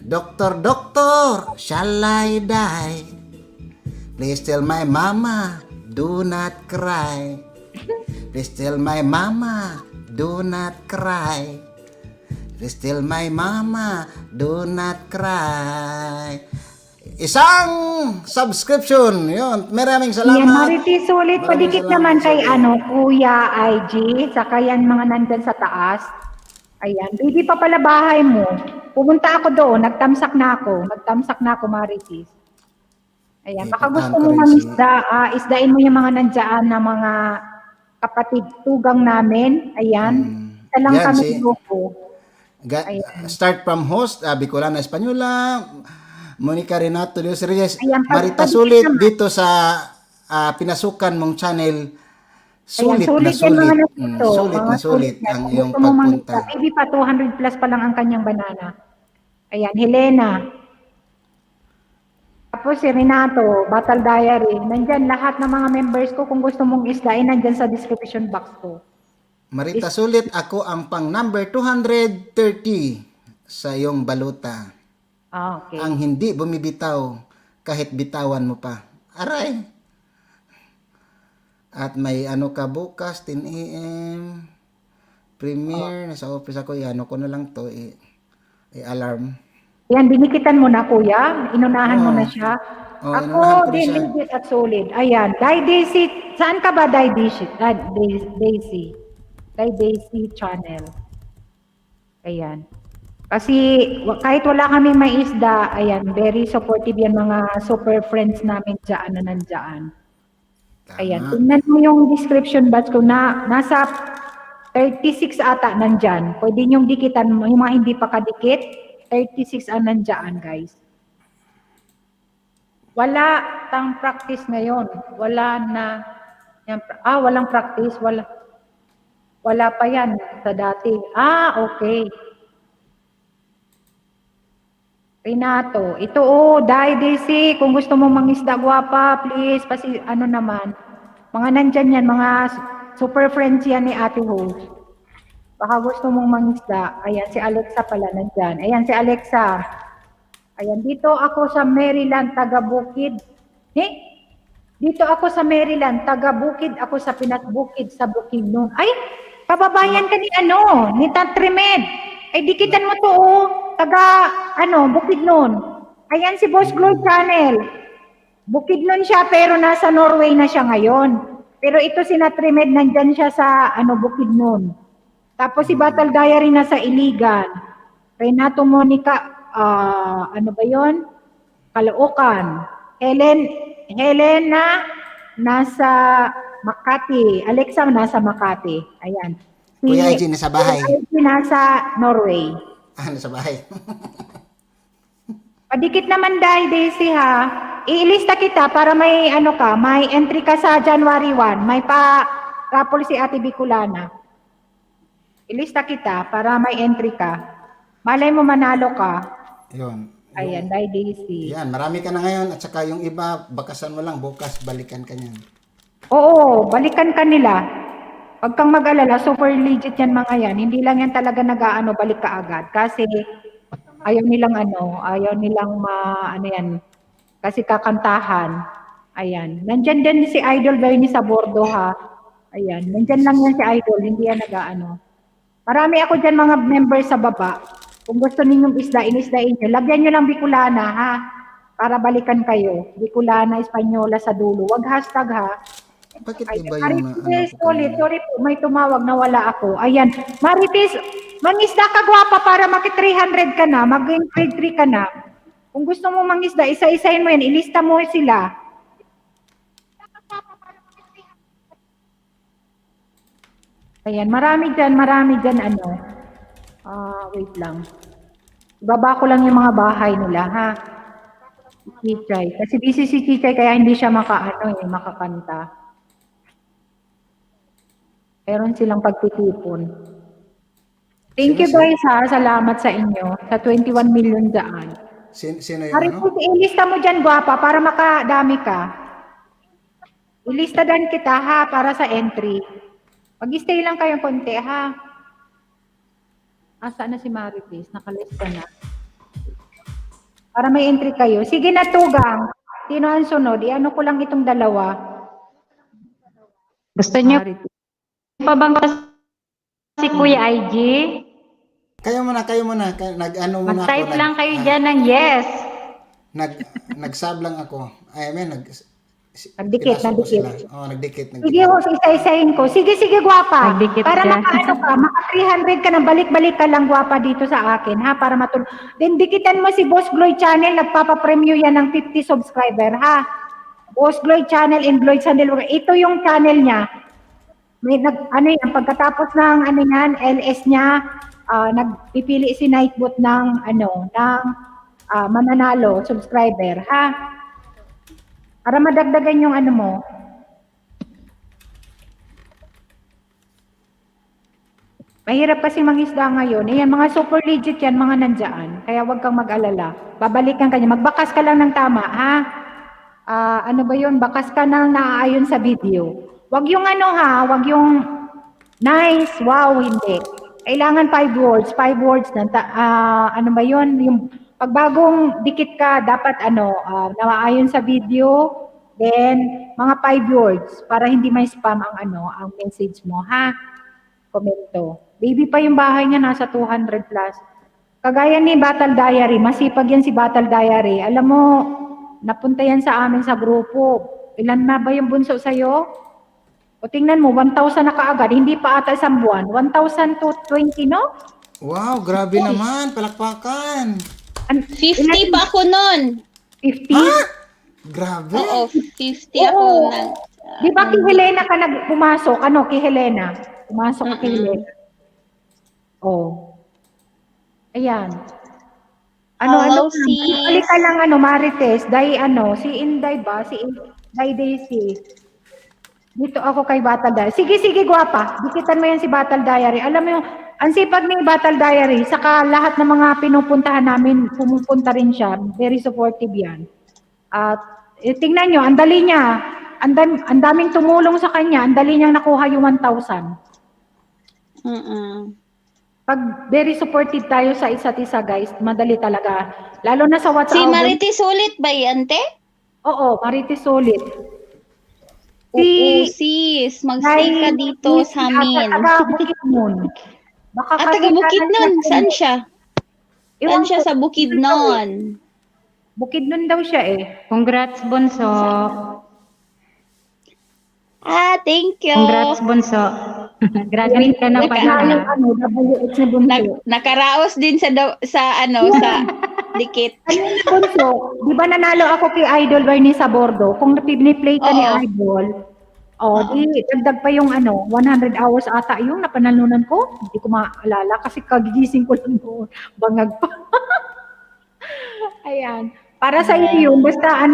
Doctor, doctor, shall I die? Please tell my mama, do not cry. Please tell my mama, do not cry. Please tell my mama, do not cry. Isang subscription, yun. Maraming Yan, salamat. Marites, ulit. Maraming Padikit salamat, naman kay Sophie. Kuya IG. Saka yan mga nandyan sa taas. Ayan. Hindi pa pala bahay mo. Pumunta ako doon. Nagtamsak na ako, Marites. Ayan. Baka gusto mo mangisda. Isdain mo yung mga nandyan na mga kapatid tugang namin. Ayan. Isa lang Yan, kami si- grupo. Start from host, Bicolana Española, Monica Renato de los Reyes, Ayan, Marita pag- Sulit naman. dito sa pinasukan mong channel. Sulit Ayan, na yan sulit. mga nandito. Sulit na Mga sulit yan. ang Kung iyong gusto mo pagpunta. mangisda, maybe pa 200 plus pa lang ang kanyang banana. Ayan, Helena. Tapos si Renato, Battle Diary. Nandyan lahat ng mga members ko. Kung gusto mong isdain, nandyan sa description box ko. Marita Sulit, ako ang pang number 230 sa iyong baluta. Okay. Ang hindi bumibitaw kahit bitawan mo pa. Aray! At may ano ka bukas, 10 a.m. Premiere, nasa office ako, ano ko na lang to, i-alarm. Yan, binikitan mo na, kuya. Inunahan mo na siya. Oh, Ako, inunahan ko na din, siya. legit at solid. Ayan, Daisy. Saan ka ba, Daisy? Daisy channel. Ayan. Kasi kahit wala kaming may isda, ayan, very supportive yan mga super friends namin dyan na nandyan. Ayan, tingnan mo yung description box ko na nasa 36 ata nandyan. Pwede niyong dikitan mo, yung mga hindi pa kadikit, 36 ang nandyan, guys. Wala tang practice ngayon. Wala na, yan, walang practice, wala pa yan sa dati. Okay. Renato, ito Daisy, kung gusto mo mangisda gwapa, please, kasi ano naman, mga nandyan yan, mga super friends yan ni Ate Host. Baka gusto mong mangisda. Ayan, si Alexa pala nandyan. Ayan, si Alexa. Ayan, dito ako sa Maryland, taga-Bukid. Dito ako sa Maryland, taga-Bukid, ako sa Pinatbukid, sa Bukidnon. Ay, kababayan ka ni Tatrimed. Ay, dikitan mo to, Bukidnon. Ayan si Boss Glow Channel. Bukidnon siya, pero nasa Norway na siya ngayon. Pero ito si Natrimed, nandyan siya sa, Bukidnon. Tapos si Battle Diary nasa Iligan. Renato Monica, Caloocan. Helena, nasa Makati. Alexa, nasa Makati. Ayan. Kuya IG, nasa bahay. Kuya IG, nasa Norway. Nasa bahay. Padikit naman Daisy ha. Iilista kita para may may entry ka sa January 1. May raffle si Ate Bicolana. Ilista kita para may entry ka. Malay mo manalo ka. Yun. Ayan, Daisy. Yan, marami ka na ngayon. At saka yung iba, bakasan mo lang. Bukas, balikan ka niyan. Oo, balikan ka nila. Huwag kang mag-alala, super legit yan mga yan. Hindi lang yan talaga balik ka agad. Kasi ayaw nilang kasi kakantahan. Ayan. Nandyan din si Idol Bernie sa bordo ha. Ayan. Nandyan lang yan si Idol, hindi yan Marami ako dyan mga members sa baba. Kung gusto ninyong isdain nyo. Lagyan nyo lang Bicolana ha. Para balikan kayo. Bicolana, Espanyola sa dulo. Wag hashtag ha. Bakit iba Marites, sorry po, may tumawag na wala ako. Ayan, Marites, mangisda ka gwapa para maki 300 ka na, mag-grade 3 ka na. Kung gusto mo mangisda, isa-isahin mo yan, ilista mo sila. Ayan, marami dyan, ano. Wait lang. Baba ko lang yung mga bahay nila, ha? Si Chichay. Kasi busy si Chichay, kaya hindi siya makakanta. Meron silang pagtitipon. Thank you guys, ha? Salamat sa inyo. Sa 21 million daan. Sino yung Marites, ilista mo dyan, guwapa, para makadami ka. Ilista dan kita, ha? Para sa entry. Mag-stay lang kayong konti, ha? Saan na si Marites? Nakalista na. Para may entry kayo. Sige na, Tugang. Sino ang sunod? Iano ko lang itong dalawa. Gusto niyo pa bang si Kuya IG? Kayo muna. Nag-ano muna ako. Mag-type lang kayo dyan ng yes. Nag-sub lang ako. Nagdikit. Nagdikit. Sige, isa-isahin ko. Sige, guwapa. Nagdikit Para dyan. maka 300 ka na, balik-balik ka lang, guwapa, dito sa akin, ha? Para matulog. Then, dikitan mo si Boss Gloy Channel, nagpapapremyo yan ng 50 subscriber, ha? Boss Gloy Channel and Gloy Channel. Ito yung channel niya. Pagkatapos ng, LS niya, nagpipili si Nightbot ng, mananalo, subscriber, ha? Para madagdagan yung mo. Mahirap kasi mangisda ngayon. Ayan, mga super legit yan, mga nandyan. Kaya huwag kang mag-alala. Babalikan ka niya. Magbakas ka lang ng tama, ha? Bakas ka nang naaayon sa video. Huwag yung huwag yung nice, wow, hindi. Kailangan 5 words. 5 words na. Yung pagbagong dikit ka, dapat naaayon sa video, then mga 5 words para hindi may spam ang message mo, ha? Komento. Baby pa yung bahay niya, nasa 200 plus. Kagaya ni Battle Diary, masipag yan si Battle Diary. Alam mo, napunta yan sa amin sa grupo. Ilan na ba yung bunso sa'yo? O tingnan mo, 1,000 na kaagad, hindi pa ata isang buwan. 1,000 to 20, no? Wow, grabe naman, palakpakan. 50 pa ako nun. 50? Grabe. Oo, 50 ako na. Di ba kay Helena ka pumasok? Kay Helena? Pumasok ka kay Helena. Ayan. Balik ka lang, Marites. Si Inday ba? Si Inday Daisy. Dito ako kay Battle Diary. Sige, guwapa. Dikitan mo yan si Battle Diary. Alam mo yung, ang sipag ni Battle Diary, saka lahat ng mga pinupuntahan namin, pumupunta rin siya. Very supportive yan. At tingnan nyo, ang dali niya. Ang daming tumulong sa kanya. Ang dali niyang nakuha yung 1,000. Pag very supportive tayo sa isa't isa, guys, madali talaga. Lalo na sa WhatsApp. Si Marites ulit ba yan, te? Oo, Marites ulit. Sis, mag-stay ka dito sa amin. Taga-Bukidnon. Taga-Bukidnon. Saan siya? Saan siya sa Bukidnon? Bukidnon daw siya eh. Congrats, Bunso. Thank you. Congrats, Bunso. Graduate ka na pala. Nakaraos din sa dikit. Bunso, di ba nanalo ako kay Idol Bernie sa Bordo? Kung piniplay ka ni Idol, dagdag pa yung 100 hours ata yung napanalunan ko. Hindi ko maalala kasi kagigising ko lang doon. Bangag pa. Ayan. Para sa iyo yun. Basta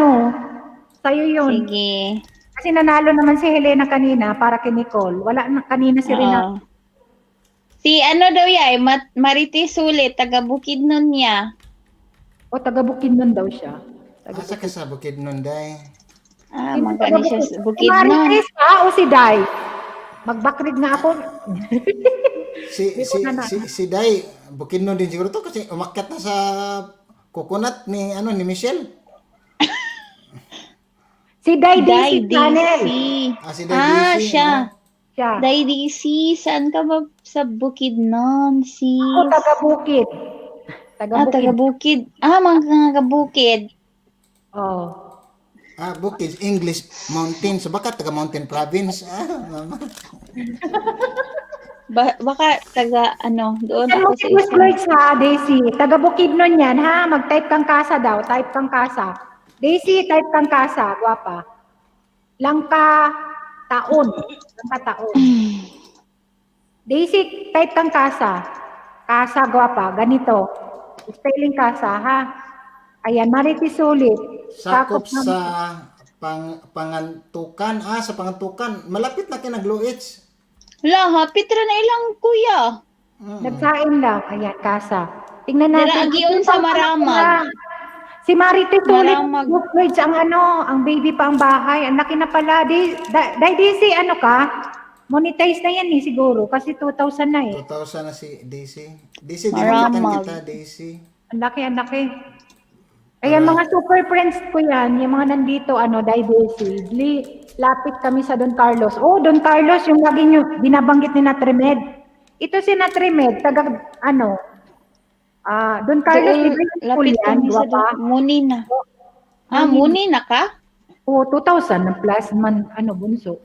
sa'yo yun. Sige. Kasi nanalo naman si Helena kanina para kay Nicole. Wala na kanina si Rina. Si daw yan, Marites ulit, taga Bukidnon niya. Taga Bukidnon daw siya. Asa ka sa Bukidnon, Day? Magkano siya sa Bukidnon. Marites o si Day? Magbakrid nga ako. Si Day, Bukidnon din siguro to kasi umakyat na sa coconut ni Michelle. Si Day DC Channel. Si Day DC. Siya. Day DC, saan ka ba sa Bukidnon? Ako taga-Bukid. Taga-Bukid. Mga taga-Bukid. Bukid, English, mountain. So baka taga-mountain province. Baka taga doon ako sa isang. Words ha, Daisy. Taga-Bukidnon yan ha. Mag-type kang kasa daw. Type kang kasa. Daisy, type kang kasa. Guwapa. Langka taon. Daisy, type kang Kasa. Kasa, gwapa. Ganito. Spelling Kasa, ha? Ayan, Marites ulit. Sakop ng- sa pangantukan. Sa pangantukan. Malapit na kinagluits. Wala, hapit ra na ilang kuya. Nagsain lang. Ayan, Kasa. Tingnan natin. Dira agion sa Maramag. Si Marites ulit. Maramag. Words ang ang baby pa ang bahay. Ang laki na pala. Daisy, ano ka? Monetize na yan siguro. Kasi 2,000 na 2,000 na si Daisy. Daisy, Maramag. dinamitan kita, Daisy. Ang laki, ang laki. Kaya mga super friends ko yan, yung mga nandito, Daisy, lapit kami sa Don Carlos. Don Carlos, yung lagi nyo, binabanggit ni Natrimed. Ito si Natrimed, Don Carlos, Doon, di ba yung lapit yan, kami sa guwapa? Muni na. Muni na ka? 2,000 na plus man, bunso.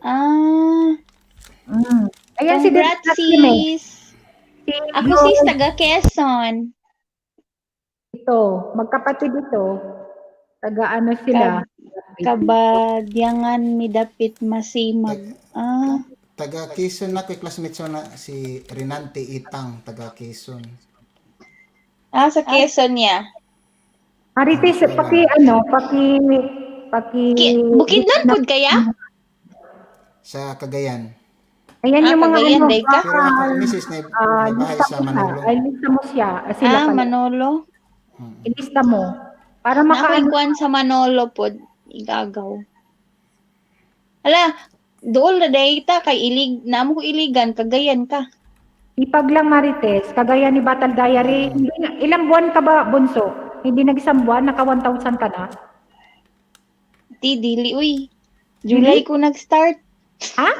Ayan si Don Congrats, Natrimed. sis. Ako sis, taga Quezon. Ito, magkapatid ito. Taga sila. Kabadyangan midapit masimag. Taga Quezon na ko, classmate so na si Renante Itang, taga Quezon. Sa Quezon niya. Marites, Bukidnon pud kaya? Sa Cagayan. Ayan yung mga Cagayan, day ka? Pero ako, misis, na bahay sa Manolo. Ilista mo siya. Sila pala. Manolo. Ilista mo. Para makaano. Nakaikuan sa Manolo pod igagaw. Ala, dool na data kay namo ko iligan Cagayan ka. Ipag lang Marites, Cagayan ni Battle Diary. Ilang buwan ka ba, bunso? Hindi nag-isang buwan, naka 1,000 ka na? Dili, uy. July ko nag-start. Ha?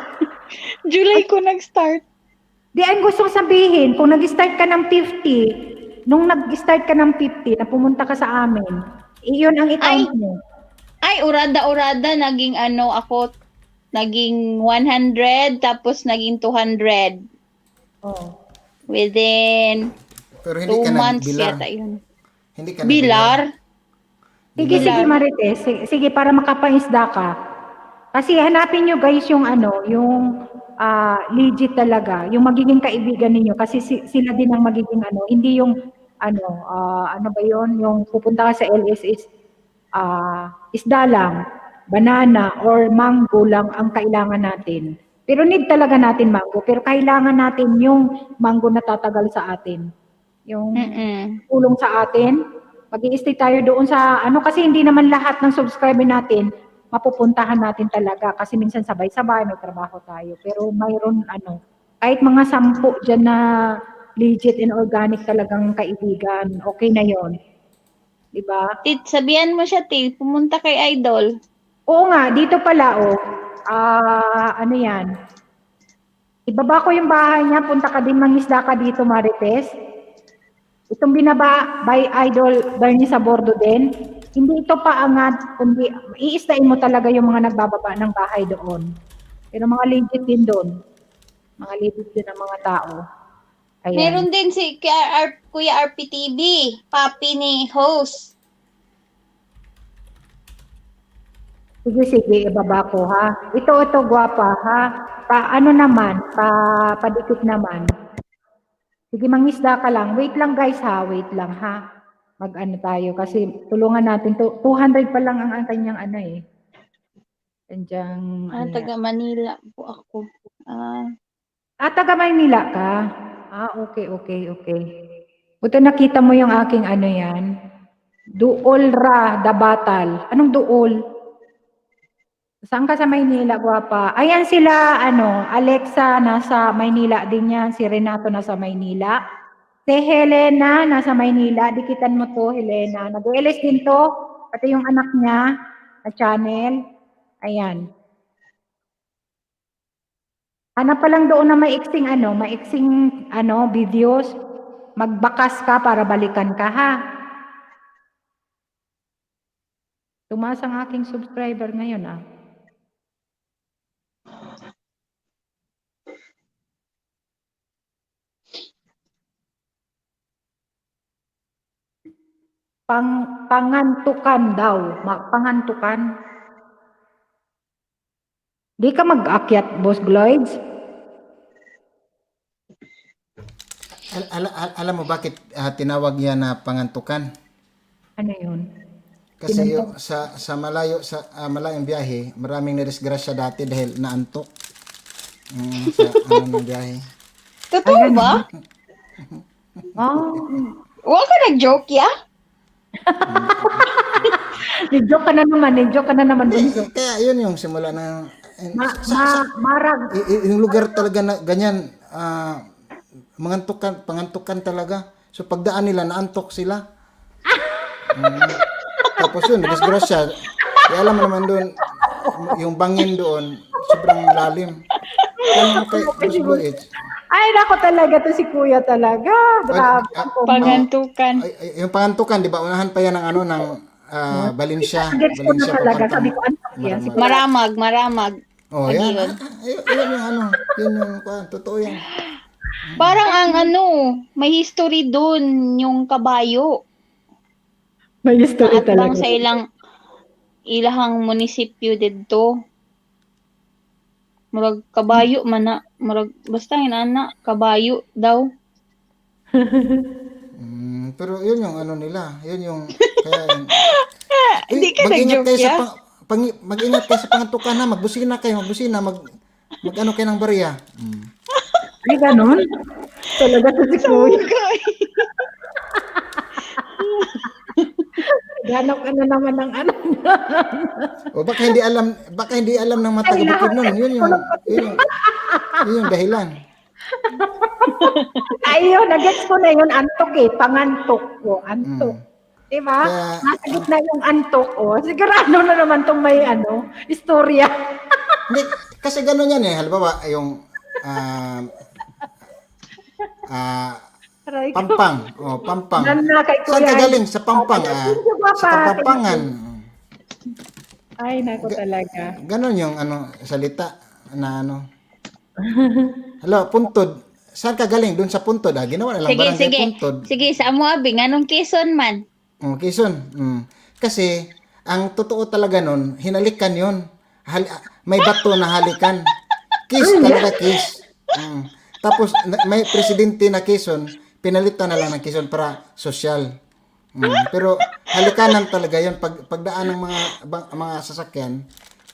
July ko nag-start. Di ang gustong sabihin, kung nag-start ka ng 50, nung nag-start ka ng 50, na pumunta ka sa amin, iyon ang account mo. Ay, urada-urada, naging naging 100, tapos naging 200. Within Pero hindi 2 ka months nagbilar. yata yun. Hindi ka Bilar? Sige, Marites. Sige, para makapangisda ka. Kasi hanapin nyo guys yung yung legit talaga, yung magiging kaibigan ninyo kasi sila din ang magiging hindi yung ano ba yon, yung pupunta ka sa LSS isda lang, banana or mango lang ang kailangan natin. Pero need talaga natin mango, pero kailangan natin yung mango na tatagal sa atin. Yung tulong sa atin. Mag-i-stay tayo doon sa kasi hindi naman lahat ng subscriber natin mapupuntahan natin talaga kasi minsan sabay-sabay may trabaho tayo. Pero mayroon kahit mga 10 diyan na legit and organic talagang kaibigan, okay na 'yon. 'Di ba? Sabihan mo siya, pumunta kay Idol. Oo nga, dito pala ano yan? Ibaba ko yung bahay niya, punta ka din mangisda ka dito, Marites. Itong binaba by Idol Bernie sa bordo din. Hindi ito paangat, kundi iisdain mo talaga yung mga nagbababa ng bahay doon. Pero mga legit din doon. Mga legit din ang mga tao. Ayan. Meron din si Kuya RPTV, papi ni host. Sige, ibaba ko ha. Ito, gwapa ha. Padikit naman. Sige, mangisda ka lang. Wait lang guys ha, wait lang ha. Tayo kasi tulungan natin. 200 pa lang ang kanyang Andiyan. Taga Manila po ako. Taga Manila ka? Okay. Buto nakita mo yung aking yan. Duol ra, dabatal. Anong duol? Saan ka sa Maynila, gwapa? Ayan sila, Alexa, nasa Maynila din yan. Si Renato, nasa Maynila. Si Helena, nasa Maynila. Dikitan mo to, Helena. Nag-LS din to. Pati yung anak niya, na channel. Ayan. Hanap pa lang doon na maiksing videos. Magbakas ka para balikan ka, ha? Tumaas ang aking subscriber ngayon, Pangantukan daw. Pangantukan. Di ka mag-akyat, Boss Gloids? Alam mo bakit tinawag yan na pangantukan? Ano yun? Kasi yung, sa malayong biyahe, maraming nadisgrasya dati dahil naantok. Sa ng biyahe. Totoo ba? Oh. Huwag ka nag-joke, ya? Nag-joke ka na naman. Bunso. Kaya yun yung simula na Marag. yung lugar talaga na ganyan, pangantukan talaga. So pagdaan nila, naantok sila. Tapos yun, disgrasya. Kaya alam mo naman doon, yung bangin doon, sobrang lalim. Ay, nako talaga to si Kuya talaga. Grabe. Pangantukan. Yung pangantukan, di ba? Unahan pa yan ng Valencia. Gets ko na talaga. Sabi ko, antok yan. Maramag. Oh, yan. Yun yung totoo yan. Parang ang may history dun, yung kabayo. May history Naat lang talaga. sa ilahang munisipyo dito. Murag kabayo man na. Murag, basta inana, kabayo daw. Pero yun yung nila. Yun yung, kaya yun. Hindi ka nag-joke, ya? Mag-ingat kayo sa pangantukan ha. Magbusina kayo, mag-ano kayo ng barya. Ay, ganun? Talaga to si Kuya. Ganap ka na naman ng ano. O baka hindi alam ng mga taga-bukid nun. Yun yung dahilan. Ayun, nag-gets ko na yun, antok pangantok ko, antok. Diba? Nasa gitna yung antok ko. Sigurado na naman tong may istorya. Hindi, kasi gano'n yan halimbawa, yung Pampang. Pampang. Saan ka galing? Sa Pampang. Sa Pampangan. Ay, naku talaga. Ganon yung salita na Hello, Puntod. Saan ka galing? Doon sa Puntod. Ginawa na lang barangay Puntod. Sige, sa mo abi, anong Quezon man? Quezon. Kasi, ang totoo talaga nun, hinalikan yun. May bato na halikan. Kiss talaga, kiss. Tapos, may presidente na Quezon, pinalitan na lang ng Quezon para sosyal. Pero halikanan talaga yun. Pagdaan ng mga sasakyan,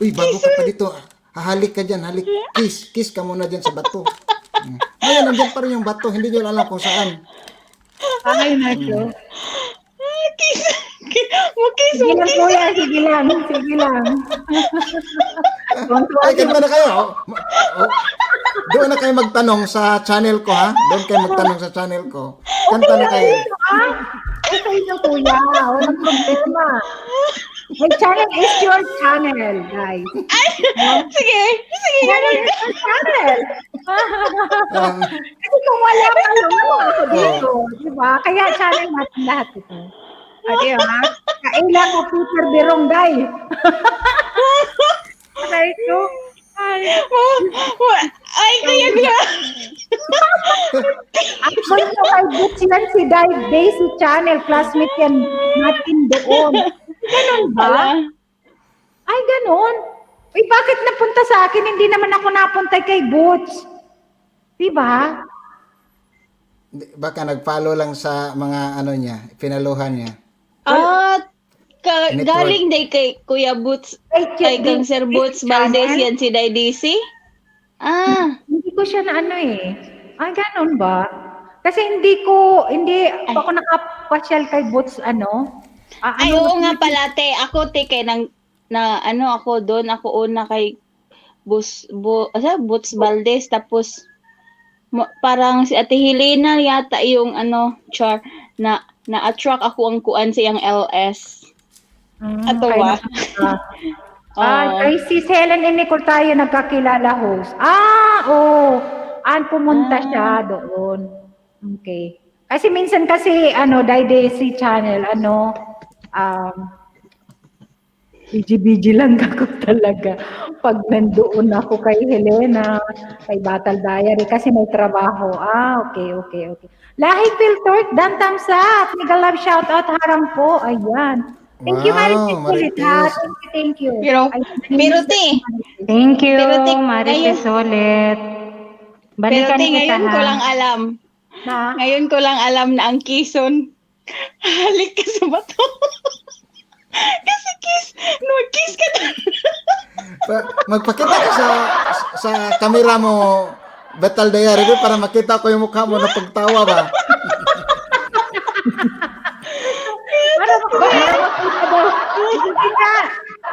uy, bago ka pa dito, hahalik ka dyan, kiss ka muna dyan sa bato. Ngayon, nandiyan pa rin yung bato, hindi nyo alam kung saan. Ay, naku. Kiss. Sige lang, Kuya, sige lang. Ay, kanta na kayo. Doon na kayo magtanong sa channel ko, ha? Doon kayo magtanong sa channel ko. Kanta na kayo. Okay na, Kuya. Walang problema. My channel is your channel, guys. Sige. Channel is your channel. Kasi kung wala ka lang ako dito, diba? Kaya channel natin lahat ito. Diba? Kailan ko Peter Birongday. Aray ko. Ay, kuya. Actually, kay Boots yan si Daisy Channel. Classmate yan natin doon. Ganon ba? Ay, ganon. Uy, bakit napunta sa akin? Hindi naman ako napunta kay Boots. Diba? Baka nag-follow lang sa mga niya, pinaluhan niya. Galing day kay Kuya Boots, kay Kang Sir Boots Valdez yan si Daisy? Hindi ko siya na Ay, ganun ba? Kasi hindi ako nakapasyal kay Boots, Ay, oo nga pala, te. Ako, te, kay ako doon, ako una kay Boots Valdez, tapos, parang si Ate Helena yata yung, na-attract ako ang kuan sa yung LS. Atawa. Kay sis Helen and Nicole tayo nagkakilala host. Pumunta siya doon. Okay. Kasi minsan Daisy Channel, BG lang ako talaga. Pag nandoon ako kay Helena, kay Battle Diary, kasi may trabaho. Okay. Lahing Filtort, Dan thumbs up. Mega love shoutout, harang po. Ayan. Thank you, Marites. Thank you. Pero, te. Thank you, Pero, Marites ulit. Balikan Pero, te, kita, ngayon ha? ko lang alam. Na, Ngayon ko lang alam na ang Quezon, halik ka sa bato. Kasi kiss ka na. Magpakita ka sa camera mo, Betal Diary, para makita ko yung mukha mo na pagtawa ba? para makita daw. Hindi ka.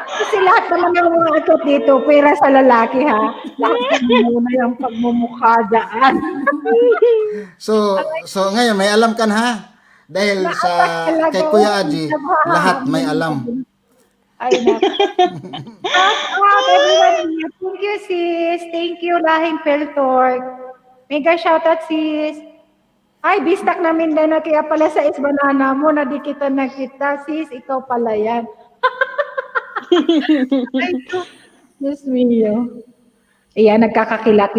Kasi lahat naman ng mga utot dito, pera sa lalaki ha. Lahat muna yung pagmumukha dyan. So ngayon may alam ka na ha? Dahil sa kay Kuya Aji, lahat may alam. Ay, naku. Everyone, thank you, sis. Thank you, Lahing Peltor. Mega shoutout, sis. Ay, bistak namin na kaya pala sa banana mo, na di kita nakita, sis. Ikaw pala yan. Ay, Diyos mio. Ayan, nagkakakilala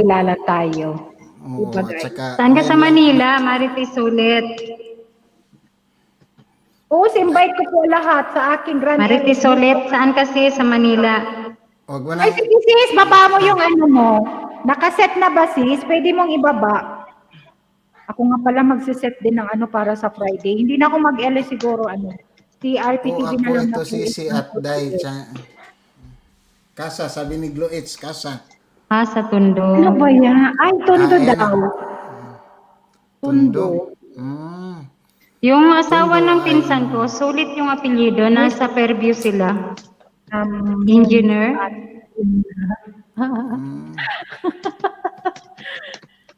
tayo. Oo, Diba, at guys? saka, Saan ka sa ngayon lang- Manila, Marites ulit? Oo, invite ko po lahat sa aking grand Marites ulit, saan kasi sa Manila? Huwag mo na. Ay, sige sis, baba mo yung ano mo. Nakaset na ba sis? Pwede mong ibaba. Ako nga pala magsiset din ng ano para sa Friday. Hindi na ako mag-LA siguro ano. Si Oo, RPTV na ako lang ito na si at Day. Kasa, sabi ni Gloitz, Kasa. Sa Tondo. Ano ba yan? Ay, Tondo Ah, ayan. daw. Tundo. Mm. Yung asawa Tondo ng ay- pinsan ko, sulit yung apelyido, nasa Fairview sila. Engineer. Mm.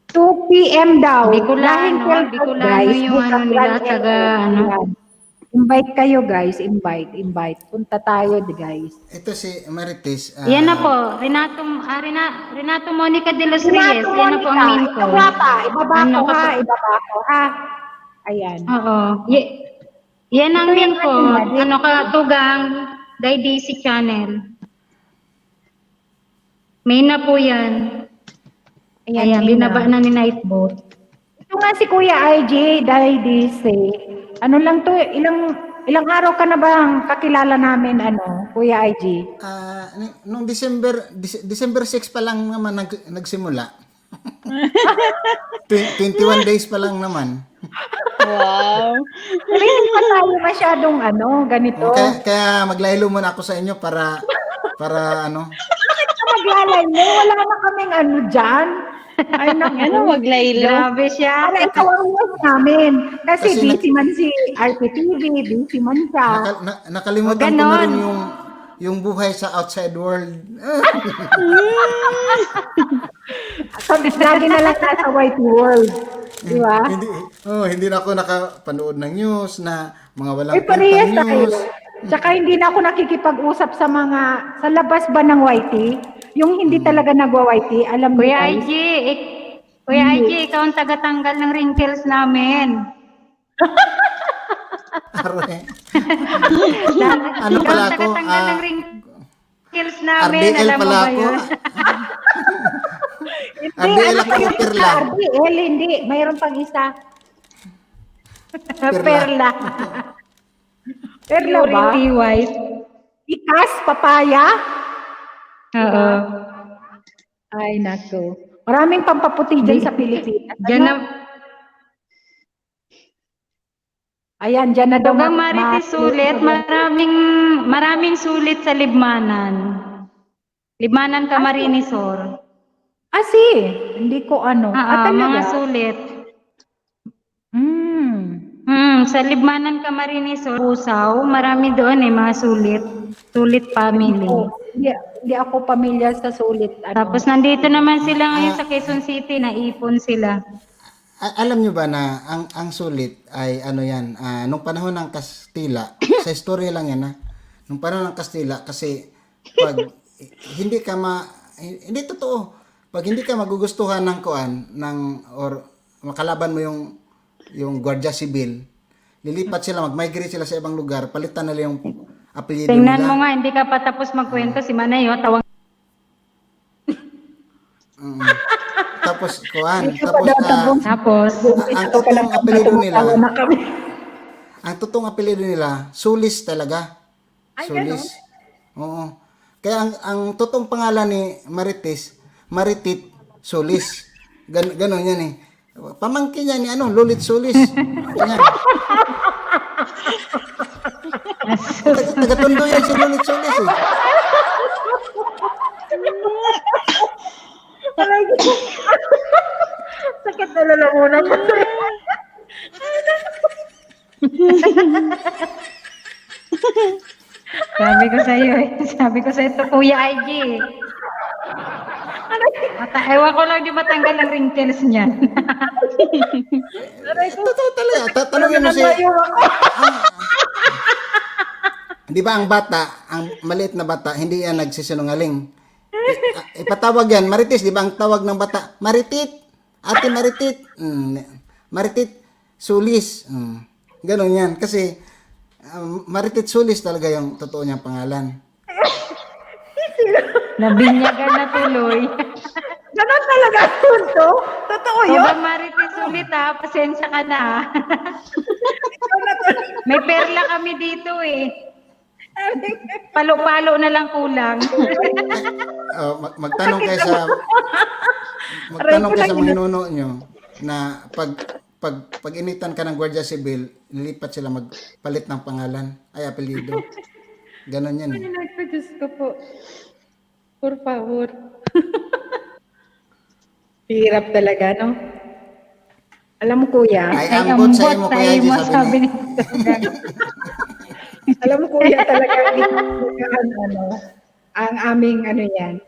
2 p.m. daw. Bicolano, Lahing Bicolano guys, yung bukas ano nila, lang taga yan. ano. Invite kayo guys, invite. Punta tayo guys. Ito si Marites. Yan na po, Renato Monica de los Reyes. Yan na po ang main ko. Ibaba pa, ibaba Ano, ko ha, kapag- ibaba ko ha. Ayan. Oo. Yan ang Ito main yung ko. ano, Ano ka, Tugang, Daisy Channel. Main na po yan. Ayan, main binaba na ni Nightboat. Ito nga si Kuya IJ, dahil ano lang to, ilang araw ka na bang kakilala namin, Kuya IJ? Nung December 6 pa lang naman nagsimula. 21 days pa lang naman. Wow. Pero hindi pa tayo masyadong ganito. Kaya maglaylo muna ako sa inyo para ano. Bakit ka maglalay mo? Wala na kaming dyan. Ay, Ano maglaylo? Grabe siya. Para ikaw ang host namin. Kasi Kasi busy man si RPTV, busy man siya. Nakalimutan ko na rin yung buhay sa outside world. So, lagi na lang nasa white world. Di ba? Hindi na ako nakapanood ng news na mga walang Uy, parehas kwentang tayo. news. Tsaka hindi na ako nakikipag-usap sa labas ba ng YT? Yung hindi talaga nagwa-YT, alam mo Kuya guys. IG, Kuya IG, ikaw ang tagatanggal ng wrinkles namin. Arre. Ano pala ako? tagatanggal ng wrinkles namin, RDL alam mo pala ba ako. yun? RDL ako, yung Perla. RDL, hindi. Mayroon pang isa. Perla. Perla ba? Purity white. Ikas, papaya. Oo. Ay, nako. Maraming pampaputi dyan sa Pilipinas. Diyan na, Ayan, dyan na daw. Tugang Marites sulit, maraming sulit sa Libmanan. Libmanan Camarinesor. Hindi ko talaga? Mga sulit. Sa Libmanan Camarinesor, Pusaw, marami doon mga sulit. Sulit family. Hindi ako pamilyar sa sulit. Tapos nandito naman sila ngayon sa Quezon City, naipon sila. Alam nyo ba na ang sulit ay yan, nung panahon ng Kastila, sa istorya lang yan nung panahon ng Kastila, kasi pag hindi totoo, pag hindi ka magugustuhan ng or makalaban mo yung Guardia Civil, lilipat sila, mag-migrate sila sa ibang lugar, palitan nila yung apelyido nila. Tingnan mo nga, hindi ka pa tapos magkwento, si Manayo, tawang. Tapos ang totoong apelyido nila, Sulis talaga. Sulis. Oo. Kaya ang totoong pangalan ni Marites, Maritit Sulis. Ganon yan eh. Pamangkin niya ni ano, Lulit Solis. Ganyan. Taga-Tondo yan si Lulit Solis eh. Aray ko. Sakit na lalamunan ko. Sabi ko sa iyo, sabi ko sa ito, Kuya IG. Ewan ko lang di matanggal ang wrinkles niyan. Totoo talaga. Tanungin mo si... Di ba ang bata, ang maliit na bata, hindi yan nagsisinungaling. Ipatawag yan, Marites, di ba ang tawag ng bata? Maritit, ate Maritit. Maritit Sulis. Ganon yan. Kasi Maritit Sulis talaga yung totoo niyang pangalan. Nabinyagan na tuloy. Ganon talaga punto? Totoo yun? O ba Marites ulit ha? Pasensya ka na ha? May perla kami dito eh. Palo-palo na lang kulang. Magtanong kayo sa mga ninuno nyo na pag initan ka ng Guardia Civil, lilipat sila magpalit ng pangalan ay apelyido. Ganon yan eh. Diyos ko po. Por favor. Hirap talaga, no? Alam mo, kuya. Ay ambot sa imo, Kuya G, sabi ni. Alam mo, kuya, talaga ang aming yan.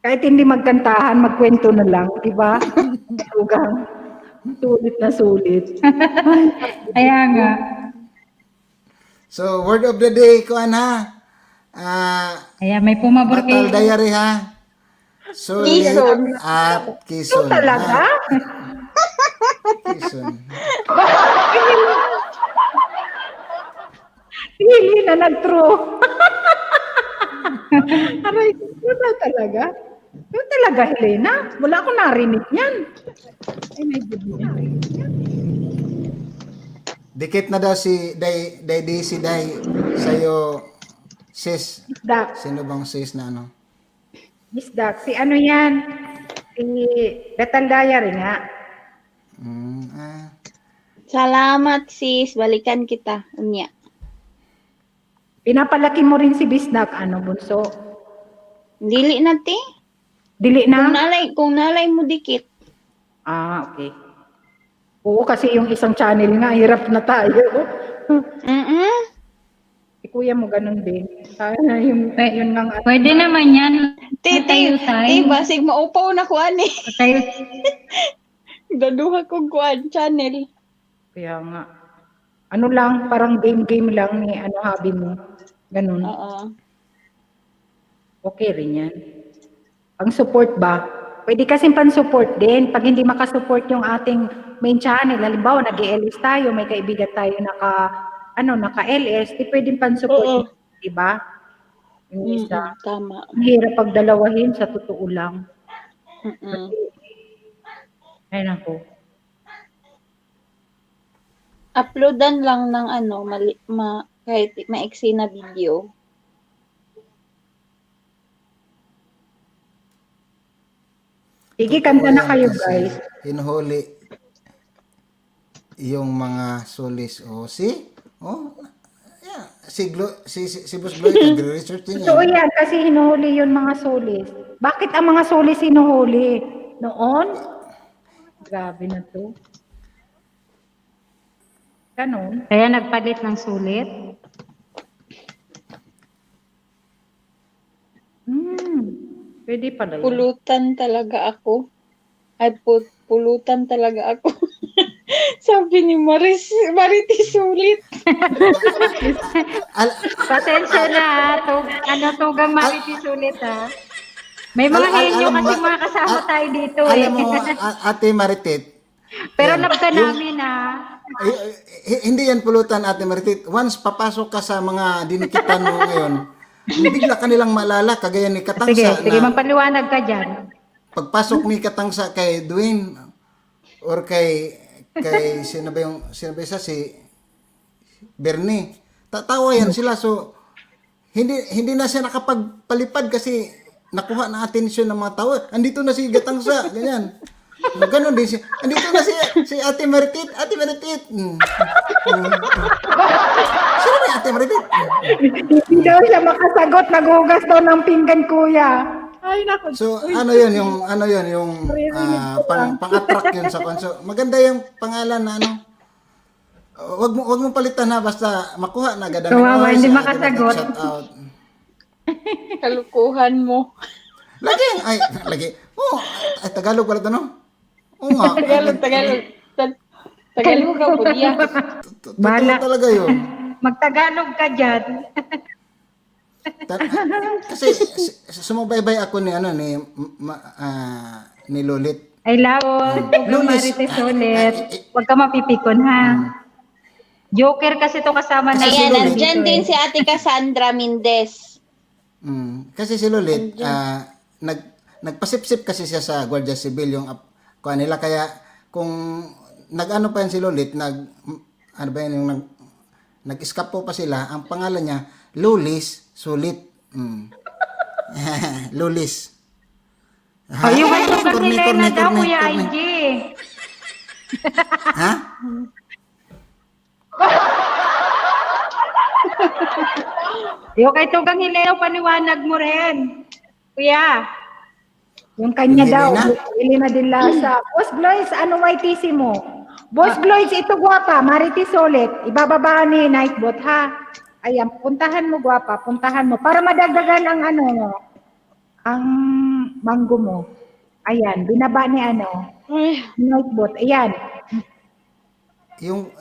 Kahit hindi magkantahan, magkwento na lang, di ba? Tugang. Sulit na sulit. Kaya nga. So, word of the day, kuan ha. Kaya may pumabor Batal Diary ha. Sulit Quezon. at Quezon. Talaga? Quezon. Hindi na nag-true. Aray, wala talaga. Yun talaga, Helena. Wala akong narinig yan. Ay, may gabi na. Dikit na daw si Day sa'yo, sis. Dak. Sino bang sis na ano? Miss Dak, si ano yan? Si Betal Diary nga. Salamat sis, balikan kita. Unya. Pinapalaki mo rin si Bisdak, ano, bunso? Dili na ti. Dili na? Kung nalay mo dikit. Okay. Oo, kasi yung isang channel nga, hirap na tayo. Si kuya mo ganun din. Sana yun nga. Pwede naman yan. Basig maupaw na kuan eh. Daduha kong kuan channel. Kaya nga. Ano lang, parang game lang ni hobby mo. Ganun. Oo. Okay rin yan. Ang support ba? Pwede kasing pan-support din. Pag hindi makasupport yung ating main channel, halimbawa nag-LS tayo, may kaibigan tayo naka-LS, di pwedeng pan-support. Diba? Yung isa. Tama. Ang hirap pagdalawahin, sa totoo lang. Ay nako. Uploadan lang ng kahit maiksi na video. Sige, kanta na kayo, guys. Hinuhuli yung mga solis. Yeah. Si Boss Gloy, nagre-research din yan. So, yan, kasi hinuhuli yung mga solis. Bakit ang mga solis hinuhuli? Noon? Grabe na to. Ganon. Kaya nagpalit ng sulit? Pwede pala yun. Pulutan talaga ako. Pulutan talaga ako. Sabi ni Marites ulit. Pasensya na, tugang Marites ulit ha. May mga henyo kasi mga kasama tayo dito Alam mo, Ate Maritit. Pero love ka namin ha. Hindi yan pulutan, Ate Maritit. Once papasok ka sa mga dinikitan mo ngayon, bigla ka nilang maalala, kagaya ni Katangsa. Sige, magpaliwanag ka dyan. Pagpasok ni Katangsa kay Dwayne, or kay sino ba isa, si Bernie, tatawa yan sila. So, hindi na siya nakapagpalipad kasi nakuha na atensyon ng mga tao. Andito na si Katangsa, ganyan. Ganun din siya. Andito na si Ate Maritit. Ate Maritit. Sino ba yung Ate Maritit? Hindi daw siya makasagot, nagugas daw ng pinggan, kuya. Ay, naku. So, ano yun, yung pang-attract yun sa konso. Maganda yung pangalan na ano. Wag mo palitan ha, basta makuha na agad. Kawawa, hindi makasagot. Shout out. Kalukuhan mo. Lagi. Oh, ay, Tagalog pala ito, no? Oo nga. Tagalog ka po diya. Bahala. Talaga yun. Magtagalog ka dyan. Kasi sumubaybay ako ni Lulit. Ay, lawon. Lulis. Marites ulit. Huwag ka mapipikon, ha? Joker kasi to kasama na. Ayan, nandyan din si Ate Cassandra Mendez. Kasi si Lulit, nagpasipsip kasi siya sa Guardia Civil yung kuha nila. Kaya kung nag-ano pa yan si Lulit, nag-escape po pa sila, ang pangalan niya, Lulis Sulit. Lulis. Yung ito kasi na daw, Kuya IG. Ha? Yung kay Tugang Hilena, paniwanag mo rin. Kuya. Yung kanya daw, Hilena din Lasa. Boss Gloys, ano YTC mo? Boss Gloys, ito guwapa, Marites ulit. Ibababa ni Nightbot, ha? Ayan, puntahan mo guwapa, puntahan mo. Para madagdagan ang ang mango mo. Ayan, binaba ni Nightbot. Ayan.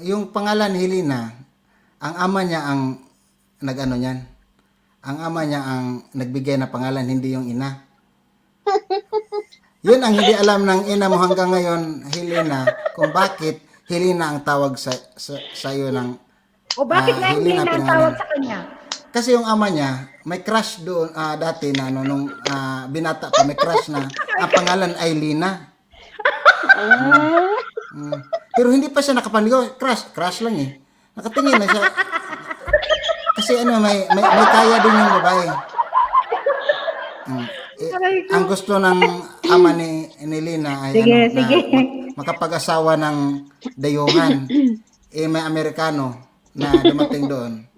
Yung pangalan Helena, ang ama niya ang nag-ano niyan. Ang ama niya ang nagbigay na pangalan, hindi yung ina. Yun ang hindi alam ng ina mo hanggang ngayon, Helena, kung bakit Helena ang tawag sa iyo ng O bakit nga hindi na ang tawag sa kanya? Kasi yung ama niya, may crush doon dati na nung binata pa, may crush na ang pangalan ay Lina. Pero hindi pa siya nakapanigaw, crush lang eh. Nakatingin na siya. Kasi may kaya din yung babae. Ang gusto ng ama ni Lina ay makapag-asawa ng dayuhan. May Amerikano na dumating doon.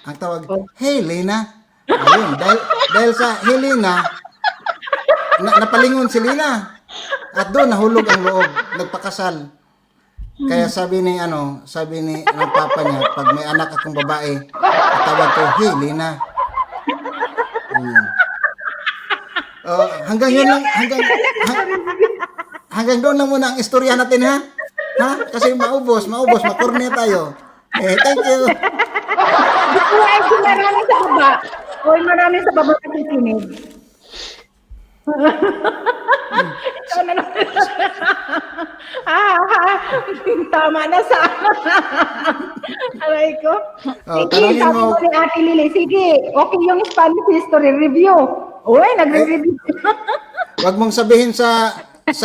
Ang tawag, hey Lina. Ayun, dahil sa Helena, napalingon si Lina. At doon nahulog ang loob, nagpakasal. Kaya sabi ni ng papa niya, pag may anak akong babae, tawag ko, hey Lina. Hanggang yun lang, hanggang doon lang muna ang istorya natin, ha? Ha? Kasi maubos, makorne tayo. Thank you. Marami sa baba. Oy, marami sa baba nakikinig. Ikaw na naman. Tama na sa aray ko. Sige, sabi mo ni Ate Lily, sige, okay yung Spanish history review. Uy, nagre-review. Wag mong sabihin sa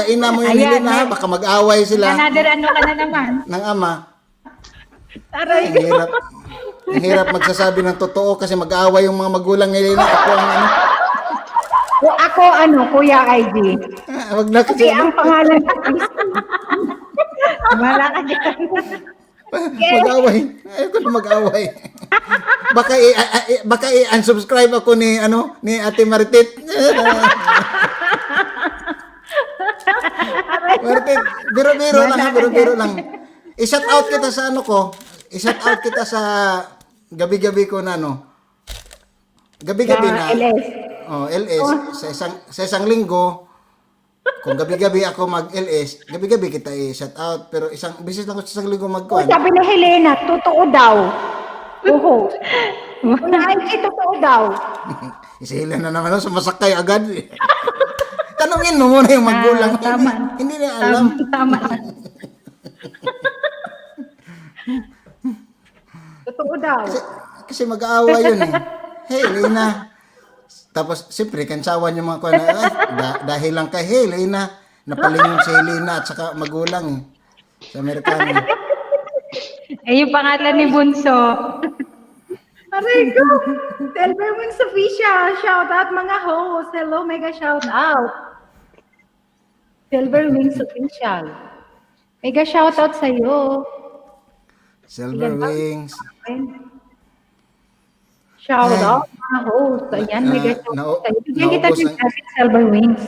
ina mo yung Helena, baka mag-away sila. Another ano ka na naman. Ng ama. Aray ko. Ang hirap magsasabi ng totoo kasi mag-away yung mga magulang ni Helena. Ako Kuya IG. Wag na kasi. Ang pangalan ko is wala ka dyan. Mag-away. Ayoko na mag-away. Baka i-unsubscribe ako ni Ate Maritit. Maritit, biro-biro lang. I-shout out kita sa I-shout out kita sa gabi-gabi ko na gabi-gabi na. LS. LS. Sa isang linggo, kung gabi-gabi ako mag-LS, gabi-gabi kita i-shout out. Pero bisis lang ko sa isang linggo mag-kuhan. Sabi ni Helena, totoo daw. Oo. Unahin totoo daw. Si Helena naman sumasakay agad. Tanungin mo muna yung magulang. Tama. Hindi na alam. Tama. Totoo daw. Kasi mag-aawa yun eh. Hey, Lena. Tapos, siyempre, kansawan yung mga kuha dahil lang kay hey, Lena. Napalingon si Helena at saka magulang eh. Sa Amerikano. Yung pangalan ni Bunso. Aray ko. Telberman sa Fisha. Shout out mga host. Hello, mega shout out. Silver Wings Official. Mega shoutout sa'yo. Silver Wings. Shoutout, mga host. Ayan, mega shoutout sa'yo. Bigyan kita naubos ng ang- traffic Silver Wings.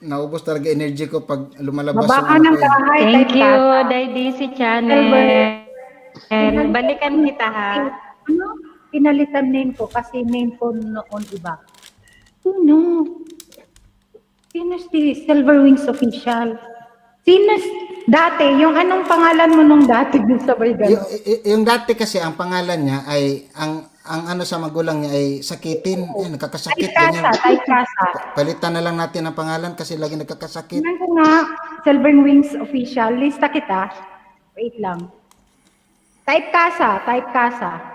Naubos talaga energy ko pag lumalabas Baba ka yung ng ano ko eh. bahay. Thank type you, ka. Daisy Channel. Silver. And balikan kita ha. Ano? Pinalitan name ko kasi name ko noon iba. Sino? Sino si Silver Wings Official? Sino dati? Yung anong pangalan mo nung dati dun sa Yung, Bargano? yung dati kasi ang pangalan niya ay ang ano sa magulang niya ay sakitin. Nagkakasakit ganyan. Typecasa. Palitan na lang natin ang pangalan kasi lagi nagkakasakit. Tingnan ko nga, Silver Wings Official. Lista kita. Wait lang. Typecasa.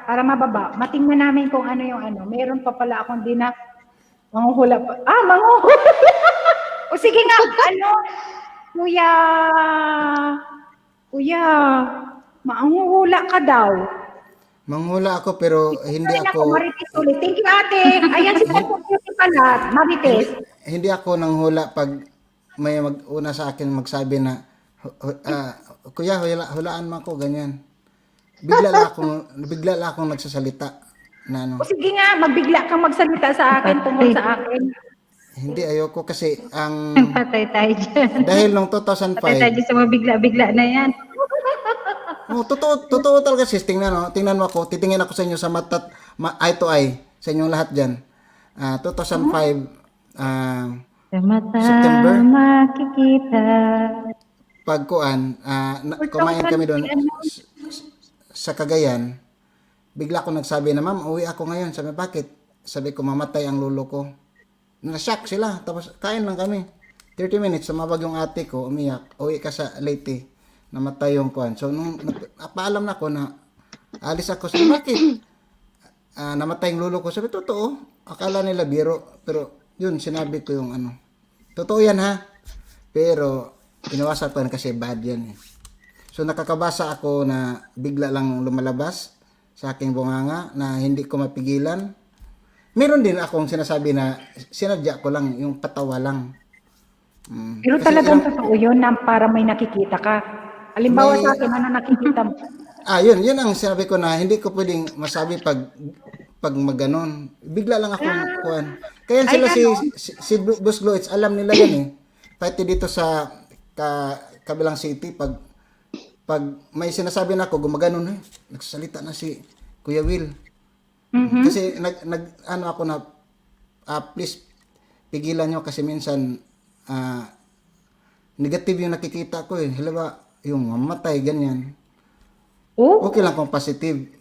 Para mababa. Matingnan namin kung ano yung ano. Meron pa pala akong di na manguhula pa. Manguhula! O sige nga, ano? Kuya, manguhula ka daw. Manghula ako pero hindi Ay, ako Marites ulit. Thank you, ate. Ayan si Beauty pala, Marites. hindi ako nanghula pag may mag-una sa akin magsabi na kuya hulaan mo ako ganyan. Bigla lang akong nagsasalita na ano. O sige nga, magbigla kang magsalita sa akin tungkol sa akin. Hindi ayoko kasi ang Patay tayo dyan. dahil nung Patay 2005 tayo dyan sa mga bigla-bigla na yan. oh, totoo talaga sis. Tingnan mo ako. Titingin ako sa inyo sa mata, eye to eye. Sa inyong lahat dyan. 2005, Sa mata September. makikita. Pagkuan, kumain kami doon sa Cagayan. Bigla ako nagsabi na, ma'am, uwi ako ngayon. Sabi, bakit? Sabi ko, mamatay ang lolo ko. Na-shock sila. Tapos, kain lang kami. 30 minutes, sumabag yung ate ko, umiyak. Uwi ka sa Leyte. Namatay yung kuan. So, nung napaalam na ako na alis ako. Sabi, bakit? Namatay yung lolo ko. Sabi, totoo. Akala nila biro. Pero, yun, sinabi ko yung ano. Totoo yan, ha? Pero, iniwasan ko yan kasi bad yan, eh. So, nakakabasa ako na bigla lang lumalabas sa aking bunganga na hindi ko mapigilan. Meron din akong sinasabi na sinadya ko lang, yung patawa lang. Pero Kasi talagang ilang- totoo yun na para may nakikita ka. Halimbawa May- sa akin, ano nakikita mo? Yun ang sinabi ko na hindi ko pwedeng masabi pag maganon. Bigla lang akong kuan. Kaya Ay, sila ano? si Boss Gloitz, alam nila yan eh. Pati dito sa kabilang city, pag may sinasabi na ako, gumaganon eh. Nagsasalita na si Kuya Will. Kasi ano ako na, please, pigilan nyo kasi minsan, negative yung nakikita ko eh. Halimbawa, yung mamatay, ganyan. Oh? Okay lang kung positive.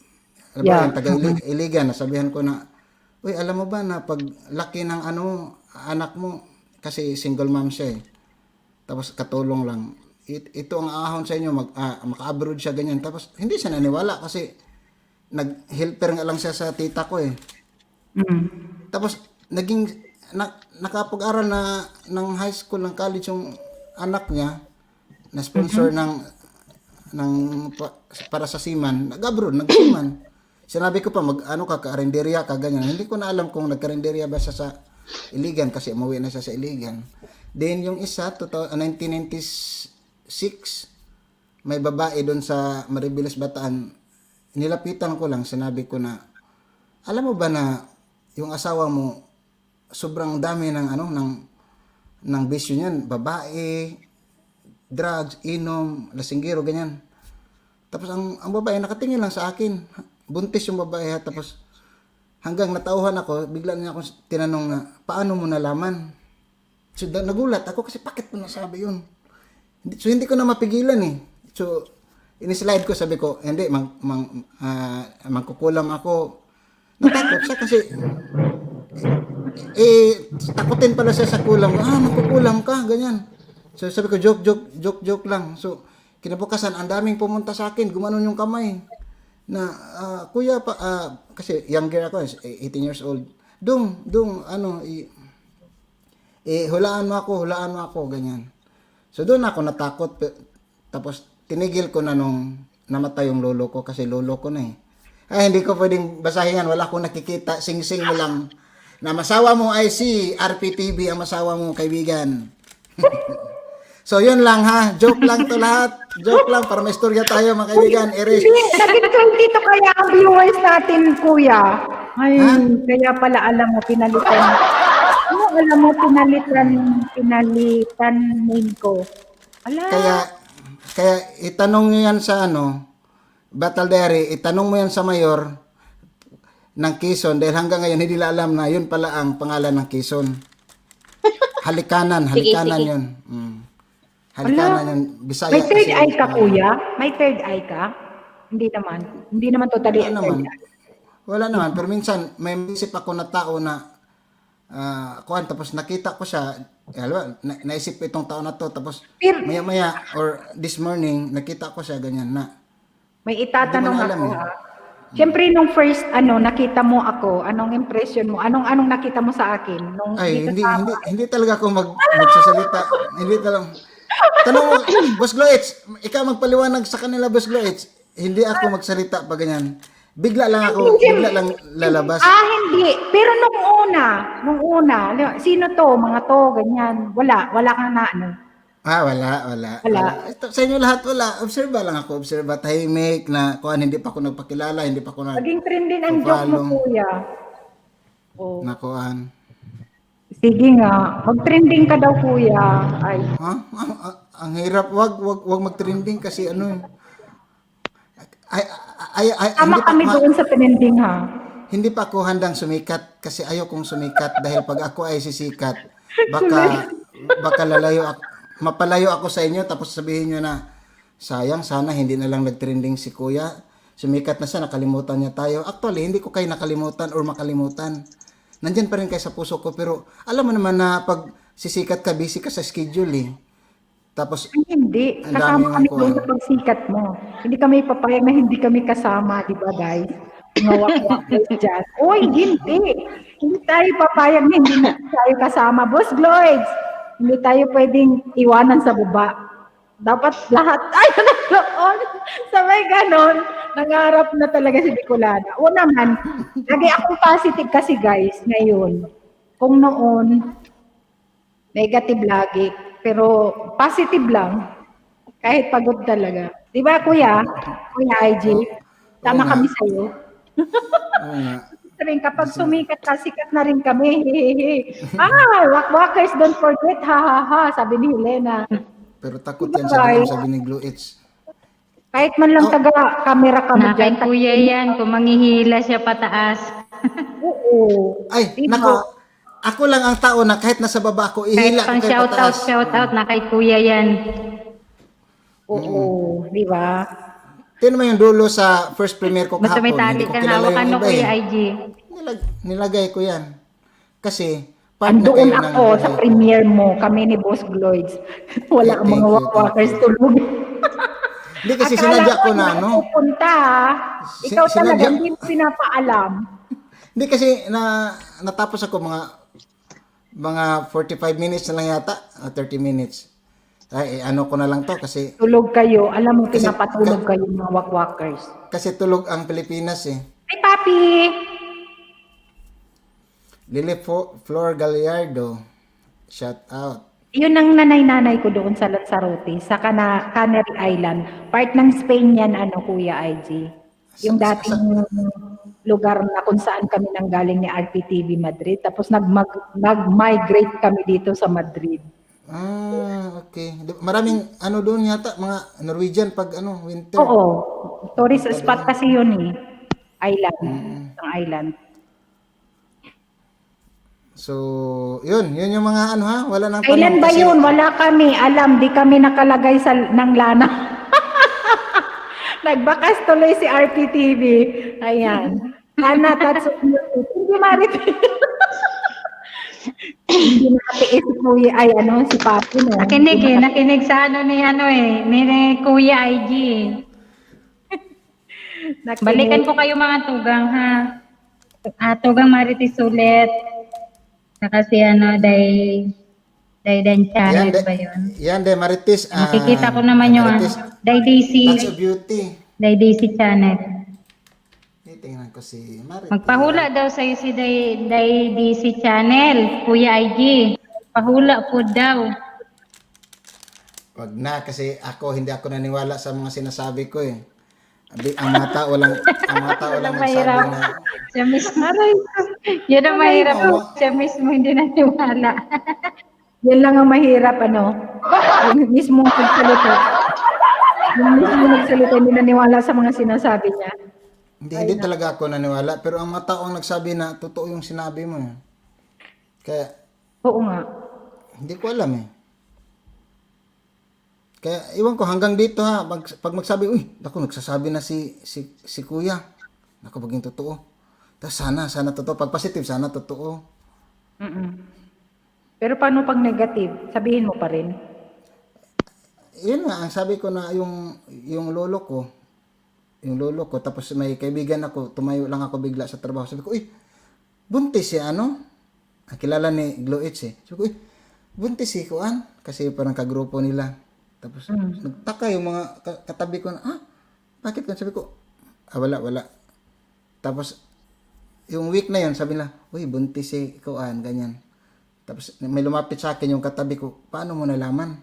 Halimbawa, Yeah. yung taga-iligan, nasabihan ko na, uy, alam mo ba na pag laki ng anak mo, kasi single mom siya eh. Tapos katulong lang. Ito ang ahon sa inyo, maka-abroad siya, ganyan. Tapos hindi siya naniwala kasi nag-helper nga lang siya sa tita ko eh. Tapos naging nakapag-aral na ng high school, ng college yung anak niya na sponsor para sa seaman, nag-abroad, nag-seaman. Sinabi ko pa ka-karinderya ka ganyan. Hindi ko na alam kung nagkarinderya ba siya sa Iligan kasi umuwi na siya sa Iligan. Then yung isa 1996 may babae doon sa Maribeles Bataan. Nilapitan ko lang, sinabi ko na alam mo ba na yung asawa mo sobrang dami ng bisyo niyan, babae, drugs, inom, lasinggero, ganyan. Tapos ang babae nakatingin lang sa akin. Buntis yung babae ha. Tapos hanggang natauhan ako, bigla niya ako tinanong na, paano mo nalaman? So nagulat ako kasi bakit mo nasabi yun? So hindi ko na mapigilan eh. So inislide ko, sabi ko, hindi, mangkukulam ako. Natakot siya kasi takutin pala siya sa kulam. Mangkukulam ka, ganyan. So sabi ko, joke lang. So kinabukasan, ang daming pumunta sa akin, gumanon yung kamay. Na, kuya pa, kasi younger ako, 18 years old. Dung, hulaan mo ako, ganyan. So doon ako natakot, tapos tinigil ko na nung namatay yung lolo ko, kasi lolo ko na eh. Hindi ko pwedeng basahin yan, wala akong nakikita, sing-sing mo lang, na masawa mo ay si RPTV, ang masawa mo, kaibigan. So yun lang ha, joke lang to lahat. Joke lang para may istorya tayo mga kaibigan. Iris. Hindi, naging 22 kaya ang viewers natin, kuya. Ay, kaya pala alam mo, pinalitan. Ano alam mo, pinalitan name ko. Ala. Kaya itanong nyo yan sa Battle Diary, itanong mo yan sa mayor ng Quezon dahil hanggang ngayon hindi nila alam na yun pala ang pangalan ng Quezon. Halikanan yun. Halikanan yun. Bisaya. May third eye ka, kuya? May third eye ka? Hindi naman. Hindi naman totally Wala naman. Wala naman. Pero minsan, may isip ako na tao na tapos nakita ko siya, naisip ko itong tao na to, tapos maya-maya, or this morning, nakita ko siya ganyan na. May itatanong alam ako, ha? Siyempre, nung first, nakita mo ako, anong impression mo? Anong nakita mo sa akin? Hindi talaga ako magsasalita. Hindi talaga. Tanong mo, Boss Gloitz, ikaw magpaliwanag sa kanila, Boss Gloitz. Hindi ako magsalita pa ganyan. Bigla lang lalabas. Hindi. Pero nung una, sino to, mga to, ganyan. Wala kang na Wala. Ito, sa inyo lahat wala. Observa lang ako. Observa, tahimik na hindi pa ako nagpakilala, hindi pa ako Naging trending ang joke mo, kuya. Oh. Nakuan. Sige nga, mag-trending ka daw, kuya. Ay. Ang hirap, wag mag-trending kasi Tama kami doon sa trending, ha? Hindi pa ako handang sumikat kasi ayaw kong sumikat dahil pag ako ay sisikat, baka mapalayo ako sa inyo tapos sabihin nyo na sayang, sana hindi na lang nag-trending si kuya. Sumikat na siya, nakalimutan niya tayo. Actually, hindi ko kayo nakalimutan or makalimutan. Nandyan pa rin kayo sa puso ko, pero alam mo naman na pag sisikat ka, busy ka sa schedule eh. Tapos, hindi. Kasama kami doon sa pagsikat mo. Hindi kami papayag na hindi kami kasama, di ba guys? Ngawak-wak dyan. Uy, hindi. Hindi tayo papayag na hindi tayo kasama. Boss Gloitz, hindi tayo pwedeng iwanan sa baba. Dapat lahat tayo nagloon. Sabay ganon, nangarap na talaga si Bicolana. O naman, lagi akong positive kasi guys, ngayon. Kung noon, negative lagi. Pero positive lang. Kahit pagod talaga. Di ba, kuya? Kuya IG? Tama kami sa'yo. Kapag sumikat ka, sikat na rin kami. Wakwakers, don't forget. Ha. Sabi ni Helena. Pero takot yan sabi ni Gloitz. Kahit man lang taga-camera kami dyan. Kuya yan, kung manghihila siya pataas. Oo. Ay, nako. Ako lang ang tao na kahit nasa baba ako, ihila ko kayo pataas. Shoutout na kay kuya yan. Oo, di ba? Tignan mo yung dulo sa first premiere ko Basta kahapon. may tali ka, hawakan mo kuya IG. Nilagay ko yan. Kasi, andoon ako sa premiere mo, kami ni Boss Gloitz. Wala ang mga wakwakers tulog. Hindi kasi sinadya ko na pupunta, ikaw talaga hindi mo pinapaalam. Hindi kasi natapos ako mga 45 minutes na lang yata, 30 minutes. Ay, ko na lang to kasi... Tulog kayo. Alam mo, pinapatulog kayo mga wakwakers. Kasi tulog ang Pilipinas eh. Ay, papi! Lily Flor Gallardo, shout out. Yun ang nanay-nanay ko doon sa Lanzarote, sa Canary Island. Part ng Spain yan, Kuya IG. Yung dating lugar na kung saan kami nanggaling ni RPTV Madrid. Tapos nag-migrate kami dito sa Madrid. Okay. Maraming doon yata, mga Norwegian pag winter. Oo. Tourist spot kasi yun eh. Island. Ang island. So, yun yung mga wala nang Kailan ba yun? Wala kami. Alam, di kami nakalagay ng lana. Nagbakas tuloy si RPTV. Ayan. Hana, Tatsuki. Hindi maritin. Hindi nakatiis si Kuya, si Papi, no? Nakinig sa ni Kuya IG. Balikan ko kayo mga tugang, ha? Tugang Marites ulit. Kasi Day channel ba yun? Yan, Marites. Makikita ko naman yung Day DC. Touch of Beauty. Day DC channel. Tingnan ko si Marites. Magpahula daw sa'yo si Day DC channel, Kuya IG. Pahula po daw. Wag na kasi hindi ako naniwala sa mga sinasabi ko eh. Ang mga tao lang nagsabi mahirap. na Siya mismo. Yun ang mahirap. Oo. Siya mismo hindi naniwala. Yan lang ang mahirap, ano? Yung mismo nagsalita. Yung mismo nagsalita, hindi naniwala sa mga sinasabi niya. hindi talaga ako naniwala pero ang mga tao ang nagsabi na totoo yung sinabi mo. Eh. Kaya Oo nga. hindi ko alam eh. Kaya iwan ko hanggang dito ha, pag magsabi, uy, ako nagsasabi na si kuya. Naku, maging totoo. Tapos sana totoo. Pag positive, sana totoo. Pero paano pag negative? Sabihin mo pa rin. Yun nga, ang sabi ko na yung lolo ko, tapos may kaibigan ako, tumayo lang ako bigla sa trabaho. Sabi ko, uy, buntis si ano? Kilala ni Glow H eh. Sabi ko, uy, buntis si Kuan. Kasi parang kagrupo nila. Tapos nagtaka yung mga katabi ko na, bakit ka? Sabi ko, wala. Tapos yung week na yun, sabi nila, uy, buntis si Kuan, ganyan. Tapos may lumapit sa akin yung katabi ko, paano mo nalaman?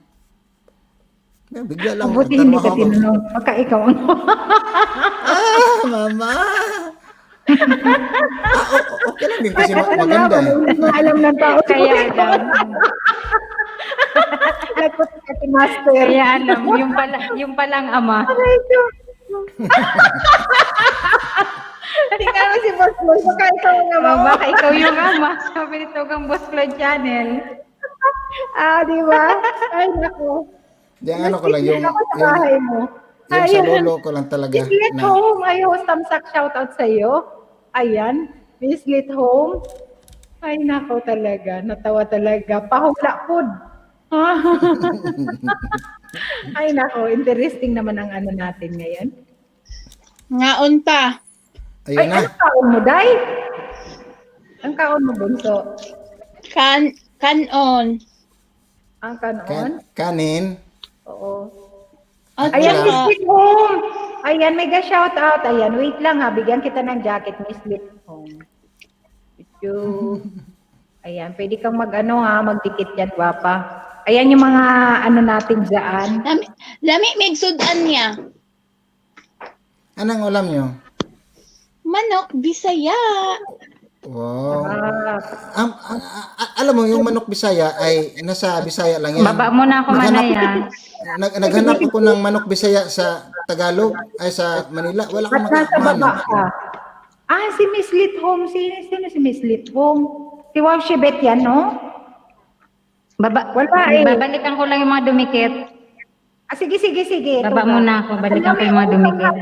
Bigla lang. Mabuti hindi ka tinanong. Baka ikaw ano. Mama! Okay lang din kasi maganda eh. Alam ng tao. Kaya alam. Nagput ka si Master. Kaya alam. Yung palang ama. Tingnan mo si Boss Floyd. Baka ikaw ang ama. Baka ikaw yung ama. Sabi nito kang Boss Floyd Channel. Di ba? Ay, naku. Diyan ano ko lang yung sa bahay mo. yung sa lolo ko lang talaga. Miss Lit Home, ayaw, tamsak shoutout sa iyo. Ayan, Miss Lit Home. Ay, nako talaga, natawa talaga. Pahula food. Ay, nako, interesting naman ang ano natin ngayon. Ngaon pa. Ayun na. Anong kaon mo, Day? Ang kaon mo, Bunso? Kanon. Ang kanon? Kanin. Oo. At Ayan, Miss saka, Lit Home. Ayan, mega shout out. Ayan, wait lang ha. Bigyan kita ng jacket, Miss Lit Home. Ayan, pwede kang magdikit yan, guwapa. Ayan yung mga ano natin dyan. lami may sudan niya. Anong ulam nyo? Manok, Bisaya. Wow. Alam mo, yung manok Bisaya ay nasa Bisaya lang yan. Baba mo na ako, Manaya. Naghanap ako ng manok Bisaya sa Tagalog, ay sa Manila. Wala akong Ba't nasa baba mahanap. ka? Si Miss Lit Home. Sino si Miss Lit Home? Si Wow Shibet yan, no? Wala eh. Babalikan ko lang yung mga dumikit. Sige. Baba muna ako, balikan ko yung mga dumikit.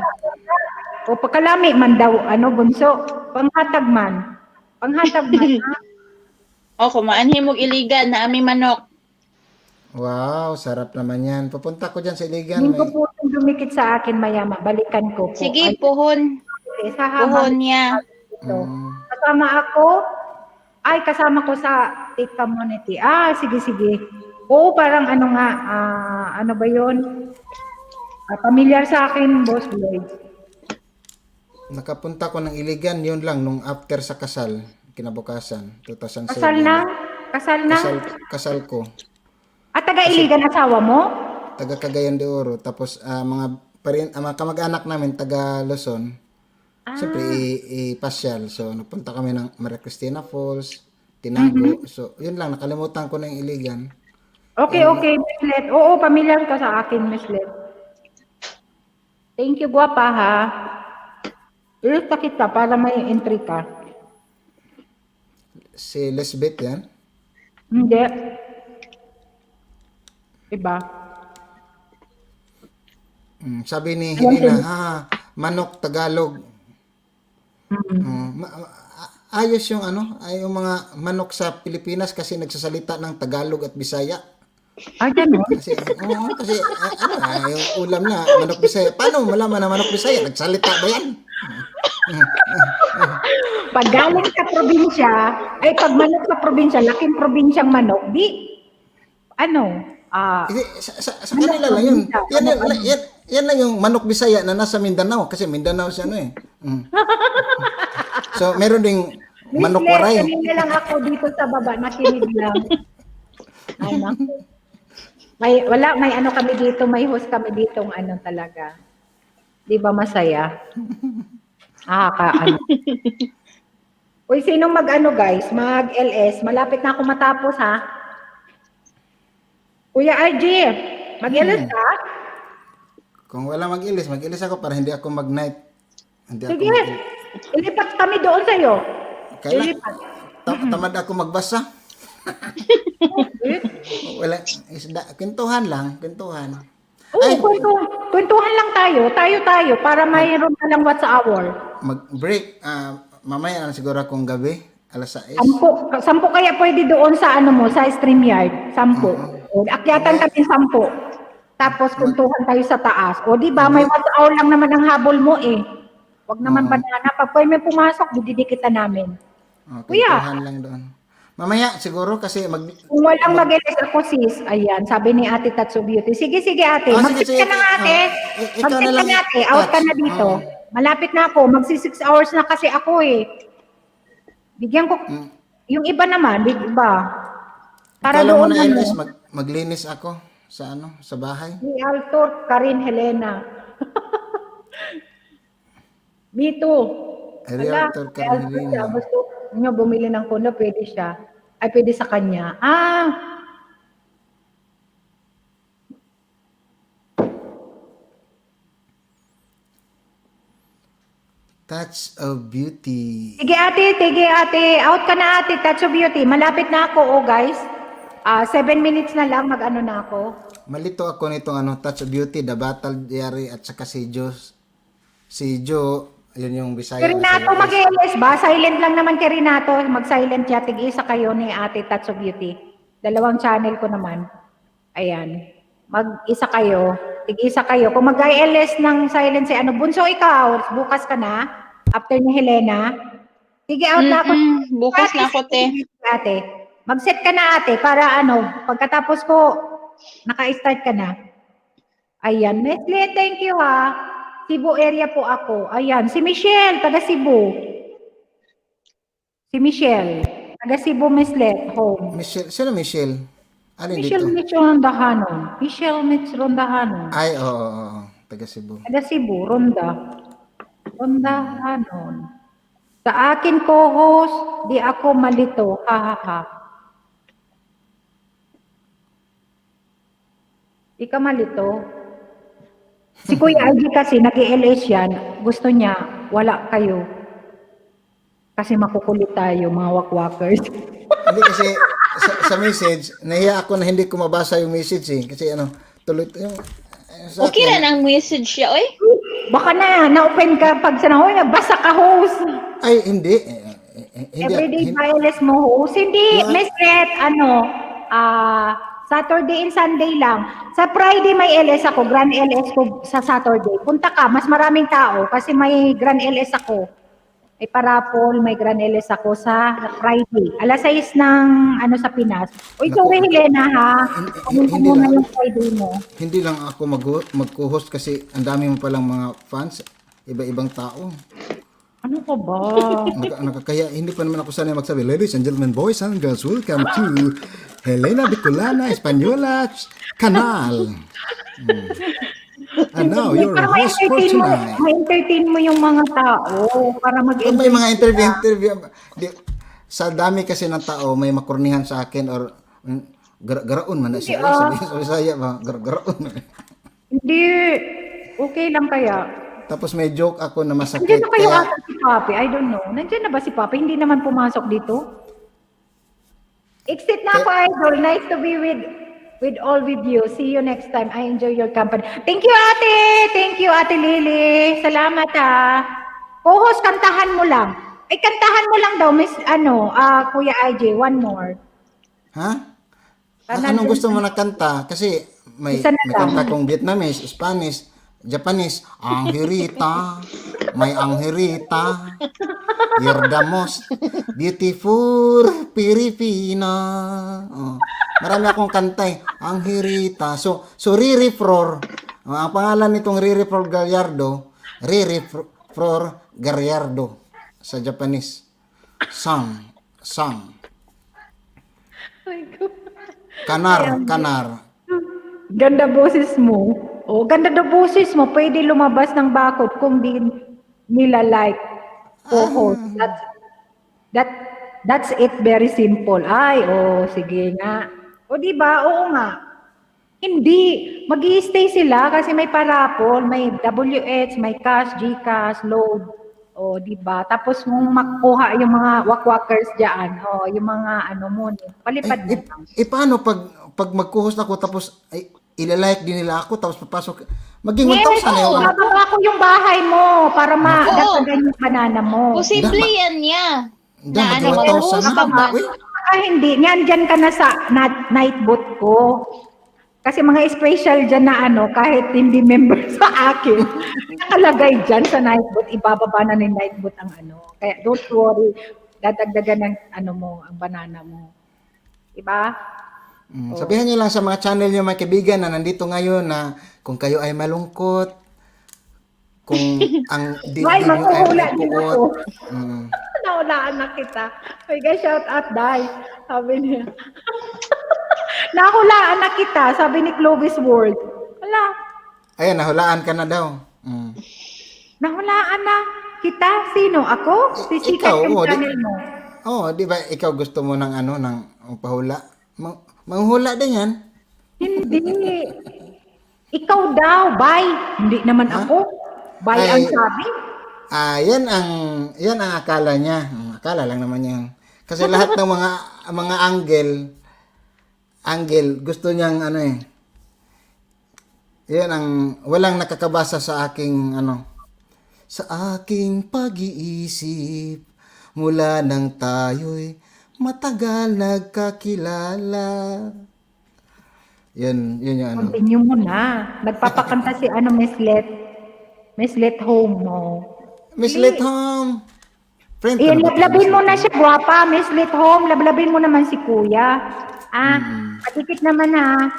O pakalami man daw, Bunso. Panghatag man. O, kumaanhin mo iligan na aming manok. Wow, sarap naman yan. Pupunta ko dyan sa Iligan. Hindi ko po dumikit sa akin mayama. Balikan ko po. Sige, puhon. Puhon niya. Kasama ako. Kasama ko sa Take Community. Sige. Oo, parang ano ba yun? Pamilyar sa akin, Boss Lloyd. Nakapunta ko ng Iligan, yun lang, nung after sa kasal, kinabukasan, 2007. Kasal na? Kasal ko. Taga Iligan asawa mo? Taga Cagayan de Oro. Tapos mga kamag-anak namin, taga Luzon. Siyempre, ipasyal. So, napunta kami ng Maria Cristina Falls, Tinago. So, yun lang, nakalimutan ko na yung Iligan. Okay, Miss Let. Oo, pamilyar ka sa akin, Miss Let. Thank you, guwapa, ha? Ilita kita para may entry ka. Si Lesbeth yan? Hindi. Iba. Sabi ni Helena, manok Tagalog. Ayos yung ay yung mga manok sa Pilipinas kasi nagsasalita ng Tagalog at Bisaya. Ganun? Kasi yung ulam na manok Bisaya. Paano malaman na manok Bisaya? Nagsalita ba yan? Pag galing sa probinsya, pag manok sa probinsya, laking probinsyang manok, sa kanila lang yun. Yan lang yung manok Bisaya na nasa Mindanao. Kasi Mindanao siya So, meron ding manok waray. Kanina lang ako dito sa baba, nakinig lang. Ay, naku. May ano kami dito, may host kami dito, ano talaga. Di ba masaya? Ano. Uy, sinong mag-ano guys? Mag-LS. Malapit na ako matapos ha. Kuya RG, mag-LS ka? Kung wala mag-ilis ako para hindi ako mag-night. Sige, ilipat kami doon sa'yo. Kailan? Ilipat. Tamad ako magbasa. Wala, kwentuhan lang. Oo, kwentuhan lang tayo. Tayo. Para mayroon ka lang what's hour. Mag-break. Mamaya na siguro akong gabi. Alas 6. Sampu kaya pwede doon sa ano mo, sa StreamYard. 10. Akyatan kami 10. Tapos kwentuhan tayo sa taas. O di ba, may what's hour lang naman ang habol mo eh. Wag naman banana. Pag pwede may pumasok, dididikitan namin. Kwentuhan lang doon. Mamaya siguro kasi kung walang mag-LS ako sis, ayan, sabi ni Ate Tatsu Beauty. Sige ate. Mag-sit ka na ate. Mag-sit ka na ate. Out ka na dito. Malapit na ako. Magsi 6 hours na kasi ako eh. Bigyan ko. Yung iba naman, iba. Para Kala mo doon na ano. LS, maglinis ako sa bahay. Ni Altor, Karin, Helena. Me too. Altor, Karin, Helena. Gusto nyo bumili ng kondo, pwede siya. Ay, pwede sa kanya. Touch of Beauty. Sige ate. Out ka na ate, Touch of Beauty. Malapit na ako, guys. 7 minutes na lang, mag-ano na ako. Malito ako nitong Touch of Beauty, The Battle Diary, at saka si Jo, yun yung Bisaya. Renato, mag-LS ba? Silent lang naman kay Renato. Mag-silent siya. Tig-isa kayo ni ate, Touch of Beauty. 2 channel ko naman. Ayan. Mag-isa kayo. Tig-isa kayo. Kung mag-LS ng silent si Bunso, ikaw, bukas ka na. After ni Helena. Sige, out na ako. Bukas na ako, te. Ate. Mag-set ka na ate para pagkatapos ko, naka-start ka na. Ayan. Nestle, thank you ha. Cebu area po ako. Ayan. Si Michelle, taga Cebu. Si Michelle. Taga Cebu, Mislet, home. Michelle, sino Michelle? Alin Michelle dito? Rondahanon. Michelle Rondahanon. Ay, oo. Taga Cebu. Taga Cebu, Rondahanon. Sa akin co-host, di ako malito. Ha. Di ka malito. Si Kuya Ivy kasi, nag-LS yan. Gusto niya, wala kayo. Kasi makukulit tayo, mga wakwakers. Hindi kasi sa message, nahiya ako na hindi ko mabasa yung message eh. Kasi tuloy yung... Okay na ang message siya, oy. Baka na-open ka pag nagbasa ka host. Ay, hindi. Everyday wireless mo host. Hindi, Miss Red, Saturday and Sunday lang. Sa Friday may LS ako, Grand LS ko sa Saturday. Punta ka, mas maraming tao kasi may Grand LS ako. May parapol, may Grand LS ako sa Friday. Alas 6 ng sa Pinas. Uy, sorry Helena ha. Hindi mo na yung Friday mo. Hindi lang ako mag-co-host kasi ang dami mo palang mga fans, iba-ibang tao. Ano ka ba? Kaya hindi pa naman ako sanay magsabi, ladies and gentlemen, boys and girls, welcome to Helena Bicolana Española Canal. And now, your host for tonight. Ma-entertain mo yung mga tao para mag-entertain. May mga interview. Sa dami kasi ng tao, may makurnihan sa akin or garaon man na siya. Sabi saya ba? Garaon man. Hindi. Okay lang kaya. Tapos may joke ako na masakit. Nandiyan na kayo ata si Papi? I don't know. Nandiyan na ba si Papi? Hindi naman pumasok dito. Exit na ako, idol. Nice to be with all with you. See you next time. I enjoy your company. Thank you, ate. Thank you, ate Lily. Salamat, ha. Co-host, kantahan mo lang. Ay, kantahan mo lang daw, Miss, Kuya IJ. One more. Ha? Anong gusto mo na kanta? Kasi may kanta kong Vietnamese, Spanish, Japanese, Anghirita, may Anghirita, you're the most beautiful Pilipina. Marami akong kanta eh. Anghirita. So Riri Flor, ang pangalan nitong Riri Flor Gallardo, Riri Flor Gallardo sa Japanese. Sang. Kanar. Ganda boses mo. Oh, ganda daw boses mo. Pwede lumabas ng bakod kung di nila like co-host. That's it. Very simple. Ay, oh, sige nga. O, di ba? Oo nga. Hindi. Mag-i-stay sila kasi may parapol, may WH, may cash, GCash, load. O, di ba? Tapos mong makuha yung mga wakwakers dyan. O, yung mga ano mo. Palipad mo lang. Paano pag mag-host ako tapos ilalike din nila ako tapos papasok maging 1,000 Yes, na yung ano? bababa ko yung bahay mo para madagdagan yung banana mo. Posible yan niya. Diyan, Na ano, maging 1,000 mag-host na. ka ba? Uy, Hindi. Nandyan ka na sa night boot ko. Kasi mga special dyan na ano, kahit hindi member sa akin, nakalagay dyan sa night boot, ibababa na ni night boot ang ano. Kaya don't worry, dadagdagan ng ano mo, ang banana mo. Diba? Sabihan niyo lang sa mga channel niyo mga kaibigan na nandito ngayon na kung kayo ay malungkot, kung ang Ay, dibdib mo ay makuhula din ako. malungkot. Naulaan na kita. May shout out, Day. Sabi niya. Nahulaan na kita, sabi ni Clovis World. Wala. Ayan, nahulaan ka na daw. Nahulaan na kita. Sino? Ako? Si Sikat Ikaw, yung oo, channel mo. Di ba ikaw gusto mo ng ano, ng pahula? Manghula din yan. Hindi. Ikaw daw, bye. Hindi naman ako. Bye ang sabi. Yan ang akala niya. Akala lang naman yan. Kasi lahat ng mga angle, gusto niyang ano eh. Yan ang walang nakakabasa sa aking ano. Sa aking pag-iisip, mula nang tayo'y matagal nagkakilala. Yan yung ano. Continue mo na. Nagpapakanta si ano, Miss Let Home mo. Miss Let Home. Friend ko Eh, na ba lablabin ito? mo na siya, guwapa. Miss Let Home, lablabin mo naman si Kuya. Padikit naman ha.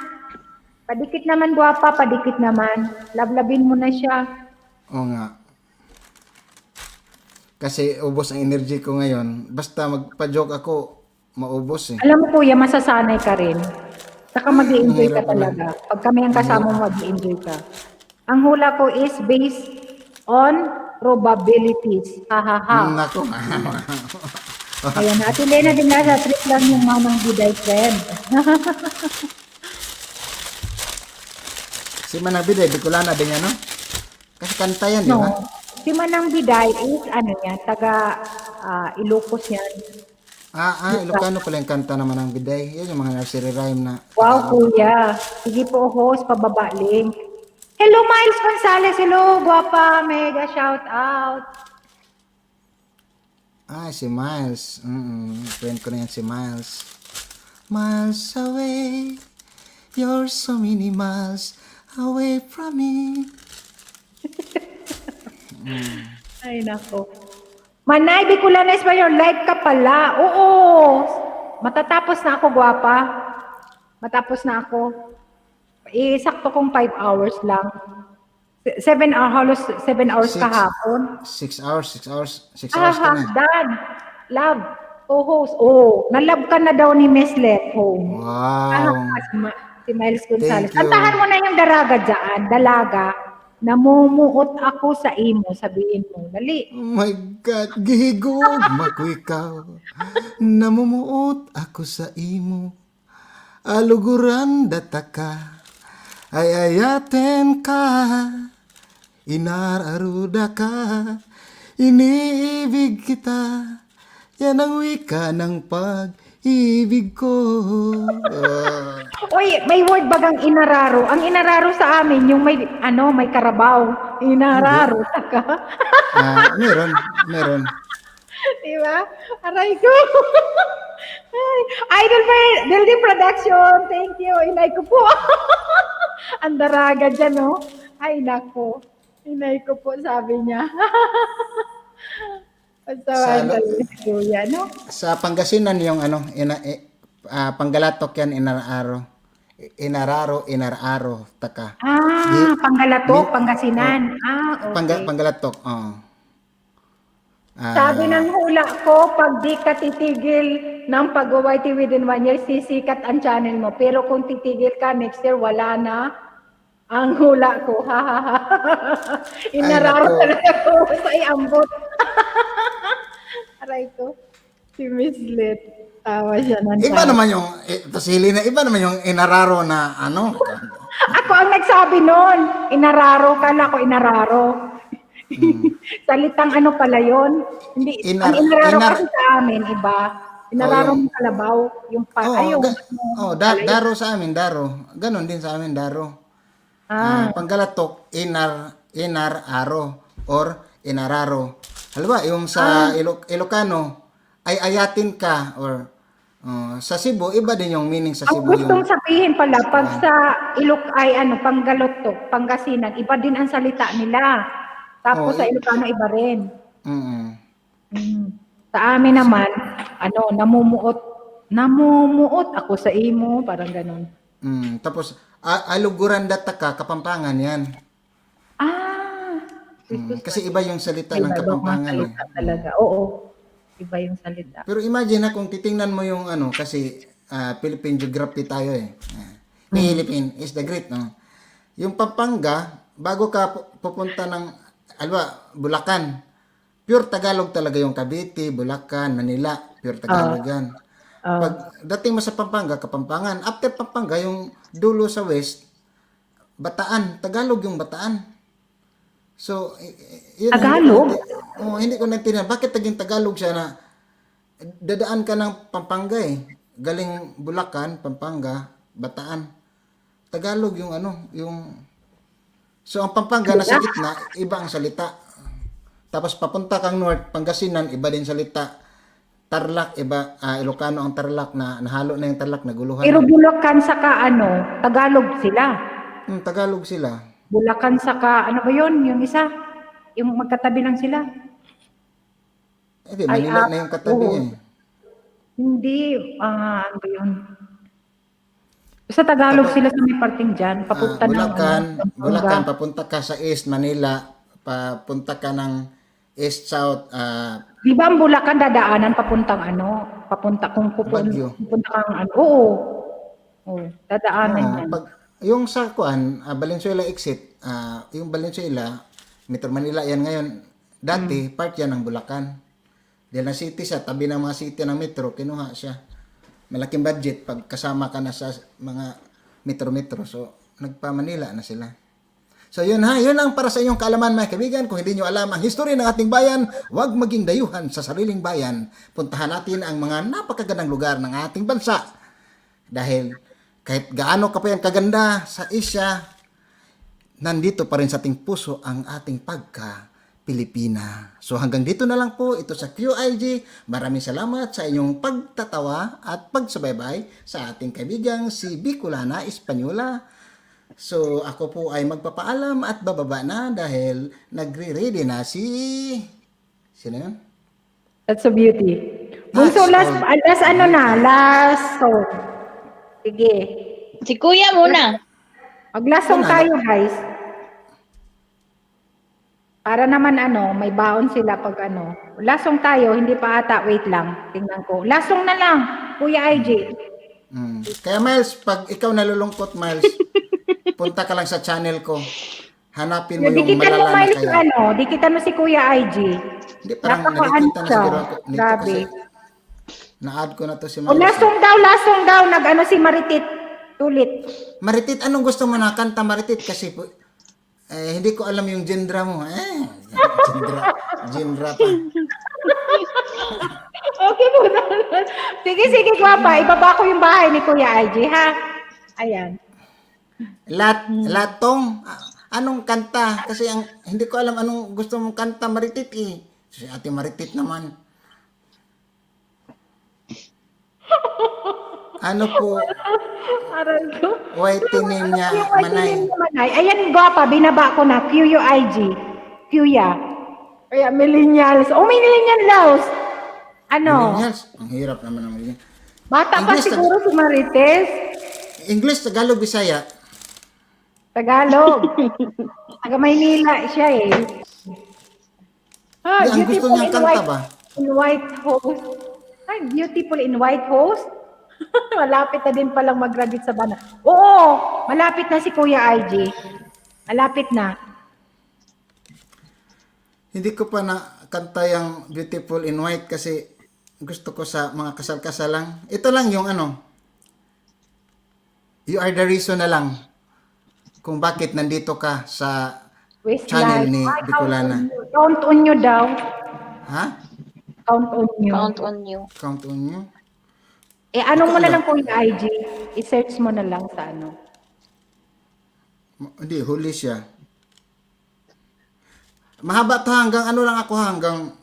Padikit naman, guwapa. Padikit naman. Lablabin mo na siya. Oo nga. Kasi ubos ang energy ko ngayon. Basta magpa-joke ako, maubos eh. Alam mo, Kuya, masasanay ka rin. Saka mag-i-enjoy ka Mahirap pala. talaga. Pag kami ang kasama mo, mag-i-enjoy ka. Ang hula ko is based on probabilities. Ha, ha, ha. Nako. Ayan, Ate Lena din nasa trip lang yung mamang biday friend. Si Manabiday, Bicolana din yan, no? Kasi kanta yan, di ba? No. Si Manang Biday is ano yan, taga Ilocos yan. Ilocano pala yung kanta naman ng Biday. Yan yung mga nursery rhyme na. Wow, Kuya. Sige po, host, pababa link. Hello, Miles Gonzalez. Hello, guwapa. Mega shout out. Si Miles. Friend ko na yan si Miles. Miles away, you're so many miles away from me. Ay, nako. Manay, Bicolanes ba your live ka pala? Oo. Matatapos na ako, guwapa. Matapos na ako. Sakto kong 5 hours lang. 7 hours, halos 7 hours kahapon. 6 hours ka na. Dad. Love. Co-host. Nalove ka na daw ni Miss Let Home. Wow. Si Miles Gonzalez. Thank you. Kantahan mo na yung dalaga dyan. Dalaga. Namumuot ako sa imo. Sabihin mo. Dali. Oh my God, gihigog mako ikaw. Namumuot ako sa imo. Aluguran dataka. Ay ayaten ka. Inararuda ka. Iniibig kita. Yan ang wika ng pag-ibig ko. Uy, may word bagang inararo. Ang inararo sa amin, yung may karabaw. Inararo. Taka. Meron. Diba? Aray ko. Idol Building Production. Thank you. Inay ko po. Ang daraga dyan, no? Ay, nako. Inay ko po, sabi niya. Kuya, no? Sa Pangasinan yung Panggalatok yan, inararo, taka. Panggalatok, Pangasinan. Okay. Panggalatok, Sabi ng hula ko, pag di ka titigil ng pag-YT within 1 year, sisikat ang channel mo. Pero kung titigil ka, next year, wala na ang hula ko. Ha, ha, ha. Inararo nako. talaga ko sa iambot. Aray ko. Si Miss Lit. Tawa siya ng Iba tawa. naman yung, tapos Hilina, iba naman yung inararo na ano. Ako ang nagsabi nun. Inararo, kala ko inararo. Salitang ano pala yun? Hindi, ang inararo kasi sa amin, iba. Inararo yung- mo kalabaw. Yung pa, Oh, ay, yung, daro sa amin, daro. Ganon din sa amin, daro. Panggalatok, inar-aro or inararo. Halimbawa, yung sa Ilocano, ay ayatin ka or sa Cebu, iba din yung meaning sa ang Cebu. gustong Yung, sabihin pala, pag sa Panggalotok, Pangasinan, iba din ang salita nila. Tapos sa Ilocano, iba rin. Sa amin naman, namumuot ako sa imo, parang ganun. tapos, aluguran data ka, Kapampangan yan. Kasi iba yung salita ng Iba-ibang mga Kapampangan. salita talaga. Oo, iba yung salita. Pero imagine na kung titingnan mo yung kasi Philippine Geography tayo eh. Philippine is the great, no? Yung Pampanga, bago ka pupunta ng, Bulacan, pure Tagalog talaga yung Cavite, Bulacan, Manila, pure Tagalog yan. Pag dating mo sa Pampanga, Kapampangan, after Pampanga, yung dulo sa west, Bataan, Tagalog yung Bataan. So, yun, Tagalog? Hindi ko naintindihan. Bakit naging Tagalog siya na dadaan ka ng Pampanga eh. Galing Bulacan, Pampanga, Bataan. Tagalog yung So, ang Pampanga nasa gitna, iba ang salita. Tapos papunta kang north, Pangasinan, iba din salita. Tarlac, iba, Ilocano ang Tarlac na nahalo na yung Tarlac, naguluhan. Pero Bulacan saka Tagalog sila. Tagalog sila. Bulacan saka, ano ba yun? Yung isa? Yung magkatabi lang sila? Manila na yung katabi oo. eh. Hindi, ano ba yun? Sa Tagalog sila sa may parting dyan. Papunta Bulacan, papunta ka sa East Manila, papunta ka ng East South, Di ba ang Bulacan dadaanan papuntang papunta Baguio. pupunta kang oo. Oo, dadaanan yan. Yung sa Valenzuela exit, yung Valenzuela, Metro Manila yan ngayon, dati part yan ng Bulacan. Dahil na city siya, tabi ng mga city ng metro, kinuha siya. Malaking budget pag kasama ka na sa mga metro-metro. So, nagpa-Manila na sila. So, yun ang para sa inyong kaalaman mga kaibigan. Kung hindi nyo alam ang history ng ating bayan, huwag maging dayuhan sa sariling bayan. Puntahan natin ang mga napakagandang lugar ng ating bansa. Dahil kahit gaano ka pa yan kaganda sa Asia, nandito pa rin sa ating puso ang ating pagka-Pilipina. So hanggang dito na lang po ito sa QIG. Maraming salamat sa inyong pagtatawa at pagsubaybay sa ating kaibigang si Bicolana Espanyola. So ako po ay magpapaalam at bababa na dahil nagre-ready na sino yun? That's a beauty. Bunso, last song. Sige. Si Kuya muna. Maglasong tayo, guys. Para naman may baon sila pag Lasong tayo, hindi pa ata, wait lang. Tingnan ko. Lasong na lang, Kuya IJ. Kaya Miles, pag ikaw nalulungkot, Miles, punta ka lang sa channel ko. Hanapin mo yung Dikitan mo, malala na Miles, kaya. dikitan mo si Kuya IJ. Hindi, parang Nakakaano nakikita na siya. siguro ako. Nito Grabe. kasi, na-add ko na to si O, Miles. lasong daw, si Maritit. Tulit. Maritit, anong gusto mo na kanta, Maritit? Kasi hindi ko alam yung genre mo. Genre pa. Okay po na. Sige, guwapa. Ibaba ko yung bahay ni Kuya IJ, ha? Ayan. Latong, anong kanta? Kasi hindi ko alam anong gusto mong kanta, Maritit eh. Si Ate Maritit naman. Ano po? Aral ko. Waiting name niya, Yung Manay. Manay. Ayan, guwapa. Binaba ko na. QUIG. Kuya. Kaya millennials. Millennials. Millennials? Ang hirap naman ng millennials. Bata pa English, siguro si Marites. English, Tagalog, Bisaya. Tagalog. Taga Maynila siya eh. Ang gusto niyang kanta ba? In white house. Ay, beautiful in white host. Malapit na din palang mag-graduate sa bana. Oo, malapit na si Kuya IJ. Malapit na. Hindi ko pa nakanta yung Beautiful in White kasi gusto ko sa mga kasal-kasal lang. Ito lang yung ano, You Are the Reason na lang kung bakit nandito ka sa channel ni Bicolana. Count on you daw. Ha? Count on you. Count on you. Count on you? Anong mo na lang Kuya IJ? I-search mo na lang sa ano. Hindi, huli siya. Mahaba to hanggang ano lang ako hanggang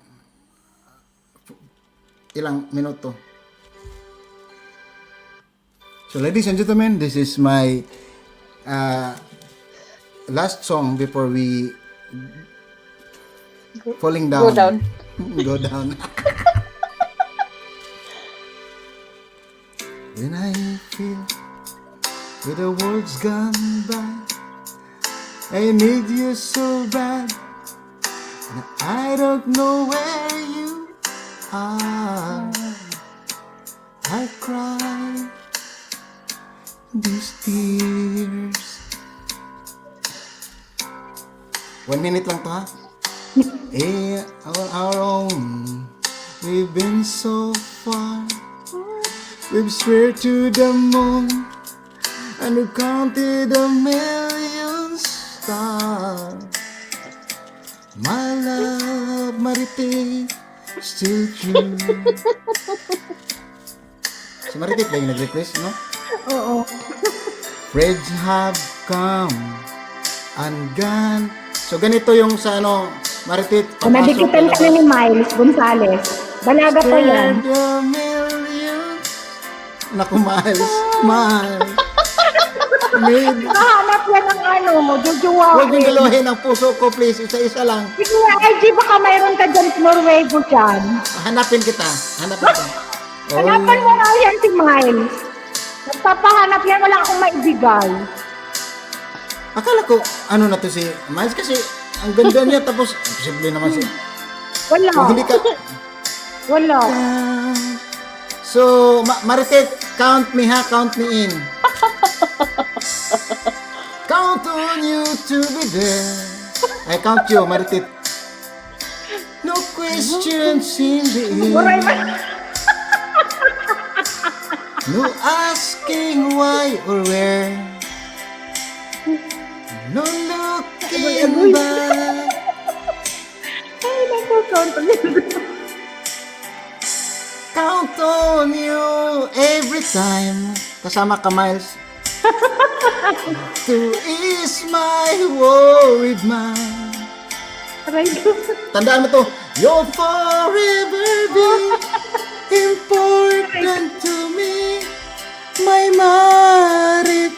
ilang minuto. So ladies and gentlemen, this is my last song before we falling down. Go down. Go down. When I feel with the world's gone by, I need you so bad. And I don't know where you are. I cry these tears. 1 minute lang to ha. On our own, we've been so far. We've strayed to the moon, and we've counted a million stars. My love, Maritit, still true. Si Maritit ba yung nag-request, no? Oo. Friends have come and gone. So ganito yung sa ano, Maritit. Nadikitan ka na ni Miles Gonzalez. Dalaga pa yan. Spread a million. Naku, Miles. Miles. Hanap yan ng ano, jujuwa. Huwag yung galawahin ang puso ko, please. Isa-isa lang. Sige, IG, baka mayroon ka dyan sa Norwego dyan. Hanapin kita. Hanapin kita. Hanapan mo nga yan si Miles. Nagpapahanap yan, wala akong maibigay. Akala ko, ano na to si Miles kasi ang ganda niya tapos, posible naman siya. Wala. Kung hindi ka... Wala. So, Maritet, count me ha, count me in. Count on you to be there. I count you, Maritit. No questions in the air. No asking why or where. No looking back. Ay, naku, count on you. Count on you every time. Kasama ka, Miles. To ease my worried mind. Tandaan mo to. You'll forever be important to me, my Maritit.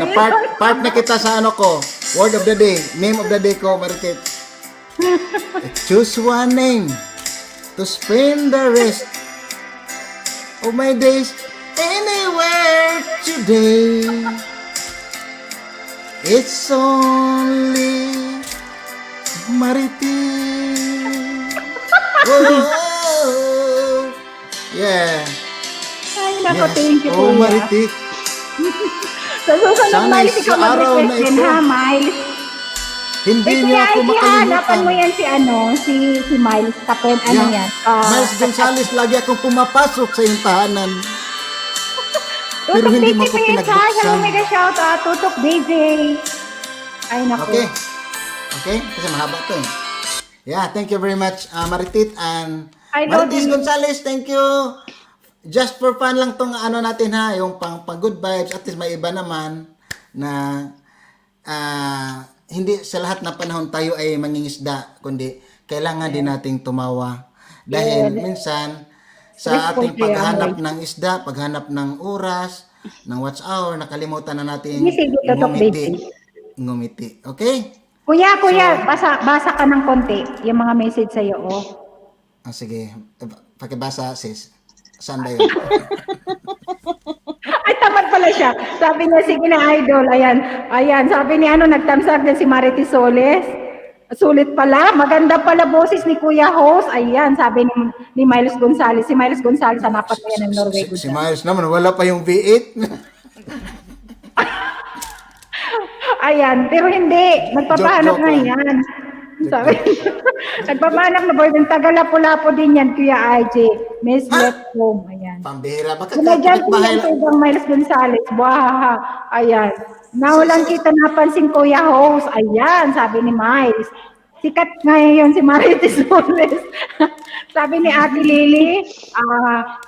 Na part na kita sa ano ko. Word of the day. Name of the day ko, Maritit. Choose one name to spend the rest of my days anywhere today. It's only Maritit. Whoa. Yeah. Ay, naku, Yes. thank you, Oh, Kuya. Maritit. Sa susunod, Sana Miles, ikaw sa araw na mag-request din, ito, ha, Miles? hindi Eh, niyo Kuya ako IG, hanapan mo makalimutan. yan si Miles. Kapag, ano Yeah. yan? Miles Gonzales, lagi akong pumapasok sa iyong tahanan. Pero Tutok hindi DJ mo ko pa yun, ha? pinagbuksan. Siya ang mega shout out. Tutok DJ. Ay, naku. Okay. Okay? Kasi mahaba to eh. Yeah, thank you very much, Maritit and I know Maritis this. Gonzales, thank you. Just for fun lang tong ano natin ha, yung pang good vibes, at least may iba naman na hindi sa lahat ng panahon tayo ay mangingisda, kundi kailangan din nating tumawa. Dahil minsan sa ating paghanap ng isda, paghanap ng oras, ng watch hour, nakalimutan na natin Sige, Tutok ngumiti. DJ. Ngumiti. Okay? Kuya, basa ka ng konti. Yung mga message sa'yo, oh. Sige. Pakibasa, sis. Saan ba yun? Ay, tamad pala siya. Sabi niya, sige na, idol. Ayan. Sabi ni nagtamsak din si Maritis Soles. Sulit pala. Maganda pala boses ni Kuya Host. Ayan, sabi ni Miles Gonzalez. Si Miles Gonzalez, hanapan mo yan ng Norway. Si Miles naman, wala pa yung V8. Ayan, pero hindi. Magpapahanap Joke na lang. yan. Sabi, nagpapahanap na boy. Taga Lapu-Lapu din yan, Kuya IJ. Miss Let Home. Ayan. Pambihira. Baka Kumedyan po kapitbahay yan lang. sa ibang Miles Gonzalez. Buhaha. Ayan. Nawalan kita napansin, Kuya Host. Ayan, sabi ni Miles. Sikat ngayon si Marites Soles. Sabi ni Ate Lily,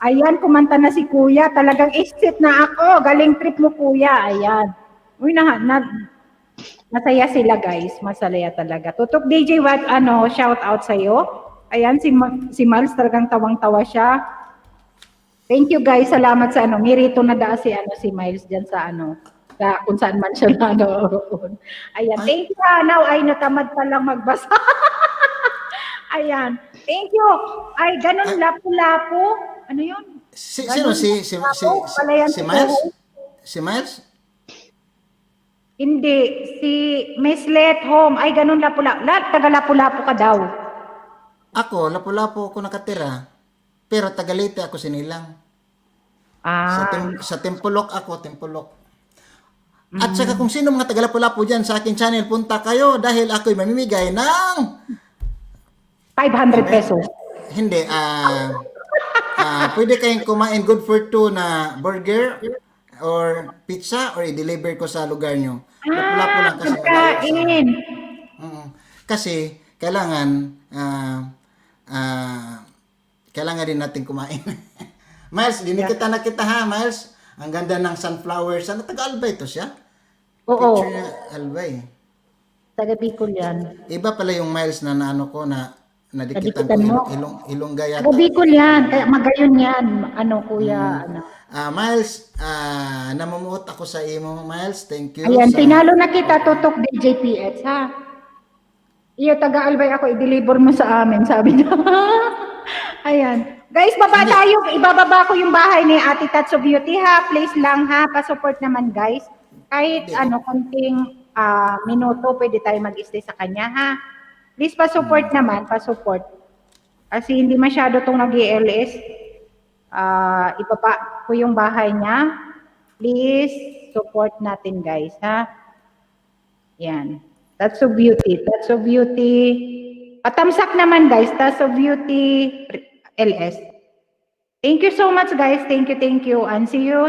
ayan, kumanta na si Kuya. Talagang isip na ako. Galing trip mo, Kuya. Ayan. Uy, masaya sila, guys. Masaya talaga. Tutok DJ, shout out sa'yo. Ayan, si Miles talagang tawang-tawa siya. Thank you, guys. Salamat sa Mirito na si Miles dyan sa kung saan man siya naroon. Ayan, thank you. Now ay natamad pa lang magbasa. Ayan, thank you. Ay, ganun lapu-lapu. Ano yun? Sino? Si Miles? Si Miles? Hindi, si Miss Let Home. Ay, ganun lapu-lapu. Taga lapu-lapu ka daw. Ako, Lapu-Lapu ako nakatira. Pero Tagalite ako sinilang. Sa Tempulok ako, Tempulok. At saka kung sino mga taga-Lapu-Lapu dyan sa aking channel, punta kayo dahil ako'y mamimigay ng 500 pesos. Hindi, pwede kayong kumain good for two na burger or pizza or i-deliver ko sa lugar nyo. Lapu-Lapu lang kasi. Pagkain. Kasi kailangan kailangan din natin kumain. Miles, dinikita na kita ha, Miles. Ang ganda ng sunflowers. Ano, taga-Albay to siya? Oo. Picture niya, Albay. Taga Bicol yan. Iba pala yung Miles na naano ko na nadikitan Nadikitan ko mo? Ilongga yata. Taga Bicol yan. Kaya magayon yan. Kuya, Miles, namumuot ako sa imo, Miles. Thank you. Ayan, tinalo na kita, tutok DJPX, ha? Iyo, taga-Albay ako, i-deliver mo sa amin, sabi na. Ayan. Guys, ibababa ko yung bahay ni Ate Tatso Beauty, ha? Please lang, ha? Pa-support naman, guys. Kahit, konting minuto, pwede tayo mag-stay sa kanya, ha? Please, pa-support naman, pa-support. Kasi hindi masyado itong nag-ELS. Ibaba ko yung bahay niya. Please, support natin, guys, ha? Yan. Tatso Beauty. Tatso Beauty. Patamsak naman, guys. Tatso Beauty LS. Thank you so much, guys. Thank you. And see you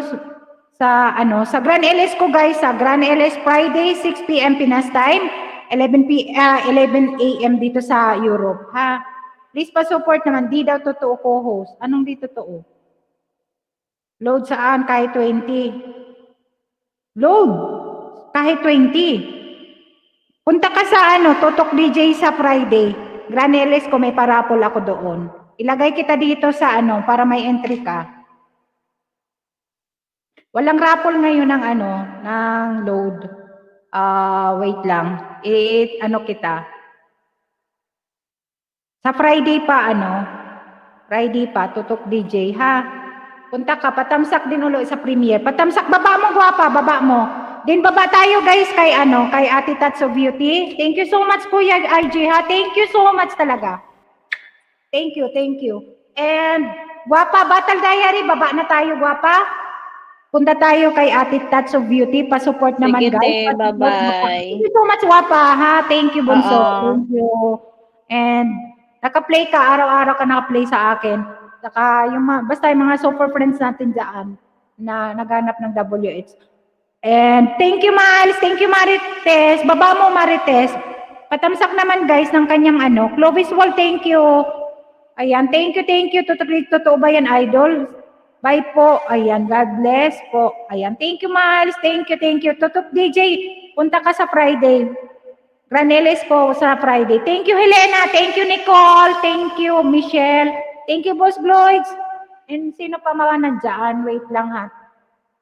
sa Grand LS ko, guys. Sa Grand LS Friday, 6 p.m. Pinas time, 11 a.m. dito sa Europe, ha? Please pa-support naman. Di daw totoo co-host. Anong di totoo? Load saan? Kahit 20. Load. Kahit 20. Punta ka sa Tutok DJ sa Friday. Grand LS ko, may parapol ako doon. Ilagay kita dito sa para may entry ka. Walang raffle ngayon ng load. Wait lang. Kita. Sa Friday pa, Friday pa, Tutok DJ, ha? Punta ka, patamsak din ulo sa premiere. Patamsak, baba mo, guwapa, baba mo. Din baba tayo, guys, kay Ate Tatso Beauty. Thank you so much, Kuya IG, ha? Thank you so much talaga. Thank you. And, guwapa, Battle Diary, baba na tayo, guwapa. Punta tayo kay Ate Tatso Beauty, pa-support naman, Sige, guys. bye-bye. Thank you so much, guwapa, ha? Thank you, Bunso. Thank you. And, naka-play ka, araw-araw ka naka-play sa akin. Saka, basta yung mga super friends natin dyan na naghanap ng WH. And, thank you, Miles. Thank you, Marites. Baba mo, Marites. Patamsak naman, guys, ng kanyang Clovis Wall, thank you. Ayan, thank you. Totoo ba yan, idol? Bye po. Ayan, God bless po. Ayan, thank you, Miles. Thank you. Tutok DJ, punta ka sa Friday. Graneles po sa Friday. Thank you, Helena. Thank you, Nicole. Thank you, Michelle. Thank you, Boss Bloids. And sino pa mga nandyan? Wait lang, ha.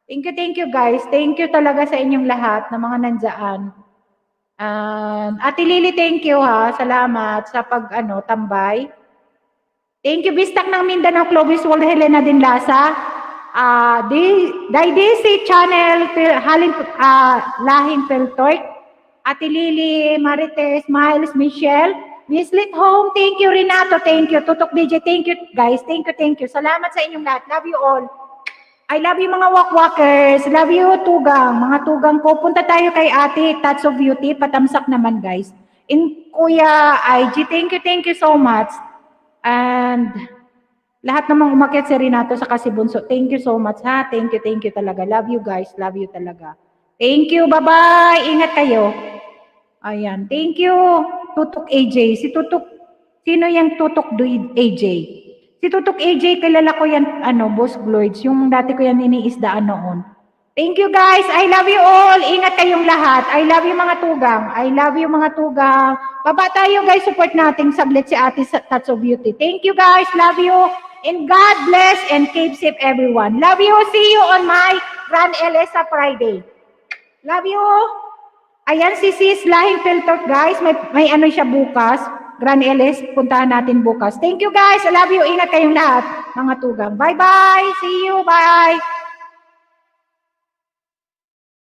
Thank you, guys. Thank you talaga sa inyong lahat na mga nandyan. Ate Lily, thank you, ha. Salamat sa tambay. Thank you, Bistak ng Mindanao, Clovis Wall, Helena Dinlasa. DC Channel, Lahing Peltoy. Ate Lily, Marites, Miles, Michelle, Wislit Home, thank you Renato, thank you. Tutok DJ, thank you guys, thank you. Salamat sa inyong lahat. Love you all. I love you mga walk-walkers. Love you tugang, mga tugang ko. Punta tayo kay Ate, Touch of Beauty, patamsak naman guys. In Kuya IG, thank you so much. And lahat namang umakyat si Renato sa Kasibunso. Thank you so much ha. Thank you talaga. Love you guys. Love you talaga. Thank you. Bye-bye. Ingat kayo. Ayan. Thank you. Tutok AJ. Si Tutok, sino yung Tutok AJ? Si Tutok AJ, kilala ko yan, Boss Gloids. Yung dati ko yan iniisdaan noon. Thank you guys. I love you all. Ingat kayong lahat. I love you mga tugang. I love you mga tugang. Baba tayo guys. Support natin saglit si Ate sa Touch of Beauty. Thank you guys. Love you. And God bless and keep safe everyone. Love you. See you on my Grand LS sa Friday. Love you. Ayan si Sis Lahing Filter guys. May ano siya bukas. Grand LS. Puntahan natin bukas. Thank you guys. I love you. Ingat kayong lahat. Mga tugang. Bye-bye. See you. Bye.